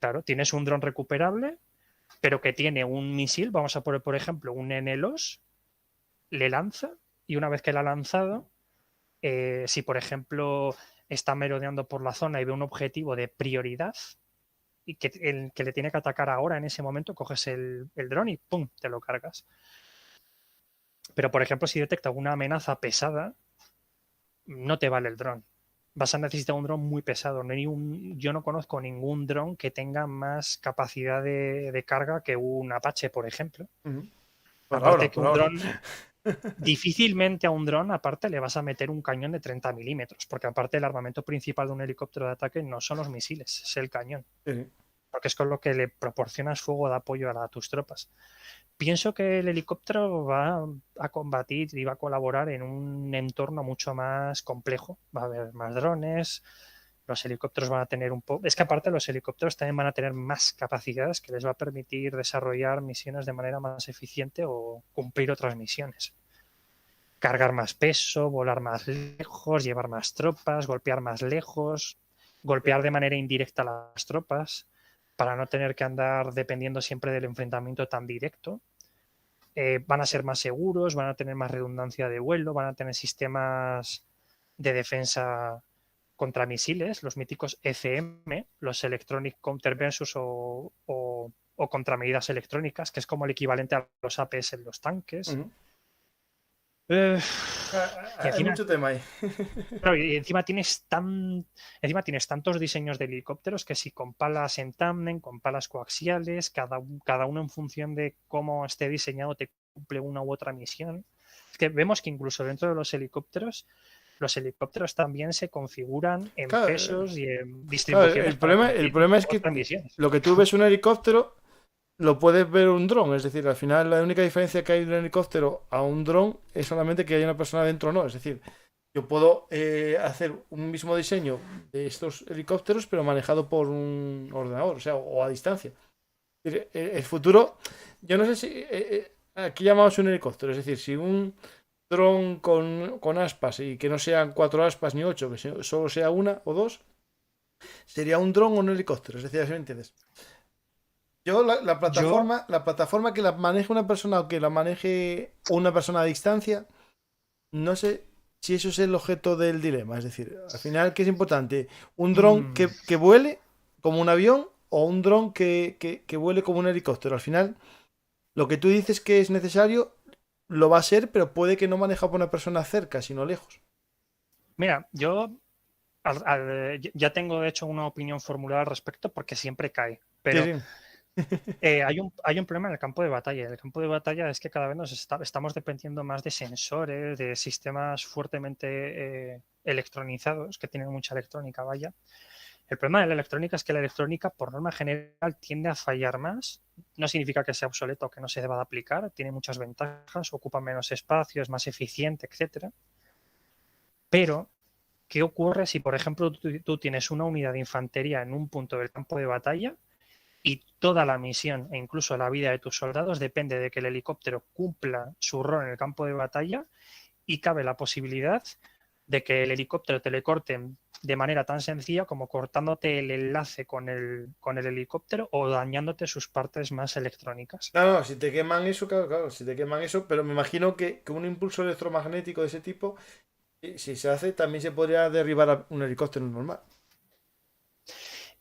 [SPEAKER 3] Claro, tienes un dron recuperable, pero que tiene un misil, vamos a poner por ejemplo un NLOS, le lanza, y una vez que la ha lanzado, si por ejemplo está merodeando por la zona y ve un objetivo de prioridad y que le tiene que atacar ahora en ese momento, coges el dron y ¡pum!, te lo cargas. Pero por ejemplo, si detecta una amenaza pesada, no te vale el dron. Vas a necesitar un dron muy pesado. Yo no conozco ningún dron que tenga más capacidad de carga que un Apache, por ejemplo.
[SPEAKER 2] Ujú.
[SPEAKER 3] Aparte que
[SPEAKER 2] Por
[SPEAKER 3] un
[SPEAKER 2] ahora.
[SPEAKER 3] dron, difícilmente a un dron aparte le vas a meter un cañón de 30 milímetros, porque aparte el armamento principal de un helicóptero de ataque no son los misiles, es el cañón,
[SPEAKER 2] Sí, sí.
[SPEAKER 3] porque es con lo que le proporcionas fuego de apoyo a tus tropas. Pienso que el helicóptero va a combatir y va a colaborar en un entorno mucho más complejo. Va a haber más drones, los helicópteros van a tener un poco... Es que aparte los helicópteros también van a tener más capacidades que les va a permitir desarrollar misiones de manera más eficiente o cumplir otras misiones. Cargar más peso, volar más lejos, llevar más tropas, golpear más lejos, golpear de manera indirecta a las tropas para no tener que andar dependiendo siempre del enfrentamiento tan directo. Van a ser más seguros, van a tener más redundancia de vuelo, van a tener sistemas de defensa contra misiles, los míticos ECM, los Electronic Counter Versus o contramedidas electrónicas, que es como el equivalente a los APS en los tanques.
[SPEAKER 2] Ujú.
[SPEAKER 3] Y
[SPEAKER 2] Hay
[SPEAKER 3] encima,
[SPEAKER 2] mucho tema ahí.
[SPEAKER 3] claro, y encima tienes tantos diseños de helicópteros que si con palas en tándem, con palas coaxiales, cada uno en función de cómo esté diseñado te cumple una u otra misión. Es que vemos que incluso dentro de los helicópteros también se configuran en
[SPEAKER 2] Claro,
[SPEAKER 3] pesos y en
[SPEAKER 2] claro,
[SPEAKER 3] distribuciones para
[SPEAKER 2] el
[SPEAKER 3] cumplir
[SPEAKER 2] problema es que
[SPEAKER 3] otras misiones.
[SPEAKER 2] lo que tú ves un helicóptero lo puedes ver un dron. Es decir, al final la única diferencia que hay de un helicóptero a un dron es solamente que hay una persona dentro o no. Es decir, yo puedo hacer un mismo diseño de estos helicópteros, pero manejado por un ordenador, o sea, o a distancia. Es decir, el futuro, yo no sé si aquí llamamos un helicóptero, es decir, si un dron con aspas y que no sean 4 aspas ni 8, que solo sea una o dos, sería un dron o un helicóptero. Es decir, ¿sí me entiendes? Yo la plataforma que la maneje una persona o que la maneje una persona a distancia, no sé si eso es el objeto del dilema. Es decir, al final, ¿qué es importante? ¿Un dron que vuele como un avión o un dron que vuele como un helicóptero? Al final, lo que tú dices que es necesario, lo va a ser, pero puede que no maneja por una persona cerca, sino lejos.
[SPEAKER 3] Mira, yo ya tengo de hecho una opinión formulada al respecto porque siempre cae,
[SPEAKER 2] Sí,
[SPEAKER 3] pero
[SPEAKER 2] sí.
[SPEAKER 3] hay un problema en el campo de batalla. El campo de batalla es que cada vez estamos dependiendo más de sensores, de sistemas fuertemente electronizados, que tienen mucha electrónica, vaya. El problema de la electrónica es que la electrónica, por norma general, tiende a fallar más. No significa que sea obsoleto o que no se deba de aplicar. Tiene muchas ventajas, ocupa menos espacio, es más eficiente, etcétera. Pero, ¿qué ocurre si, por ejemplo, tú tienes una unidad de infantería en un punto del campo de batalla y toda la misión e incluso la vida de tus soldados depende de que el helicóptero cumpla su rol en el campo de batalla, y cabe la posibilidad de que el helicóptero te le corten de manera tan sencilla como cortándote el enlace con el helicóptero o dañándote sus partes más electrónicas?
[SPEAKER 2] No, si te queman eso, claro, si te queman eso, pero me imagino que un impulso electromagnético de ese tipo, si se hace, también se podría derribar a un helicóptero normal.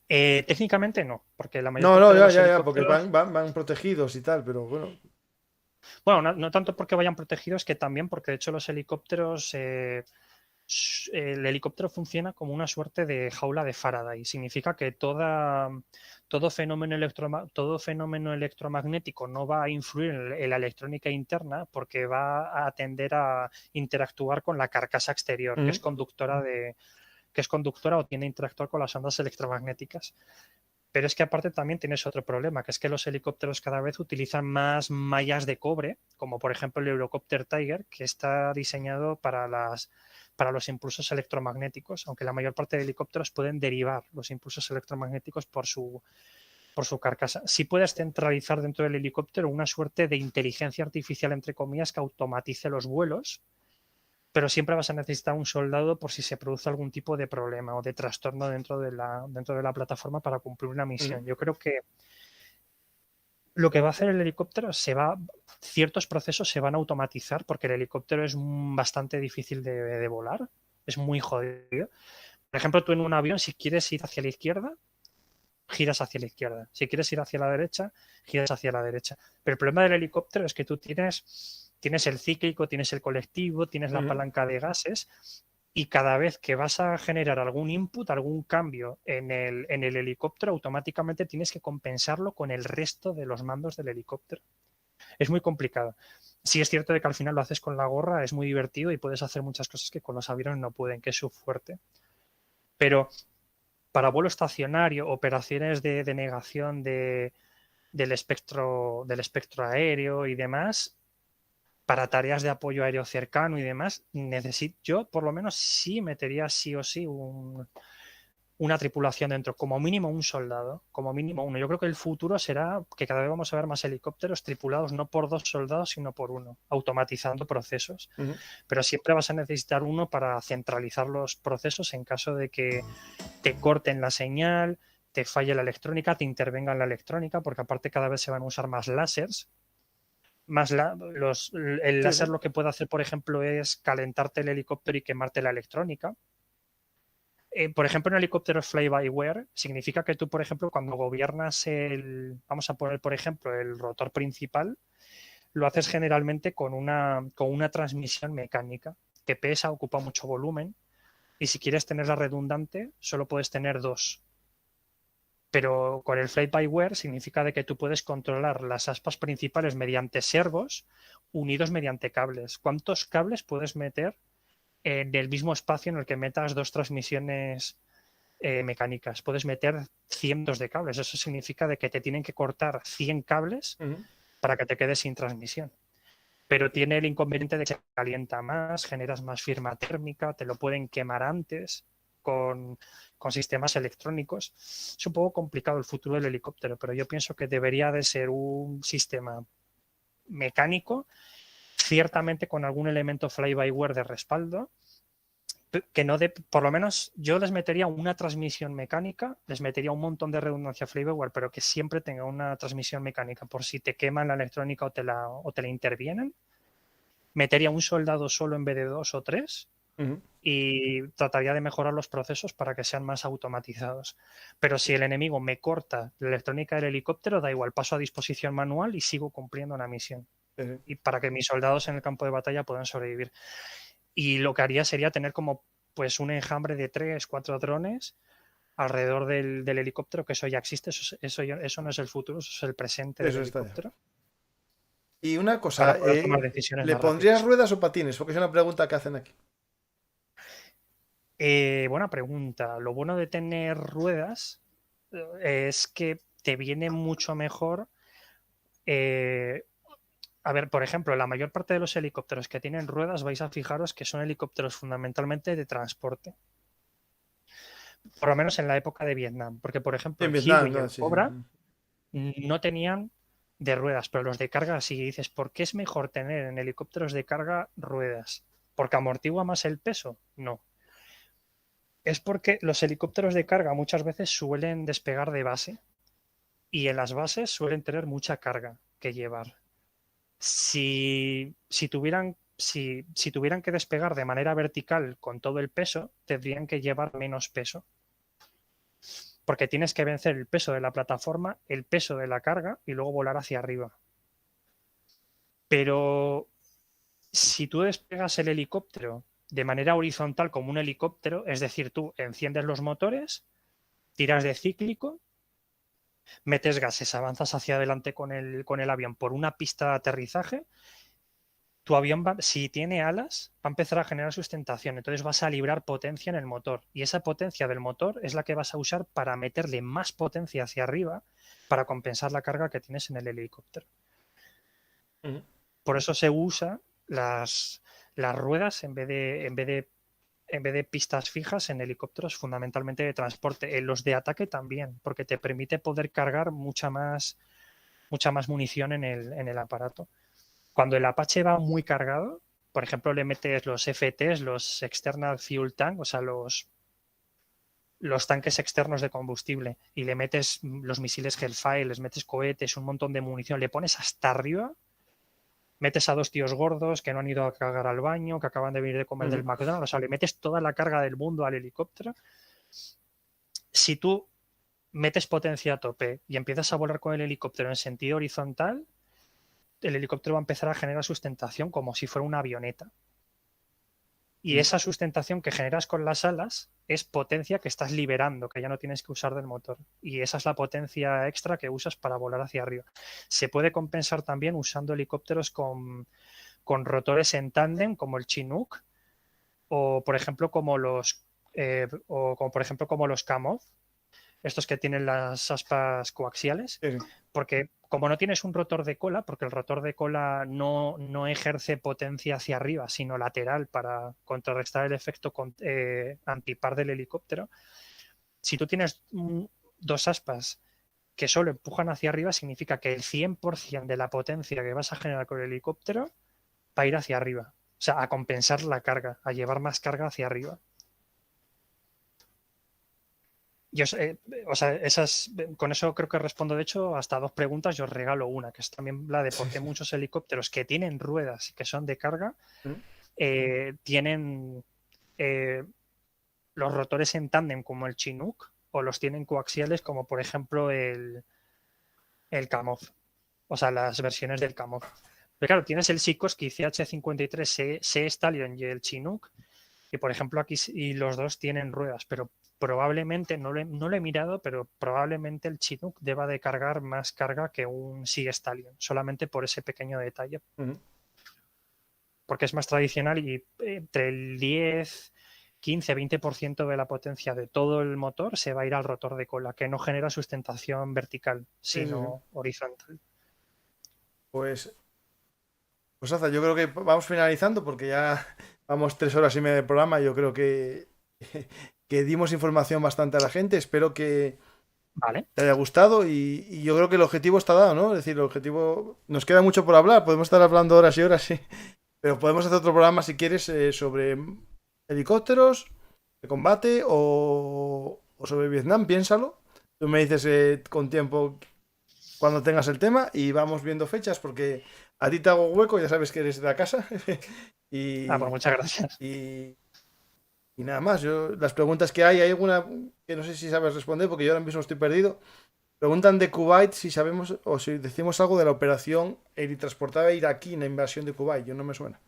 [SPEAKER 3] Técnicamente no, porque la mayor
[SPEAKER 2] No,
[SPEAKER 3] parte de los
[SPEAKER 2] ya, porque
[SPEAKER 3] helicópteros...
[SPEAKER 2] van protegidos y tal, pero bueno.
[SPEAKER 3] Bueno, no tanto porque vayan protegidos, que también porque de hecho los helicópteros el helicóptero funciona como una suerte de jaula de Faraday. Significa que todo fenómeno electromagnético no va a influir en la electrónica interna porque va a tender a interactuar con la carcasa exterior, que es conductora o tiende a interactuar con las ondas electromagnéticas. Pero es que aparte también tienes otro problema, que es que los helicópteros cada vez utilizan más mallas de cobre, como por ejemplo el Eurocopter Tiger, que está diseñado para los impulsos electromagnéticos, aunque la mayor parte de helicópteros pueden derivar los impulsos electromagnéticos por su carcasa. Sí puedes centralizar dentro del helicóptero una suerte de inteligencia artificial, entre comillas, que automatice los vuelos, pero siempre vas a necesitar un soldado por si se produce algún tipo de problema o de trastorno dentro de la plataforma para cumplir una misión. Yo creo que lo que va a hacer el helicóptero ciertos procesos se van a automatizar porque el helicóptero es bastante difícil de volar, es muy jodido. Por ejemplo, tú en un avión, si quieres ir hacia la izquierda, giras hacia la izquierda. Si quieres ir hacia la derecha, giras hacia la derecha. Pero el problema del helicóptero es que tú tienes el cíclico, tienes el colectivo, tienes la palanca de gases y cada vez que vas a generar algún input, algún cambio en el helicóptero, automáticamente tienes que compensarlo con el resto de los mandos del helicóptero. Es muy complicado. Sí es cierto de que al final lo haces con la gorra, es muy divertido y puedes hacer muchas cosas que con los aviones no pueden, que es su fuerte. Pero para vuelo estacionario, operaciones de denegación del espectro aéreo y demás, para tareas de apoyo aéreo cercano y demás, yo por lo menos sí metería sí o sí una tripulación dentro, como mínimo un soldado, como mínimo uno. Yo creo que el futuro será que cada vez vamos a ver más helicópteros tripulados no por 2 soldados, sino por uno, automatizando procesos. Pero siempre vas a necesitar uno para centralizar los procesos en caso de que te corten la señal, te falle la electrónica, te intervenga en la electrónica, porque aparte cada vez se van a usar más láseres. El láser lo que puede hacer, por ejemplo, es calentarte el helicóptero y quemarte la electrónica. Por ejemplo, en helicópteros fly-by-wire significa que tú, por ejemplo, cuando gobiernas vamos a poner, por ejemplo, el rotor principal, lo haces generalmente con una transmisión mecánica que pesa, ocupa mucho volumen y si quieres tenerla redundante solo puedes tener 2. Pero con el fly-by-wire significa de que tú puedes controlar las aspas principales mediante servos unidos mediante cables. ¿Cuántos cables puedes meter en el mismo espacio en el que metas 2 transmisiones mecánicas? Puedes meter cientos de cables. Eso significa de que te tienen que cortar 100 cables para que te quedes sin transmisión. Pero tiene el inconveniente de que se calienta más, generas más firma térmica, te lo pueden quemar antes con sistemas electrónicos. Es un poco complicado el futuro del helicóptero, pero yo pienso que debería de ser un sistema mecánico, ciertamente con algún elemento fly-by-wire de respaldo, que no por lo menos yo les metería una transmisión mecánica, les metería un montón de redundancia fly-by-wire, pero que siempre tenga una transmisión mecánica por si te queman la electrónica o te la intervienen. Metería un soldado solo en vez de 2 o 3 y trataría de mejorar los procesos para que sean más automatizados. Pero si el enemigo me corta la electrónica del helicóptero, da igual, paso a disposición manual y sigo cumpliendo una misión. Y para que mis soldados en el campo de batalla puedan sobrevivir. Y lo que haría sería tener como pues un enjambre de 3, 4 drones alrededor del helicóptero, que eso ya existe, eso no es el futuro, eso es el presente del helicóptero.
[SPEAKER 2] Y una cosa, ¿le pondrías ruedas o patines? Porque es una pregunta que hacen aquí.
[SPEAKER 3] Buena pregunta. Lo bueno de tener ruedas es que te viene mucho mejor. A ver, por ejemplo, la mayor parte de los helicópteros que tienen ruedas vais a fijaros que son helicópteros fundamentalmente de transporte. Por lo menos en la época de Vietnam. Porque, por ejemplo, el Heavy y el Cobra no tenían de ruedas, pero los de carga sí. Dices, ¿por qué es mejor tener en helicópteros de carga ruedas? ¿Porque amortigua más el peso? No. Es porque los helicópteros de carga muchas veces suelen despegar de base y en las bases suelen tener mucha carga que llevar. Si tuvieran que despegar de manera vertical con todo el peso, tendrían que llevar menos peso. Porque tienes que vencer el peso de la plataforma, el peso de la carga y luego volar hacia arriba. Pero si tú despegas el helicóptero de manera horizontal como un helicóptero, es decir, tú enciendes los motores, tiras de cíclico, metes gases, avanzas hacia adelante con el avión por una pista de aterrizaje. Tu avión, si tiene alas, va a empezar a generar sustentación, entonces vas a librar potencia en el motor y esa potencia del motor es la que vas a usar para meterle más potencia hacia arriba para compensar la carga que tienes en el helicóptero. Por eso se usa las ruedas en vez de pistas fijas en helicópteros fundamentalmente de transporte. En los de ataque también, porque te permite poder cargar mucha más munición en el aparato. Cuando el Apache va muy cargado, por ejemplo, le metes los FTs, los External Fuel Tank, o sea, los tanques externos de combustible, y le metes los misiles Hellfire, les metes cohetes, un montón de munición, le pones hasta arriba, metes a 2 tíos gordos que no han ido a cagar al baño, que acaban de venir de comer del McDonald's, o sea, le metes toda la carga del mundo al helicóptero. Si tú metes potencia a tope y empiezas a volar con el helicóptero en sentido horizontal, el helicóptero va a empezar a generar sustentación como si fuera una avioneta. Y esa sustentación que generas con las alas es potencia que estás liberando, que ya no tienes que usar del motor. Y esa es la potencia extra que usas para volar hacia arriba. Se puede compensar también usando helicópteros con rotores en tándem, como el Chinook, o por ejemplo como los Kamov, estos que tienen las aspas coaxiales, porque como no tienes un rotor de cola, porque el rotor de cola no ejerce potencia hacia arriba, sino lateral para contrarrestar el efecto antipar del helicóptero, si tú tienes 2 aspas que solo empujan hacia arriba, significa que el 100% de la potencia que vas a generar con el helicóptero va a ir hacia arriba. O sea, a compensar la carga, a llevar más carga hacia arriba. Con eso creo que respondo, de hecho, hasta 2 preguntas. Yo os regalo una, que es también la de por qué muchos helicópteros que tienen ruedas y que son de carga tienen los rotores en tándem como el Chinook, o los tienen coaxiales como por ejemplo el Kamov, o sea, las versiones del Kamov. Pero claro, tienes el Sikorsky CH-53 C Stallion y el Chinook, y por ejemplo aquí y los dos tienen ruedas, pero probablemente, no lo he mirado, pero probablemente el Chinook deba de cargar más carga que un Sea Stallion, solamente por ese pequeño detalle. Porque es más tradicional y entre el 10, 15, 20% de la potencia de todo el motor se va a ir al rotor de cola, que no genera sustentación vertical, sino horizontal.
[SPEAKER 2] Pues Aza, yo creo que vamos finalizando porque ya vamos 3 horas y media de programa. Yo creo que dimos información bastante a la gente. Espero que te haya gustado y yo creo que el objetivo está dado, ¿no? Es decir, el objetivo... Nos queda mucho por hablar. Podemos estar hablando horas y horas, sí. Pero podemos hacer otro programa, si quieres, sobre helicópteros de combate o sobre Vietnam. Piénsalo. Tú me dices con tiempo cuando tengas el tema y vamos viendo fechas porque... A ti te hago hueco, ya sabes que eres de la casa.
[SPEAKER 3] Pues muchas gracias.
[SPEAKER 2] Y nada más. Las preguntas que hay alguna que no sé si sabes responder porque yo ahora mismo estoy perdido. Preguntan de Kuwait si sabemos o si decimos algo de la operación helitransportada iraquí en la invasión de Kuwait. Yo no me suena.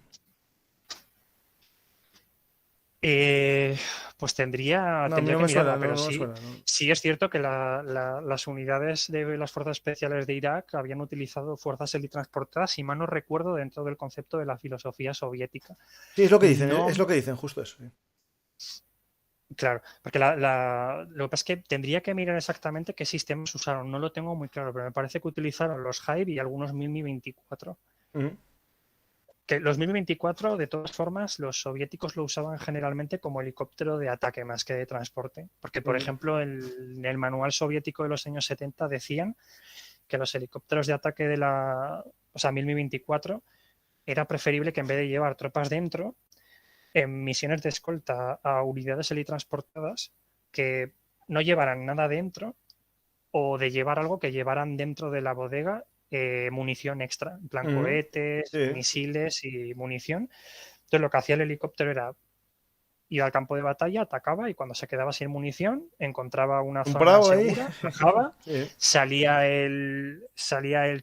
[SPEAKER 3] Pues tendría que mirarla, pero sí es cierto que las unidades de las fuerzas especiales de Irak habían utilizado fuerzas helitransportadas, si mal no recuerdo, dentro del concepto de la filosofía soviética.
[SPEAKER 2] Sí, es lo que dicen, es lo que dicen, justo eso.
[SPEAKER 3] Claro, porque lo que pasa es que tendría que mirar exactamente qué sistemas usaron, no lo tengo muy claro, pero me parece que utilizaron los Hive y algunos Mi-24. Que los Mi-24, de todas formas, los soviéticos lo usaban generalmente como helicóptero de ataque más que de transporte. Porque, por ejemplo, en el manual soviético de los años 70 decían que los helicópteros de ataque Mi-24, era preferible que en vez de llevar tropas dentro, en misiones de escolta a unidades helitransportadas, que no llevaran nada dentro o de llevar algo que llevaran dentro de la bodega munición extra, en plan cohetes, misiles y munición. Entonces lo que hacía el helicóptero era ir al campo de batalla, atacaba y cuando se quedaba sin munición encontraba una zona segura, bajaba, salía el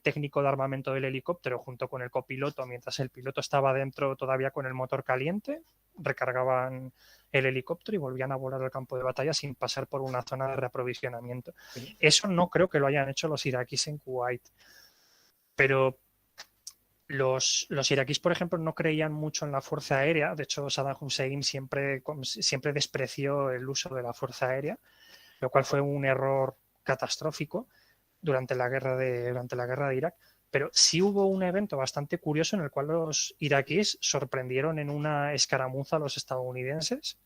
[SPEAKER 3] técnico de armamento del helicóptero junto con el copiloto mientras el piloto estaba dentro todavía con el motor caliente, recargaban el helicóptero y volvían a volar al campo de batalla sin pasar por una zona de reaprovisionamiento. Eso no creo que lo hayan hecho los iraquíes en Kuwait. Pero los iraquíes, por ejemplo, no creían mucho en la fuerza aérea. De hecho, Saddam Hussein siempre despreció el uso de la fuerza aérea, lo cual fue un error catastrófico durante la guerra de Irak. Pero sí hubo un evento bastante curioso en el cual los iraquíes sorprendieron en una escaramuza a los estadounidenses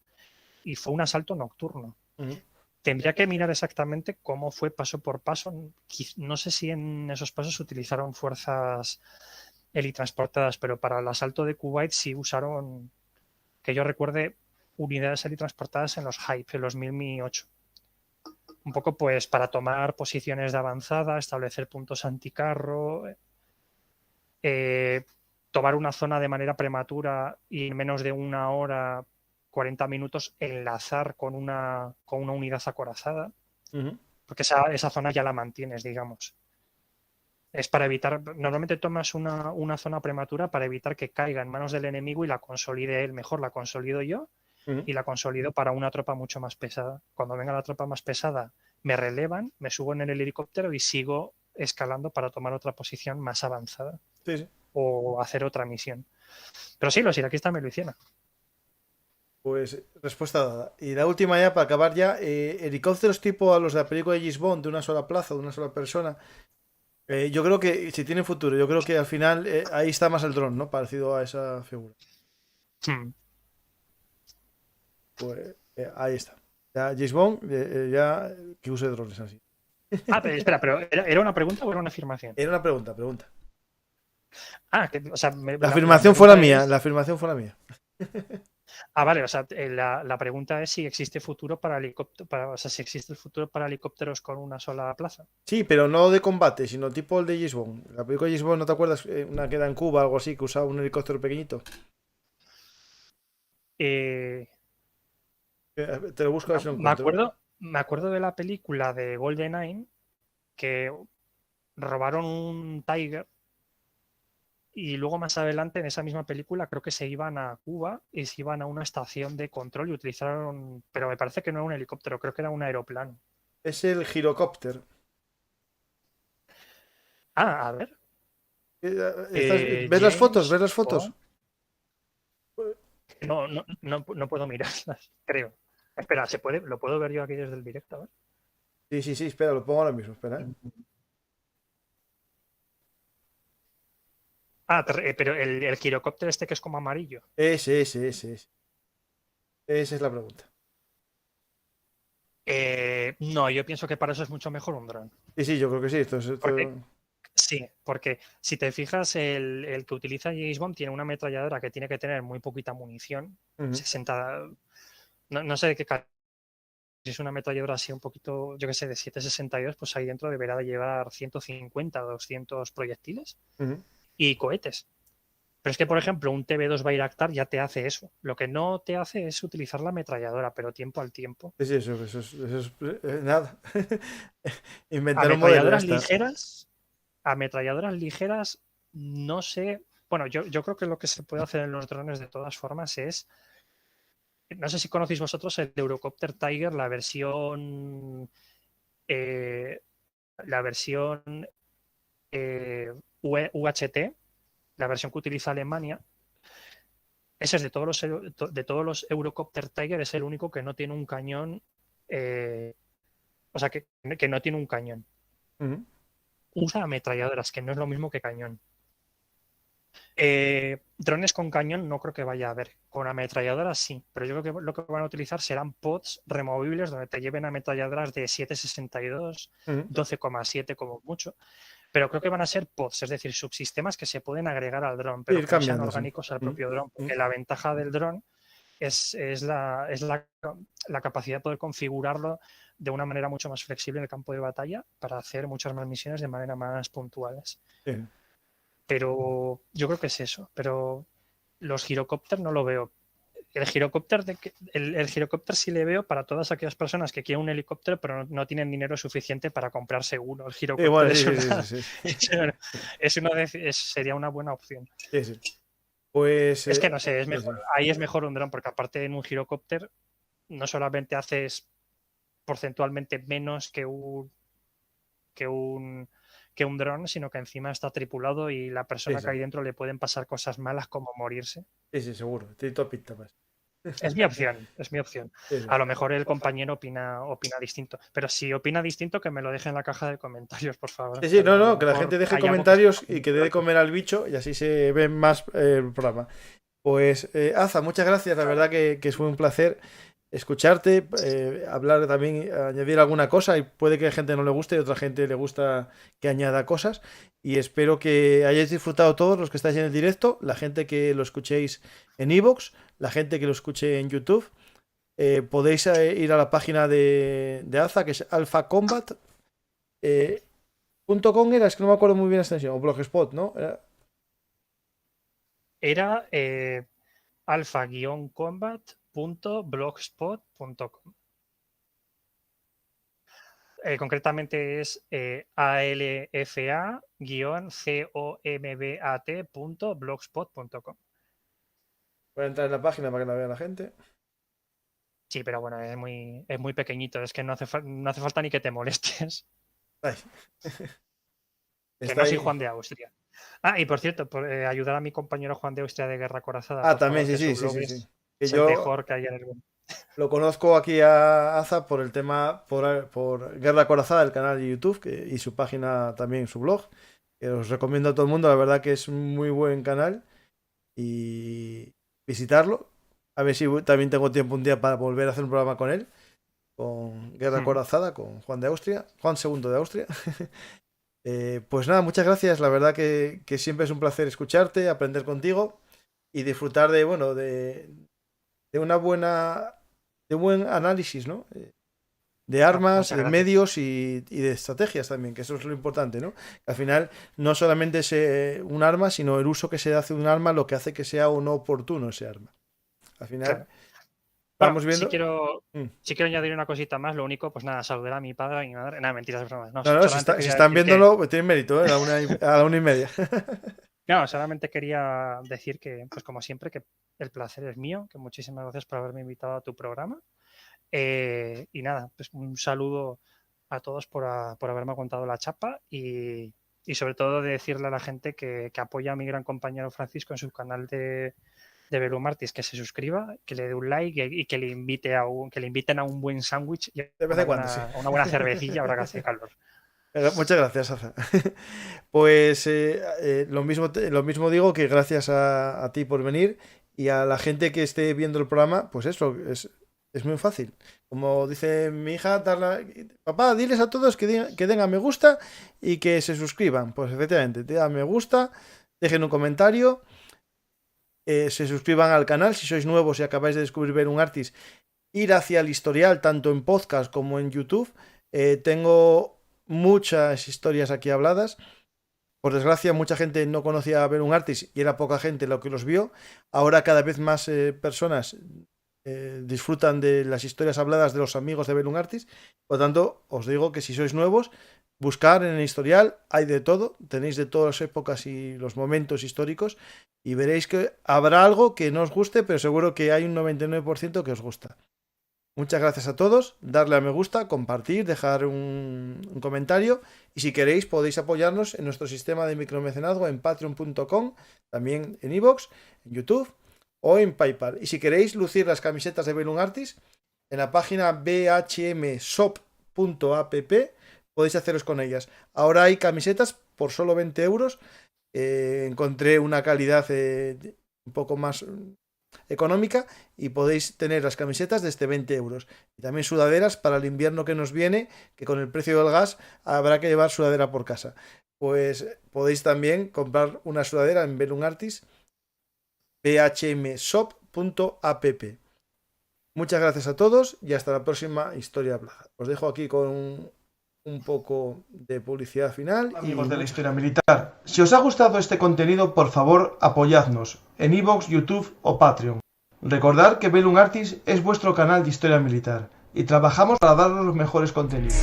[SPEAKER 3] y fue un asalto nocturno. Tendría que mirar exactamente cómo fue paso por paso. No sé si en esos pasos utilizaron fuerzas helitransportadas, pero para el asalto de Kuwait sí usaron, que yo recuerde, unidades helitransportadas en los Hype, en los Mi-8. Un poco pues para tomar posiciones de avanzada, establecer puntos anticarro, tomar una zona de manera prematura y en menos de una hora, 40 minutos, enlazar con una unidad acorazada. Porque esa zona ya la mantienes, digamos. Es para evitar, normalmente tomas una zona prematura para evitar que caiga en manos del enemigo y la consolide él. Mejor la consolido yo y la consolido para una tropa mucho más pesada. Cuando venga la tropa más pesada, me relevan, me subo en el helicóptero y sigo escalando para tomar otra posición más avanzada.
[SPEAKER 2] Sí.
[SPEAKER 3] O hacer otra misión. Pero sí, los iraquíes también lo hicieron.
[SPEAKER 2] Pues respuesta dada. Y la última ya, para acabar ya, helicópteros tipo a los de la película de James Bond, de una sola plaza, de una sola persona. Yo creo que si tiene futuro, yo creo que al final ahí está más el dron, ¿no? Parecido a esa figura. Pues ahí está. Ya James Bond, ya que use drones así.
[SPEAKER 3] Pero espera, ¿pero era una pregunta o era una afirmación?
[SPEAKER 2] Era una pregunta.
[SPEAKER 3] O sea,
[SPEAKER 2] la afirmación fue la mía, la afirmación fue la mía.
[SPEAKER 3] Vale, o sea, la pregunta es si existe futuro para helicópteros, o sea, si existe el futuro para helicópteros con una sola plaza.
[SPEAKER 2] Sí, pero no de combate, sino tipo el de James Bond. La película de James Bond, ¿no te acuerdas? Una que era en Cuba, algo así, que usaba un helicóptero pequeñito.
[SPEAKER 3] Te
[SPEAKER 2] lo busco a ver si lo encuentro.
[SPEAKER 3] Me acuerdo de la película de GoldenEye que robaron un Tiger y luego más adelante en esa misma película creo que se iban a Cuba y se iban a una estación de control y utilizaron, pero me parece que no era un helicóptero, creo que era un aeroplano.
[SPEAKER 2] Es el girocópter.
[SPEAKER 3] A ver.
[SPEAKER 2] ¿Ves las fotos? ¿Ves las fotos?
[SPEAKER 3] No puedo mirarlas, creo. Espera, ¿lo puedo ver yo aquí desde el directo? A ver.
[SPEAKER 2] Sí, espera, lo pongo ahora mismo, espera.
[SPEAKER 3] Pero el girocóptero este que es como amarillo.
[SPEAKER 2] Ese. Esa es la pregunta.
[SPEAKER 3] No, yo pienso que para eso es mucho mejor un dron.
[SPEAKER 2] Sí, yo creo que sí.
[SPEAKER 3] Sí, porque si te fijas, el que utiliza James Bond tiene una ametralladora que tiene que tener muy poquita munición. 60. No sé de qué calidad. Si es una ametralladora así un poquito, yo que sé, de 7,62, pues ahí dentro deberá de llevar 150 o 200 proyectiles y cohetes. Pero es que, por ejemplo, un TB2 Bayraktar ya te hace eso. Lo que no te hace es utilizar la ametralladora, pero tiempo al tiempo.
[SPEAKER 2] Sí, eso es nada.
[SPEAKER 3] Inventar un modelo. Ametralladoras ligeras, no sé. Bueno, yo creo que lo que se puede hacer en los drones de todas formas es. No sé si conocéis vosotros el Eurocopter Tiger, la versión UHT, la versión que utiliza Alemania. Ese es de todos los Eurocopter Tiger, es el único que no tiene un cañón. O sea, que no tiene un cañón. Usa ametralladoras, que no es lo mismo que cañón. Drones con cañón no creo que vaya a haber. Con ametralladoras sí, pero yo creo que lo que van a utilizar serán pods removibles donde te lleven ametralladoras de 7,62, 12,7 como mucho. Pero creo que van a ser pods, es decir, subsistemas que se pueden agregar al dron, pero que no sean orgánicos al propio dron. Porque la ventaja del dron es la capacidad de poder configurarlo de una manera mucho más flexible en el campo de batalla para hacer muchas más misiones de manera más puntuales. Pero yo creo que es eso. Pero los girocópteros no lo veo. El girocóptero sí le veo para todas aquellas personas que quieren un helicóptero pero no tienen dinero suficiente para comprar seguro. El girocóptero sería una buena opción.
[SPEAKER 2] Sí. Pues...
[SPEAKER 3] Es que no sé, es
[SPEAKER 2] pues
[SPEAKER 3] mejor,
[SPEAKER 2] sí.
[SPEAKER 3] ahí es mejor un dron, porque aparte en un girocóptero no solamente haces porcentualmente menos que un dron, sino que encima está tripulado y la persona
[SPEAKER 2] Sí,
[SPEAKER 3] que
[SPEAKER 2] sí.
[SPEAKER 3] hay dentro le pueden pasar cosas malas como morirse.
[SPEAKER 2] Sí, sí, seguro. Tiene toda pinta, pues.
[SPEAKER 3] Es mi opción, es mi opción.
[SPEAKER 2] Sí, sí.
[SPEAKER 3] A lo mejor el compañero opina distinto, pero si opina distinto, que me lo deje en la caja de comentarios, por favor.
[SPEAKER 2] Sí, sí,
[SPEAKER 3] A lo
[SPEAKER 2] no, que la
[SPEAKER 3] mejor
[SPEAKER 2] gente deje
[SPEAKER 3] hay algo
[SPEAKER 2] comentarios
[SPEAKER 3] que
[SPEAKER 2] y que dé de comer al bicho y así se ve más el programa. Pues, Aza, muchas gracias, la verdad que fue un placer escucharte, hablar también, añadir alguna cosa, y puede que a gente no le guste y a otra gente le gusta que añada cosas, y espero que hayáis disfrutado todos los que estáis en el directo, la gente que lo escuchéis en iVoox, la gente que lo escuche en YouTube. Podéis ir a la página de Aza, que es alphacombat.com, era, es que no me acuerdo muy bien la extensión, o Blogspot, ¿no?
[SPEAKER 3] Era alpha-combat.blogspot.com. Concretamente es alfa-combat.blogspot.com.
[SPEAKER 2] Voy a entrar en la página para que la vea la gente.
[SPEAKER 3] Sí, pero bueno, es muy pequeñito, es que no hace falta ni que te molestes.
[SPEAKER 2] Ay.
[SPEAKER 3] Que
[SPEAKER 2] Está
[SPEAKER 3] no soy
[SPEAKER 2] ahí.
[SPEAKER 3] Juan de Austria. Ah, y por cierto, ayudar a mi compañero Juan de Austria de Guerra Corazada.
[SPEAKER 2] Ah,
[SPEAKER 3] por
[SPEAKER 2] también,
[SPEAKER 3] favor,
[SPEAKER 2] sí,
[SPEAKER 3] que
[SPEAKER 2] sí,
[SPEAKER 3] su
[SPEAKER 2] sí,
[SPEAKER 3] blog
[SPEAKER 2] sí, sí. Que
[SPEAKER 3] es el
[SPEAKER 2] yo
[SPEAKER 3] mejor que hay en el mundo.
[SPEAKER 2] lo conozco aquí a Aza por el tema, por Guerra Corazada, el canal de YouTube, y su página también, su blog, que os recomiendo a todo el mundo, la verdad que es un muy buen canal, y visitarlo. A ver si también tengo tiempo un día para volver a hacer un programa con él, con Guerra Corazada, con Juan de Austria, Juan II de Austria. Pues nada, muchas gracias, la verdad que siempre es un placer escucharte, aprender contigo y disfrutar de, bueno, de una buena, de un buen análisis, ¿no? De armas,
[SPEAKER 3] Muchas
[SPEAKER 2] de
[SPEAKER 3] gracias.
[SPEAKER 2] medios y de estrategias también, que eso es lo importante, ¿no? Que al final no solamente es un arma, sino el uso que se hace de un arma, lo que hace que sea o no oportuno ese arma. Al final,
[SPEAKER 3] Claro.
[SPEAKER 2] vamos
[SPEAKER 3] Bueno,
[SPEAKER 2] viendo.
[SPEAKER 3] si quiero añadir una cosita más, lo único, pues nada, saludar a mi padre, a mi madre. Nada, mentiras, bromas. No,
[SPEAKER 2] No, si
[SPEAKER 3] solamente quería
[SPEAKER 2] están
[SPEAKER 3] decir
[SPEAKER 2] viéndolo, pues tienen mérito, ¿eh? A la 1:30.
[SPEAKER 3] No, solamente quería decir que, pues como siempre, que el placer es mío, que muchísimas gracias por haberme invitado a tu programa. Y nada, pues un saludo a todos por haberme aguantado la chapa y sobre todo de decirle a la gente que apoya a mi gran compañero Francisco en su canal de Belumartis, que se suscriba, que le dé un like y que le inviten a un buen sándwich y
[SPEAKER 2] De vez en cuando, sí.
[SPEAKER 3] una buena cervecilla ahora que hace calor.
[SPEAKER 2] Muchas gracias, Aza. Pues lo mismo digo, que gracias a ti por venir, y a la gente que esté viendo el programa, pues eso, es muy fácil. Como dice mi hija, papá, diles a todos que den a me gusta y que se suscriban. Pues efectivamente, te da me gusta, dejen un comentario, se suscriban al canal si sois nuevos y acabáis de descubrir Velum Artis, ir hacia el historial tanto en podcast como en YouTube. Tengo muchas historias aquí habladas. Por desgracia, mucha gente no conocía a Velum Artis y era poca gente lo que los vio. Ahora cada vez más personas disfrutan de las historias habladas de los amigos de Velum Artis. Por lo tanto, os digo que si sois nuevos, buscar en el historial, hay de todo, tenéis de todas las épocas y los momentos históricos, y veréis que habrá algo que no os guste, pero seguro que hay un 99% que os gusta. Muchas gracias a todos, darle a me gusta, compartir, dejar un comentario, y si queréis podéis apoyarnos en nuestro sistema de micromecenazgo en patreon.com, también en iVoox, en YouTube o en PayPal. Y si queréis lucir las camisetas de Velum Artis, en la página bhmshop.app podéis haceros con ellas. Ahora hay camisetas por solo 20 euros. Encontré una calidad un poco más económica y podéis tener las camisetas desde 20 euros. Y también sudaderas para el invierno que nos viene, que con el precio del gas habrá que llevar sudadera por casa. Pues podéis también comprar una sudadera en Velum Artis, bhmshop.app. Muchas gracias a todos y hasta la próxima historia hablada. Os dejo aquí con un poco de publicidad final. Amigos de la historia militar, si os ha gustado este contenido, por favor apoyadnos en iVoox, YouTube o Patreon. Recordad que Velum Artis es vuestro canal de historia militar y trabajamos para daros los mejores contenidos.